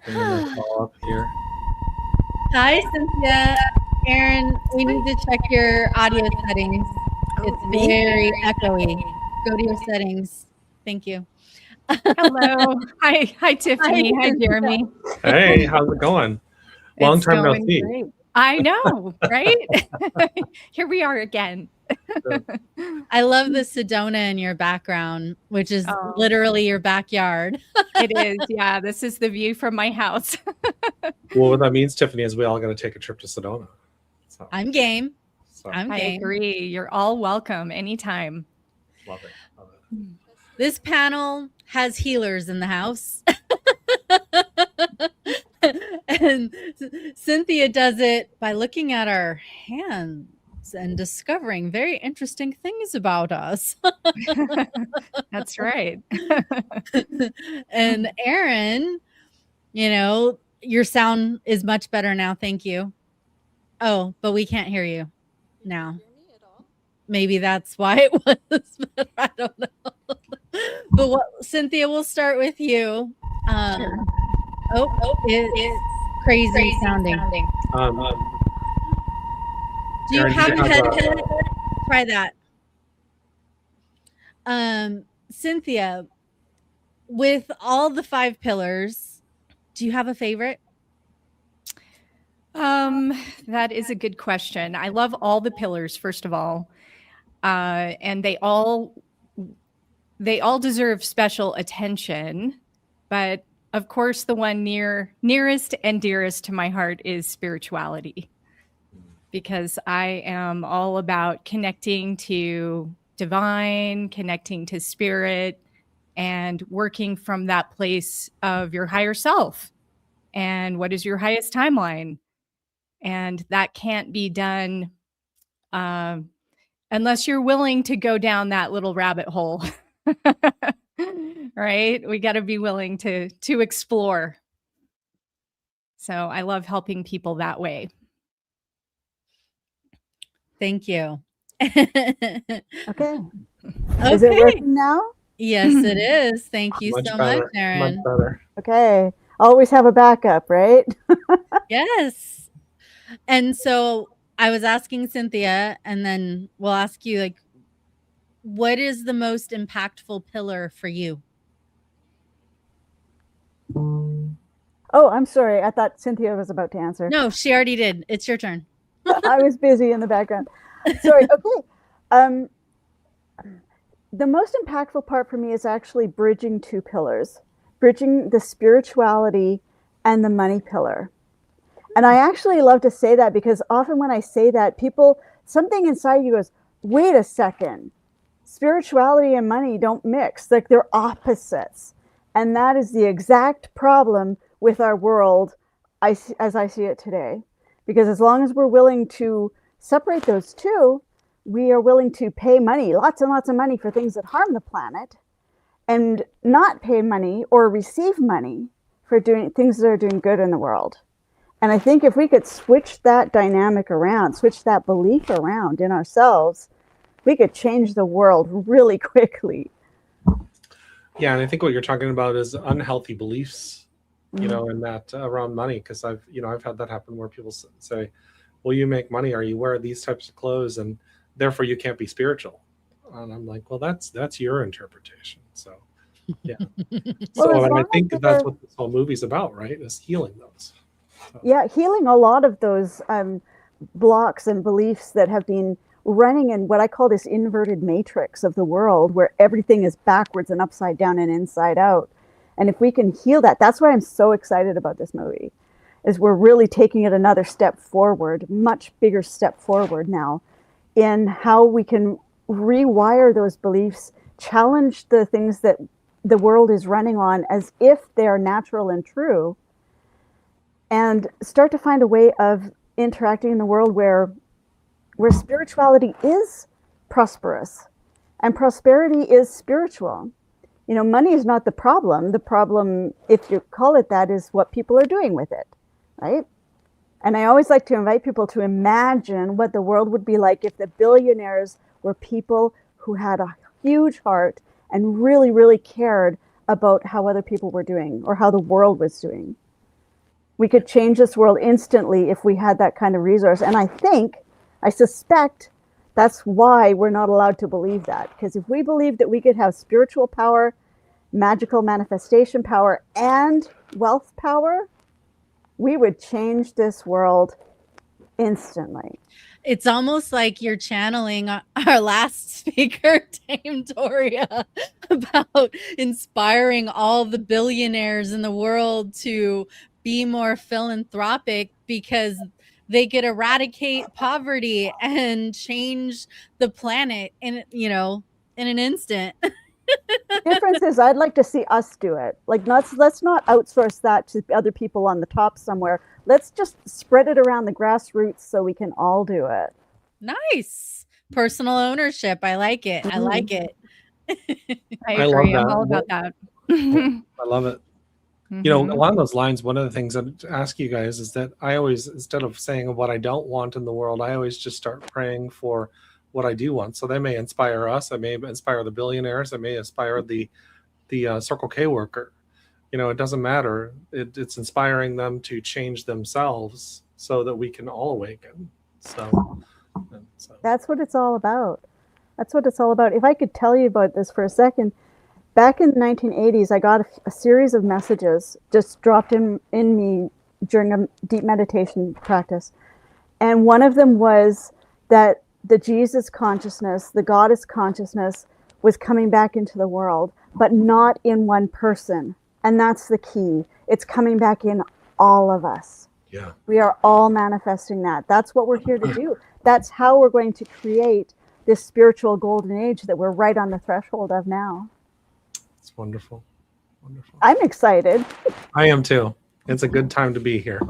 I'm gonna call up here. Hi, Cynthia. Aaron, we need to check your audio settings. It's very echoey. Go to your settings. Thank you. Hello. Hi, Tiffany. Hi, Jeremy. Hey, how's it going? Long It's time no going see. great. I know, right? Here we are again. I love the Sedona in your background, which is literally your backyard. It is. Yeah, this is the view from my house. Well, what that means, Tiffany, is we all got to take a trip to Sedona. So, I'm game. I'm I game. agree. You're all welcome anytime. love it. Love it. This panel has healers in the house. And Cynthia does it by looking at our hands and discovering very interesting things about us. That's right. And Aaron, your sound is much better now. Thank you. Oh, but we can't hear you now. Maybe that's why it was, but I don't know. But Cynthia, we'll start with you. Sure. It's crazy sounding. Do you Aaron, have do a you have headset? Try that. Cynthia, with all the 5 pillars, do you have a favorite? That is a good question. I love all the pillars, first of all. And they all deserve special attention, but of course the one nearest and dearest to my heart is spirituality, because I am all about connecting to divine, connecting to spirit, and working from that place of your higher self. And what is your highest timeline? And that can't be done unless you're willing to go down that little rabbit hole. Right? We got to be willing to explore. So I love helping people that way. Thank you. Okay. Is it working now? Yes, it is. Thank you Much so better. much, Erin. Much better. Okay. Always have a backup, right? Yes. And so I was asking Cynthia, and then we'll ask you, like, what is the most impactful pillar for you? Oh, I'm sorry. I thought Cynthia was about to answer. No, she already did. It's your turn. I was busy in the background. Sorry. Okay. The most impactful part for me is actually bridging two pillars, bridging the spirituality and the money pillar. And I actually love to say that because often when I say that, something inside you goes, wait a second, spirituality and money don't mix, like they're opposites. And that is the exact problem with our world as I see it today. Because as long as we're willing to separate those two, we are willing to pay money, lots and lots of money for things that harm the planet, and not pay money or receive money for doing things that are doing good in the world. And I think if we could switch that dynamic around, switch that belief around in ourselves, we could change the world really quickly. Yeah, and I think what you're talking about is unhealthy beliefs, you know, and that around money, because I've had that happen where people say, well, you make money, or you wear these types of clothes, and therefore you can't be spiritual. And I'm like, well, that's your interpretation. So yeah. So and I think that's what this whole movie's about, right? Is healing those. So. Yeah, healing a lot of those blocks and beliefs that have been running in what I call this inverted matrix of the world, where everything is backwards and upside down and inside out. And if we can heal that, that's why I'm so excited about this movie, is we're really taking it another step forward, much bigger step forward now, in how we can rewire those beliefs, challenge the things that the world is running on as if they are natural and true, and start to find a way of interacting in the world where spirituality is prosperous and prosperity is spiritual. You know, money is not the problem. The problem, if you call it that, is what people are doing with it, right? And I always like to invite people to imagine what the world would be like if the billionaires were people who had a huge heart and really, really cared about how other people were doing or how the world was doing. We could change this world instantly if we had that kind of resource. And I suspect that's why we're not allowed to believe that. Because if we believed that we could have spiritual power, magical manifestation power, and wealth power, we would change this world instantly. It's almost like you're channeling our last speaker, Dame Doria, about inspiring all the billionaires in the world to be more philanthropic because they could eradicate poverty and change the planet in an instant. The difference is I'd like to see us do it. Like, let's not outsource that to other people on the top somewhere. Let's just spread it around the grassroots so we can all do it. Nice. Personal ownership. I like it. I like it. I agree. I'm all about that. I love it. You know, along those lines, one of the things I'd ask you guys is that I always, instead of saying what I don't want in the world, I always just start praying for what I do want. So they may inspire us. I may inspire the billionaires. I may inspire the Circle K worker. You know, it doesn't matter. It's inspiring them to change themselves so that we can all awaken. So that's what it's all about. That's what it's all about. If I could tell you about this for a second, back in the 1980s, I got a series of messages just dropped in me during a deep meditation practice. And one of them was that the Jesus consciousness, the goddess consciousness, was coming back into the world, but not in one person. And that's the key. It's coming back in all of us. Yeah. We are all manifesting that. That's what we're here to do. That's how we're going to create this spiritual golden age that we're right on the threshold of now. It's wonderful. Wonderful. I'm excited. I am too. It's a good time to be here.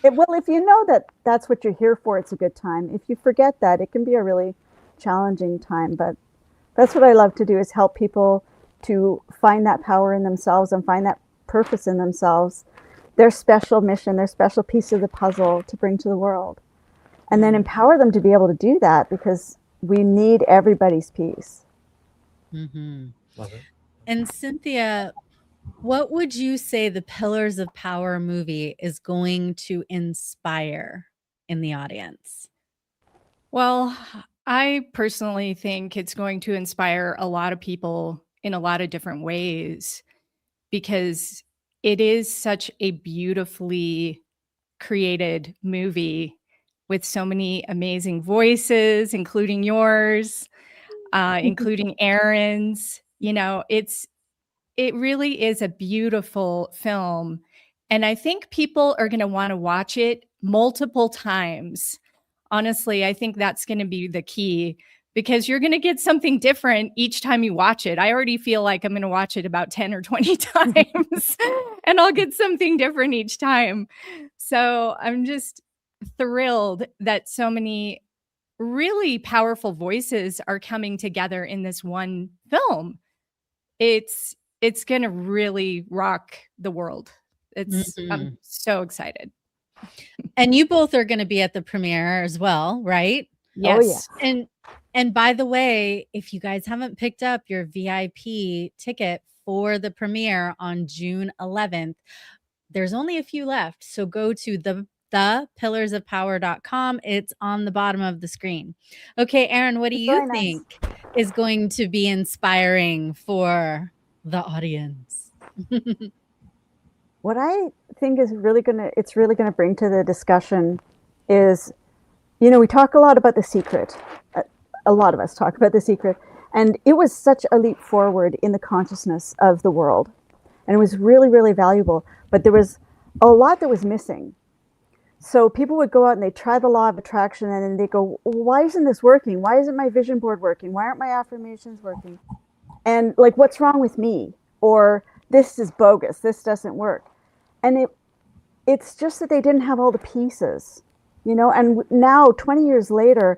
Well, if you know that that's what you're here for, it's a good time. If you forget that, it can be a really challenging time. But that's what I love to do, is help people to find that power in themselves and find that purpose in themselves, their special mission, their special piece of the puzzle to bring to the world. And then empower them to be able to do that, because we need everybody's piece. Mm-hmm. Love it. And Cynthia, what would you say the Pillars of Power movie is going to inspire in the audience? Well, I personally think it's going to inspire a lot of people in a lot of different ways, because it is such a beautifully created movie with so many amazing voices, including yours, including Aaron's. You know, it really is a beautiful film. And I think people are going to want to watch it multiple times. Honestly, I think that's going to be the key, because you're going to get something different each time you watch it. I already feel like I'm going to watch it about 10 or 20 times and I'll get something different each time. So I'm just thrilled that so many really powerful voices are coming together in this one film. It's going to really rock the world. I'm so excited. And you both are going to be at the premiere as well, right? Yes. Oh, yeah. And by the way, if you guys haven't picked up your VIP ticket for the premiere on June 11th, there's only a few left. So go to thepillarsofpower.com. It's on the bottom of the screen. Okay, Aaron, what do you think is going to be inspiring for the audience? What I think is really gonna bring to the discussion is, you know, we talk a lot about The Secret. A lot of us talk about The Secret, and it was such a leap forward in the consciousness of the world, and it was really, really valuable. But there was a lot that was missing. So people would go out and they try the law of attraction, and then they go, "Why isn't this working? Why isn't my vision board working? Why aren't my affirmations working? And like, what's wrong with me? Or this is bogus. This doesn't work." And it's just that they didn't have all the pieces, you know. And now, 20 years later,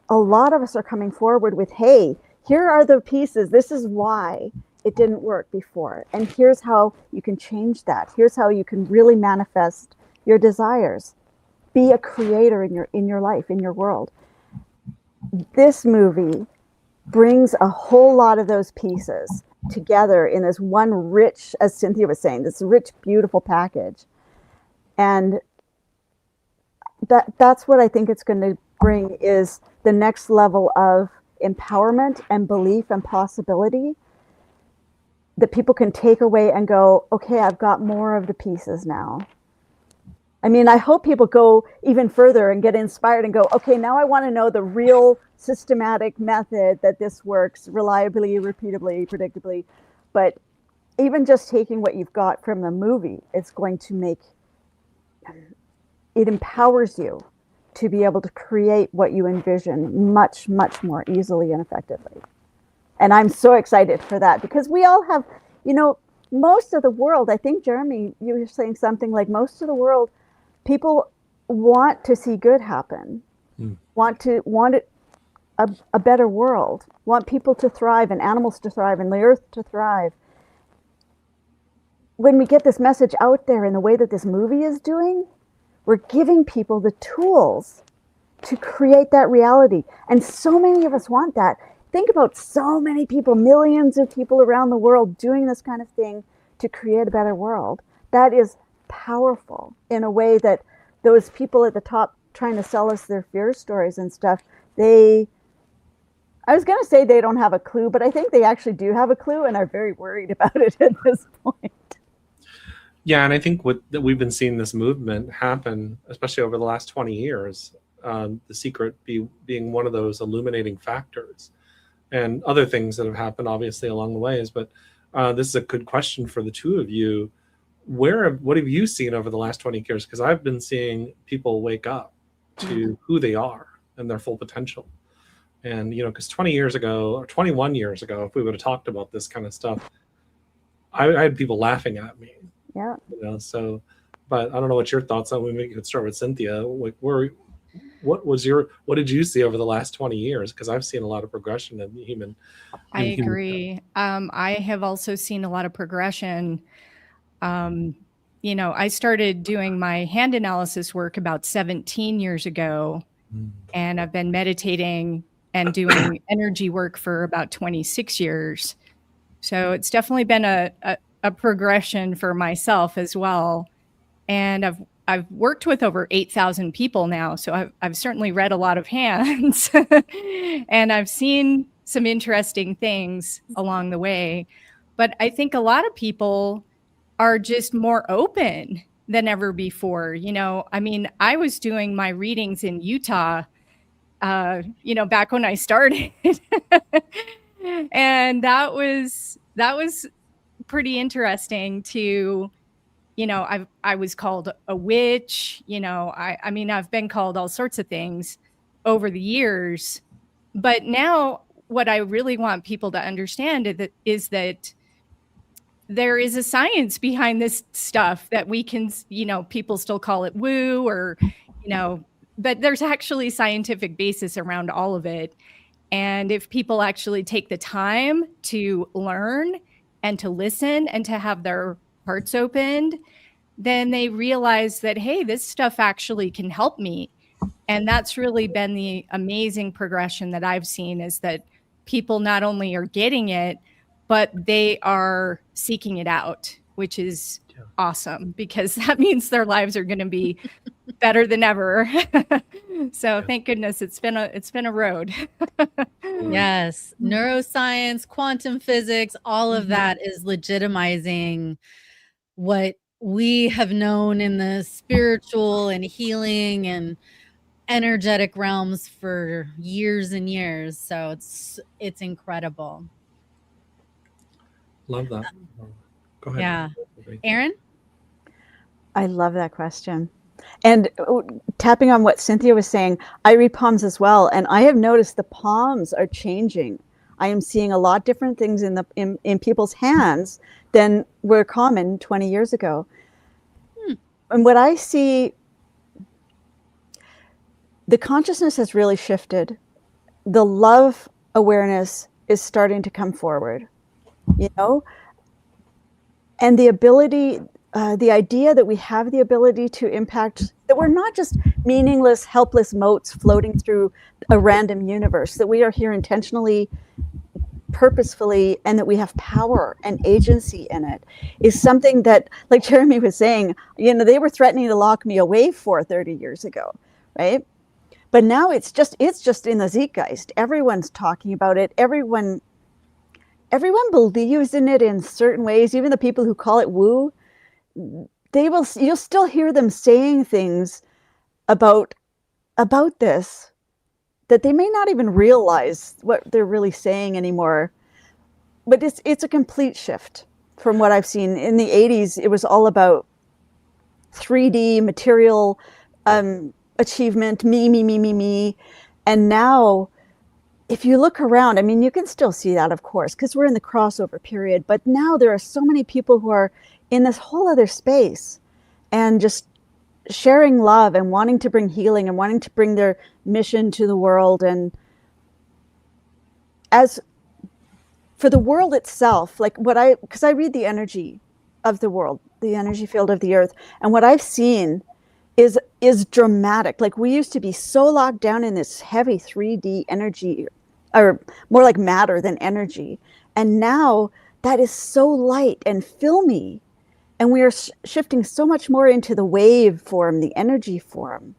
a lot of us are coming forward with, hey, here are the pieces. This is why it didn't work before. And here's how you can change that. Here's how you can really manifest your desires. Be a creator in your life, in your world. This movie brings a whole lot of those pieces together in this one rich, as Cynthia was saying, this rich, beautiful package. And that's what I think it's going to bring, is the next level of empowerment and belief and possibility that people can take away and go, okay, I've got more of the pieces now. I mean, I hope people go even further and get inspired and go, okay, now I want to know the real systematic method that this works reliably, repeatably, predictably. But even just taking what you've got from the movie, it's going to make, it empowers you to be able to create what you envision much, much more easily and effectively. And I'm so excited for that, because we all have, you know, most of the world, I think, Jeremy, you were saying something like most of the world, people want to see good happen, want a better world, want people to thrive and animals to thrive and the earth to thrive. When we get this message out there in the way that this movie is doing, we're giving people the tools to create that reality. And so many of us want that. Think about so many people, millions of people around the world doing this kind of thing to create a better world. That is powerful in a way that those people at the top trying to sell us their fear stories and stuff, I was going to say they don't have a clue, but I think they actually do have a clue and are very worried about it at this point. Yeah, and I think that we've been seeing this movement happen, especially over the last 20 years, The Secret being one of those illuminating factors, and other things that have happened, obviously, along the ways. But this is a good question for the two of you. What have you seen over the last 20 years? Because I've been seeing people wake up to who they are and their full potential. And, you know, because 20 years ago or 21 years ago, if we would have talked about this kind of stuff, I had people laughing at me. Yeah. You know, so, but I don't know what your thoughts are. We could start with Cynthia. Like, what did you see over the last 20 years? Because I've seen a lot of progression in human. I agree. I have also seen a lot of progression. you know, I started doing my hand analysis work about 17 years ago, and I've been meditating and doing energy work for about 26 years. So it's definitely been a progression for myself as well. And I've worked with over 8,000 people now, so I've certainly read a lot of hands, and I've seen some interesting things along the way. But I think a lot of people are just more open than ever before. You know, I mean, I was doing my readings in Utah, you know, back when I started, and that was pretty interesting to, you know, I was called a witch, you know, I mean, I've been called all sorts of things over the years, but now what I really want people to understand is that there is a science behind this stuff that we can, you know, people still call it woo or, you know, but there's actually scientific basis around all of it. And if people actually take the time to learn and to listen and to have their hearts opened, then they realize that, hey, this stuff actually can help me. And that's really been the amazing progression that I've seen, is that people not only are getting it, but they are seeking it out, which is awesome, because that means their lives are going to be better than ever. So thank goodness it's been a road. Yes, neuroscience, quantum physics, all of that is legitimizing what we have known in the spiritual and healing and energetic realms for years and years. So it's incredible. Love that. Go ahead. Yeah. Aaron? I love that question. And tapping on what Cynthia was saying, I read palms as well, and I have noticed the palms are changing. I am seeing a lot different things in people's hands than were common 20 years ago. And what I see, the consciousness has really shifted. The love awareness is starting to come forward, you know, and the ability, the idea that we have the ability to impact, that we're not just meaningless, helpless motes floating through a random universe, that we are here intentionally, purposefully, and that we have power and agency in it, is something that, like Jeremy was saying, you know, they were threatening to lock me away for 30 years ago, right? But now it's just in the zeitgeist. Everyone's talking about it. Everyone believes in it in certain ways. Even the people who call it woo, you'll still hear them saying things about this that they may not even realize what they're really saying anymore. But it's a complete shift from what I've seen. In the 80s, it was all about 3D material achievement, me. And now, if you look around, I mean, you can still see that, of course, because we're in the crossover period. But now there are so many people who are in this whole other space and just sharing love and wanting to bring healing and wanting to bring their mission to the world. And as for the world itself, like because I read the energy of the world, the energy field of the earth, and what I've seen is dramatic. Like, we used to be so locked down in this heavy 3D energy, or more like matter than energy. And now that is so light and filmy. And we are shifting so much more into the wave form, the energy form.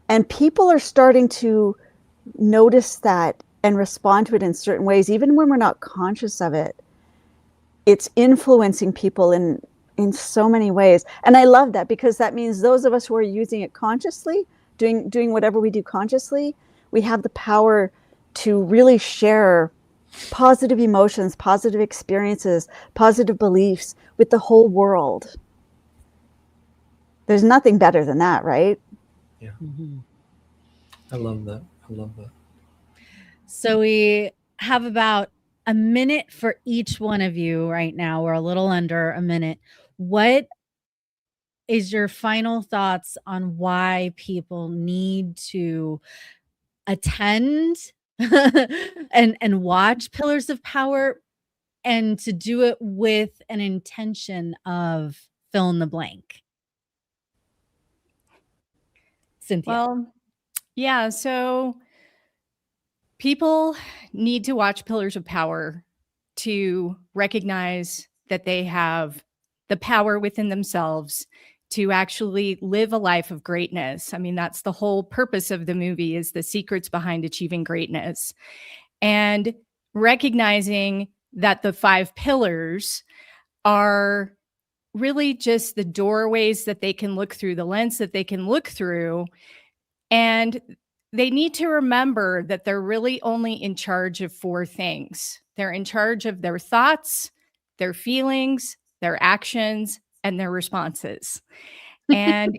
And people are starting to notice that and respond to it in certain ways, even when we're not conscious of it. It's influencing people in so many ways. And I love that, because that means those of us who are using it consciously, doing whatever we do consciously, we have the power to really share positive emotions, positive experiences, positive beliefs with the whole world. There's nothing better than that, right? Yeah. I love that. So we have about a minute for each one of you right now. We're a little under a minute. What is your final thoughts on why people need to attend and watch Pillars of Power, and to do it with an intention of fill in the blank. Cynthia. Well, yeah, so people need to watch Pillars of Power to recognize that they have the power within themselves to actually live a life of greatness. I mean, that's the whole purpose of the movie, is the secrets behind achieving greatness. And recognizing that the 5 pillars are really just the doorways that they can look through, the lens that they can look through. And they need to remember that they're really only in charge of 4 things. They're in charge of their thoughts, their feelings, their actions, and their responses. And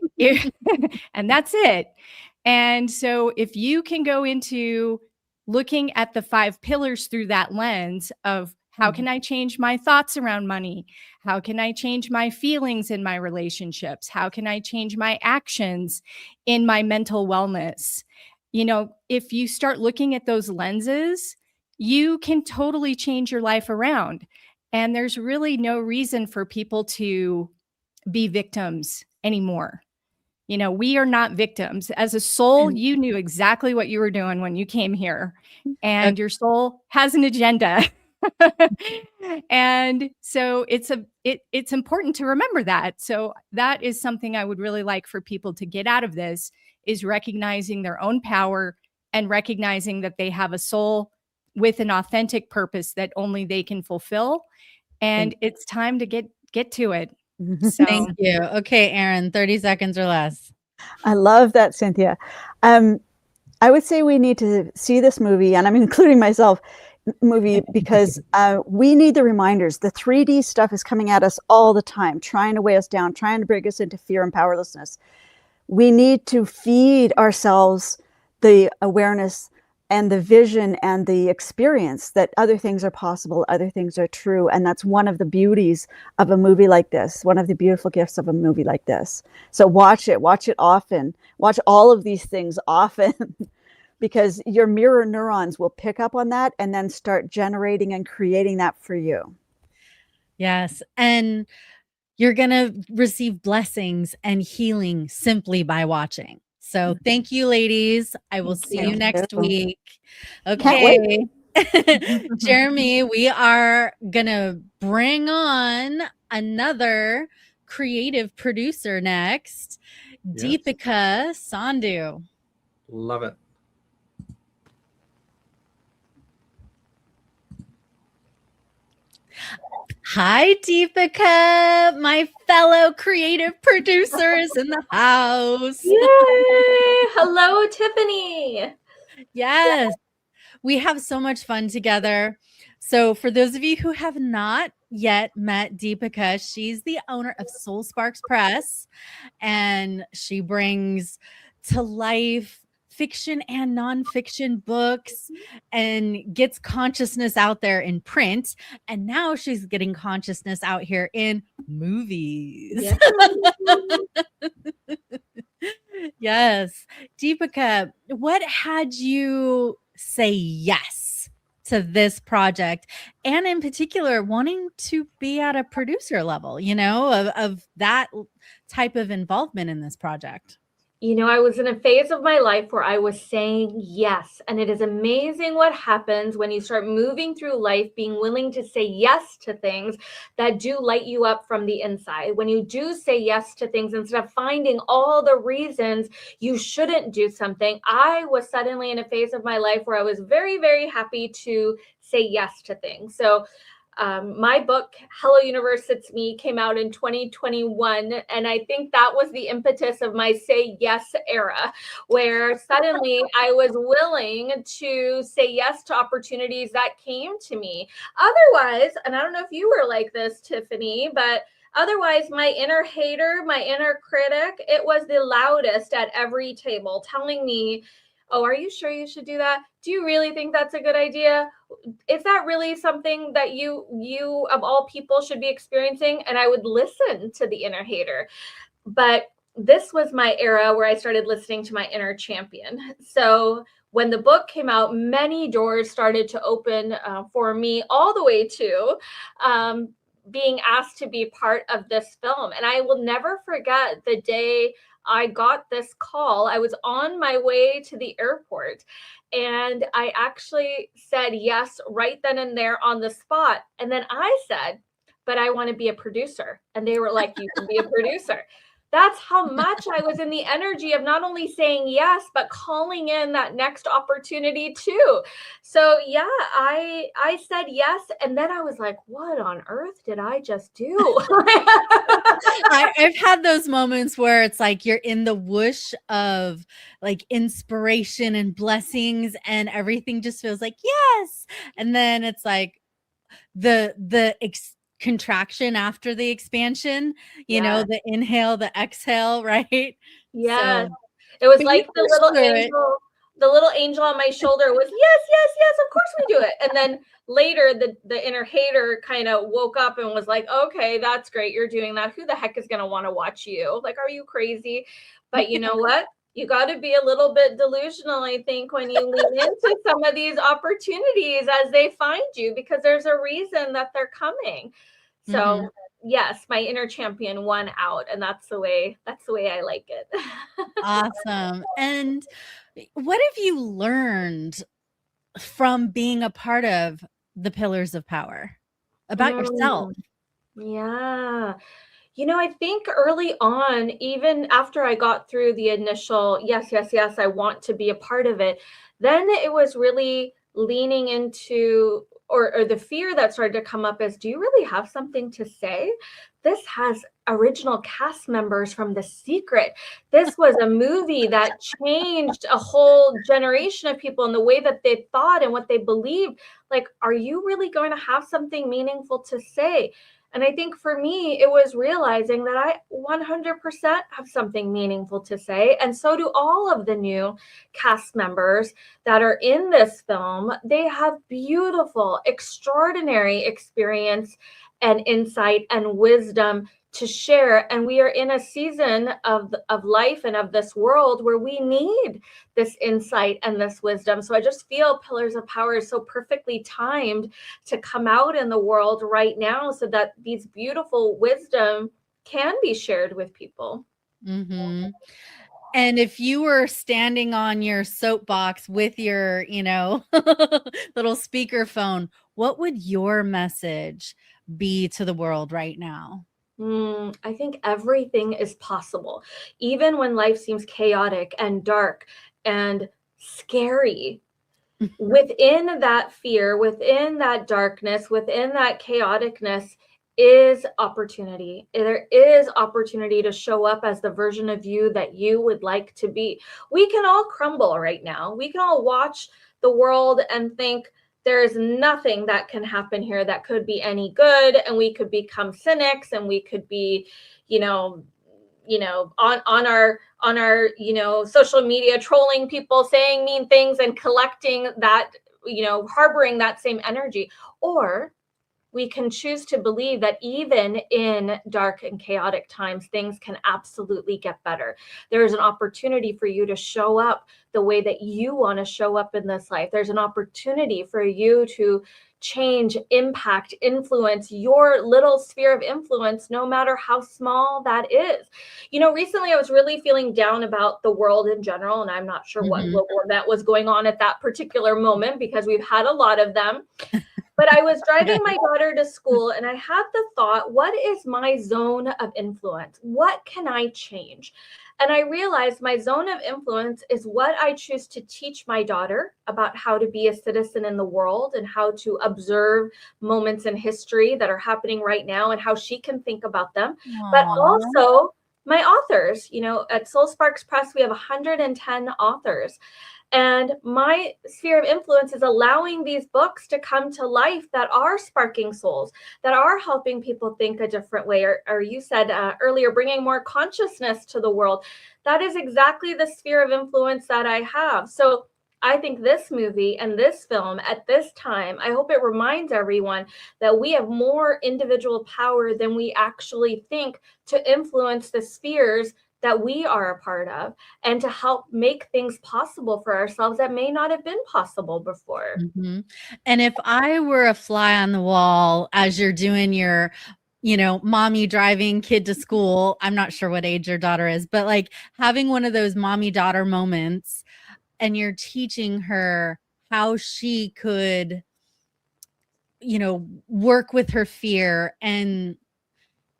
and that's it. And so if you can go into looking at the 5 pillars through that lens of how can I change my thoughts around money? How can I change my feelings in my relationships? How can I change my actions in my mental wellness? You know, if you start looking at those lenses, you can totally change your life around. And there's really no reason for people to be victims anymore. You know, we are not victims. As a soul, you knew exactly what you were doing when you came here, and your soul has an agenda. And so it's important to remember that. So that is something I would really like for people to get out of this, is recognizing their own power and recognizing that they have a soul with an authentic purpose that only they can fulfill. And it's time to get to it. So. Thank you. Okay, Erin, 30 seconds or less. I love that, Cynthia. I would say we need to see this movie, and I'm including myself, because we need the reminders. The 3D stuff is coming at us all the time, trying to weigh us down, trying to bring us into fear and powerlessness. We need to feed ourselves the awareness and the vision and the experience that other things are possible, other things are true. And that's one of the beauties of a movie like this, one of the beautiful gifts of a movie like this. So watch it often, watch all of these things often, because your mirror neurons will pick up on that and then start generating and creating that for you. Yes. And you're going to receive blessings and healing simply by watching. So thank you, ladies. I will see you next week. Okay. Jeremy, we are going to bring on another creative producer next, Yes. Deepika Sandhu. Love it. Hi, Deepika, my fellow creative producers in the house. Yay! Hello, Tiffany. Yes, we have so much fun together. So for those of you who have not yet met Deepika, she's the owner of Soul Sparks Press, and she brings to life fiction and nonfiction books and gets consciousness out there in print. And now she's getting consciousness out here in movies. Yes. Deepika, what had you say yes to this project? And in particular, wanting to be at a producer level, you know, of that type of involvement in this project? You know, I was in a phase of my life where I was saying yes. And it is amazing what happens when you start moving through life, being willing to say yes to things that do light you up from the inside. When you do say yes to things, instead of finding all the reasons you shouldn't do something, I was suddenly in a phase of my life where I was very, very happy to say yes to things. So my book, Hello Universe, It's Me, came out in 2021. And I think that was the impetus of my say yes era, where suddenly I was willing to say yes to opportunities that came to me. Otherwise, and I don't know if you were like this, Tiffany, but otherwise, my inner hater, my inner critic, it was the loudest at every table telling me, oh, are you sure you should do that? Do you really think that's a good idea? Is that really something that you of all people should be experiencing? And I would listen to the inner hater. But this was my era where I started listening to my inner champion. So when the book came out, many doors started to open for me, all the way to being asked to be part of this film. And I will never forget the day I got this call. I was on my way to the airport, and I actually said yes right then and there on the spot. And then I said, but I want to be a producer. And they were like, you can be a producer. That's how much I was in the energy of not only saying yes, but calling in that next opportunity too. So yeah, I said yes. And then I was like, what on earth did I just do? I've had those moments where it's like you're in the whoosh of like inspiration and blessings, and everything just feels like yes. And then it's like the contraction after the expansion, you know, the inhale, the exhale, right? Yeah. So, it was but like you the little pushed through it. angel, the little angel on my shoulder was yes, of course we do it. And then later the inner hater kind of woke up and was like, okay, that's great, you're doing that. Who the heck is going to want to watch you? Like, are you crazy? But you know what? You got to be a little bit delusional, I think, when you lean into some of these opportunities as they find you, because there's a reason that they're coming. So yes, my inner champion won out, and that's the way I like it. Awesome. And what have you learned from being a part of the Pillars of Power about yourself? Yeah. You know, I think early on, even after I got through the initial yes, I want to be a part of it, then it was really leaning into or the fear that started to come up is, do you really have something to say? This has original cast members from The Secret. This was a movie that changed a whole generation of people in the way that they thought and what they believed. Like, are you really going to have something meaningful to say? And I think for me, it was realizing that I 100% have something meaningful to say. And so do all of the new cast members that are in this film. They have beautiful, extraordinary experience and insight and wisdom to share. And we are in a season of life and of this world where we need this insight and this wisdom. So I just feel Pillars of Power is so perfectly timed to come out in the world right now so that these beautiful wisdom can be shared with people. And if you were standing on your soapbox with your, you know, little speakerphone, what would your message be to the world right now? I think everything is possible, even when life seems chaotic and dark and scary. Within that fear, within that darkness, within that chaoticness is opportunity. There is opportunity to show up as the version of you that you would like to be. We can all crumble right now. We can all watch the world and think, there is nothing that can happen here that could be any good, and we could become cynics, and we could be, on our social media trolling people, saying mean things, and collecting that, harboring that same energy. Or we can choose to believe that even in dark and chaotic times, things can absolutely get better. There is an opportunity for you to show up the way that you want to show up in this life. There's an opportunity for you to change, impact, influence your little sphere of influence, no matter how small that is. Recently I was really feeling down about the world in general, and I'm not sure what global event was going on at that particular moment, because we've had a lot of them. But I was driving my daughter to school, and I had the thought, what is my zone of influence? What can I change? And I realized my zone of influence is what I choose to teach my daughter about how to be a citizen in the world and how to observe moments in history that are happening right now and how she can think about them. But also my authors, at Soul Sparks Press, we have 110 authors. And my sphere of influence is allowing these books to come to life that are sparking souls, that are helping people think a different way. Or you said earlier, bringing more consciousness to the world. That is exactly the sphere of influence that I have. So I think this movie and this film at this time, I hope it reminds everyone that we have more individual power than we actually think to influence the spheres that we are a part of, and to help make things possible for ourselves that may not have been possible before. And if I were a fly on the wall as you're doing your mommy driving kid to school. I'm not sure what age your daughter is, but like having one of those mommy daughter moments, and you're teaching her how she could, work with her fear and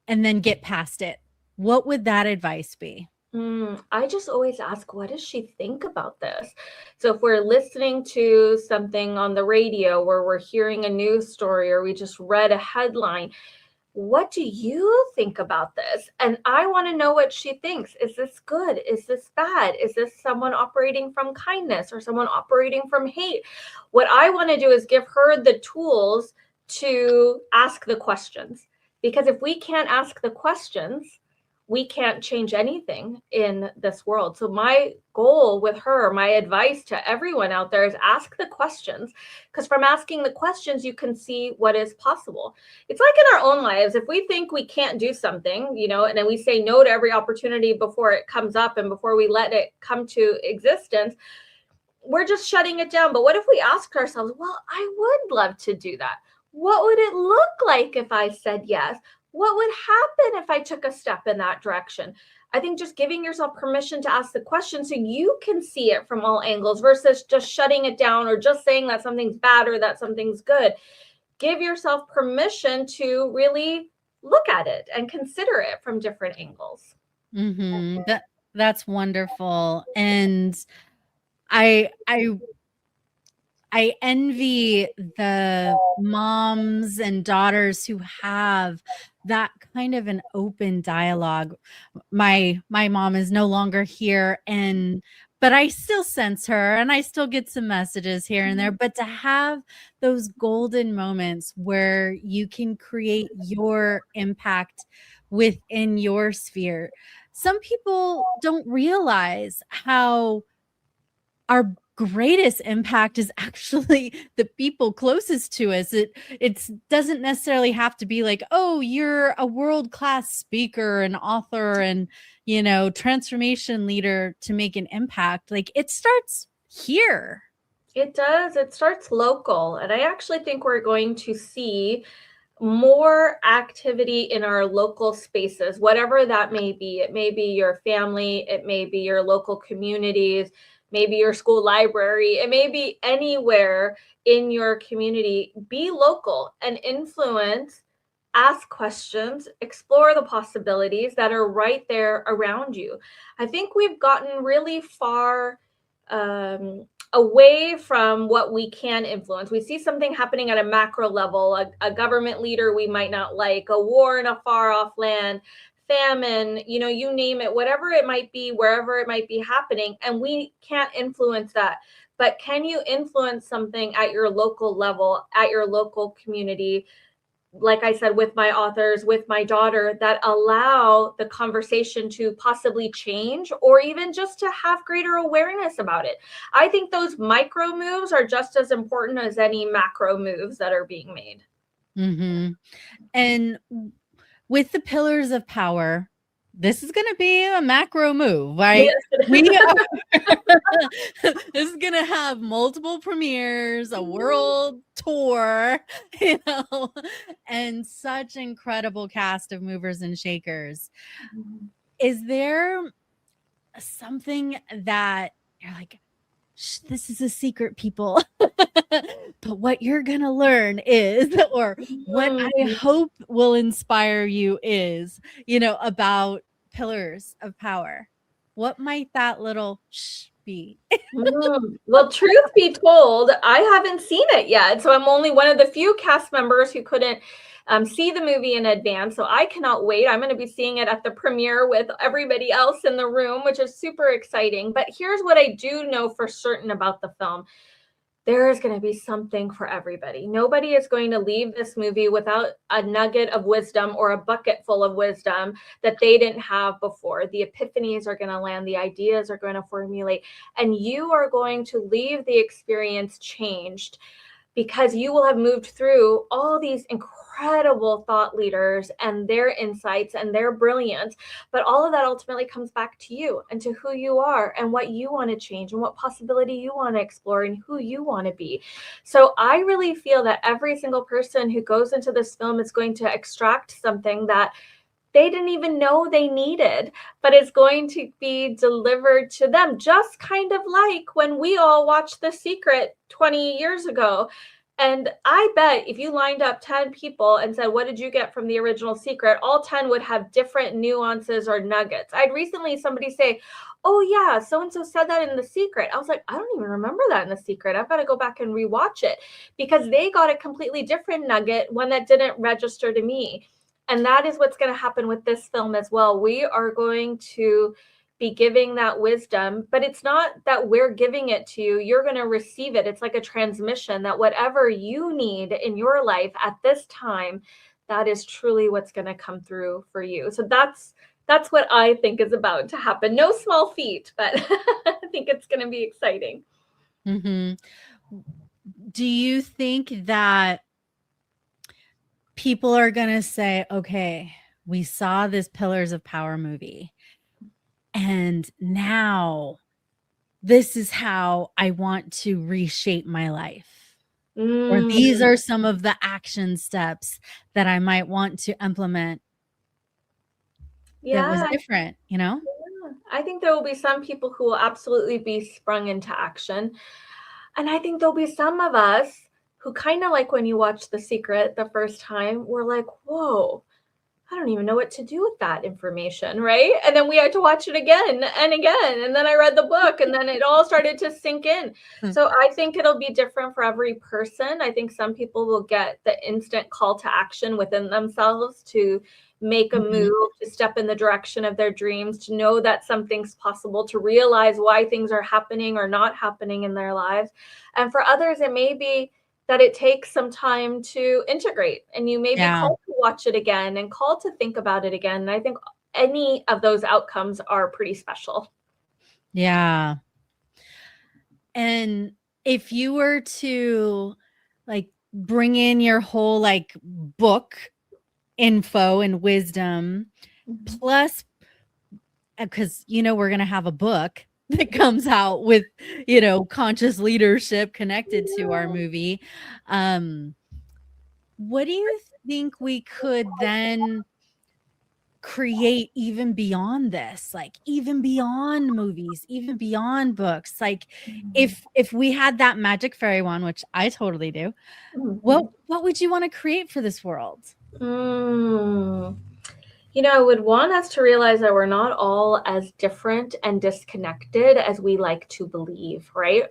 then get past it. What would that advice be? I just always ask, what does she think about this? So if we're listening to something on the radio, or we're hearing a news story, or we just read a headline, what do you think about this? And I want to know what she thinks. Is this good? Is this bad? Is this someone operating from kindness or someone operating from hate? What I want to do is give her the tools to ask the questions. Because if we can't ask the questions, we can't change anything in this world. So my goal with her, my advice to everyone out there, is ask the questions, because from asking the questions, you can see what is possible. It's like in our own lives. If we think we can't do something, and then we say no to every opportunity before it comes up and before we let it come to existence, we're just shutting it down. But what if we asked ourselves, well, I would love to do that. What would it look like if I said yes? What would happen if I took a step in that direction? I think just giving yourself permission to ask the question so you can see it from all angles versus just shutting it down or just saying that something's bad or that something's good. Give yourself permission to really look at it and consider it from different angles. That's wonderful. And I envy the moms and daughters who have that kind of an open dialogue. My mom is no longer here, but I still sense her and I still get some messages here and there. But to have those golden moments where you can create your impact within your sphere. Some people don't realize how our greatest impact is actually the people closest to us. It doesn't necessarily have to be like, oh, you're a world-class speaker and author and transformation leader to make an impact. Like, it starts here. It does. It starts local. And I actually think we're going to see more activity in our local spaces, whatever that may be. It may be your family, it may be your local communities, maybe your school library, it may be anywhere in your community. Be local and influence, ask questions, explore the possibilities that are right there around you. I think we've gotten really far away from what we can influence. We see something happening at a macro level, a government leader we might not like, a war in a far off land, famine, you name it, whatever it might be, wherever it might be happening, and we can't influence that. But can you influence something at your local level, at your local community? Like I said, with my authors, with my daughter, that allow the conversation to possibly change or even just to have greater awareness about it. I think those micro moves are just as important as any macro moves that are being made. And with the pillars of power, this is going to be a macro move, right? This is going to have multiple premieres, a world tour, and such incredible cast of movers and shakers. Is there something that you're like, this is a secret, people, but what you're going to learn is, or what I hope will inspire you is, about pillars of power? What might that little be? Well, truth be told, I haven't seen it yet. So I'm only one of the few cast members who couldn't see the movie in advance. So I cannot wait. I'm going to be seeing it at the premiere with everybody else in the room, which is super exciting. But here's what I do know for certain about the film. There is going to be something for everybody. Nobody is going to leave this movie without a nugget of wisdom or a bucket full of wisdom that they didn't have before. The epiphanies are going to land. The ideas are going to formulate. And you are going to leave the experience changed. because you will have moved through all these incredible thought leaders and their insights and their brilliance. But all of that ultimately comes back to you and to who you are and what you want to change and what possibility you want to explore and who you want to be. So I really feel that every single person who goes into this film is going to extract something that they didn't even know they needed, but it's going to be delivered to them, just kind of like when we all watched The Secret 20 years ago. And I bet if you lined up 10 people and said, what did you get from the original Secret? All 10 would have different nuances or nuggets. I'd recently somebody say, oh yeah, so-and-so said that in The Secret. I was like, I don't even remember that in The Secret. I've got to go back and rewatch it, because they got a completely different nugget, one that didn't register to me. And that is what's going to happen with this film as well. We are going to be giving that wisdom, but it's not that we're giving it to you. You're going to receive it. It's like a transmission, that whatever you need in your life at this time, that is truly what's going to come through for you. So that's what I think is about to happen. No small feat, but I think it's going to be exciting. Mm-hmm. Do you think that people are going to say, okay, we saw this Pillars of Power movie, and now this is how I want to reshape my life? Or these are some of the action steps that I might want to implement that was different, you know? Yeah. I think there will be some people who will absolutely be sprung into action. And I think there'll be some of us who, kind of like when you watched The Secret the first time, were like, whoa, I don't even know what to do with that information, right? And then we had to watch it again and again. And then I read the book, and then it all started to sink in. So I think it'll be different for every person. I think some people will get the instant call to action within themselves to make a move, to step in the direction of their dreams, to know that something's possible, to realize why things are happening or not happening in their lives. And for others, it may be that it takes some time to integrate, and you may be called to watch it again and called to think about it again. And I think any of those outcomes are pretty special. Yeah. And if you were to like bring in your whole like book info and wisdom, plus, because we're going to have a book that comes out with, conscious leadership connected to our movie. What do you think we could then create even beyond this, like even beyond movies, even beyond books? Like if we had that magic fairy wand, which I totally do, what would you want to create for this world? I would want us to realize that we're not all as different and disconnected as we like to believe, right?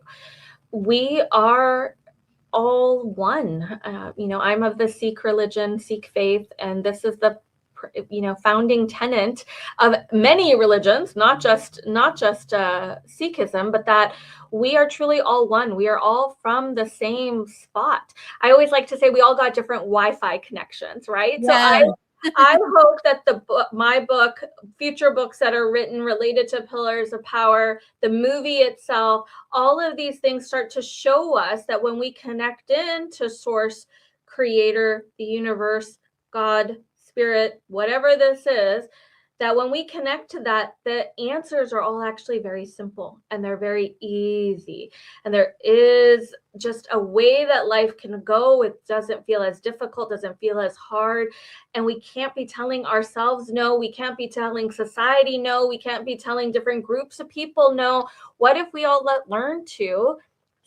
We are all one. I'm of the Sikh religion, Sikh faith, and this is the founding tenet of many religions, not just Sikhism, but that we are truly all one. We are all from the same spot. I always like to say we all got different Wi-Fi connections, right? Yeah. So I hope that my book, future books that are written related to Pillars of Power, the movie itself, all of these things start to show us that when we connect into Source, Creator, the universe, God, Spirit, whatever this is, that when we connect to that, the answers are all actually very simple and they're very easy. And there is just a way that life can go. It doesn't feel as difficult, doesn't feel as hard. And we can't be telling ourselves no. We can't be telling society no. We can't be telling different groups of people no. What if we all learn to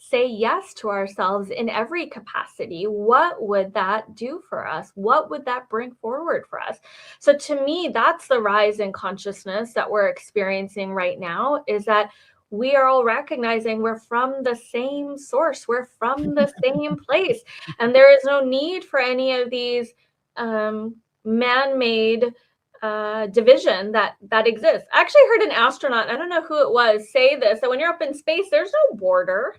say yes to ourselves in every capacity? What would that do for us? What would that bring forward for us? So to me, that's the rise in consciousness that we're experiencing right now, is that we are all recognizing we're from the same source. We're from the same place. And there is no need for any of these man-made division that exists. I actually heard an astronaut, I don't know who it was, say this, that when you're up in space, there's no border.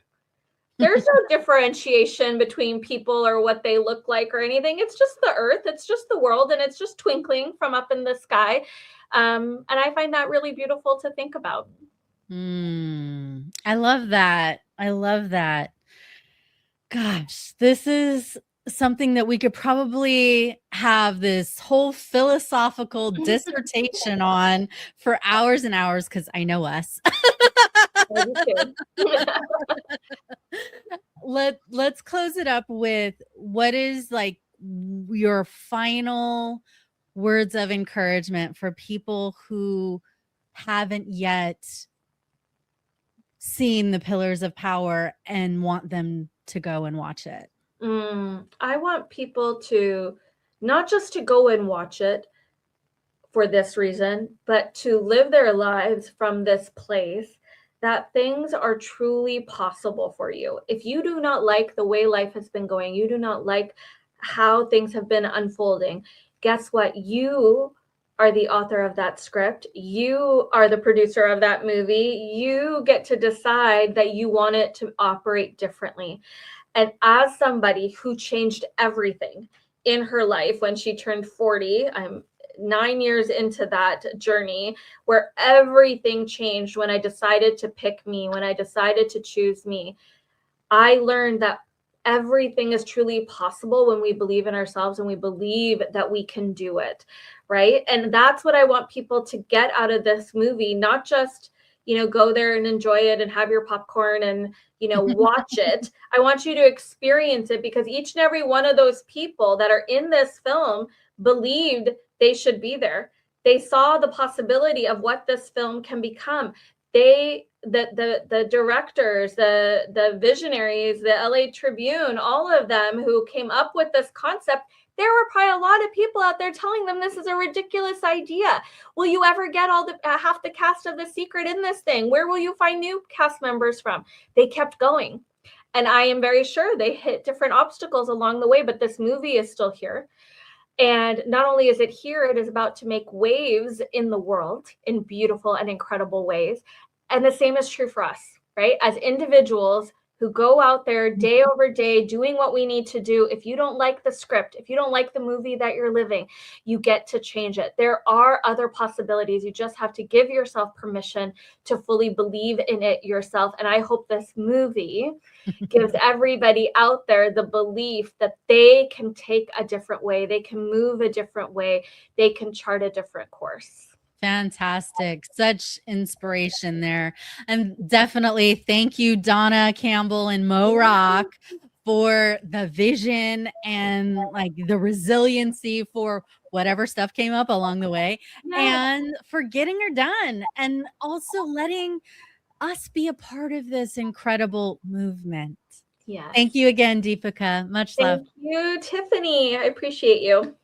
There's no differentiation between people or what they look like or anything. It's just the earth. It's just the world. And it's just twinkling from up in the sky. And I find that really beautiful to think about. I love that. I love that. Gosh, this is something that we could probably have this whole philosophical dissertation on for hours and hours, because I know us. Let's close it up with what is like your final words of encouragement for people who haven't yet seen the Pillars of Power and want them to go and watch it. I want people to not just to go and watch it for this reason, but to live their lives from this place that things are truly possible for you. If you do not like the way life has been going, you do not like how things have been unfolding, guess what? You are the author of that script. You are the producer of that movie. You get to decide that you want it to operate differently. And as somebody who changed everything in her life when she turned 40, I'm 9 years into that journey where everything changed when I decided to pick me, when I decided to choose me. I learned that everything is truly possible when we believe in ourselves and we believe that we can do it, right? And that's what I want people to get out of this movie, not just, go there and enjoy it and have your popcorn and, watch it. I want you to experience it, because each and every one of those people that are in this film believed they should be there. They saw the possibility of what this film can become. The directors, the visionaries, the LA Tribune, all of them who came up with this concept, there were probably a lot of people out there telling them this is a ridiculous idea. Will you ever get half the cast of The Secret in this thing? Where will you find new cast members from? They kept going. And I am very sure they hit different obstacles along the way, but this movie is still here. And not only is it here, it is about to make waves in the world in beautiful and incredible ways. And the same is true for us, right? As individuals who go out there day over day doing what we need to do. If you don't like the script, if you don't like the movie that you're living, you get to change it. There are other possibilities. You just have to give yourself permission to fully believe in it yourself. And I hope this movie gives everybody out there the belief that they can take a different way. They can move a different way. They can chart a different course. Fantastic. Such inspiration there. And definitely thank you, Donna Campbell and Mo Rock, for the vision and like the resiliency for whatever stuff came up along the way, and for getting her done, and also letting us be a part of this incredible movement. Yeah. Thank you again, Deepika. Much love. Thank you, Tiffany. I appreciate you.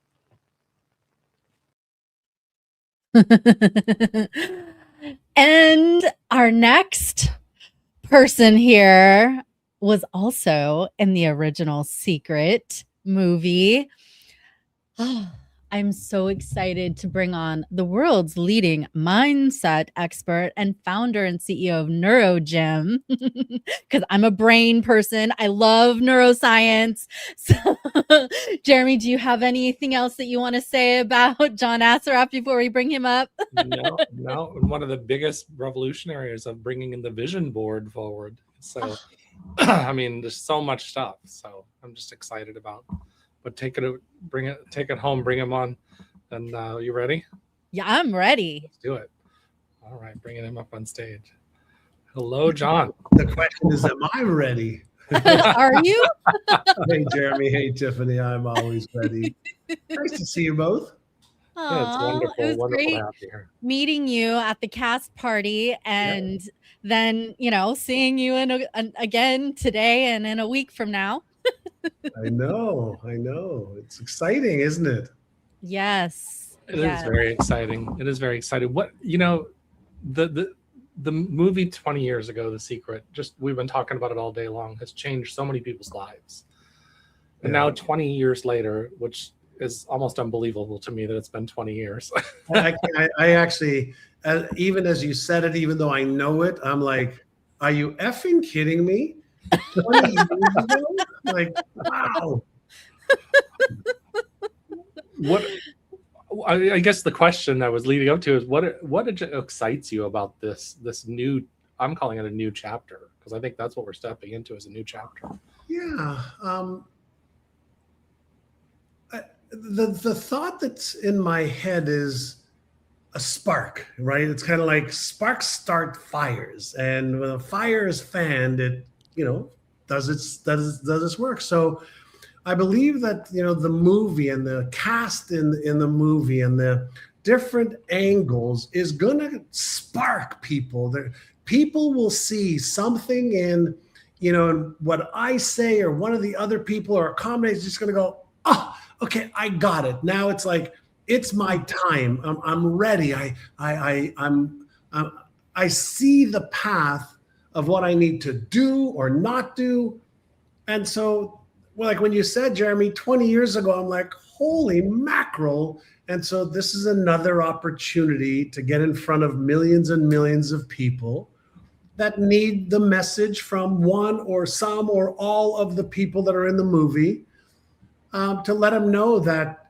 And our next person here was also in the original Secret movie. Oh, I'm so excited to bring on the world's leading mindset expert and founder and CEO of NeuroGym, because I'm a brain person. I love neuroscience. So, Jeremy, do you have anything else that you want to say about John Assaraf before we bring him up? No. One of the biggest revolutionaries of bringing in the vision board forward. So, I mean, there's so much stuff. So I'm just excited about. But take it home, bring him on. And you ready? Yeah, I'm ready. Let's do it. All right, bringing him up on stage. Hello, John. The question is, am I ready? Are you? Hey, Jeremy. Hey, Tiffany. I'm always ready. Nice to see you both. Yeah, it's wonderful. It was wonderful great to have you here. meeting you at the cast party, and then seeing you again today and in a week from now. I know. It's exciting, isn't it? Yes. It is very exciting. It is very exciting. What the movie 20 years ago, The Secret, we've been talking about it all day long, has changed so many people's lives. And now 20 years later, which is almost unbelievable to me that it's been 20 years. I actually, even as you said it, even though I know it, I'm like, are you effing kidding me? 20 years ago? Like, wow. I guess the question I was leading up to is what excites you about this new, I'm calling it a new chapter, because I think that's what we're stepping into, is a new chapter. Yeah, Yeah. The thought that's in my head is a spark, right? It's kind of like sparks start fires, and when a fire is fanned, it does its work. So I believe that the movie and the cast in the movie and the different angles is gonna spark people. People will see something in what I say or one of the other people or a comment is just gonna go, oh, okay, I got it. Now it's like, it's my time. I'm ready. I see the path of what I need to do or not do. And so, like when you said, Jeremy, 20 years ago, I'm like, holy mackerel. And so this is another opportunity to get in front of millions and millions of people that need the message from one or some or all of the people that are in the movie, to let them know that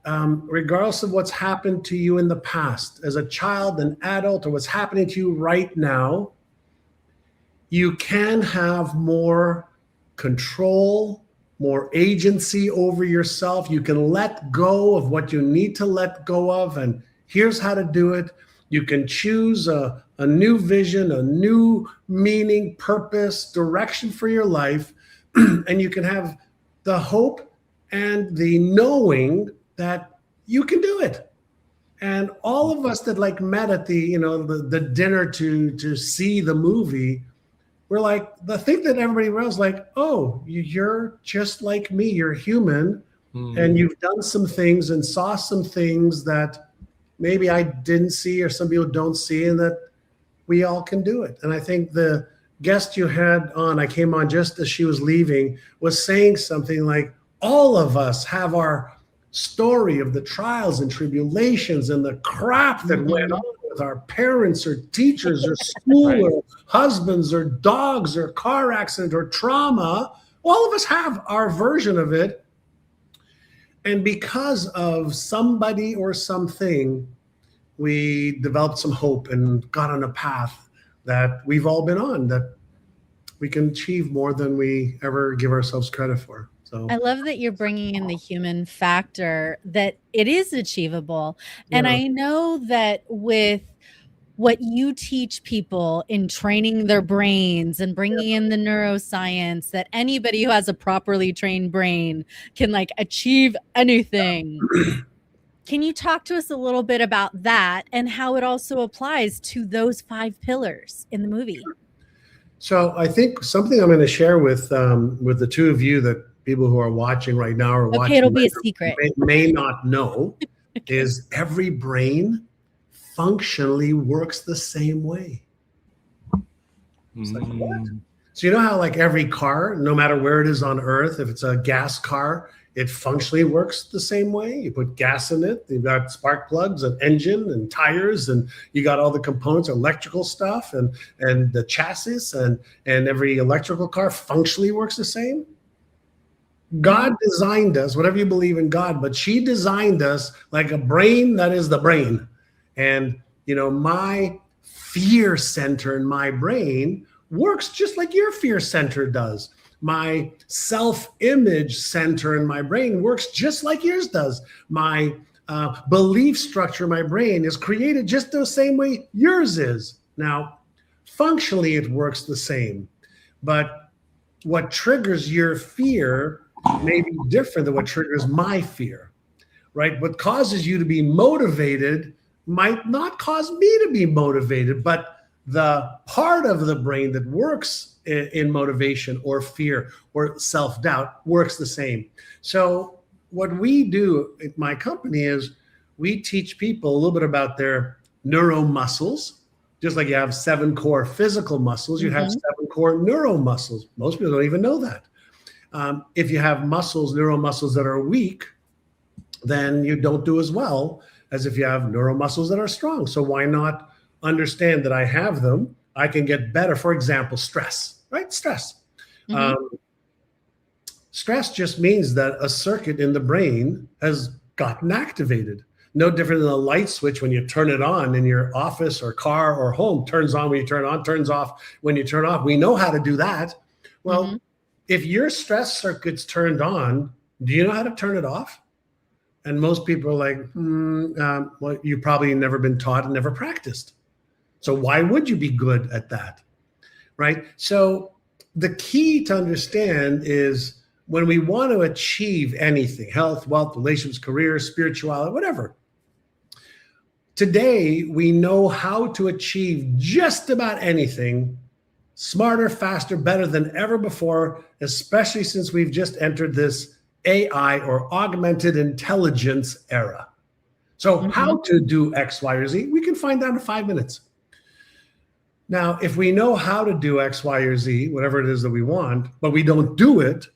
regardless of what's happened to you in the past, as a child, an adult, or what's happening to you right now, you can have more control, more agency over yourself. You can let go of what you need to let go of, and here's how to do it. You can choose a new vision, a new meaning, purpose, direction for your life, and you can have the hope and the knowing that you can do it. And all of us that met at the dinner to see the movie, we're like, the thing that everybody was like, oh, you're just like me, you're human, and you've done some things and saw some things that maybe I didn't see or some people don't see, and that we all can do it. And I think the guest you had on, I came on just as she was leaving, was saying something like, all of us have our story of the trials and tribulations and the crap that went on with our parents or teachers or school right. or husbands or dogs or car accident or trauma. All of us have our version of it. And because of somebody or something, we developed some hope and got on a path that we've all been on, that we can achieve more than we ever give ourselves credit for. So I love that you're bringing in the human factor, that it is achievable. And Yeah. I know that with what you teach people in training their brains and bringing in the neuroscience, that anybody who has a properly trained brain can achieve anything. Can you talk to us a little bit about that and how it also applies to those 5 pillars in the movie? So I think something I'm going to share with the two of you that people who are watching right now or watching it'll be a later secret. may not know is every brain functionally works the same way. It's like, what? So you know how every car, no matter where it is on Earth, if it's a gas car, it functionally works the same way. You put gas in it, you've got spark plugs, an engine and tires, and you got all the components, electrical stuff and the chassis, and every electrical car functionally works the same. God designed us, whatever you believe in God, but she designed us like a brain that is the brain. And, my fear center in my brain works just like your fear center does. My self-image center in my brain works just like yours does. My belief structure in my brain is created just the same way yours is. Now, functionally, it works the same, but what triggers your fear may be different than what triggers my fear, right? What causes you to be motivated might not cause me to be motivated, but the part of the brain that works in motivation or fear or self-doubt works the same. So what we do at my company is we teach people a little bit about their neuromuscles. Just like you have 7 core physical muscles, you have 7 core neuromuscles. Most people don't even know that. If you have neuromuscles that are weak, then you don't do as well as if you have neuromuscles that are strong. So why not understand that I have them? I can get better. For example, stress, right? Stress. Stress just means that a circuit in the brain has gotten activated. No different than a light switch when you turn it on in your office or car or home. Turns on when you turn on, turns off when you turn off. We know how to do that. Well, if your stress circuit's turned on, do you know how to turn it off? And most people are like, well, you've probably never been taught and never practiced. So why would you be good at that? Right? So the key to understand is when we want to achieve anything, health, wealth, relationships, career, spirituality, whatever. Today, we know how to achieve just about anything smarter, faster, better than ever before, especially since we've just entered this AI or augmented intelligence era. So how to do X, Y, or Z, we can find out in 5 minutes. Now, if we know how to do X, Y, or Z, whatever it is that we want, but we don't do it,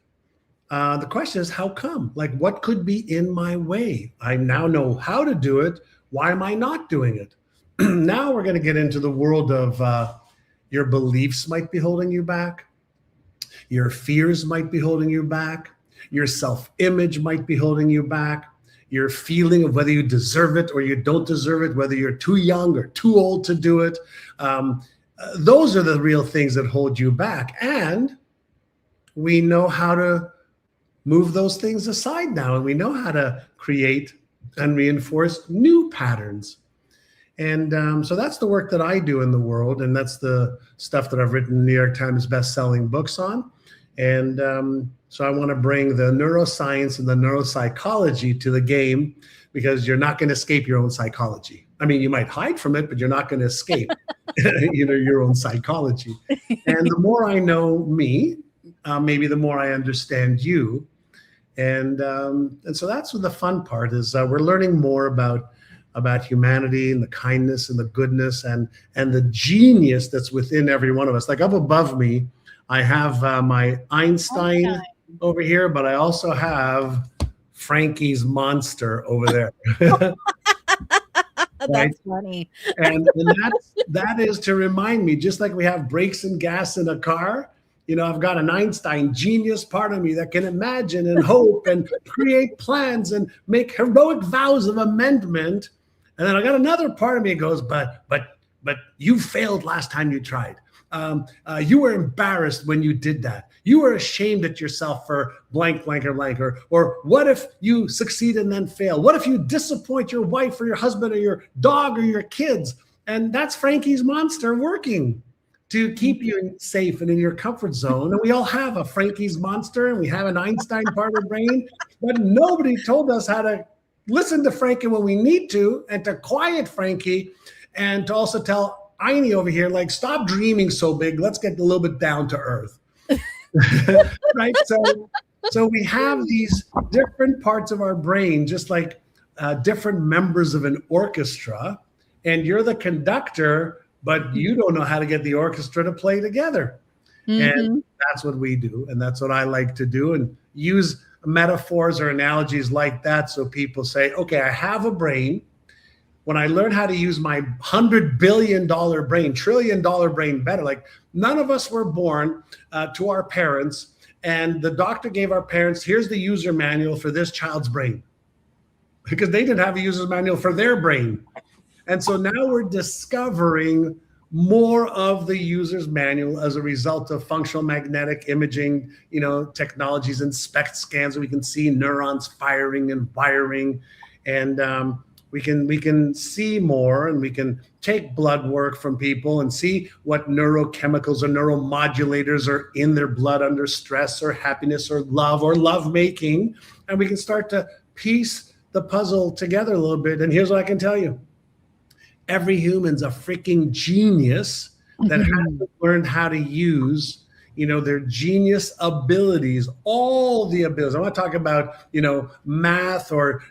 the question is, how come? Like, what could be in my way? I now know how to do it. Why am I not doing it? Now we're going to get into the world of your beliefs might be holding you back. Your fears might be holding you back. Your self-image might be holding you back. Your feeling of whether you deserve it or you don't deserve it, whether you're too young or too old to do it. Those are the real things that hold you back. And we know how to move those things aside now. And we know how to create and reinforce new patterns. And so that's the work that I do in the world. And that's the stuff that I've written New York Times best-selling books on. And so I want to bring the neuroscience and the neuropsychology to the game, because you're not going to escape your own psychology. I mean, you might hide from it, but you're not going to escape your own psychology. And the more I know me, maybe the more I understand you. And so that's what the fun part is. We're learning more about humanity and the kindness and the goodness and the genius that's within every one of us. Like up above me, I have my Einstein over here, but I also have Frankie's monster over there. That's funny. and that is to remind me, just like we have brakes and gas in a car, I've got an Einstein genius part of me that can imagine and hope and create plans and make heroic vows of amendment. And then I got another part of me that goes, but you failed last time you tried. You were embarrassed when you did that. You were ashamed at yourself for blank, blank, or blank. Or what if you succeed and then fail? What if you disappoint your wife or your husband or your dog or your kids? And that's Frankie's monster working to keep you safe and in your comfort zone. And we all have a Frankie's monster and we have an Einstein part of the brain, but nobody told us how to listen to Frankie when we need to, and to quiet Frankie, and to also tell Einie over here, like, stop dreaming so big. Let's get a little bit down to earth. Right? So we have these different parts of our brain, just like different members of an orchestra, and you're the conductor, but you don't know how to get the orchestra to play together. And that's what we do. And that's what I like to do, and use metaphors or analogies like that. So people say, okay, I have a brain. When I learn how to use my $100 billion brain, $1 trillion brain better, like none of us were born to our parents, and the doctor gave our parents, here's the user manual for this child's brain, because they didn't have a user's manual for their brain. And so now we're discovering more of the user's manual as a result of functional magnetic imaging, technologies and SPECT scans. We can see neurons firing and wiring, and we can see more, and we can take blood work from people and see what neurochemicals or neuromodulators are in their blood under stress or happiness or love making. And we can start to piece the puzzle together a little bit. And here's what I can tell you. Every human's a freaking genius that hasn't learned how to use, their genius abilities, all the abilities. I want to talk about, math or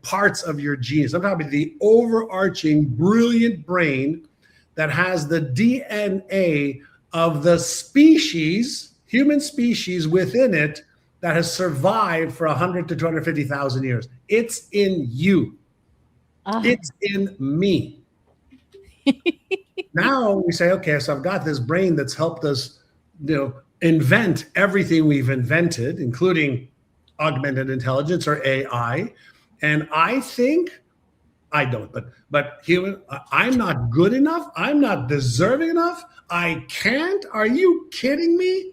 parts of your genius. I'm talking about the overarching brilliant brain that has the DNA of the species, human species within it, that has survived for 100 to 250,000 years. It's in you. It's in me. Now we say, okay, so I've got this brain that's helped us, invent everything we've invented, including augmented intelligence or AI. And I think, I don't, but human, I'm not good enough. I'm not deserving enough. I can't. Are you kidding me?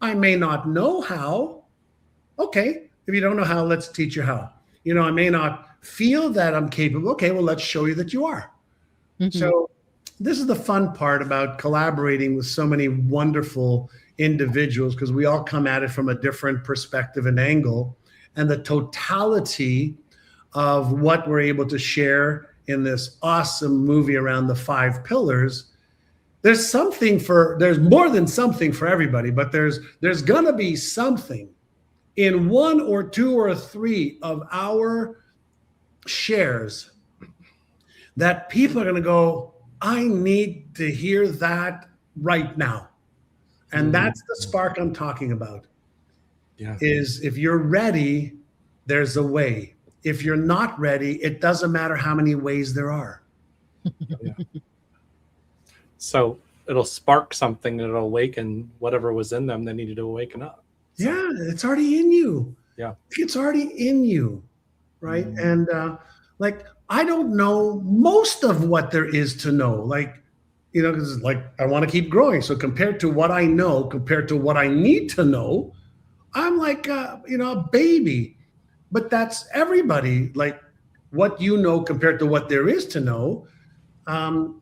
I may not know how. Okay, if you don't know how, let's teach you how. I may not feel that I'm capable. Okay, well, let's show you that you are. So this is the fun part about collaborating with so many wonderful individuals, because we all come at it from a different perspective and angle, and the totality of what we're able to share in this awesome movie around the 5 pillars. There's more than something for everybody, but there's gonna be something in 1 or 2 or 3 of our shares that people are going to go, I need to hear that right now. And that's the spark I'm talking about. Yeah. Is if you're ready, there's a way. If you're not ready, it doesn't matter how many ways there are. Yeah. So it'll spark something, and it'll awaken whatever was in them that needed to awaken up. So, yeah, it's already in you. Yeah. It's already in you. Right. And I don't know most of what there is to know. Because I want to keep growing. So compared to what I know, compared to what I need to know, I'm like, a baby. But that's everybody. Like what you know compared to what there is to know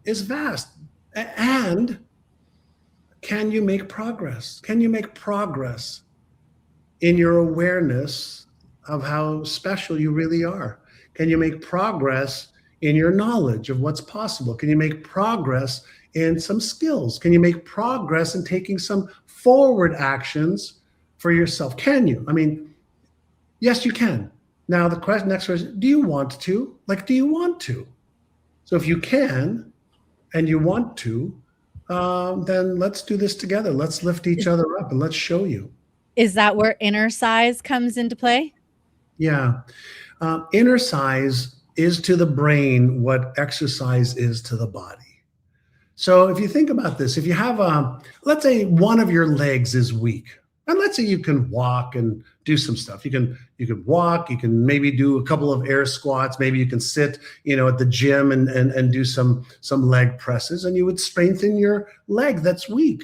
is vast. And can you make progress? Can you make progress in your awareness of how special you really are? Can you make progress in your knowledge of what's possible? Can you make progress in some skills? Can you make progress in taking some forward actions for yourself? Can you? I mean, yes, you can. Now, the next question, do you want to? Do you want to? So if you can and you want to, then let's do this together. Let's lift each other up and let's show you. Is that where inner size comes into play? Yeah. Inner size is to the brain what exercise is to the body. So if you think about this, if you have let's say one of your legs is weak, and let's say you can walk and do some stuff. You can walk, you can maybe do a couple of air squats, maybe you can sit, at the gym and do some leg presses, and you would strengthen your leg that's weak.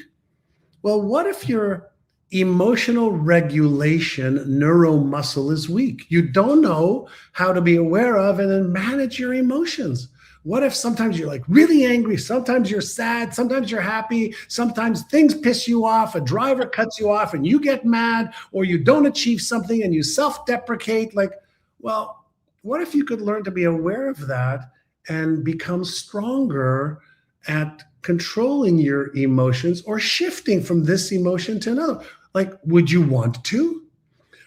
Well, what if your emotional regulation neuromuscle is weak? You don't know how to be aware of and then manage your emotions. What if sometimes you're really angry, sometimes you're sad, sometimes you're happy, sometimes things piss you off, a driver cuts you off and you get mad, or you don't achieve something and you self-deprecate? Well, what if you could learn to be aware of that and become stronger at controlling your emotions or shifting from this emotion to another? Would you want to?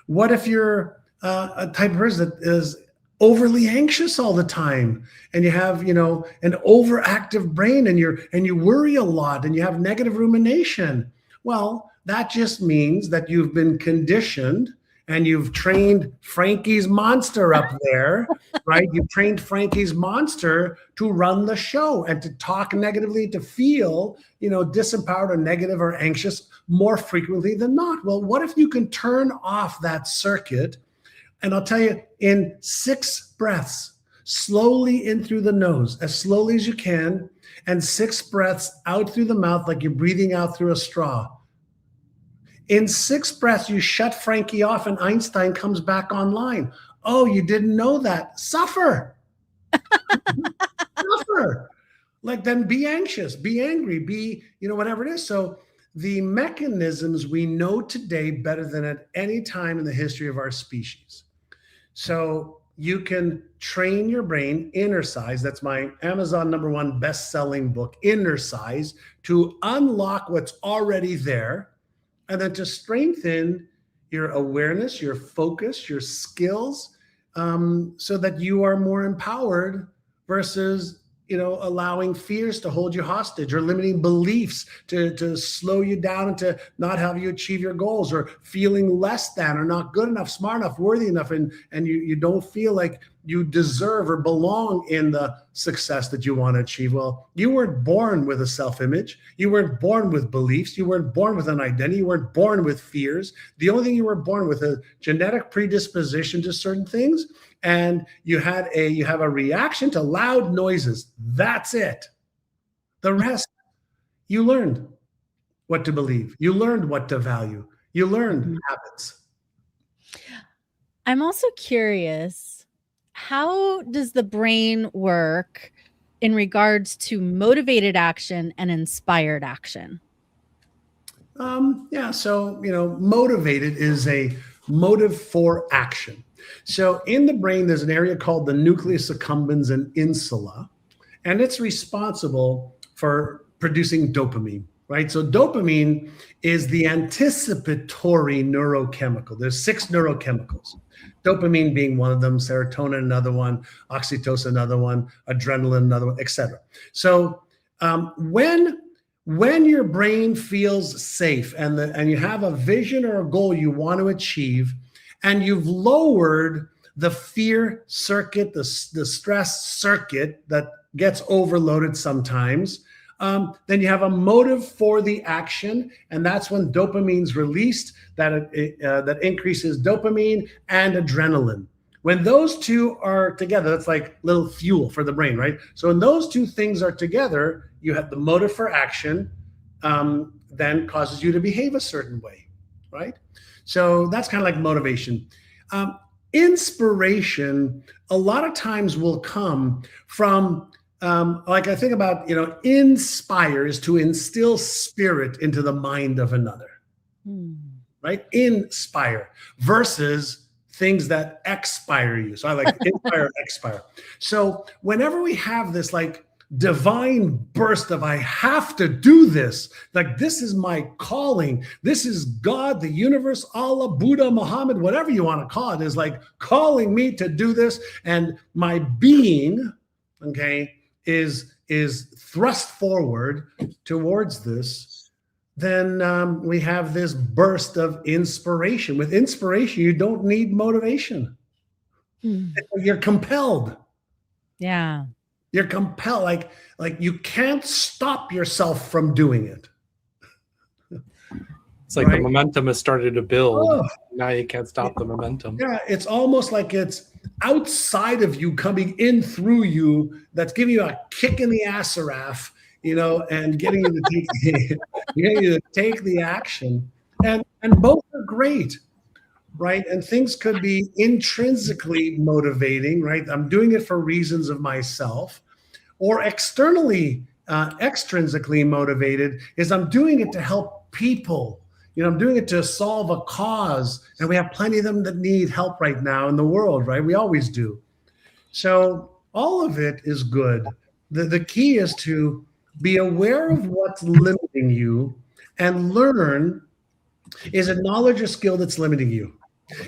What if you're a type of person that is overly anxious all the time, and you have, an overactive brain, and you worry a lot, and you have negative rumination? Well, that just means that you've been conditioned and you've trained Frankie's monster up there, right? You've trained Frankie's monster to run the show and to talk negatively, to feel, disempowered or negative or anxious more frequently than not. Well, what if you can turn off that circuit? And I'll tell you, in 6 breaths, slowly in through the nose, as slowly as you can, and 6 breaths out through the mouth like you're breathing out through a straw. In 6 breaths, you shut Frankie off and Einstein comes back online. Oh, you didn't know that? Suffer. Suffer. Then be anxious, be angry, be, whatever it is. So the mechanisms we know today better than at any time in the history of our species. So you can train your brain, Inner Size. That's my Amazon #1 best-selling book, Inner Size, to unlock what's already there, and then to strengthen your awareness, your focus, your skills, so that you are more empowered versus, allowing fears to hold you hostage, or limiting beliefs to slow you down and to not have you achieve your goals, or feeling less than or not good enough, smart enough, worthy enough, and you don't feel like you deserve or belong in the success that you want to achieve. Well, you weren't born with a self-image. You weren't born with beliefs. You weren't born with an identity. You weren't born with fears. The only thing you were born with is a genetic predisposition to certain things, and you have a reaction to loud noises. That's it. The rest, you learned what to believe. You learned what to value. You learn habits. I'm also curious, how does the brain work in regards to motivated action and inspired action? Yeah, so, motivated is a motive for action. So in the brain, there's an area called the nucleus accumbens and insula, and it's responsible for producing dopamine, right? So dopamine is the anticipatory neurochemical. There's 6 neurochemicals, dopamine being one of them, serotonin another one, oxytocin another one, adrenaline another one, etc. So when your brain feels safe and you have a vision or a goal you want to achieve, and you've lowered the fear circuit, the stress circuit that gets overloaded sometimes, then you have a motive for the action, and that's when dopamine's released, that increases dopamine and adrenaline. When those two are together, that's like little fuel for the brain, right? So when those two things are together, you have the motive for action, then causes you to behave a certain way, right? So that's kind of like motivation. Inspiration, a lot of times will come from, like I think about, inspire is to instill spirit into the mind of another, right? Inspire versus things that expire you. So I like inspire, expire. So whenever we have this like divine burst of I have to do this, like this is my calling, this is God, the universe, Allah, Buddha, Muhammad, whatever you want to call it, is like calling me to do this, and my being, okay, is thrust forward towards this, then we have this burst of inspiration. With inspiration, you don't need motivation. You're compelled. Yeah. You're compelled, like you can't stop yourself from doing it. It's like the momentum has started to build. Now you can't stop the momentum. Yeah, it's almost like it's outside of you, coming in through you, that's giving you a kick in the ass-a-raff, and getting you to take the action. And both are great, right? And things could be intrinsically motivating, right? I'm doing it for reasons of myself, or externally, extrinsically motivated is I'm doing it to help people. I'm doing it to solve a cause, and we have plenty of them that need help right now in the world, right? We always do. So all of it is good. The key is to be aware of what's limiting you and learn, is it knowledge or skill that's limiting you?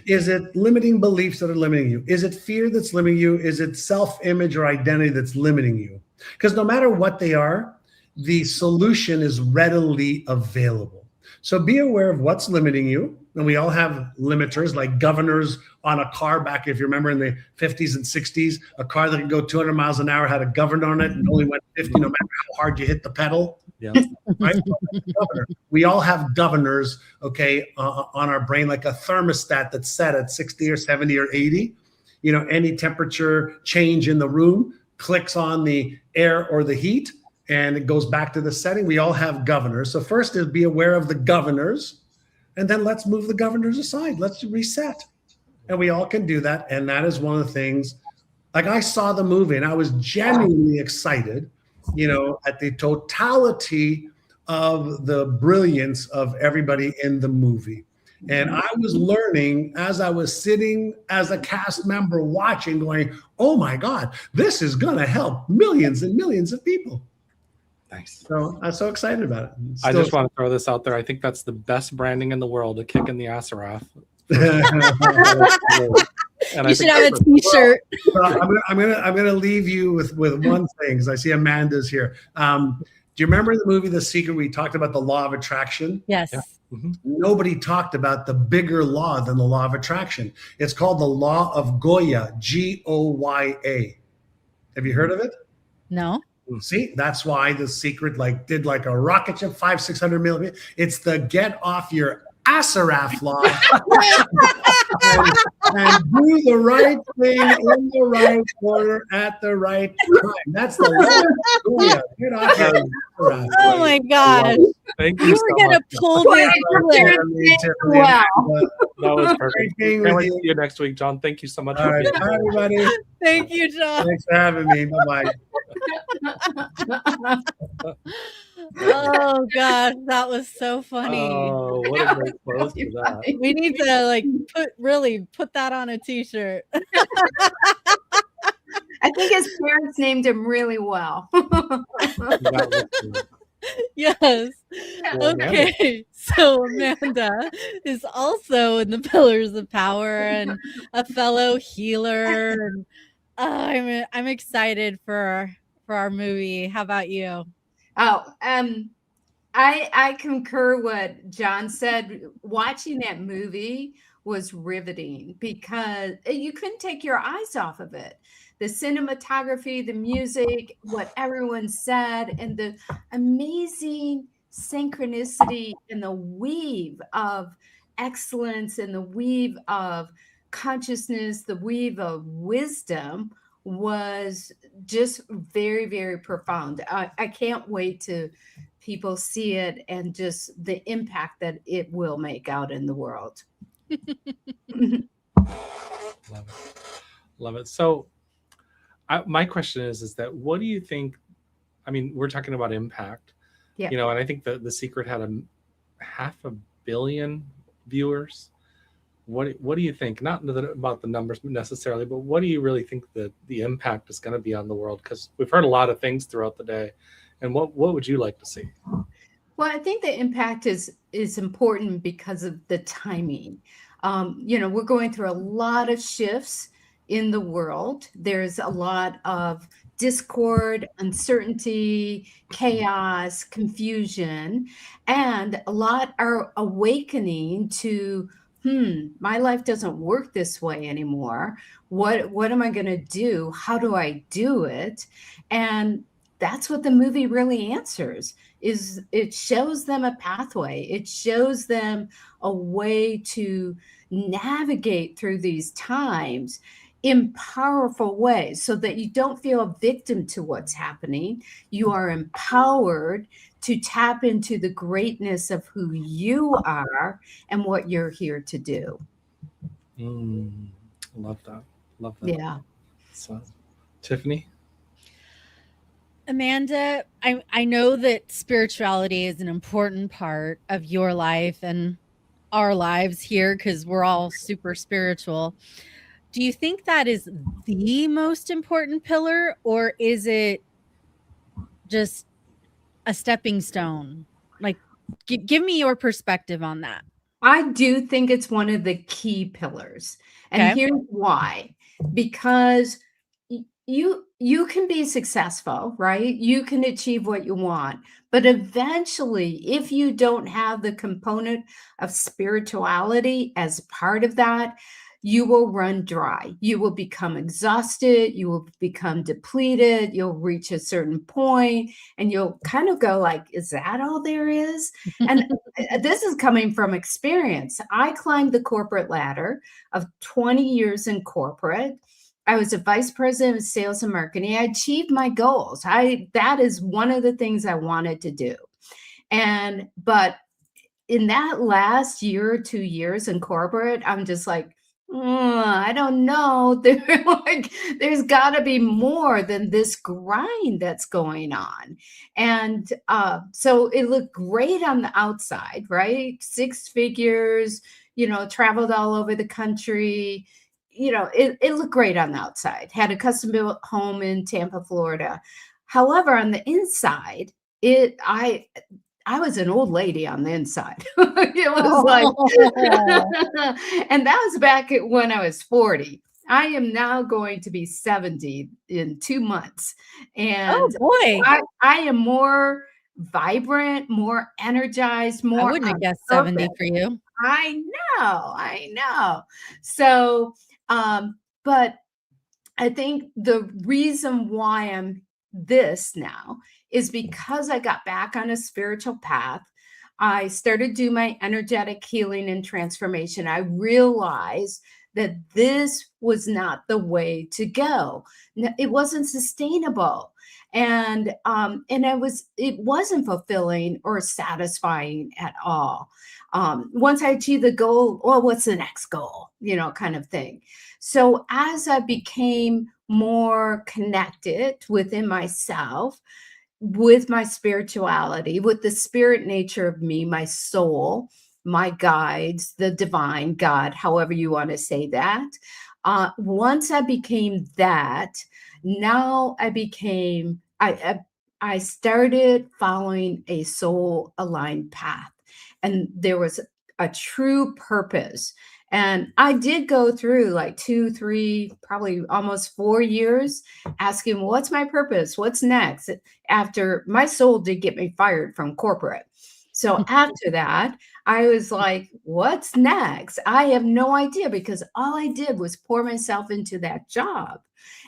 Is it limiting beliefs that are limiting you? Is it fear that's limiting you? Is it self-image or identity that's limiting you? Because no matter what they are, the solution is readily available. So be aware of what's limiting you. And we all have limiters, like governors on a car back, if you remember in the 50s and 60s, a car that could go 200 miles an hour had a governor on it and only went 50 no matter how hard you hit the pedal. Yeah. Right? We all have governors, okay, on our brain, like a thermostat that's set at 60 or 70 or 80. Any temperature change in the room clicks on the air or the heat, and it goes back to the setting. We all have governors. So first is be aware of the governors, and then let's move the governors aside. Let's reset. And we all can do that. And that is one of the things, like I saw the movie and I was genuinely excited, at the totality of the brilliance of everybody in the movie. And I was learning as I was sitting as a cast member watching, going, oh my God, this is going to help millions and millions of people. Nice. So I'm so excited about it. I just want to throw this out there. I think that's the best branding in the world, a kick in the ass-a-raff. And you should have a T-shirt. Well, I'm gonna leave you with one thing, because I see Amanda's here. Do you remember the movie The Secret? We talked about the law of attraction. Yes. Yeah. Mm-hmm. Nobody talked about the bigger law than the law of attraction. It's called the law of Goya, Goya. Have you heard of it? No. See, that's why The Secret did like a rocket ship, 500-600 millimeters. It's the get off your ass-a-raff law. and do the right thing in the right order at the right time. That's the Julia. Get off your ass. Oh my gosh. Thank You you were so gonna much. pull this clip. Wow. That was perfect. being Can't with wait to you. see you next week, John. Thank you so much All for right, being bye, here. everybody. Thank you, John. Thanks for having me. Bye-bye. Oh gosh, that was so funny. Oh, what a great close to that. We need to like put that on a t-shirt. I think his parents named him really well. Yes. Well, Okay. So Amanda is also in the Pillars of Power and a fellow healer. And I'm excited for our movie. How about you? Oh, I concur what John said. Watching that movie was riveting because you couldn't take your eyes off of it. The cinematography, the music, what everyone said, and the amazing synchronicity and the weave of excellence and the weave of consciousness, the weave of wisdom was just very, very profound. I can't wait to people see it and just the impact that it will make out in the world. Love it. Love it. So my question is that what do you think? I mean, we're talking about impact, Yeah. you know, and I think that The Secret had 500 million viewers. What do you think? Not about the numbers necessarily, but what do you really think that the impact is going to be on the world? Because we've heard a lot of things throughout the day. And what would you like to see? Well, I think the impact is important because of the timing. We're going through a lot of shifts in the world. There's a lot of discord, uncertainty, chaos, confusion, and a lot are awakening to, my life doesn't work this way anymore. What am I going to do? How do I do it? And that's what the movie really answers. Is it shows them a pathway. It shows them a way to navigate through these times in powerful ways so that you don't feel a victim to what's happening. You are empowered to tap into the greatness of who you are and what you're here to do. Love that. Love that. Yeah. So, Tiffany? Amanda, I know that spirituality is an important part of your life and our lives here because we're all super spiritual. Do you think that is the most important pillar, or is it just a stepping stone? Like, give me your perspective on that. I do think it's one of the key pillars. And Okay. here's why. Because you can be successful, right? You can achieve what you want. But eventually, if you don't have the component of spirituality as part of that, you will run dry. You will become exhausted. You will become depleted. You'll reach a certain point and you'll kind of go like, is that all there is? And this is coming from experience. I climbed the corporate ladder of 20 years in corporate. I was a vice president of sales and marketing. I achieved my goals. That is one of the things I wanted to do. But in that last year or 2 years in corporate, I'm just like, I don't know. There's got to be more than this grind that's going on. And so it looked great on the outside, right? 6 figures, traveled all over the country. It looked great on the outside. Had a custom built home in Tampa, Florida. However, on the inside, I was an old lady on the inside. It was like, and that was back when I was 40. I am now going to be 70 in 2 months. And Oh boy. I am more vibrant, more energized, more. I wouldn't have on guessed 70 purpose. for you. I know. So, but I think the reason why I'm this now is because I got back on a spiritual path. I started doing my energetic healing and transformation, I realized that this was not the way to go. It wasn't sustainable. And it wasn't fulfilling or satisfying at all. Once I achieved the goal, well, what's the next goal? Kind of thing. So as I became more connected within myself, with my spirituality, with the spirit nature of me, my soul, my guides, the divine God, however you want to say that. Once I became that, now I started following a soul aligned path, and there was a true purpose. And I did go through like 2, 3, probably almost 4 years asking, what's my purpose? What's next? After my soul did get me fired from corporate. So after that, I was like, what's next? I have no idea, because all I did was pour myself into that job.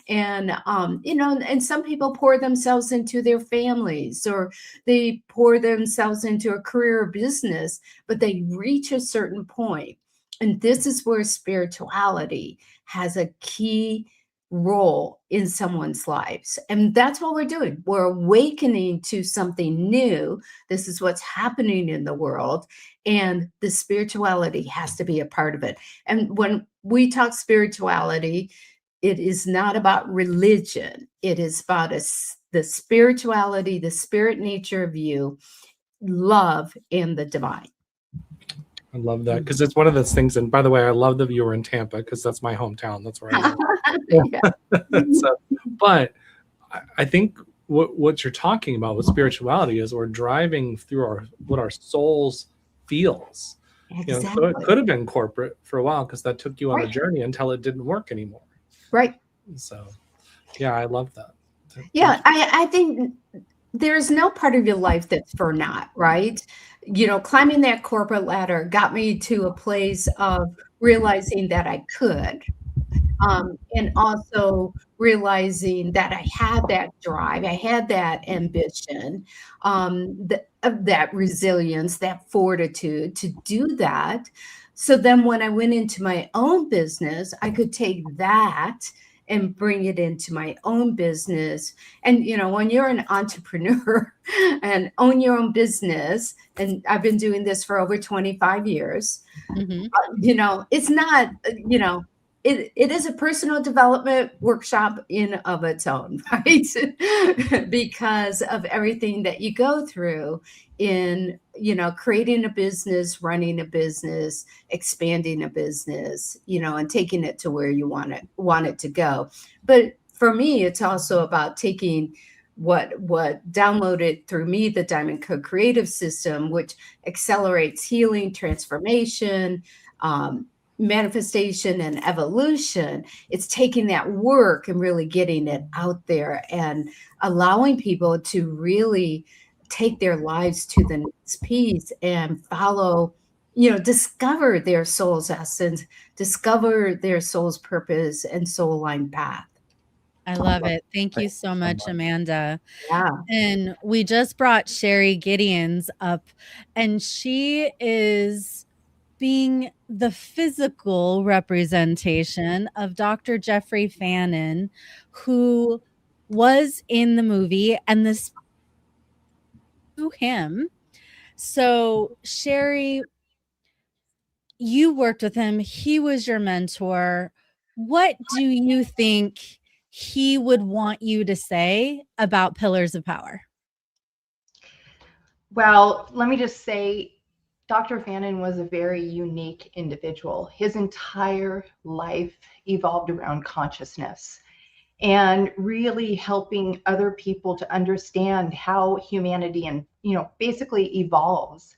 And, and some people pour themselves into their families, or they pour themselves into a career or business, but they reach a certain point. And this is where spirituality has a key role in someone's lives. And that's what we're doing. We're awakening to something new. This is what's happening in the world. And the spirituality has to be a part of it. And when we talk spirituality, it is not about religion. It is about the spirituality, the spirit nature of you, love, and the divine. I love that, because it's one of those things. And by the way, I love that you were in Tampa, because that's my hometown. That's where I live. But I think what you're talking about with spirituality is we're driving through what our souls feels. Exactly. So it could have been corporate for a while, because that took you on a journey until it didn't work anymore. Right. So, yeah, I love that. Yeah, I think there's no part of your life that's for naught, right? Climbing that corporate ladder got me to a place of realizing that I could. And also realizing that I had that drive, I had that ambition, that resilience, that fortitude to do that. So then when I went into my own business, I could take that and bring it into my own business. And, when you're an entrepreneur and own your own business, and I've been doing this for over 25 years, it's not, it is a personal development workshop in of its own, right? Because of everything that you go through in, creating a business, running a business, expanding a business, and taking it to where you want it to go. But for me, it's also about taking what downloaded through me, the Diamond Code Creative System, which accelerates healing, transformation, manifestation, and evolution. It's taking that work and really getting it out there and allowing people to really take their lives to the next piece and follow, discover their soul's essence, discover their soul's purpose and soul aligned path. I love it. Thank you so much, Amanda. Yeah. And we just brought Sherry Gideons up, and she is being the physical representation of Dr. Jeffrey Fannin, who was in the movie, and this to him. So Sherry, you worked with him. He was your mentor. What do you think he would want you to say about Pillars of Power? Well, let me just say, Dr. Fannin was a very unique individual. His entire life evolved around consciousness and really helping other people to understand how humanity and, basically evolves.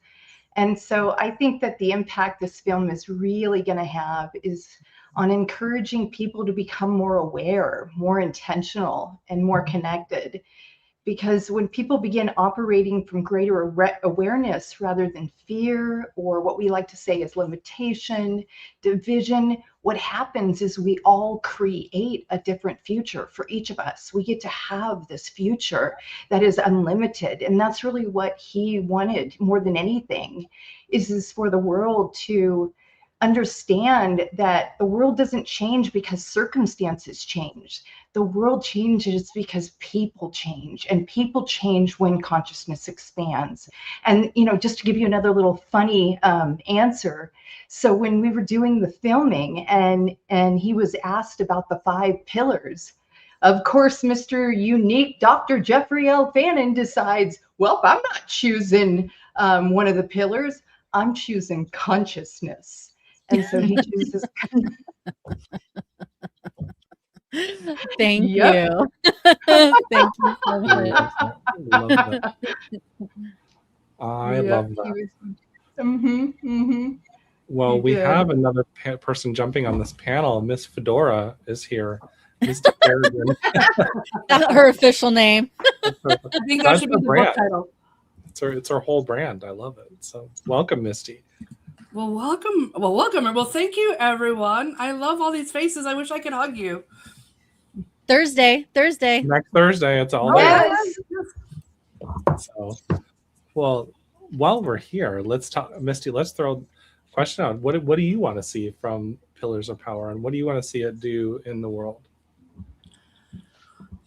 And so I think that the impact this film is really going to have is on encouraging people to become more aware, more intentional, and more connected. because when people begin operating from greater awareness rather than fear, or what we like to say is limitation, division, what happens is we all create a different future for each of us. We get to have this future that is unlimited. And that's really what he wanted more than anything, is for the world to understand that the world doesn't change because circumstances change. The world changes because people change, and people change when consciousness expands. And, you know, just to give you another little funny answer. So when we were doing the filming and he was asked about the 5 pillars, of course, Mr. Unique Dr. Jeffrey L. Fannin decides, well, I'm not choosing one of the pillars. I'm choosing consciousness. And so he chooses. Thank Yep. you. Thank you so much. I love that. Mm-hmm. Well, You we did. have another person jumping on this panel. Miss Fedora is here. Mr. Kerrigan. That's her official name. I think that That's should her be the brand. book title. It's her whole brand. I love it. So welcome, Misty. Well, welcome. Well, thank you, everyone. I love all these faces. I wish I could hug you. Thursday. Next Thursday, it's all there. So, well, while we're here, let's talk, Misty. Let's throw a question out. What do you want to see from Pillars of Power, and what do you want to see it do in the world?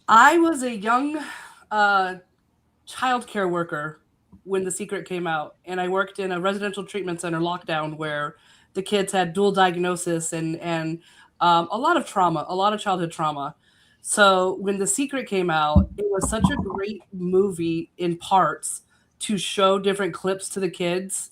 I was a young childcare worker when The Secret came out, and I worked in a residential treatment center lockdown where the kids had dual diagnosis and a lot of trauma, a lot of childhood trauma. So when The Secret came out, it was such a great movie in parts to show different clips to the kids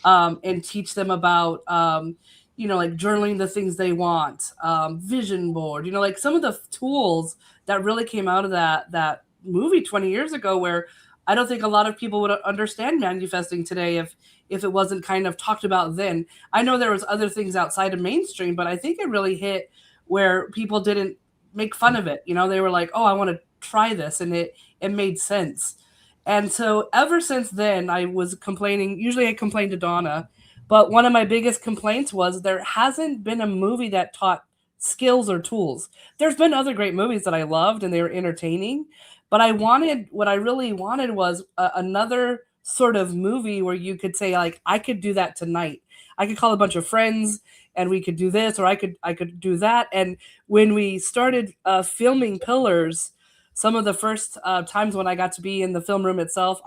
and teach them about, like journaling the things they want, vision board, like some of the tools that really came out of that movie 20 years ago, where I don't think a lot of people would understand manifesting today if it wasn't kind of talked about then. I know there was other things outside of mainstream, but I think it really hit where people didn't make fun of it. They were like, oh, I want to try this. And it made sense. And so ever since then, I was complaining. Usually I complain to Donna, but one of my biggest complaints was there hasn't been a movie that taught skills or tools. There's been other great movies that I loved and they were entertaining, but what I really wanted was another sort of movie where you could say, like, I could do that tonight. I could call a bunch of friends and we could do this, or I could do that. And when we started filming Pillars, some of the first times when I got to be in the film room itself,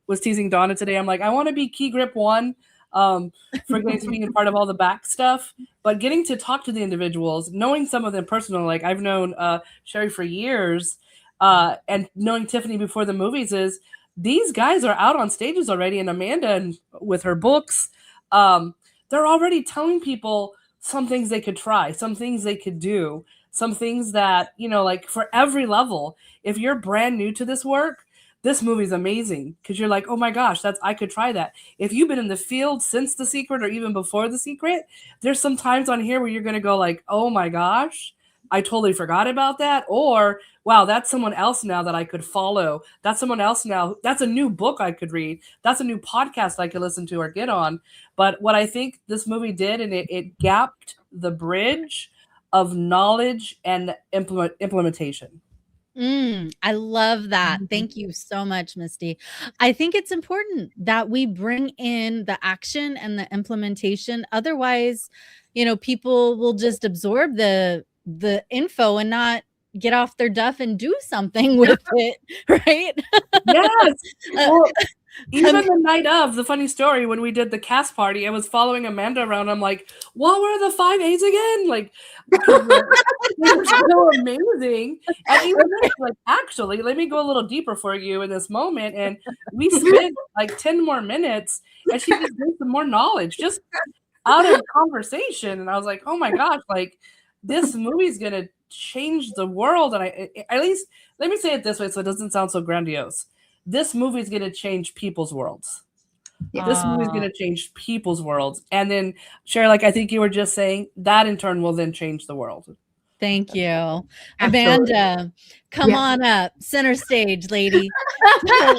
was teasing Donna today. I'm like, I want to be Key Grip 1 for getting to be a part of all the back stuff, but getting to talk to the individuals, knowing some of them personally, like I've known Sherry for years, and knowing Tiffany before the movies, is these guys are out on stages already, and Amanda and with her books, they're already telling people some things they could try, some things they could do, some things that, like for every level. If you're brand new to this work, this movie's amazing because you're like, oh my gosh, I could try that. If you've been in the field since The Secret or even before The Secret, there's some times on here where you're going to go like, oh my gosh, I totally forgot about that. Or, wow, that's someone else now that I could follow. That's someone else now. That's a new book I could read. That's a new podcast I could listen to or get on. But what I think this movie did, and it gapped the bridge of knowledge and implementation. I love that. Thank you so much, Misty. I think it's important that we bring in the action and the implementation. Otherwise, people will just absorb the info and not get off their duff and do something with it, right? Yes. Well, even the night of, the funny story, when we did the cast party, I was following Amanda around. I'm like, what were the 5 A's again? Like, they were so amazing. And even then, like, actually, let me go a little deeper for you in this moment. And we spent like 10 more minutes, and she just gave some more knowledge just out of conversation. And I was like, oh my gosh, like, this movie's going to change the world. And at least, let me say it this way so it doesn't sound so grandiose. This movie is going to change people's worlds. This movie is going to change people's worlds. And then, Sherry, like I think you were just saying, that in turn will then change the world. Thank you. Absolutely. Amanda, come Yeah. on up, center stage, lady. So,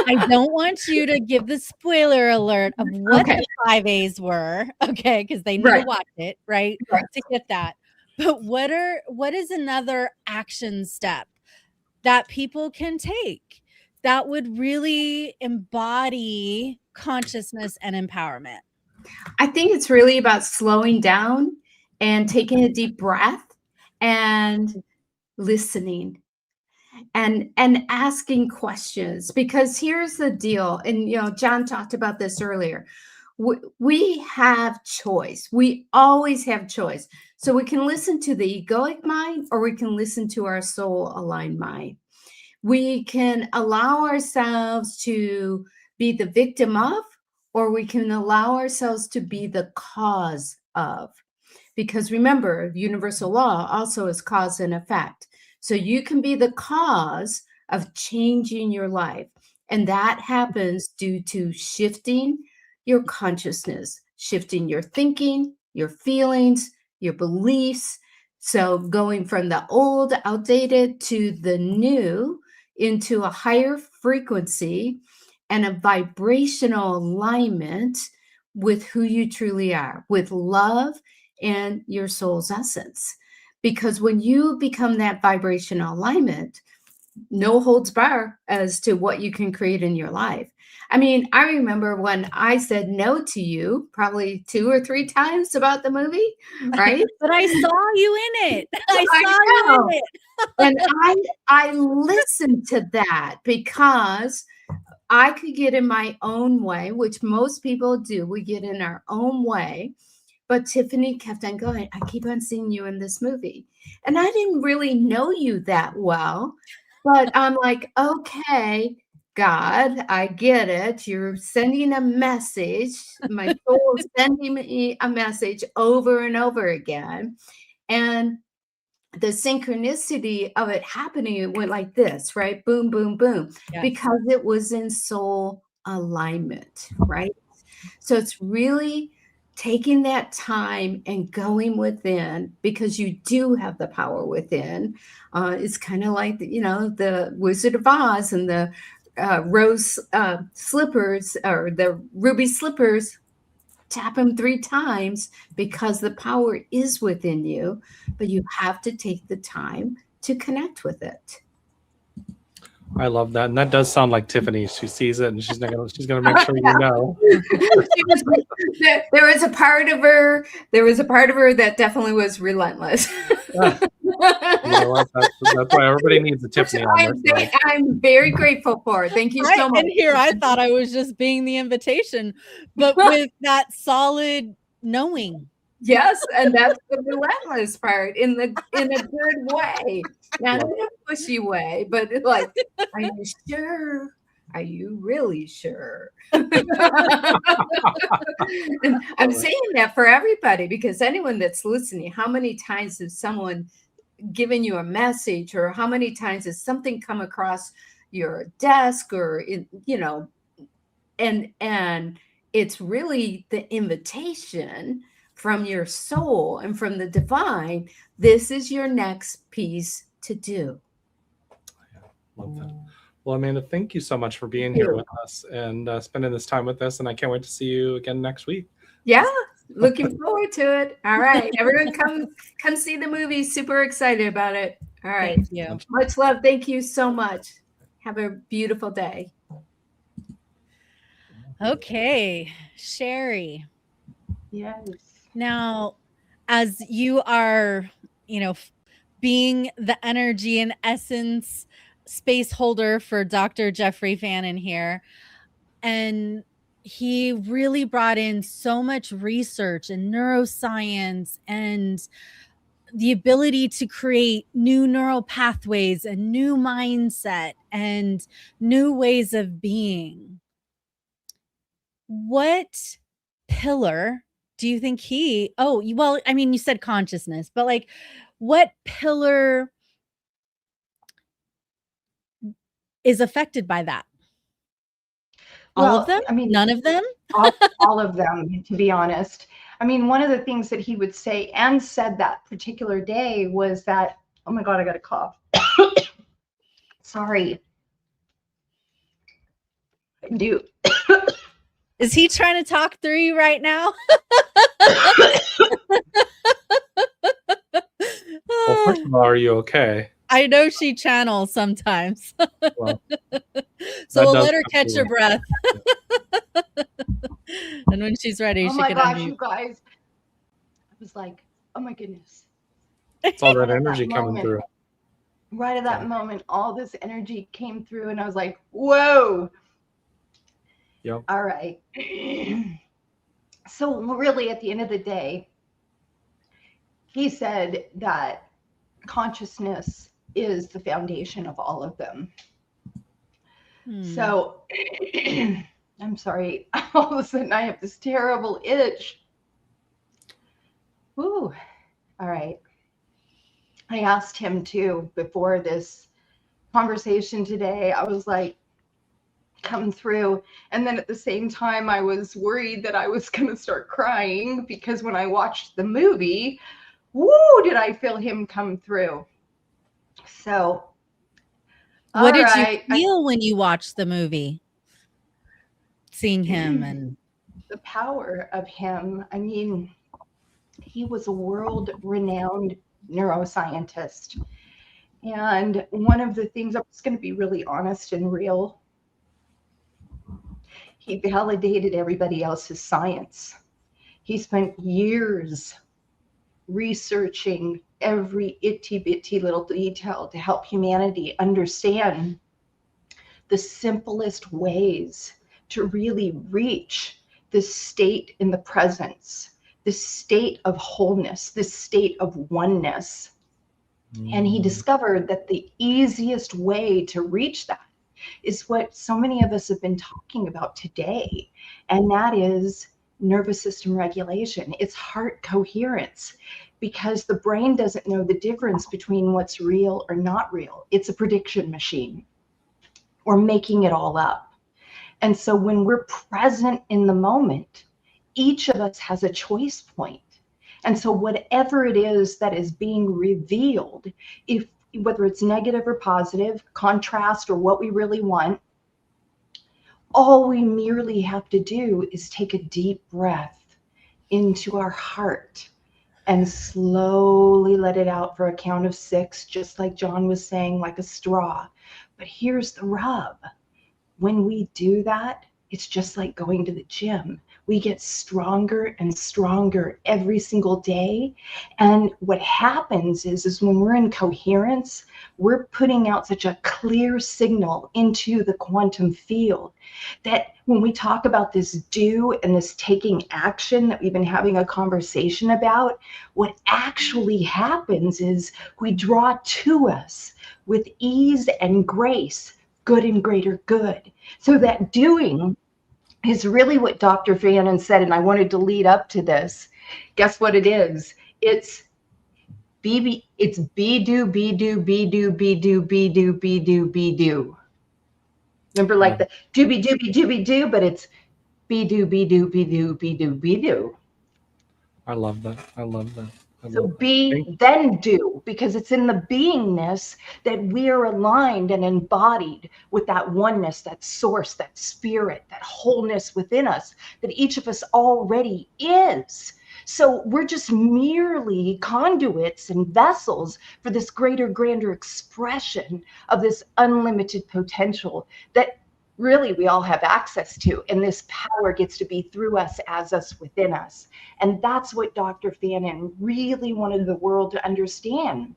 I don't want you to give the spoiler alert of what Okay. the 5 A's were, okay, because they need to Right. watch it, right, Right. to get that. But what is another action step that people can take that would really embody consciousness and empowerment? I think it's really about slowing down and taking a deep breath and listening and asking questions, because here's the deal, and John talked about this earlier. We have choice. We always have choice. So we can listen to the egoic mind, or we can listen to our soul aligned mind. We can allow ourselves to be the victim of, or we can allow ourselves to be the cause of. Because remember, universal law also is cause and effect. So you can be the cause of changing your life. And that happens due to shifting your consciousness, shifting your thinking, your feelings, your beliefs. So going from the old, outdated to the new into a higher frequency and a vibrational alignment with who you truly are, with love and your soul's essence. Because when you become that vibrational alignment, no holds bar as to what you can create in your life. I mean, I remember when I said no to you probably 2 or 3 times about the movie, right? But I saw you in it. I saw you in it. And I listened to that because I could get in my own way, which most people do. We get in our own way. But Tiffany kept on going, I keep on seeing you in this movie. And I didn't really know you that well, but I'm like, okay, God, I get it. You're sending a message. My soul is sending me a message over and over again. And the synchronicity of it happening, it went like this, right? Boom, boom, boom, Yes. because it was in soul alignment, right? So it's really taking that time and going within, because you do have the power within. It's kind of like, the Wizard of Oz and the rose slippers, or the ruby slippers. Tap them 3 times, because the power is within you, but you have to take the time to connect with it. I love that, and that does sound like Tiffany. She sees it, and she's gonna make sure you know. There was a part of her. There was a part of her that definitely was relentless. You know what? That's why everybody needs a Tiffany on their side. I'm very grateful for it. Thank you so much. And here I thought I was just being the invitation, but with that solid knowing. Yes, and that's the relentless part in a good way, not in a pushy way, but it's like, are you sure? Are you really sure? And I'm saying that for everybody, because anyone that's listening, how many times has someone given you a message, or how many times has something come across your desk, or and it's really the invitation from your soul and from the divine. This is your next piece to do. Love that. Well, Amanda, thank you so much for being here with us and spending this time with us. And I can't wait to see you again next week. Yeah, looking forward to it. All right, everyone, come see the movie. Super excited about it. All right. Thank you. Much love. Thank you so much. Have a beautiful day. Okay, Sherry. Yes. Now, as you are, being the energy and essence space holder for Dr. Jeffrey Fannin here, and he really brought in so much research and neuroscience and the ability to create new neural pathways and new mindset and new ways of being. What pillar do you think you said consciousness, but like, what pillar is affected by that? All of them? I mean, none of them? all of them, to be honest. I mean, one of the things that he would say and said that particular day was that, oh my God, I got a cough. Sorry. I do. Is he trying to talk through you right now? Well, first of all, are you okay? I know she channels sometimes. Well, so we'll does let her come catch her through. breath. And when she's ready, Oh she my can gosh, unmute. you guys. I was like, oh my goodness. It's all that Right at energy coming moment, through. Right at that moment, all this energy came through, and I was like, whoa. Yep. All right. So really, at the end of the day, he said that consciousness is the foundation of all of them. So I'm sorry, all of a sudden I have this terrible itch. Ooh. All right. I asked him too before this conversation today. I was like, come through. And then at the same time, I was worried that I was going to start crying because when I watched the movie, woo, did I feel him come through. So, What did right. you feel when you watched the movie? Seeing him and the power of him. I mean, he was a world-renowned neuroscientist. And one of the things, I'm just going to be really honest and real, he validated everybody else's science. He spent years researching every itty-bitty little detail to help humanity understand the simplest ways to really reach this state in the presence, this state of wholeness, this state of oneness. And he discovered that the easiest way to reach that is what so many of us have been talking about today, and that is nervous system regulation. It's heart coherence, because the brain doesn't know the difference between what's real or not real. It's a prediction machine. We're making it all up. And so when we're present in the moment, each of us has a choice point. And so whatever it is that is being revealed, if whether it's negative or positive, contrast or what we really want, all we merely have to do is take a deep breath into our heart and slowly let it out for a count of 6, just like John was saying, like a straw. But here's the rub. When we do that, it's just like going to the gym. We get stronger and stronger every single day. And what happens is when we're in coherence, we're putting out such a clear signal into the quantum field that when we talk about this do and this taking action that we've been having a conversation about, what actually happens is we draw to us with ease and grace, good and greater good. So that doing is really what Dr. Fannin said, and I wanted to lead up to this. Guess what it is? It's be do, be do, be do, be do, be do, be do, be do. Remember, like the doobie do, but it's be do, be do, be do, be do, be do. I love that. I love that. So be, then do, because it's in the beingness that we are aligned and embodied with that oneness, that source, that spirit, that wholeness within us that each of us already is. So we're just merely conduits and vessels for this greater, grander expression of this unlimited potential that really we all have access to, and this power gets to be through us, as us, within us. And that's what Dr. Fannin really wanted the world to understand.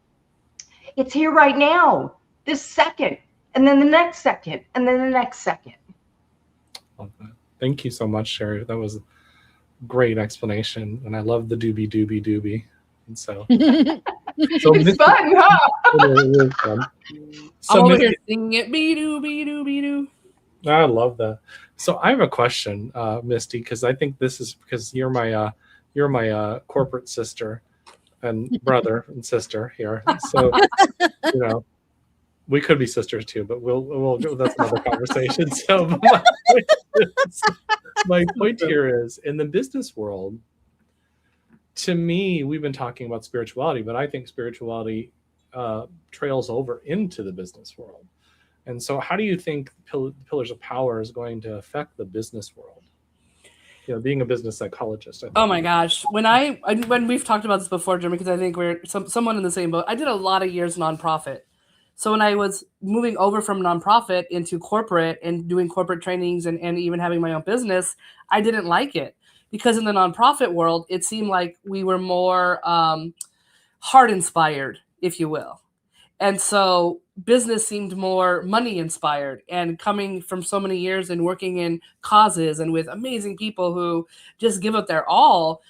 It's here right now, this second, and then the next second, and then the next second. Love that. Thank you so much, Sherry. That was a great explanation, and I love the doobie doobie doobie. And so It's fun, huh? It is fun. I'm over Misty- here singing it, be do, be do, be do. I love that. So I have a question, Misty, because I think this is because you're my corporate sister and brother and sister here. So you know, we could be sisters too, but we'll go. That's another conversation. So my point here is, in the business world, to me, we've been talking about spirituality, but I think spirituality trails over into the business world. And so how do you think Pillars of Power is going to affect the business world? Being a business psychologist. Oh my gosh. When we've talked about this before, Jim, because I think we're someone in the same boat. I did a lot of years nonprofit. So when I was moving over from nonprofit into corporate and doing corporate trainings and even having my own business, I didn't like it, because in the nonprofit world, it seemed like we were more heart inspired, if you will. And so business seemed more money inspired, and coming from so many years and working in causes and with amazing people who just give up their all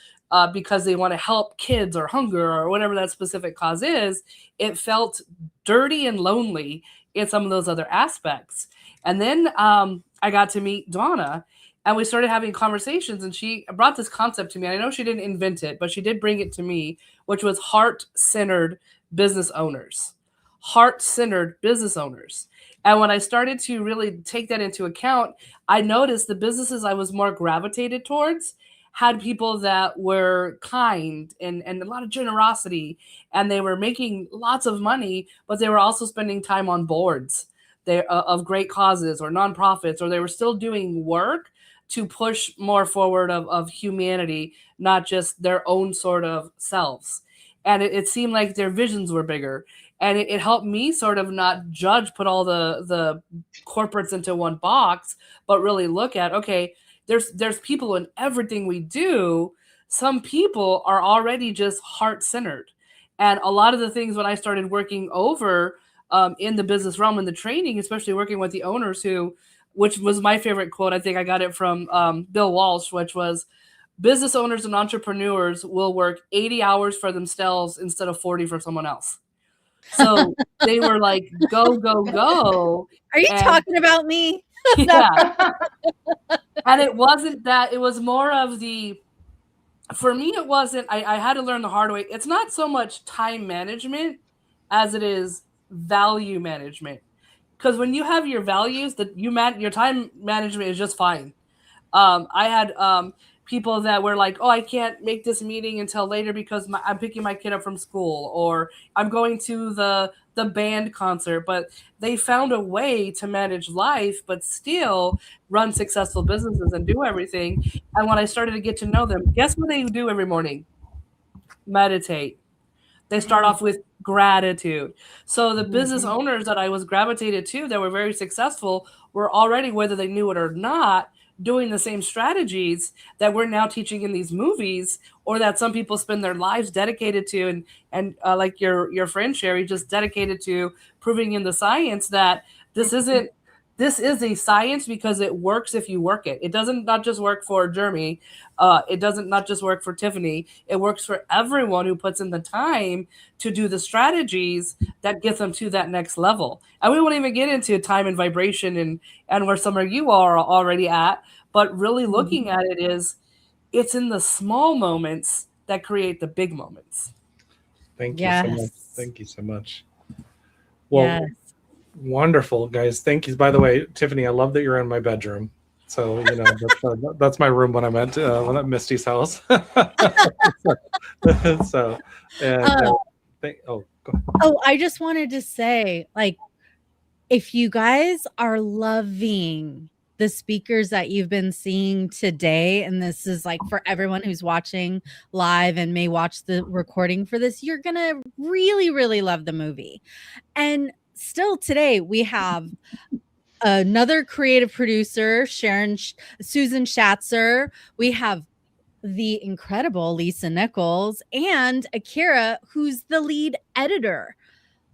because they want to help kids or hunger or whatever that specific cause is, it felt dirty and lonely in some of those other aspects. And then I got to meet Donna, and we started having conversations, and she brought this concept to me. I know she didn't invent it, but she did bring it to me, which was heart-centered business owners. Heart-centered business owners. And when I started to really take that into account, I noticed the businesses I was more gravitated towards had people that were kind and a lot of generosity, and they were making lots of money, but they were also spending time on boards of great causes or nonprofits, or they were still doing work to push more forward of humanity, not just their own sort of selves. And it seemed like their visions were bigger. And it helped me sort of not put all the corporates into one box, but really look at, okay, there's people in everything we do. Some people are already just heart-centered. And a lot of the things when I started working over in the business realm and the training, especially working with the owners which was my favorite quote, I think I got it from Bill Walsh, which was, business owners and entrepreneurs will work 80 hours for themselves instead of 40 for someone else. So they were like, go, go, go. Are you talking about me? Yeah. And it wasn't that, it was more of for me, it wasn't, I had to learn the hard way. It's not so much time management as it is value management. Because when you have your values, your time management is just fine. I had people that were like, oh, I can't make this meeting until later because I'm picking my kid up from school, or I'm going to the band concert. But they found a way to manage life, but still run successful businesses and do everything. And when I started to get to know them, guess what they do every morning? Meditate. They start off with gratitude. So the business owners that I was gravitated to that were very successful were already, whether they knew it or not, doing the same strategies that we're now teaching in these movies, or that some people spend their lives dedicated to, and like your friend Sherry, just dedicated to proving in the science that this is a science because it works if you work it. It doesn't not just work for Jeremy. It doesn't not just work for Tiffany. It works for everyone who puts in the time to do the strategies that get them to that next level. And we won't even get into time and vibration and where some of you are already at, but really looking at it it's in the small moments that create the big moments. Thank you so much. Thank you so much. Well, wonderful, guys. Thank you. By the way, Tiffany, I love that you're in my bedroom. So that's my room when I'm at Misty's house. Go ahead. Oh, I just wanted to say, like, if you guys are loving the speakers that you've been seeing today, and this is like for everyone who's watching live and may watch the recording for this, you're gonna really, really love the movie. And still today we have another creative producer, Susan Schatzer. We have the incredible Lisa Nichols and Akira, who's the lead editor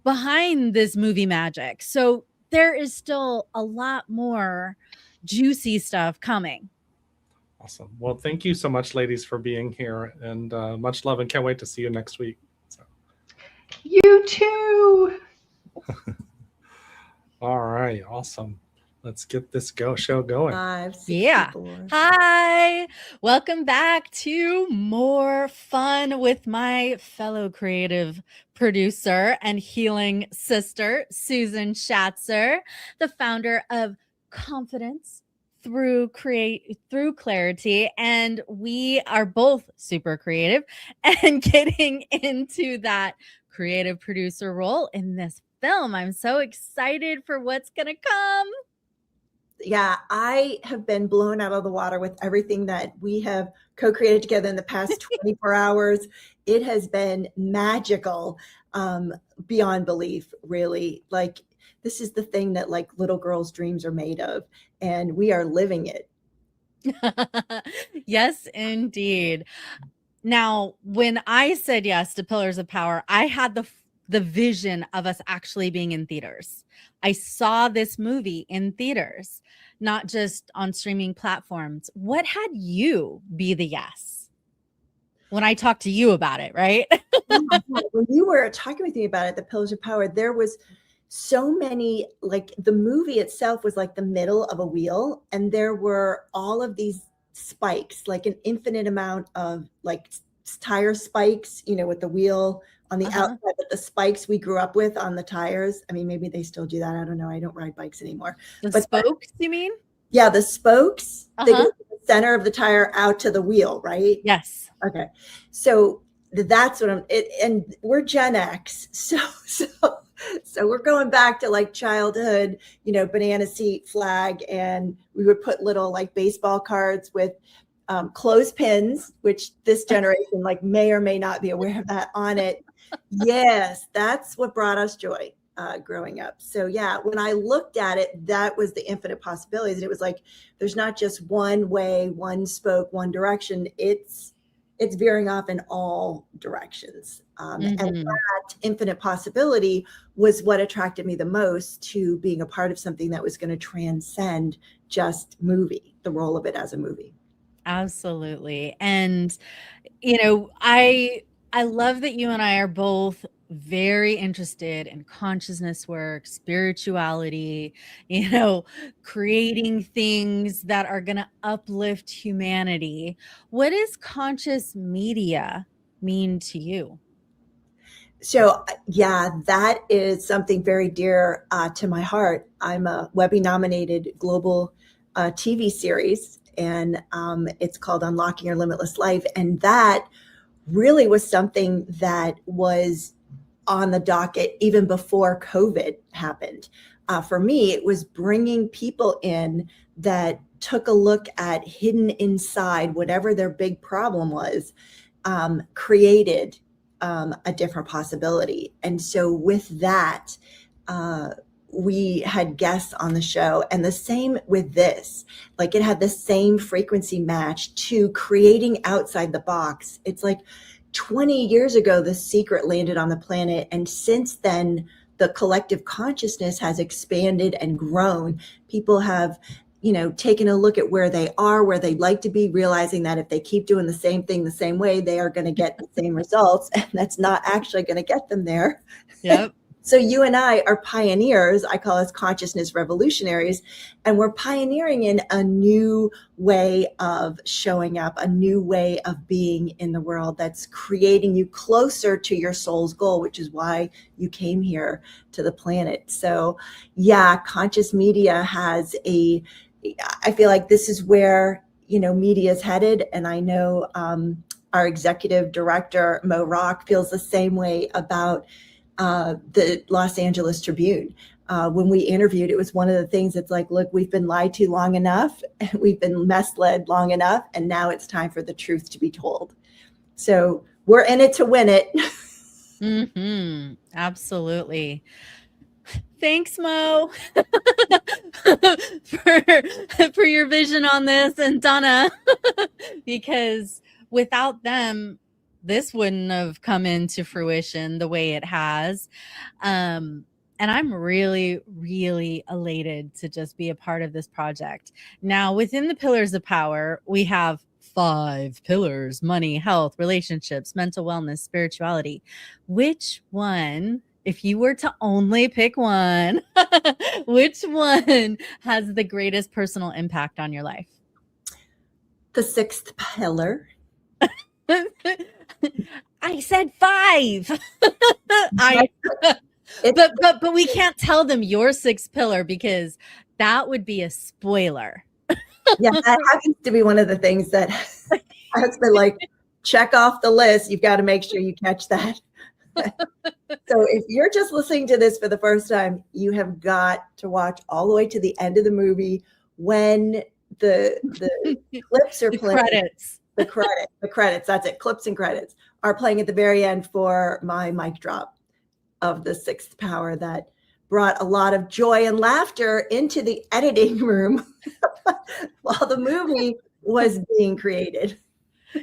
behind this movie magic. So there is still a lot more juicy stuff coming. Awesome. Well, thank you so much, ladies, for being here, and much love, and can't wait to see you next week. So. You too. All right, awesome. Let's get this show going. Hi. Welcome back to more fun with my fellow creative producer and healing sister, Susan Schatzer, the founder of Confidence through clarity, and we are both super creative and getting into that creative producer role in this film. I'm so excited for what's gonna come. Yeah, I have been blown out of the water with everything that we have co-created together in the past 24 hours. It has been magical, beyond belief, really. Like, this is the thing that like little girls' dreams are made of, and we are living it. Yes, indeed. Now, when I said yes to Pillars of Power, I had the vision of us actually being in theaters. I saw this movie in theaters, not just on streaming platforms. What had you be the yes when I talked to you about it, right? When you were talking with me about it, the Pillars of Power, there was so many, like the movie itself was like the middle of a wheel, and there were all of these spikes, like an infinite amount of like tire spikes, you know, with the wheel on the outside, but the spikes we grew up with on the tires. I mean, maybe they still do that. I don't know. I don't ride bikes anymore. The spokes, you mean? Yeah, the spokes. They go from the center of the tire out to the wheel, right? Yes. Okay. So that's what and we're Gen X. So we're going back to like childhood, you know, banana seat flag, and we would put little like baseball cards with clothespins, which this generation like may or may not be aware of that on it. Yes, that's what brought us joy growing up. So yeah, when I looked at it, that was the infinite possibilities. And it was like, there's not just one way, one spoke, one direction. It's veering off in all directions. And that infinite possibility was what attracted me the most to being a part of something that was going to transcend just movie, the role of it as a movie. Absolutely. And, you know, I love that you and I are both very interested in consciousness work, spirituality, you know, creating things that are going to uplift humanity. What does conscious media mean to you? So yeah, that is something very dear to my heart. I'm a Webby nominated global TV series, and it's called Unlocking Your Limitless Life. And that really was something that was on the docket even before COVID happened. For me, it was bringing people in that took a look at hidden inside whatever their big problem was, created a different possibility. And so with that, we had guests on the show, and the same with this, like it had the same frequency match to creating outside the box. It's like 20 years ago, The Secret landed on the planet. And since then, the collective consciousness has expanded and grown. People have, you know, taken a look at where they are, where they'd like to be, realizing that if they keep doing the same thing the same way, they are going to get the same results. And that's not actually going to get them there. Yep. So you and I are pioneers. I call us consciousness revolutionaries, and we're pioneering in a new way of showing up, a new way of being in the world that's creating you closer to your soul's goal, which is why you came here to the planet. So yeah, conscious media has I feel like this is where, you know, media is headed. And I know our executive director, Mo Rock, feels the same way about the Los Angeles Tribune. When we interviewed, it was one of the things that's like, look, we've been lied to long enough, and we've been misled long enough, and now it's time for the truth to be told. So we're in it to win it. Absolutely. Thanks, Mo, for your vision on this, and Donna, because without them, this wouldn't have come into fruition the way it has. And I'm really, really elated to just be a part of this project. Now, within the Pillars of Power, we have 5 pillars: money, health, relationships, mental wellness, spirituality. Which one, if you were to only pick one, which one has the greatest personal impact on your life? The 6th pillar. I said 5. But we can't tell them your 6th pillar, because that would be a spoiler. Yeah, that happens to be one of the things that has been like, check off the list. You've got to make sure you catch that. So if you're just listening to this for the first time, you have got to watch all the way to the end of the movie when the clips are playing. Credits. The credits, that's it. Clips and credits are playing at the very end for my mic drop of the sixth power that brought a lot of joy and laughter into the editing room while the movie was being created.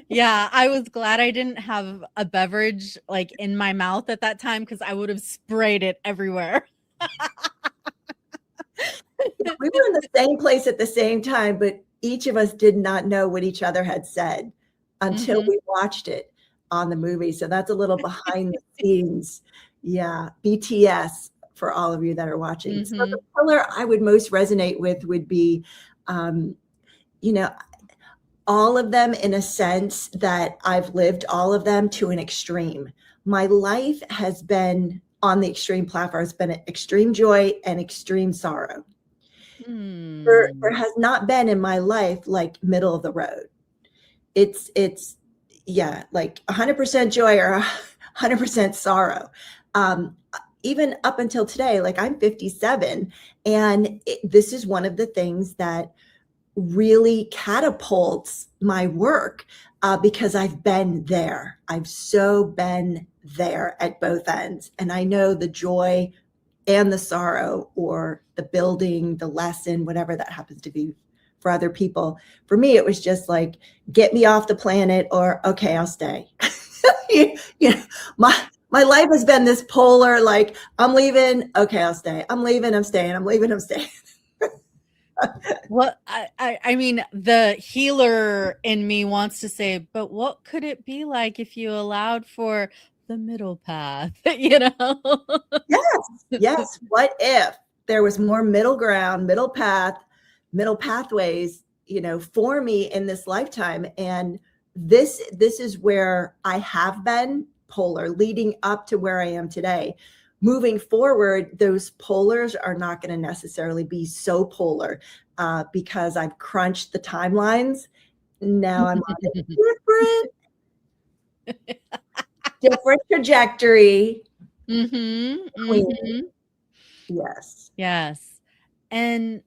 Yeah, I was glad I didn't have a beverage like in my mouth at that time because I would have sprayed it everywhere. We were in the same place at the same time, but each of us did not know what each other had said until we watched it on the movie. So that's a little behind the scenes. Yeah, BTS for all of you that are watching. So the pillar I would most resonate with would be, all of them in a sense that I've lived all of them to an extreme. My life has been on the extreme platform. It's been extreme joy and extreme sorrow. There has not been in my life like middle of the road. It's like 100% joy or 100% sorrow. Even up until today, like I'm 57, and this is one of the things that really catapults my work because I've been there. I've so been there at both ends. And I know the joy and the sorrow, or the building, the lesson, whatever that happens to be for other people. For me, it was just like, get me off the planet, or okay, I'll stay. My life has been this polar, like I'm leaving, okay, I'll stay. I'm leaving, I'm staying. I'm leaving, I'm staying. Well, I mean, the healer in me wants to say, but what could it be like if you allowed for the middle path? Yes. What if there was more middle ground, middle pathways, for me in this lifetime? And this is where I have been polar leading up to where I am today. Moving forward, those polars are not going to necessarily be so polar because I've crunched the timelines. Now I'm on a different trajectory. Yes. And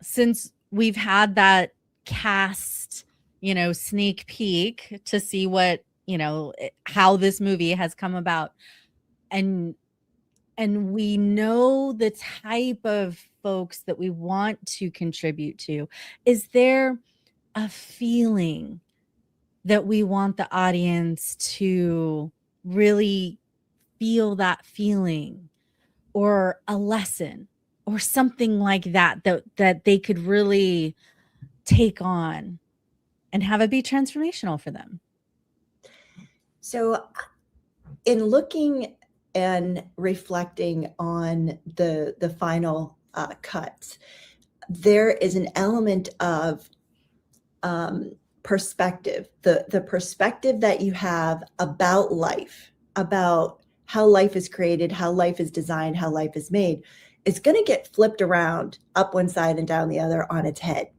since we've had that cast, sneak peek to see what, how this movie has come about, and we know the type of folks that we want to contribute to, is there a feeling that we want the audience to really feel, that feeling, or a lesson or something like that they could really take on and have it be transformational for them? So in looking and reflecting on the final cuts, there is an element of perspective, the perspective that you have about life, about how life is created, how life is designed, how life is made, is going to get flipped around up one side and down the other on its head.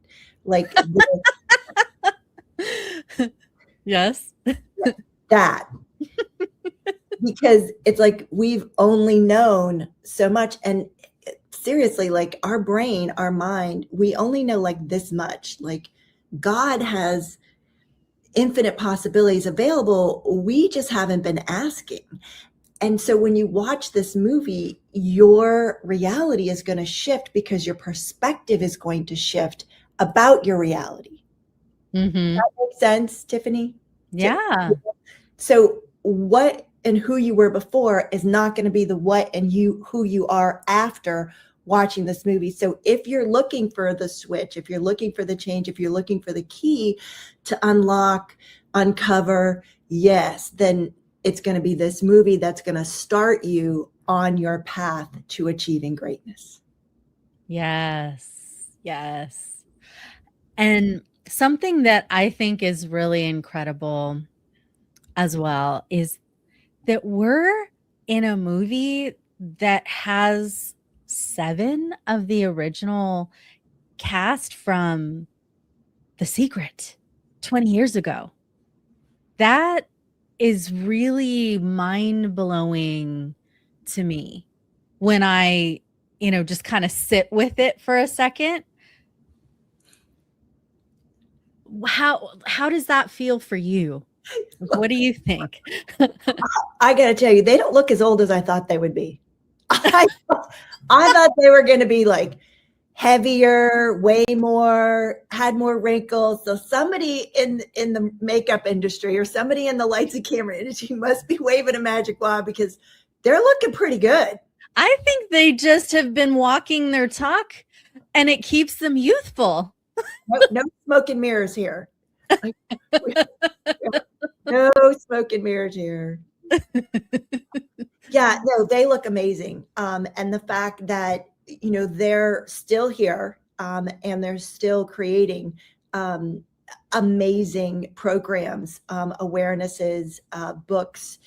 Like yes, that. Because it's like we've only known so much, and seriously, like our brain, our mind, we only know like this much. Like God has infinite possibilities available. We just haven't been asking. And so when you watch this movie, your reality is going to shift because your perspective is going to shift about your reality. That makes sense, Tiffany? Yeah. So what and who you were before is not going to be the what and who you are after watching this movie. So if you're looking for the switch, if you're looking for the change, if you're looking for the key to unlock, uncover, yes, then it's going to be this movie that's going to start you on your path to achieving greatness. Yes. And something that I think is really incredible as well is that we're in a movie that has 7 of the original cast from The Secret 20 years ago. That is really mind-blowing to me when I, just kind of sit with it for a second. How does that feel for you? What do you think? I got to tell you, they don't look as old as I thought they would be. I thought they were going to be like heavier, way more, had more wrinkles. So somebody in the makeup industry or somebody in the lights and camera industry must be waving a magic wand, because they're looking pretty good. I think they just have been walking their talk, and it keeps them youthful. No smoke and mirrors here. No smoke and mirrors here. Yeah, no, they look amazing. And the fact that, they're still here, and they're still creating amazing programs, awarenesses, books,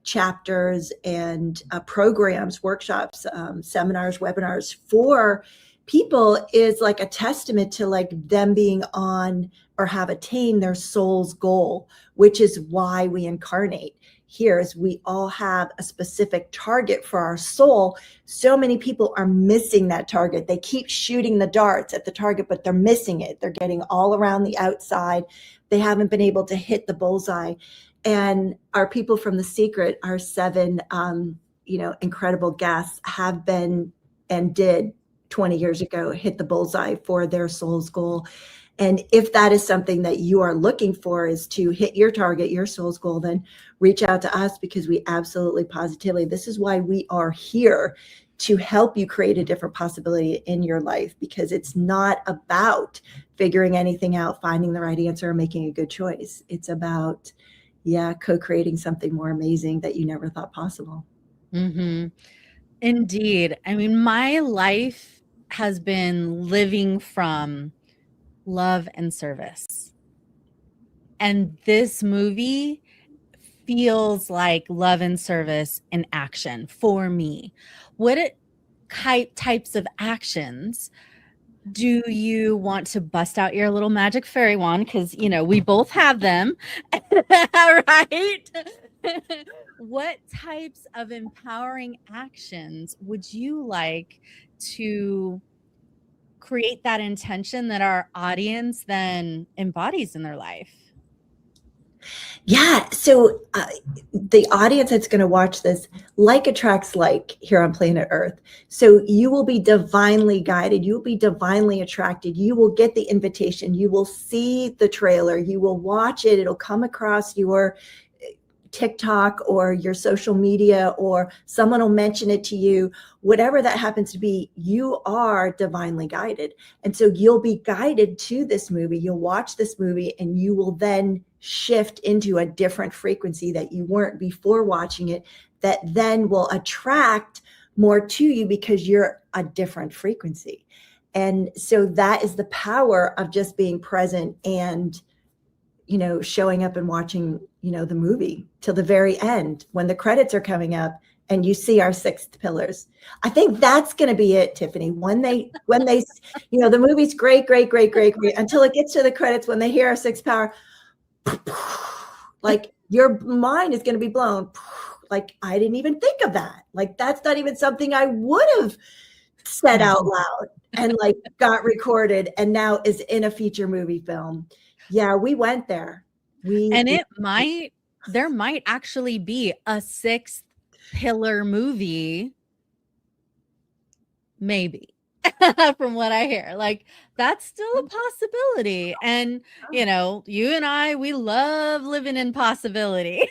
chapters, and programs, workshops, seminars, webinars for people is like a testament to like them being on or have attained their soul's goal, which is why we incarnate here. Is we all have a specific target for our soul. So many people are missing that target. They keep shooting the darts at the target, but they're missing it. They're getting all around the outside. They haven't been able to hit the bullseye. And our people from The Secret, our 7 incredible guests, have been and did 20 years ago hit the bullseye for their soul's goal. And if that is something that you are looking for, is to hit your target, your soul's goal, then reach out to us, because we absolutely, positively, this is why we are here, to help you create a different possibility in your life, because it's not about figuring anything out, finding the right answer, or making a good choice. It's about, co-creating something more amazing that you never thought possible. Mm-hmm. Indeed. I mean, my life has been living from love and service. And this movie feels like love and service in action for me. What types of actions do you want to bust out your little magic fairy wand? Because, we both have them, right? What types of empowering actions would you like to create that intention that our audience then embodies in their life? Yeah. So the audience that's going to watch this, like attracts like here on planet Earth. So you will be divinely guided. You will be divinely attracted. You will get the invitation. You will see the trailer. You will watch it. It'll come across your TikTok or your social media, or someone will mention it to you. Whatever that happens to be, you are divinely guided. And so you'll be guided to this movie. You'll watch this movie, and you will then shift into a different frequency that you weren't before watching it, that then will attract more to you because you're a different frequency. And so that is the power of just being present and, showing up and watching, the movie till the very end, when the credits are coming up and you see our 6 pillars. I think that's going to be it, Tiffany. When they, the movie's great, until it gets to the credits, when they hear our 6th power, like your mind is going to be blown. Like, I didn't even think of that. Like, that's not even something I would have said out loud and like got recorded and now is in a feature movie film. Yeah, we went there. There might actually be a 6th pillar movie, maybe. From what I hear, like, that's still a possibility. And you and I, we love living in possibility.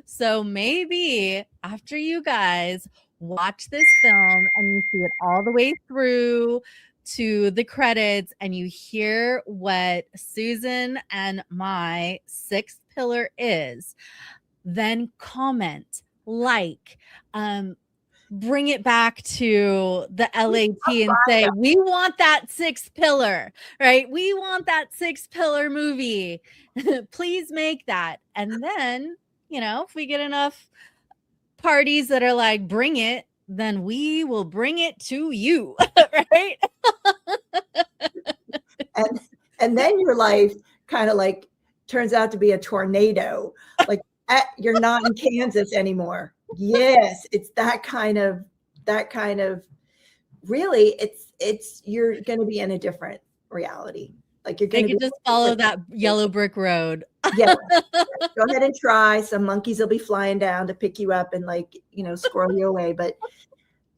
So maybe after you guys watch this film and you see it all the way through to the credits, and you hear what Susan and my 6th pillar is, then comment, like, bring it back to the LAT and say, we want that 6th pillar, right? We want that 6th pillar movie. Please make that. And then, if we get enough parties that are like, bring it, then we will bring it to you, right? And then your life kind of like turns out to be a tornado. Like you're not in Kansas anymore. Yes, it's that kind of really it's you're going to be in a different reality. Like you're going They to could just follow that yellow brick road. Yeah. Go ahead and try. Some monkeys will be flying down to pick you up and like, squirrel you away. But,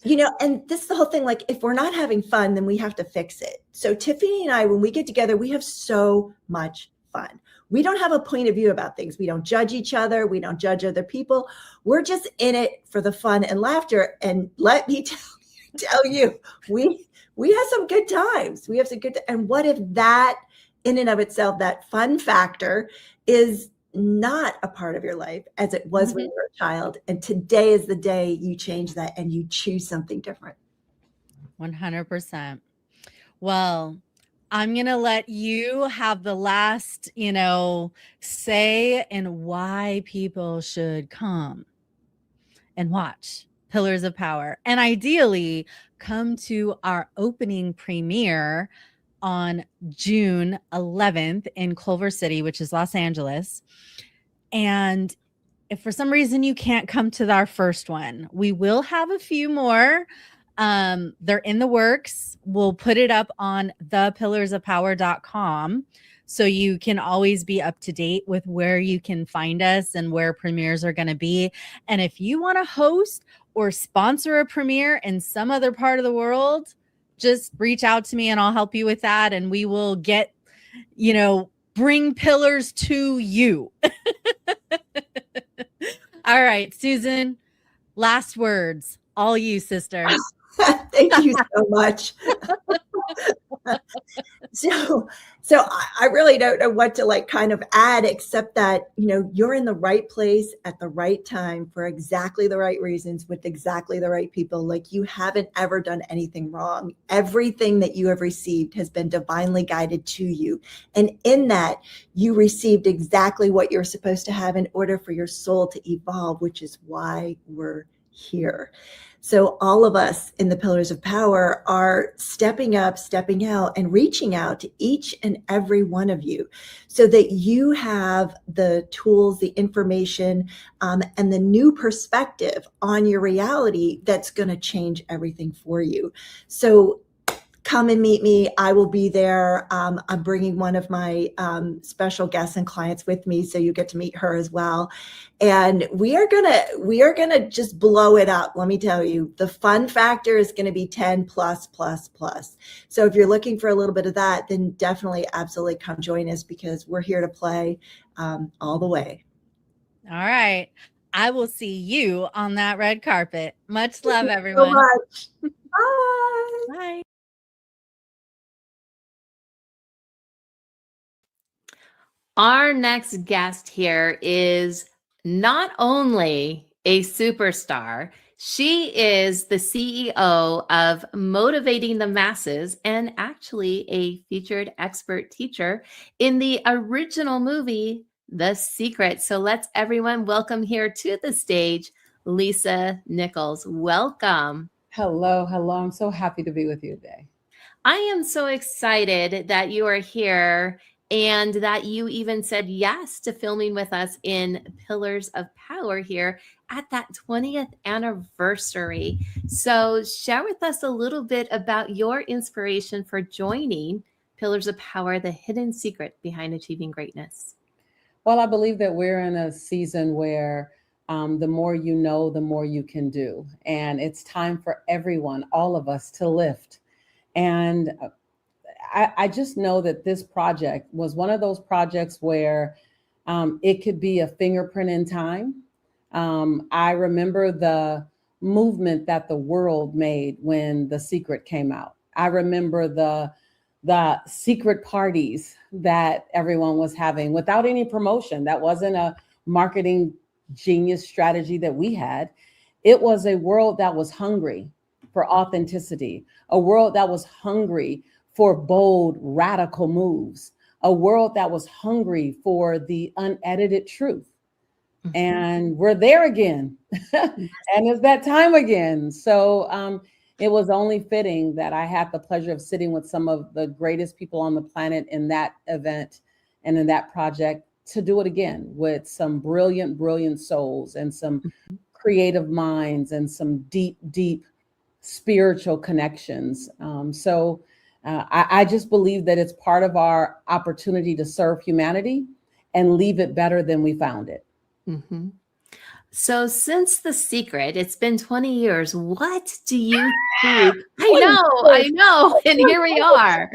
and this is the whole thing. Like, if we're not having fun, then we have to fix it. So Tiffany and I, when we get together, we have so much fun. We don't have a point of view about things. We don't judge each other. We don't judge other people. We're just in it for the fun and laughter. And let me tell you, we have some good times. We have some good. And what if that in and of itself, that fun factor is not a part of your life as it was when you were a child. And today is the day you change that and you choose something different. 100%. Well, I'm going to let you have the last, say and why people should come and watch Pillars of Power, and ideally come to our opening premiere on June 11th in Culver City, which is Los Angeles. And if for some reason you can't come to our first one, we will have a few more. They're in the works. We'll put it up on thepillarsofpower.com. So you can always be up to date with where you can find us and where premieres are going to be. And if you want to host or sponsor a premiere in some other part of the world, just reach out to me and I'll help you with that. And we will get, bring pillars to you. All right, Susan, last words. All you, sister. Thank you so much. So I really don't know what to kind of add, except that, you're in the right place at the right time for exactly the right reasons with exactly the right people. Like, you haven't ever done anything wrong. Everything that you have received has been divinely guided to you. And in that, you received exactly what you're supposed to have in order for your soul to evolve, which is why we're here. So all of us in the Pillars of Power are stepping up, stepping out, and reaching out to each and every one of you so that you have the tools, the information, and the new perspective on your reality that's going to change everything for you. So come and meet me. I will be there. I'm bringing one of my special guests and clients with me, so you get to meet her as well. And we are gonna just blow it up. Let me tell you, the fun factor is going to be 10 plus. So if you're looking for a little bit of that, then definitely, absolutely come join us, because we're here to play all the way. All right. I will see you on that red carpet. Much love, Thank you everyone. so much. Bye. Bye. Our next guest here is not only a superstar, she is the CEO of Motivating the Masses and actually a featured expert teacher in the original movie, The Secret. So let's everyone welcome here to the stage, Lisa Nichols. Welcome. Hello. I'm so happy to be with you today. I am so excited that you are here and that you even said yes to filming with us in Pillars of Power here at that 20th anniversary. So share with us a little bit about your inspiration for joining Pillars of Power, the hidden secret behind achieving greatness. Well, I believe that we're in a season where the more you know, the more you can do. And it's time for everyone, all of us, to lift. And I just know that this project was one of those projects where it could be a fingerprint in time. I remember the movement that the world made when The Secret came out. I remember the secret parties that everyone was having without any promotion. That wasn't a marketing genius strategy that we had. It was a world that was hungry for authenticity, a world that was hungry for bold, radical moves, a world that was hungry for the unedited truth. Mm-hmm. And we're there again. And it's that time again. So it was only fitting that I had the pleasure of sitting with some of the greatest people on the planet in that event and in that project to do it again with some brilliant, brilliant souls and some creative minds and some deep, deep spiritual connections. I just believe that it's part of our opportunity to serve humanity and leave it better than we found it. Mm-hmm. So since The Secret, it's been 20 years. What do you think? I know. And here we are.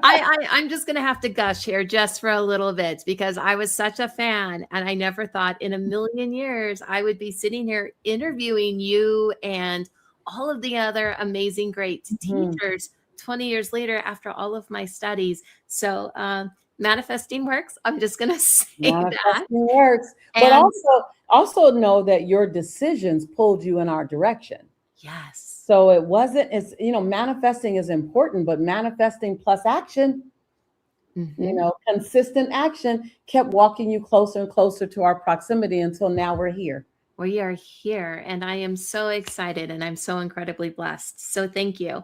I'm just going to have to gush here just for a little bit because I was such a fan and I never thought in a million years I would be sitting here interviewing you and all of the other amazing, great teachers 20 years later after all of my studies. So manifesting works. I'm just going to say manifesting works. But also know that your decisions pulled you in our direction. Yes. So it wasn't, it's, manifesting is important, but manifesting plus action, consistent action kept walking you closer and closer to our proximity until now we're here. We are here and I am so excited and I'm so incredibly blessed. So thank you.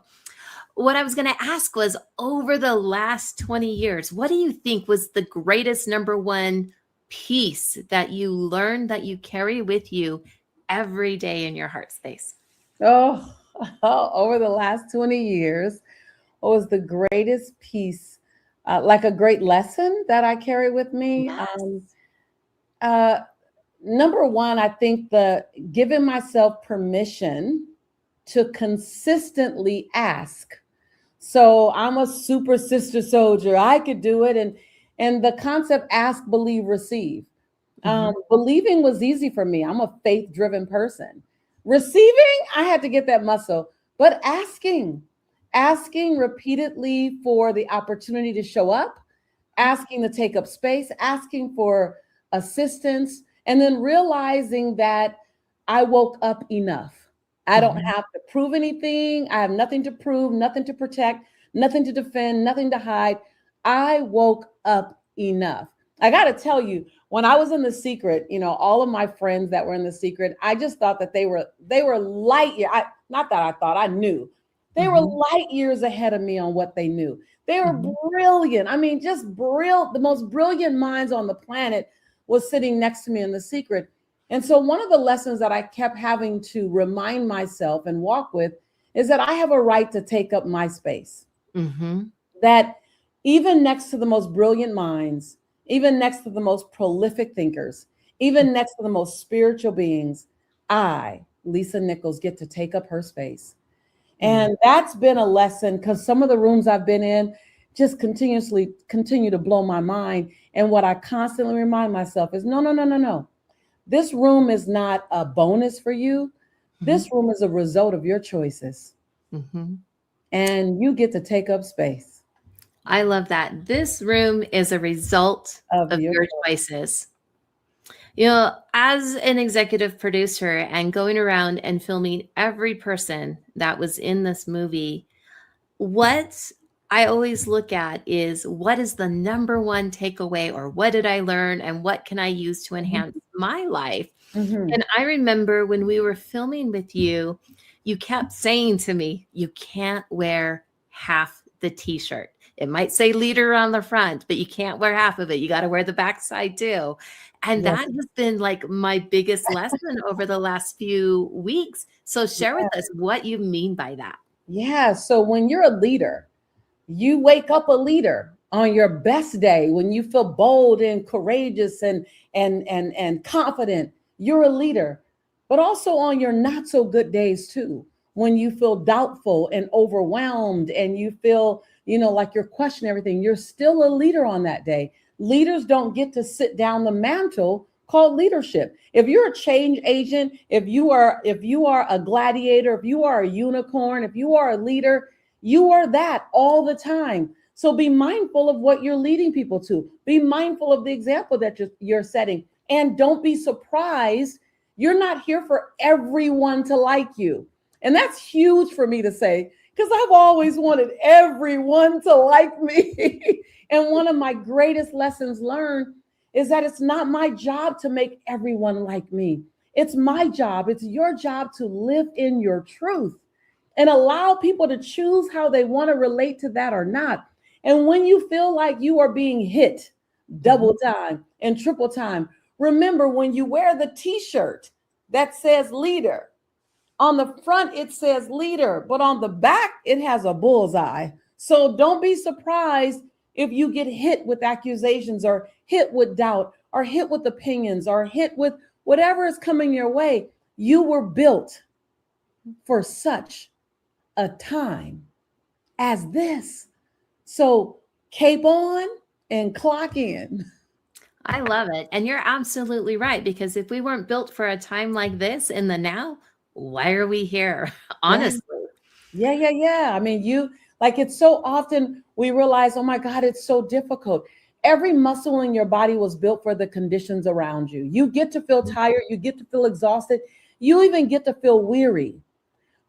What I was going to ask was over the last 20 years, what do you think was the greatest number one piece that you learned that you carry with you every day in your heart space? Over the last 20 years, what was the greatest piece, like a great lesson that I carry with me? Yes. Number one, I think giving myself permission to consistently ask. So I'm a super sister soldier. I could do it. And the concept, ask, believe, receive. Believing was easy for me. I'm a faith-driven person. Receiving, I had to get that muscle, but asking repeatedly for the opportunity to show up, asking to take up space, asking for assistance, and then realizing that I woke up enough. I don't have to prove anything. I have nothing to prove, nothing to protect, nothing to defend, nothing to hide. I woke up enough. I got to tell you, when I was in The Secret, all of my friends that were in The Secret, I just thought that they were light years. Not that I thought, I knew. They were light years ahead of me on what they knew. They were brilliant. I mean, just brilliant. The most brilliant minds on the planet was sitting next to me in The Secret. And so one of the lessons that I kept having to remind myself and walk with is that I have a right to take up my space. That even next to the most brilliant minds, even next to the most prolific thinkers, even next to the most spiritual beings, I, Lisa Nichols, get to take up her space. And that's been a lesson because some of the rooms I've been in just continue to blow my mind. And what I constantly remind myself is, no. This room is not a bonus for you. This room is a result of your choices. And you get to take up space. I love that. This room is a result of your choices. As an executive producer and going around and filming every person that was in this movie, what I always look at is what is the number one takeaway, or what did I learn and what can I use to enhance my life? And I remember when we were filming with you, you kept saying to me, you can't wear half the t-shirt. It might say leader on the front, but you can't wear half of it. You got to wear the backside too. And that has been like my biggest lesson over the last few weeks. So share with us what you mean by that. Yeah. So when you're a leader, you wake up a leader on your best day, when you feel bold and courageous and confident, you're a leader. But also on your not so good days too, when you feel doubtful and overwhelmed and you feel, like you're questioning everything, you're still a leader on that day. Leaders don't get to sit down the mantle called leadership. If you're a change agent, if you are a gladiator, if you are a unicorn, if you are a leader, you are that all the time. So be mindful of what you're leading people to. Be mindful of the example that you're setting. And don't be surprised. You're not here for everyone to like you. And that's huge for me to say, because I've always wanted everyone to like me. And one of my greatest lessons learned is that it's not my job to make everyone like me. It's my job. It's your job to live in your truth. and allow people to choose how they want to relate to that or not. And when you feel like you are being hit double time and triple time, remember when you wear the t-shirt that says leader, on the front it says leader, but on the back it has a bullseye. So don't be surprised if you get hit with accusations or hit with doubt or hit with opinions or hit with whatever is coming your way. You were built for such a time as this. So cape on and clock in. I love it. And you're absolutely right, because if we weren't built for a time like this in the now, why are we here? Honestly. Yeah. I mean, it's so often we realize, oh my God, it's so difficult. Every muscle in your body was built for the conditions around you. You get to feel tired. You get to feel exhausted. You even get to feel weary.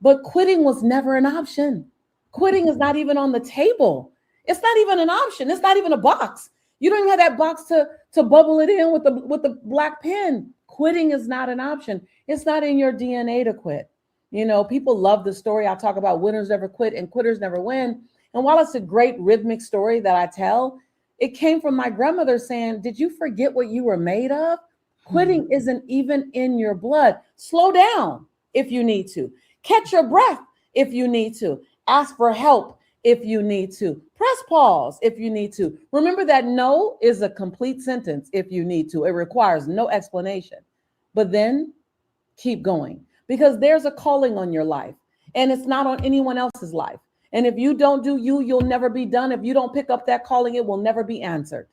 But quitting was never an option. Quitting is not even on the table. It's not even an option. It's not even a box. You don't even have that box to bubble it in with the black pen. Quitting is not an option. It's not in your DNA to quit. You know, people love the story. I talk about winners never quit and quitters never win. And while it's a great rhythmic story that I tell, it came from my grandmother saying, did you forget what you were made of? Quitting isn't even in your blood. Slow down if you need to. Catch your breath if you need to. Ask for help if you need to. Press pause if you need to. Remember that no is a complete sentence if you need to. It requires no explanation. But then keep going, because there's a calling on your life and it's not on anyone else's life. And if you don't do you'll never be done. If you don't pick up that calling, it will never be answered.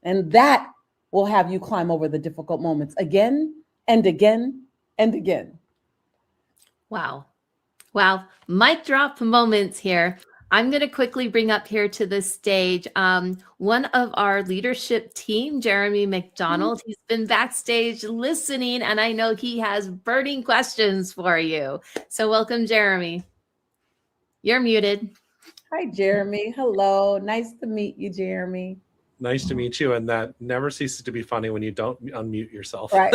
And that will have you climb over the difficult moments again and again and again. Wow. Mic drop moments here. I'm going to quickly bring up here to the stage one of our leadership team, Jeremy McDonald. He's been backstage listening, and I know he has burning questions for you. So welcome, Jeremy. You're muted. Hi, Jeremy. Hello. Nice to meet you, Jeremy. Nice to meet you. And that never ceases to be funny when you don't unmute yourself. Right.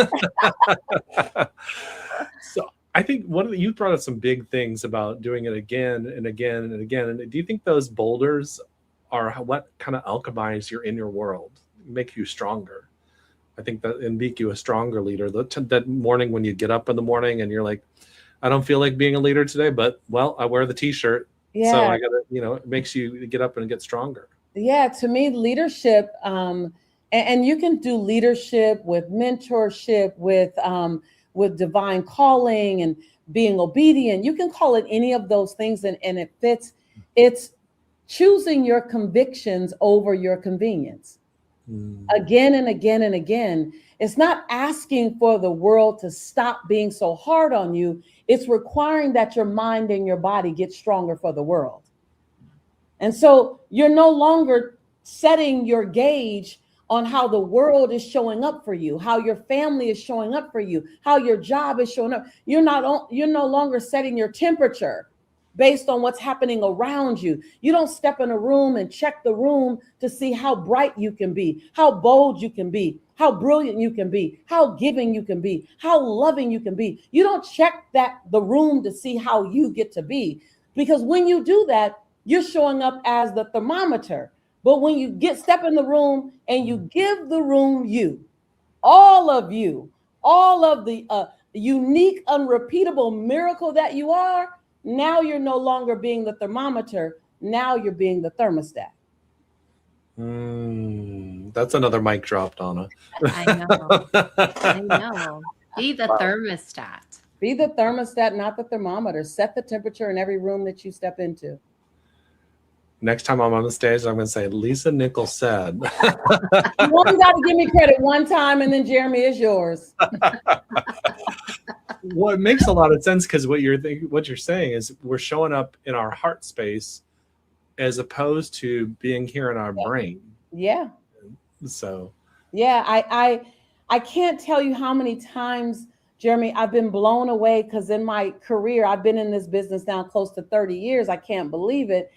So I think you brought up some big things about doing it again and again and again. And do you think those boulders are what kind of alchemize your inner world, make you stronger? I think that and make you a stronger leader. That morning when you get up in the morning and you're like, I don't feel like being a leader today, but I wear the t-shirt. Yeah. So I gotta, it makes you get up and get stronger. Yeah, to me, leadership, and you can do leadership with mentorship, with divine calling and being obedient. You can call it any of those things, and it fits. It's choosing your convictions over your convenience. Again and again and again. It's not asking for the world to stop being so hard on you. It's requiring that your mind and your body get stronger for the world. And so you're no longer setting your gauge on how the world is showing up for you, how your family is showing up for you, how your job is showing up. You're no longer setting your temperature based on what's happening around you. You don't step in a room and check the room to see how bright you can be, how bold you can be, how brilliant you can be, how giving you can be, how loving you can be. You don't check the room to see how you get to be, because when you do that, you're showing up as the thermometer. But when you step in the room and you give the room all of the unique, unrepeatable miracle that you are, now you're no longer being the thermometer. Now you're being the thermostat. That's another mic drop, Donna. I know. Be the thermostat. Be the thermostat, not the thermometer. Set the temperature in every room that you step into. Next time I'm on the stage, I'm going to say, Lisa Nichols said. You only got to give me credit one time, and then Jeremy is yours. Well, it makes a lot of sense, because what you're saying is we're showing up in our heart space as opposed to being here in our brain. Yeah. So. Yeah, I can't tell you how many times, Jeremy, I've been blown away, because in my career, I've been in this business now close to 30 years. I can't believe it.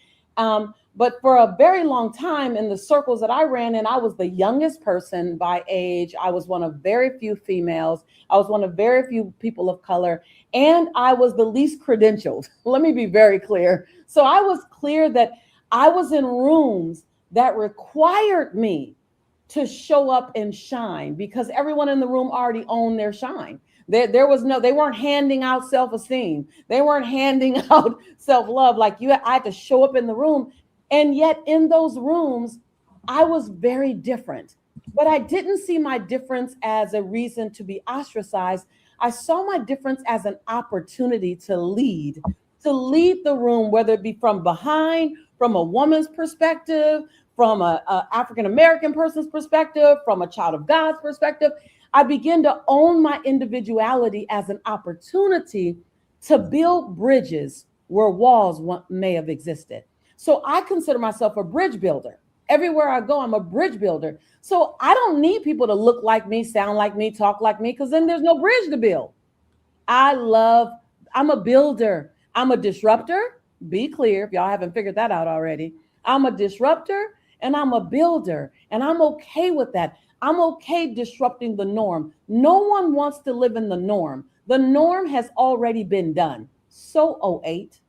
But for a very long time in the circles that I ran in, I was the youngest person by age. I was one of very few females. I was one of very few people of color, and I was the least credentialed. Let me be very clear. So I was clear that I was in rooms that required me to show up and shine because everyone in the room already owned their shine. They weren't handing out self-esteem. They weren't handing out self-love. Like I had to show up in the room. And yet in those rooms, I was very different. But I didn't see my difference as a reason to be ostracized. I saw my difference as an opportunity to lead the room, whether it be from behind, from a woman's perspective, from a African-American person's perspective, from a child of God's perspective. I began to own my individuality as an opportunity to build bridges where walls may have existed. So I consider myself a bridge builder. Everywhere I go, I'm a bridge builder. So I don't need people to look like me, sound like me, talk like me, because then there's no bridge to build. I'm a builder. I'm a disruptor. Be clear if y'all haven't figured that out already. I'm a disruptor and I'm a builder, and I'm okay with that. I'm okay disrupting the norm. No one wants to live in the norm. The norm has already been done. So 08.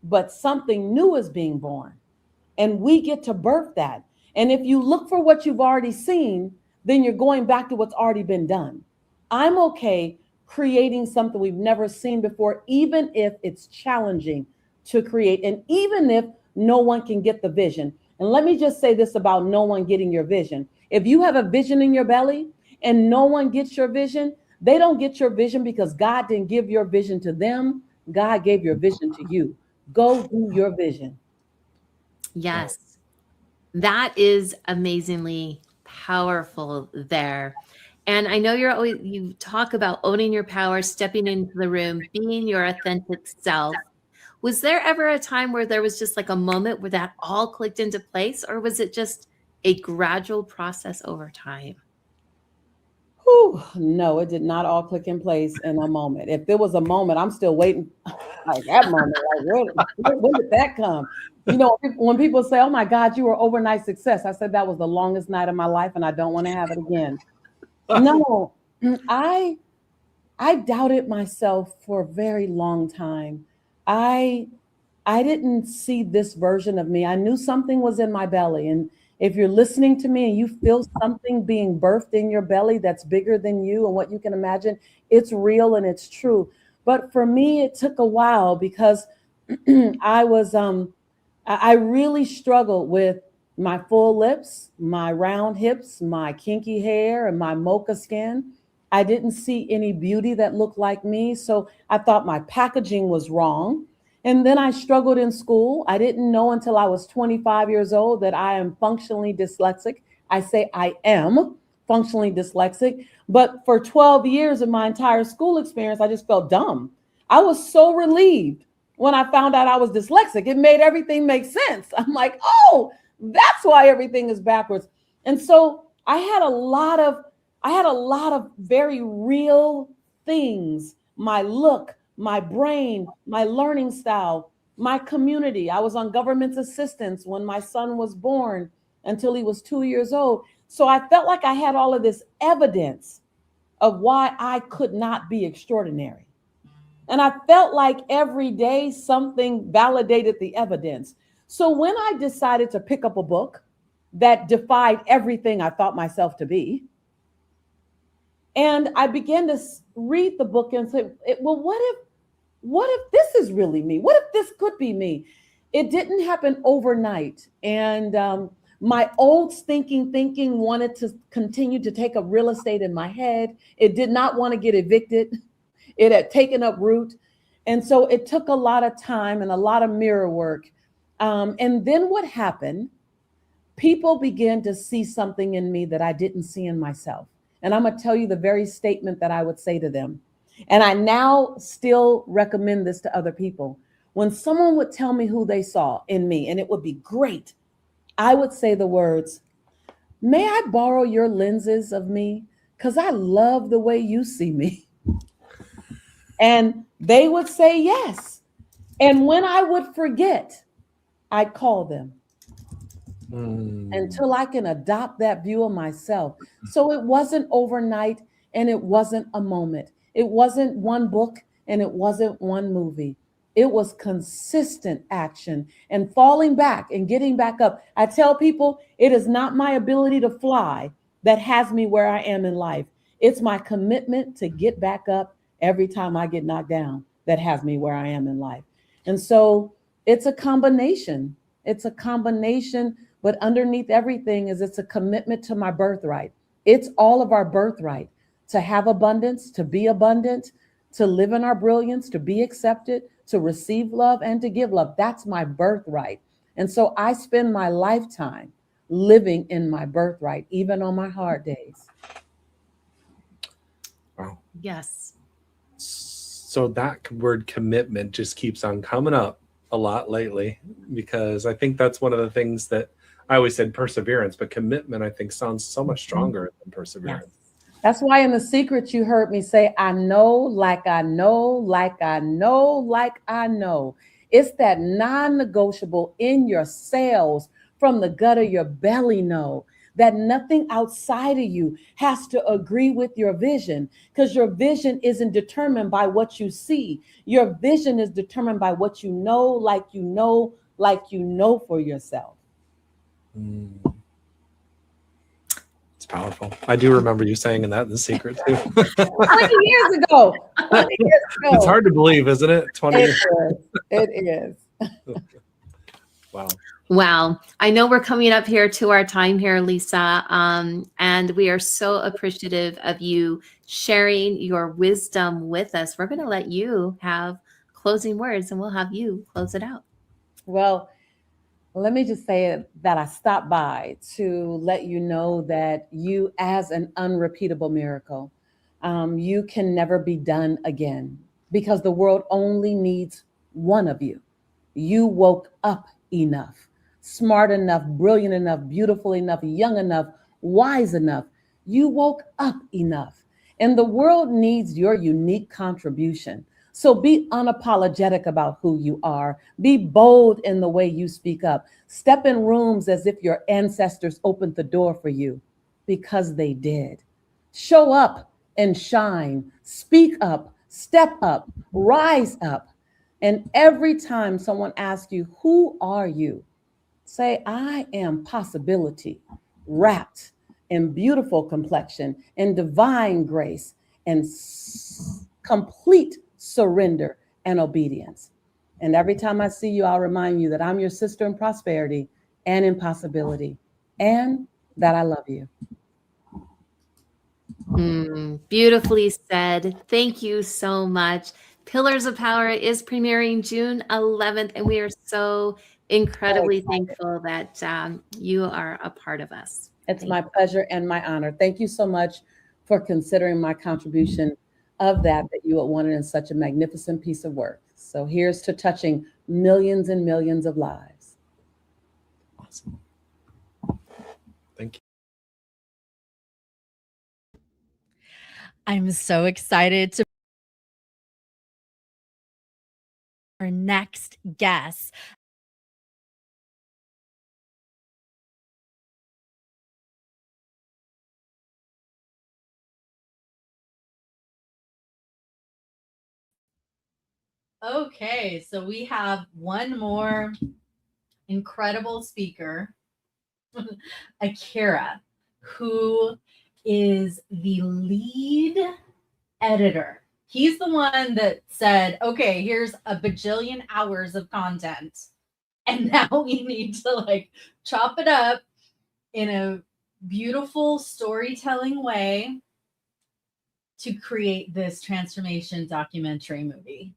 But something new is being born, and we get to birth that. And if you look for what you've already seen, then you're going back to what's already been done. I'm okay creating something we've never seen before, even if it's challenging to create, and even if no one can get the vision. And let me just say this about no one getting your vision. If you have a vision in your belly and no one gets your vision, they don't get your vision because God didn't give your vision to them. God gave your vision to you. Go do your vision. Yes, that is amazingly powerful there. And I know you talk about owning your power, stepping into the room, being your authentic self. Was there ever a time where there was just like a moment where that all clicked into place, or was it just a gradual process over time? Whew, no, it did not all click in place in a moment. If there was a moment, I'm still waiting. Like that moment, like when did that come? You know, when people say, "Oh my God, you were overnight success," I said that was the longest night of my life, and I don't want to have it again. No, I doubted myself for a very long time. I didn't see this version of me. I knew something was in my belly, and if you're listening to me and you feel something being birthed in your belly that's bigger than you and what you can imagine, it's real and it's true. But for me, it took a while because I really struggled with my full lips, my round hips, my kinky hair, and my mocha skin. I didn't see any beauty that looked like me. So I thought my packaging was wrong. And then I struggled in school. I didn't know until I was 25 years old that I am functionally dyslexic. I say I am functionally dyslexic. But for 12 years of my entire school experience, I just felt dumb. I was so relieved when I found out I was dyslexic. It made everything make sense. I'm like, oh, that's why everything is backwards. And so I had a lot of very real things. My look, my brain, my learning style, my community. I was on government assistance when my son was born until he was 2 years old. So I felt like I had all of this evidence of why I could not be extraordinary. And I felt like every day something validated the evidence. So when I decided to pick up a book that defied everything I thought myself to be, and I began to read the book and say, well, what if this is really me? What if this could be me? It didn't happen overnight. And my old thinking wanted to continue to take up real estate in my head. It did not want to get evicted. It had taken up root. And so it took a lot of time and a lot of mirror work. And then what happened? People began to see something in me that I didn't see in myself. And I'm going to tell you the very statement that I would say to them. And I now still recommend this to other people. When someone would tell me who they saw in me, and it would be great, I would say the words, "May I borrow your lenses of me? Because I love the way you see me." And they would say yes. And when I would forget, I'd call them until I can adopt that view of myself. So it wasn't overnight and it wasn't a moment. It wasn't one book and it wasn't one movie. It was consistent action and falling back and getting back up. I tell people it is not my ability to fly that has me where I am in life. It's my commitment to get back up every time I get knocked down that has me where I am in life. And so it's a combination. It's a combination, but underneath everything is it's a commitment to my birthright. It's all of our birthright to have abundance, to be abundant, to live in our brilliance, to be accepted, to receive love, and to give love. That's my birthright. And so I spend my lifetime living in my birthright, even on my hard days. Wow. Yes. So that word commitment just keeps on coming up a lot lately, because I think that's one of the things that I always said perseverance, but commitment I think sounds so much stronger than perseverance. Yes. That's why in The Secret, you heard me say, I know, like I know, like I know, like I know. It's that non-negotiable in your cells from the gut of your belly know that nothing outside of you has to agree with your vision, because your vision isn't determined by what you see. Your vision is determined by what you know, like you know, like you know for yourself. It's powerful. I do remember you saying that in The Secret too. 20 years ago. 20 years ago. It's hard to believe, isn't it? 20 years. It is. Wow. Wow. I know we're coming up here to our time here, Lisa, and we are so appreciative of you sharing your wisdom with us. We're going to let you have closing words and we'll have you close it out. Well, let me just say that I stopped by to let you know that you, as an unrepeatable miracle, you can never be done again, because the world only needs one of you. You woke up enough, smart enough, brilliant enough, beautiful enough, young enough, wise enough. You woke up enough, and the world needs your unique contribution. So be unapologetic about who you are. Be bold in the way you speak up. Step in rooms as if your ancestors opened the door for you, because they did. Show up and shine. Speak up, step up, rise up. And every time someone asks you, who are you? Say, I am possibility, wrapped in beautiful complexion and divine grace and complete surrender and obedience. And every time I see you, I'll remind you that I'm your sister in prosperity and in possibility, and that I love you. Beautifully said. Thank you so much. Pillars of Power is premiering June 11th, and we are so incredibly thankful that you are a part of us. It's my pleasure and my honor. Thank you so much for considering my contribution of that you wanted in such a magnificent piece of work. So here's to touching millions and millions of lives. Awesome. Thank you. I'm so excited to our next guest. Okay, so we have one more incredible speaker, Akira, who is the lead editor. He's the one that said, okay, here's a bajillion hours of content, and now we need to like chop it up in a beautiful storytelling way to create this transformation documentary movie.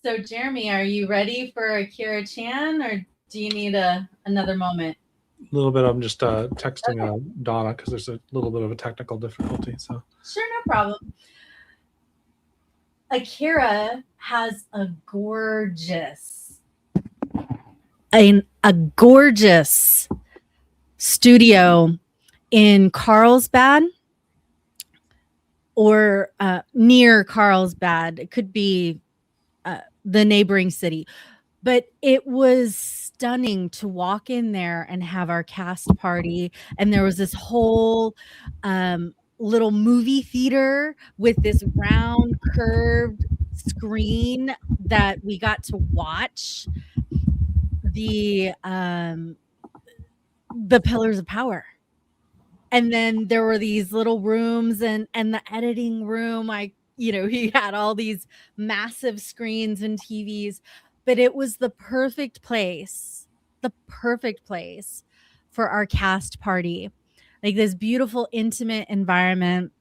So Jeremy, are you ready for Akira Chan, or do you need another moment? A little bit. I'm just texting Donna because there's a little bit of a technical difficulty. So Sure, no problem. Akira has a gorgeous studio in Carlsbad, or near Carlsbad. It could be the neighboring city. But it was stunning to walk in there and have our cast party. And there was this whole little movie theater with this round curved screen that we got to watch the Pillars of Power. And then there were these little rooms and the editing room. He had all these massive screens and TVs, but it was the perfect place for our cast party. Like this beautiful, intimate environment.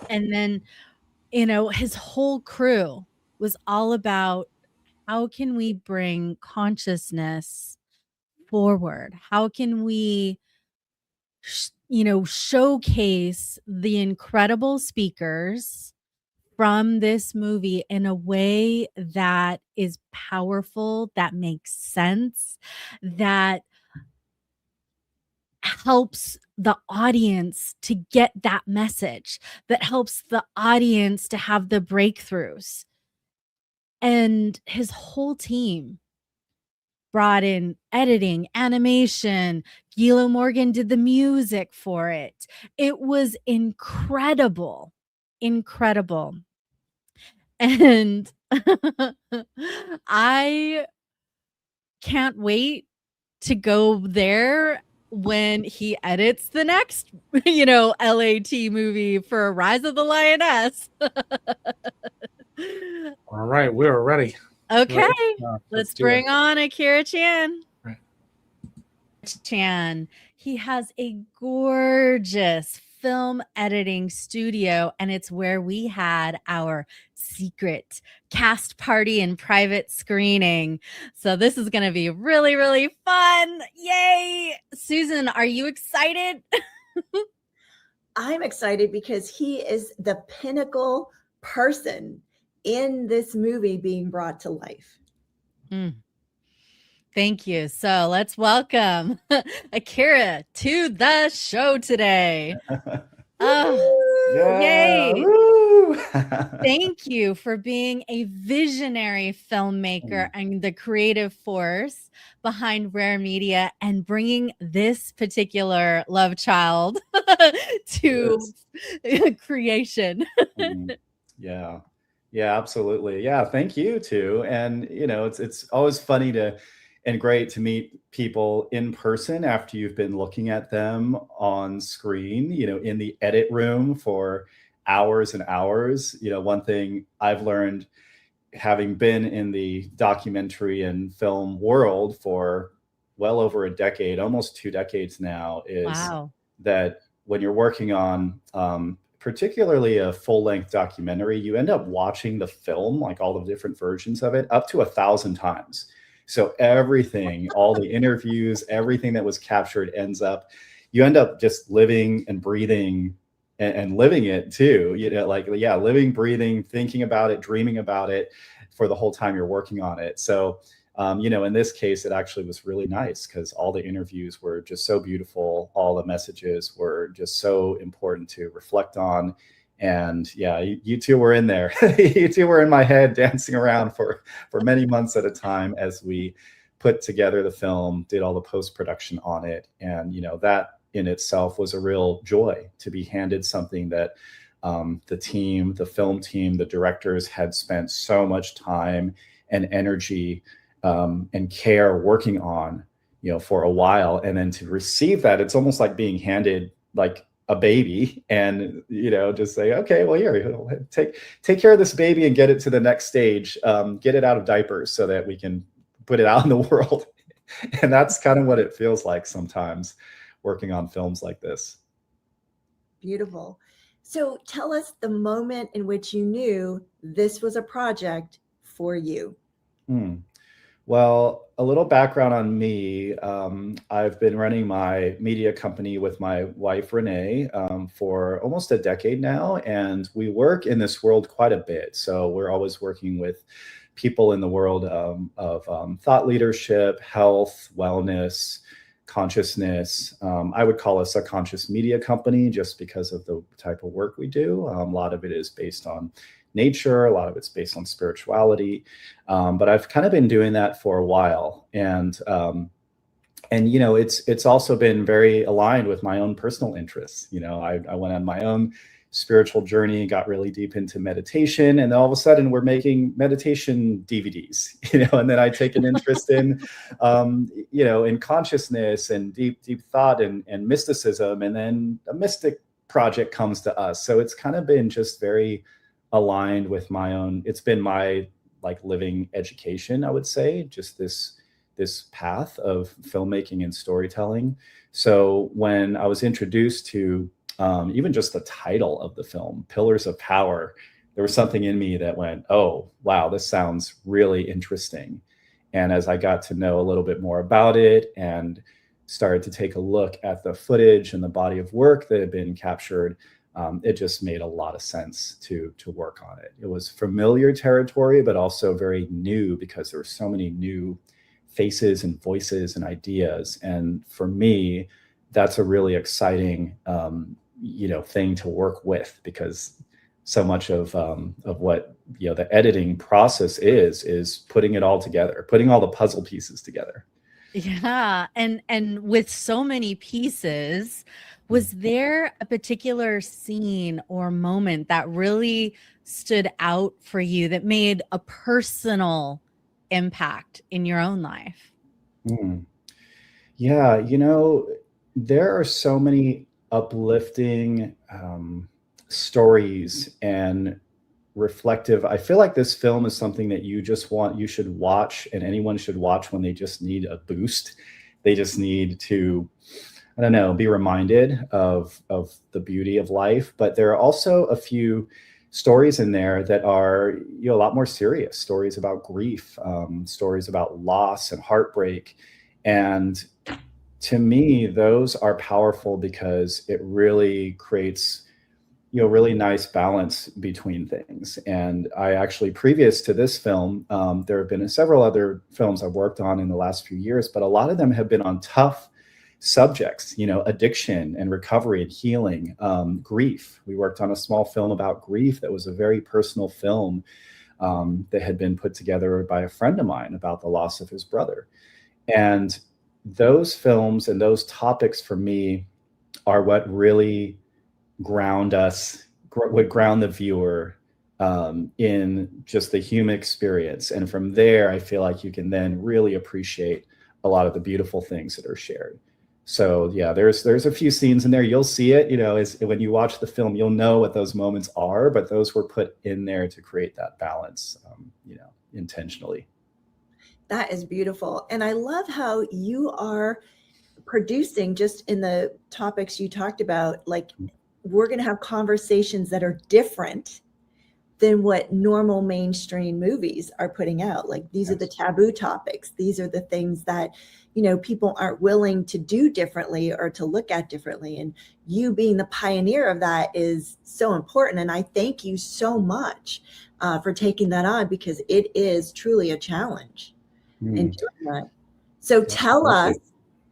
And then, his whole crew was all about how can we bring consciousness forward? How can we showcase the incredible speakers from this movie in a way that is powerful, that makes sense, that helps the audience to get that message, that helps the audience to have the breakthroughs. And his whole team brought in editing, animation. Gilo Morgan did the music for it. It was incredible. And I can't wait to go there when he edits the next, LAT movie for Rise of the Lioness. All right, we're ready. Okay, Let's do bring it. on Akira Chan. Right. Chan. He has a gorgeous film editing studio, and it's where we had our secret cast party and private screening. So this is going to be really, really fun. Yay! Susan, are you excited? I'm excited because he is the pinnacle person in this movie being brought to life. Thank you. So let's welcome Akira to the show today. Yay. Thank you for being a visionary filmmaker and the creative force behind Rare Media and bringing this particular love child to creation. Yeah, absolutely. Yeah, thank you too. And it's always funny and great to meet people in person after you've been looking at them on screen, in the edit room for hours and hours. One thing I've learned, having been in the documentary and film world for well over a decade, almost 2 decades now, is that when you're working on particularly a full-length documentary, you end up watching the film, like all the different versions of it, up to 1,000 times. So everything, all the interviews, everything that was captured you end up just living and breathing and living it too. Living, breathing, thinking about it, dreaming about it for the whole time you're working on it. So, in this case, it actually was really nice because all the interviews were just so beautiful. All the messages were just so important to reflect on. And yeah, you two were in there. You two were in my head dancing around for many months at a time as we put together the film, did all the post-production on it. And, that in itself was a real joy to be handed something that the film team, the directors had spent so much time and energy and care working on, for a while. And then to receive that, it's almost like being handed like a baby and, just say, okay, well, here, take care of this baby and get it to the next stage, get it out of diapers so that we can put it out in the world. And that's kind of what it feels like sometimes working on films like this. Beautiful. So tell us the moment in which you knew this was a project for you. Well, a little background on me. I've been running my media company with my wife, Renee, for almost a decade now, and we work in this world quite a bit. So we're always working with people in the world of thought leadership, health, wellness, consciousness. I would call us a conscious media company just because of the type of work we do. A lot of it is based on nature, a lot of it's based on spirituality. But I've kind of been doing that for a while. And you know, it's also been very aligned with my own personal interests. You know, I went on my own spiritual journey, got really deep into meditation, and then all of a sudden we're making meditation DVDs, you know, and then I take an interest in, you know, in consciousness and deep thought and mysticism, and then a mystic project comes to us. So it's kind of been just very aligned with my own, it's been my like living education, I would say, just this path of filmmaking and storytelling. So when I was introduced to even just the title of the film, Pillars of Power, there was something in me that went, oh, wow, this sounds really interesting. And as I got to know a little bit more about it and started to take a look at the footage and the body of work that had been captured, it just made a lot of sense to work on it. It was familiar territory, but also very new because there were so many new faces and voices and ideas. And for me, that's a really exciting, you know, thing to work with, because so much of what, you know, the editing process is putting it all together, putting all the puzzle pieces together. Yeah. And with so many pieces, was there a particular scene or moment that really stood out for you that made a personal impact in your own life? Yeah, you know, there are so many uplifting stories and reflective. I feel like this film is something that you should watch, and anyone should watch when they just need a boost. They just need to, I don't know, be reminded of the beauty of life. But there are also a few stories in there that are, you know, a lot more serious, stories about grief, stories about loss and heartbreak. And to me, those are powerful because it really creates, you know, really nice balance between things. And I actually, previous to this film, there have been several other films I've worked on in the last few years, but a lot of them have been on tough subjects, you know, addiction and recovery and healing, grief. We worked on a small film about grief that was a very personal film that had been put together by a friend of mine about the loss of his brother. And those films and those topics for me are what really ground us, would ground the viewer in just the human experience. And from there, I feel like you can then really appreciate a lot of the beautiful things that are shared. So yeah, there's a few scenes in there. You'll see it, you know, when you watch the film, you'll know what those moments are, but those were put in there to create that balance, you know, intentionally. That is beautiful. And I love how you are producing, just in the topics you talked about, like we're going to have conversations that are different than what normal mainstream movies are putting out. Like these are the taboo topics. These are the things that, you know, people aren't willing to do differently or to look at differently. And you being the pioneer of that is so important. And I thank you so much for taking that on, because it is truly a challenge in doing that. So tell us,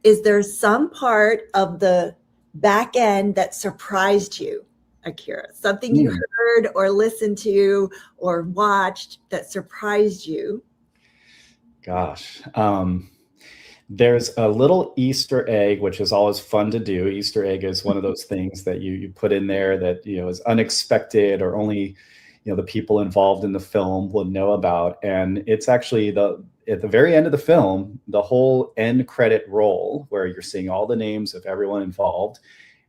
is there some part of the back end that surprised you, Akira? Something you heard or listened to or watched that surprised you? Gosh, there's a little Easter egg, which is always fun to do. Easter egg is one of those things that you put in there that, you know, is unexpected, or only, you know, the people involved in the film will know about. And it's actually at the very end of the film, the whole end credit roll, where you're seeing all the names of everyone involved,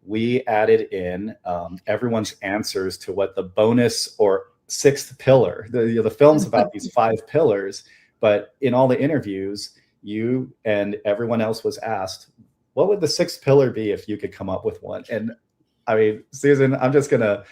we added in everyone's answers to what the bonus or sixth pillar, the film's about these 5 pillars, but in all the interviews, you and everyone else was asked, what would the 6th pillar be if you could come up with one? And I mean, Susan, I'm not gonna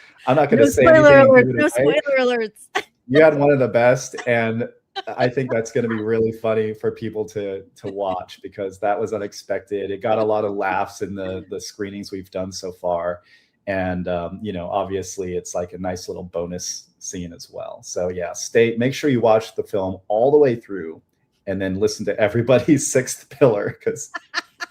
say anything. No spoiler alerts. You had one of the best, and I think that's going to be really funny for people to watch, because that was unexpected. It got a lot of laughs in the screenings we've done so far. And, you know, obviously it's like a nice little bonus scene as well. So yeah, make sure you watch the film all the way through and then listen to everybody's 6th pillar, because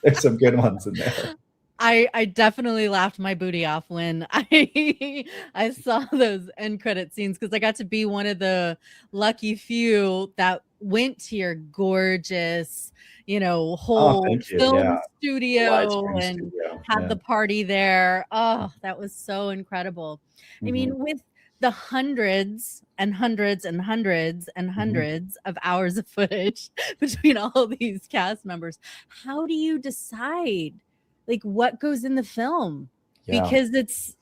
there's some good ones in there. I definitely laughed my booty off when I saw those end credit scenes, because I got to be one of the lucky few that went to your gorgeous, Oh, whole thank you. Yeah. film The studio widescreen and studio. had Yeah. the party there. Oh, that was so incredible. I mean, Mhm. with the hundreds and hundreds and hundreds and Mhm. hundreds of hours of footage between all these cast members, how do you decide like what goes in the film? Yeah. Because it's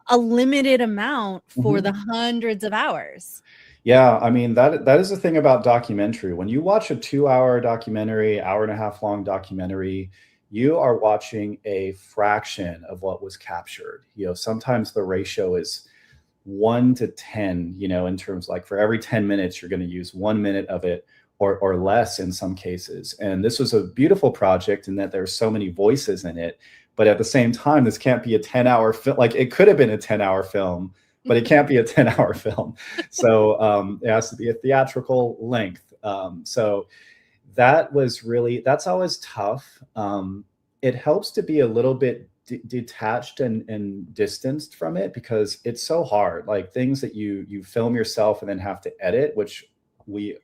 a limited amount for the Mhm. hundreds of hours. Yeah, I mean, that is the thing about documentary. When you watch a 2-hour documentary, hour and a half long documentary, you are watching a fraction of what was captured. Sometimes the ratio is 1 to 10, in terms like for every 10 minutes, you're going to use 1 minute of it or less in some cases. And this was a beautiful project in that there's so many voices in it. But at the same time, this can't be a 10-hour film. Like it could have been a 10-hour film, but it can't be a 10-hour film. So it has to be a theatrical length. So that's always tough. It helps to be a little bit detached and distanced from it, because it's so hard. Like things that you film yourself and then have to edit, which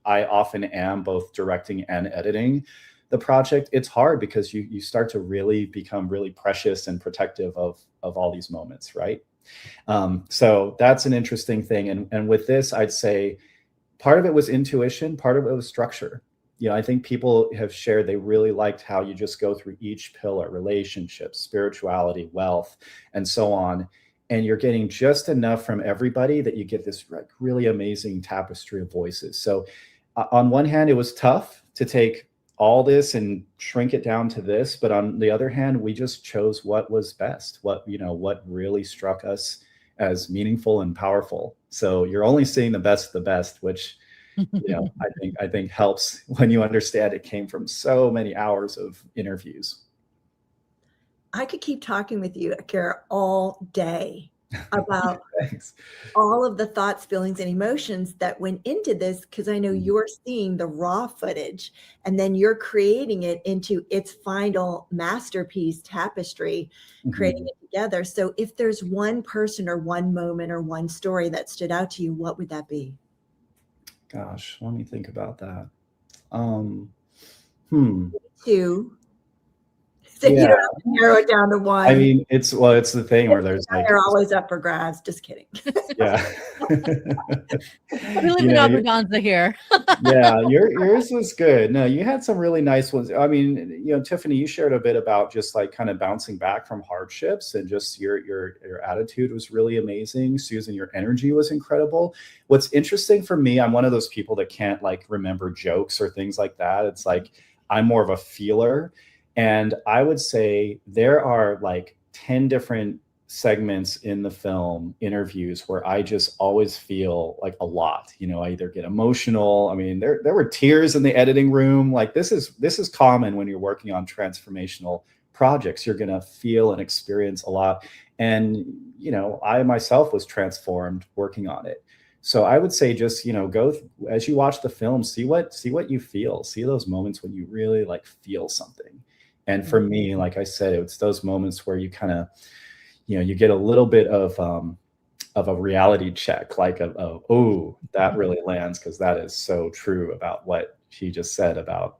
I often am both directing and editing the project. It's hard because you start to really become really precious and protective of all these moments, right? So that's an interesting thing. And with this, I'd say part of it was intuition, part of it was structure. I think people have shared they really liked how you just go through each pillar: relationships, spirituality, wealth, and so on. And you're getting just enough from everybody that you get this really amazing tapestry of voices. So on one hand, it was tough to take all this and shrink it down to this, but on the other hand, we just chose what was best, what really struck us as meaningful and powerful. So you're only seeing the best of the best, which I think helps when you understand it came from so many hours of interviews. I could keep talking with you, Akira, all day about Thanks. all of the thoughts, feelings, and emotions that went into this, because I know you're seeing the raw footage and then you're creating it into its final masterpiece tapestry, creating it together. So if there's one person or one moment or one story that stood out to you, what would that be? Gosh, let me think about that. Two. So you don't have to narrow it down to one. I mean, it's the thing where there's like they're always up for grabs. Just kidding. Yeah. We live in Abu Danza here. Yeah, yours was good. No, you had some really nice ones. I mean, Tiffany, you shared a bit about just like kind of bouncing back from hardships, and just your attitude was really amazing. Susan, your energy was incredible. What's interesting for me, I'm one of those people that can't like remember jokes or things like that. It's like I'm more of a feeler. And I would say there are like 10 different segments in the film interviews where I just always feel like a lot. I either get emotional. I mean, there were tears in the editing room. Like this is common when you're working on transformational projects. You're gonna feel and experience a lot. And I myself was transformed working on it. So I would say just go as you watch the film, see what you feel, see those moments when you really like feel something. And for me, like I said, it's those moments where you kind of, you get a little bit of a reality check, like oh, that really lands, because that is so true about what she just said about,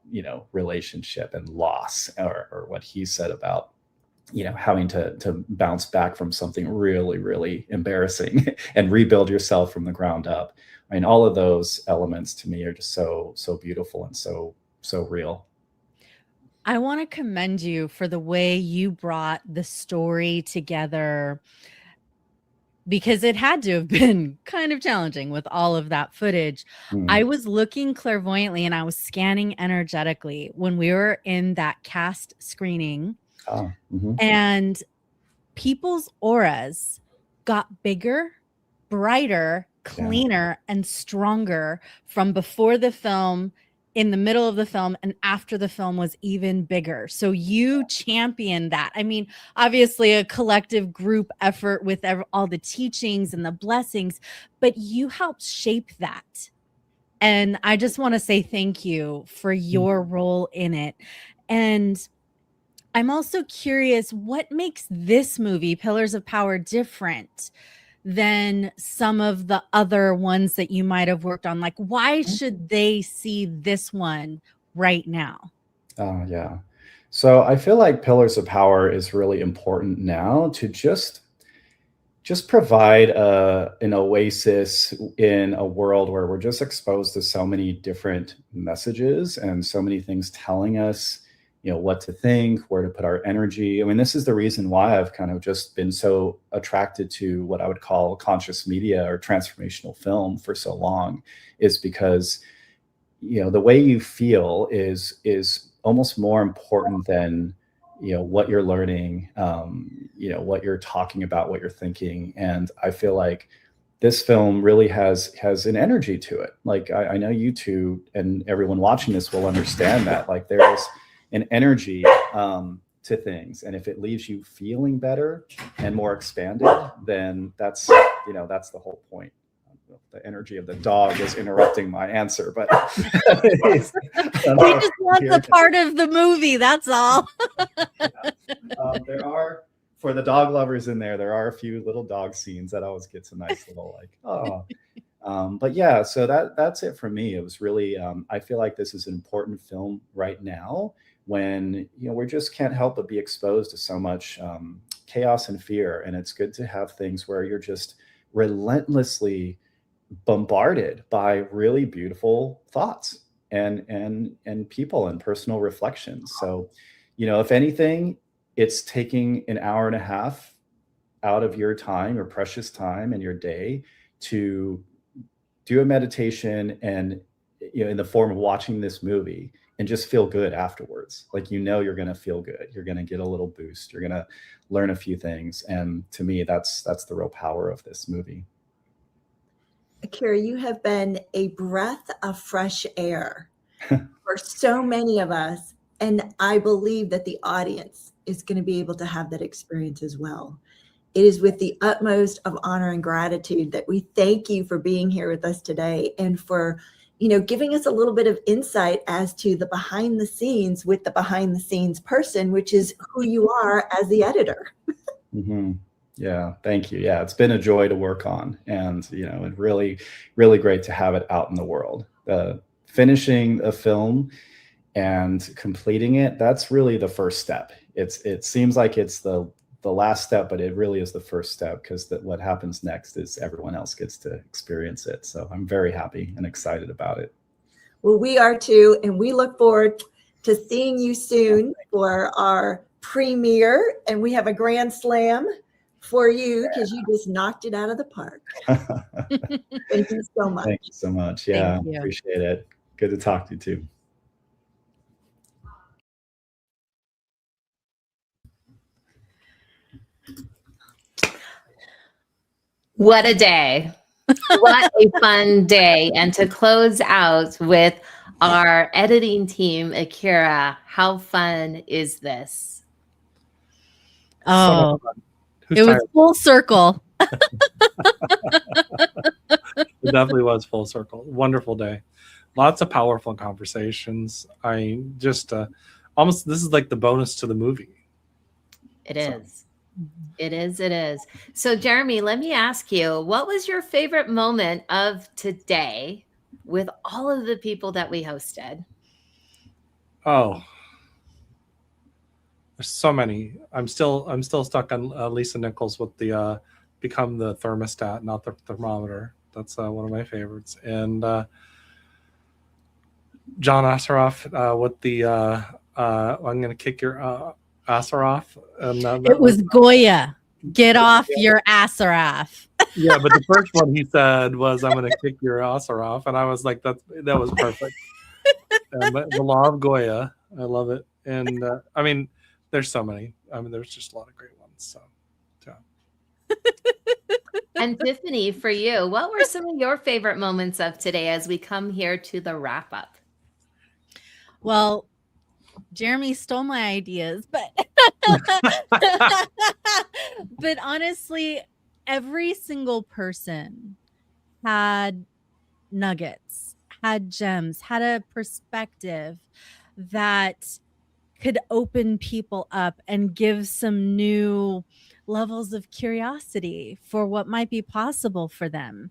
relationship and loss, or what he said about, having to bounce back from something really, really embarrassing and rebuild yourself from the ground up. I mean, all of those elements to me are just so beautiful and so real. I want to commend you for the way you brought the story together, because it had to have been kind of challenging with all of that footage. I was looking clairvoyantly and I was scanning energetically when we were in that cast screening, and people's auras got bigger, brighter, cleaner, and stronger from before the film, in the middle of the film, and after the film was even bigger. So you championed that. I mean, obviously a collective group effort with all the teachings and the blessings, but you helped shape that. And I just want to say thank you for your role in it. And I'm also curious, what makes this movie, Pillars of Power, different than some of the other ones that you might have worked on? Like, why should they see this one right now? Oh, yeah. So I feel like Pillars of Power is really important now to just provide an oasis in a world where we're just exposed to so many different messages and so many things telling us, what to think, where to put our energy. I mean, this is the reason why I've kind of just been so attracted to what I would call conscious media or transformational film for so long, is because, the way you feel is almost more important than what you're learning, what you're talking about, what you're thinking. And I feel like this film really has an energy to it. Like I know you two and everyone watching this will understand that. Like there's an energy to things, and if it leaves you feeling better and more expanded, then that's the whole point. The energy of the dog is interrupting my answer, but He just wants a part of the movie, that's all. There are, for the dog lovers in there are a few little dog scenes that always gets a nice little like, oh. But yeah, so that's it for me. It was really, I feel like this is an important film right now when, we just can't help but be exposed to so much chaos and fear. And it's good to have things where you're just relentlessly bombarded by really beautiful thoughts and people and personal reflections. So, if anything, it's taking an hour and a half out of your time, your precious time in your day, to do a meditation and, in the form of watching this movie, and just feel good afterwards. Like, you're going to feel good. You're going to get a little boost. You're going to learn a few things. And to me, that's the real power of this movie. Kira, you have been a breath of fresh air for so many of us. And I believe that the audience is going to be able to have that experience as well. It is with the utmost of honor and gratitude that we thank you for being here with us today and for, giving us a little bit of insight as to the behind the scenes with the behind the scenes person, which is who you are as the editor. Mm-hmm. Yeah, thank you. Yeah, it's been a joy to work on, and it's really, really great to have it out in the world. Finishing a film and completing it, that's really the first step. It seems like it's the last step, but it really is the first step, because what happens next is everyone else gets to experience it. So I'm very happy and excited about it. Well, we are too, and we look forward to seeing you soon for our premiere, and we have a grand slam for you because you just knocked it out of the park. Thank you so much. Thank you so much. Yeah, appreciate it. Good to talk to you too. What a day. What a fun day. And to close out with our editing team, Akira, how fun is this? Oh, Who's it was tired? full circle. It definitely was full circle. Wonderful day. Lots of powerful conversations. I just almost, this is like the bonus to the movie. It is. It is. It is. So, Jeremy, let me ask you, what was your favorite moment of today with all of the people that we hosted? Oh, there's so many. I'm still stuck on Lisa Nichols with the become the thermostat, not the thermometer. That's one of my favorites. And John Asseroff with the I'm going to kick your Asseroff. It was Goya. Get off your Asseroff. Yeah, but the first one he said was, "I'm going to kick your Asseroff," and I was like, that was perfect. The Law of Goya, I love it. And I mean, there's so many. I mean, there's just a lot of great ones. So, yeah. And Tiffany, for you, what were some of your favorite moments of today as we come here to the wrap up? Well, Jeremy stole my ideas, but but honestly, every single person had nuggets, had gems, had a perspective that could open people up and give some new levels of curiosity for what might be possible for them.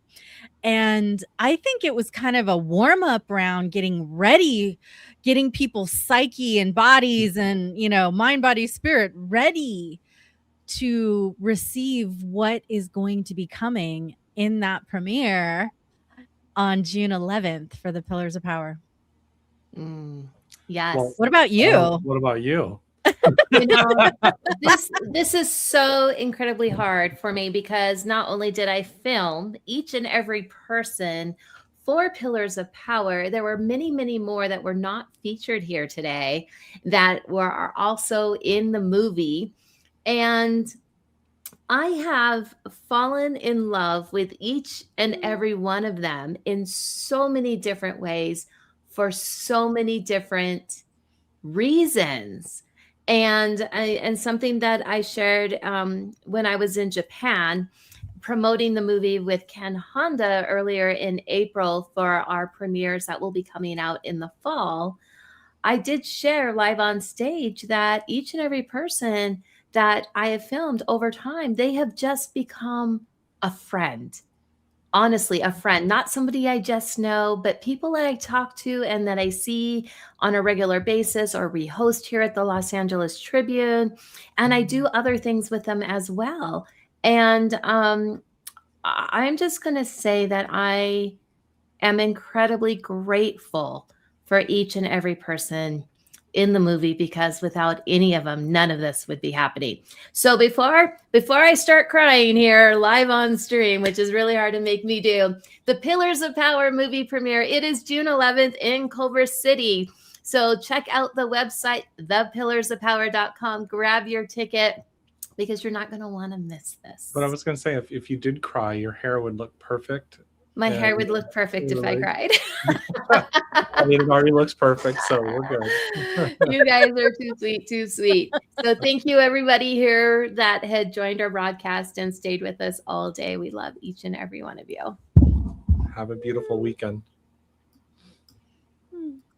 And I think it was kind of a warm up round, getting ready, getting people's psyche and bodies and, mind, body, spirit ready to receive what is going to be coming in that premiere on June 11th for the Pillars of Power. Yes. Well, What about you? What about you? You know, this is so incredibly hard for me because not only did I film each and every person for Pillars of Power, there were many, many more that were not featured here today that are also in the movie. And I have fallen in love with each and every one of them in so many different ways for so many different reasons. And something that I shared when I was in Japan promoting the movie with Ken Honda earlier in April for our premieres that will be coming out in the fall, I did share live on stage that each and every person that I have filmed over time, they have just become a friend. Honestly, a friend, not somebody I just know, but people that I talk to and that I see on a regular basis, or we host here at the Los Angeles Tribune. And I do other things with them as well. And I'm just going to say that I am incredibly grateful for each and every person in the movie, because without any of them, none of this would be happening. So before I start crying here live on stream, which is really hard to make me do, the Pillars of Power movie premiere, it is June 11th in Culver City. So check out the website, thepillarsofpower.com, grab your ticket, because you're not going to want to miss this. But I was going to say, if you did cry, your hair would look perfect. My hair would look perfect if I cried. I mean, it already looks perfect, so we're good. You guys are too sweet, too sweet. So thank you, everybody here that had joined our broadcast and stayed with us all day. We love each and every one of you. Have a beautiful weekend.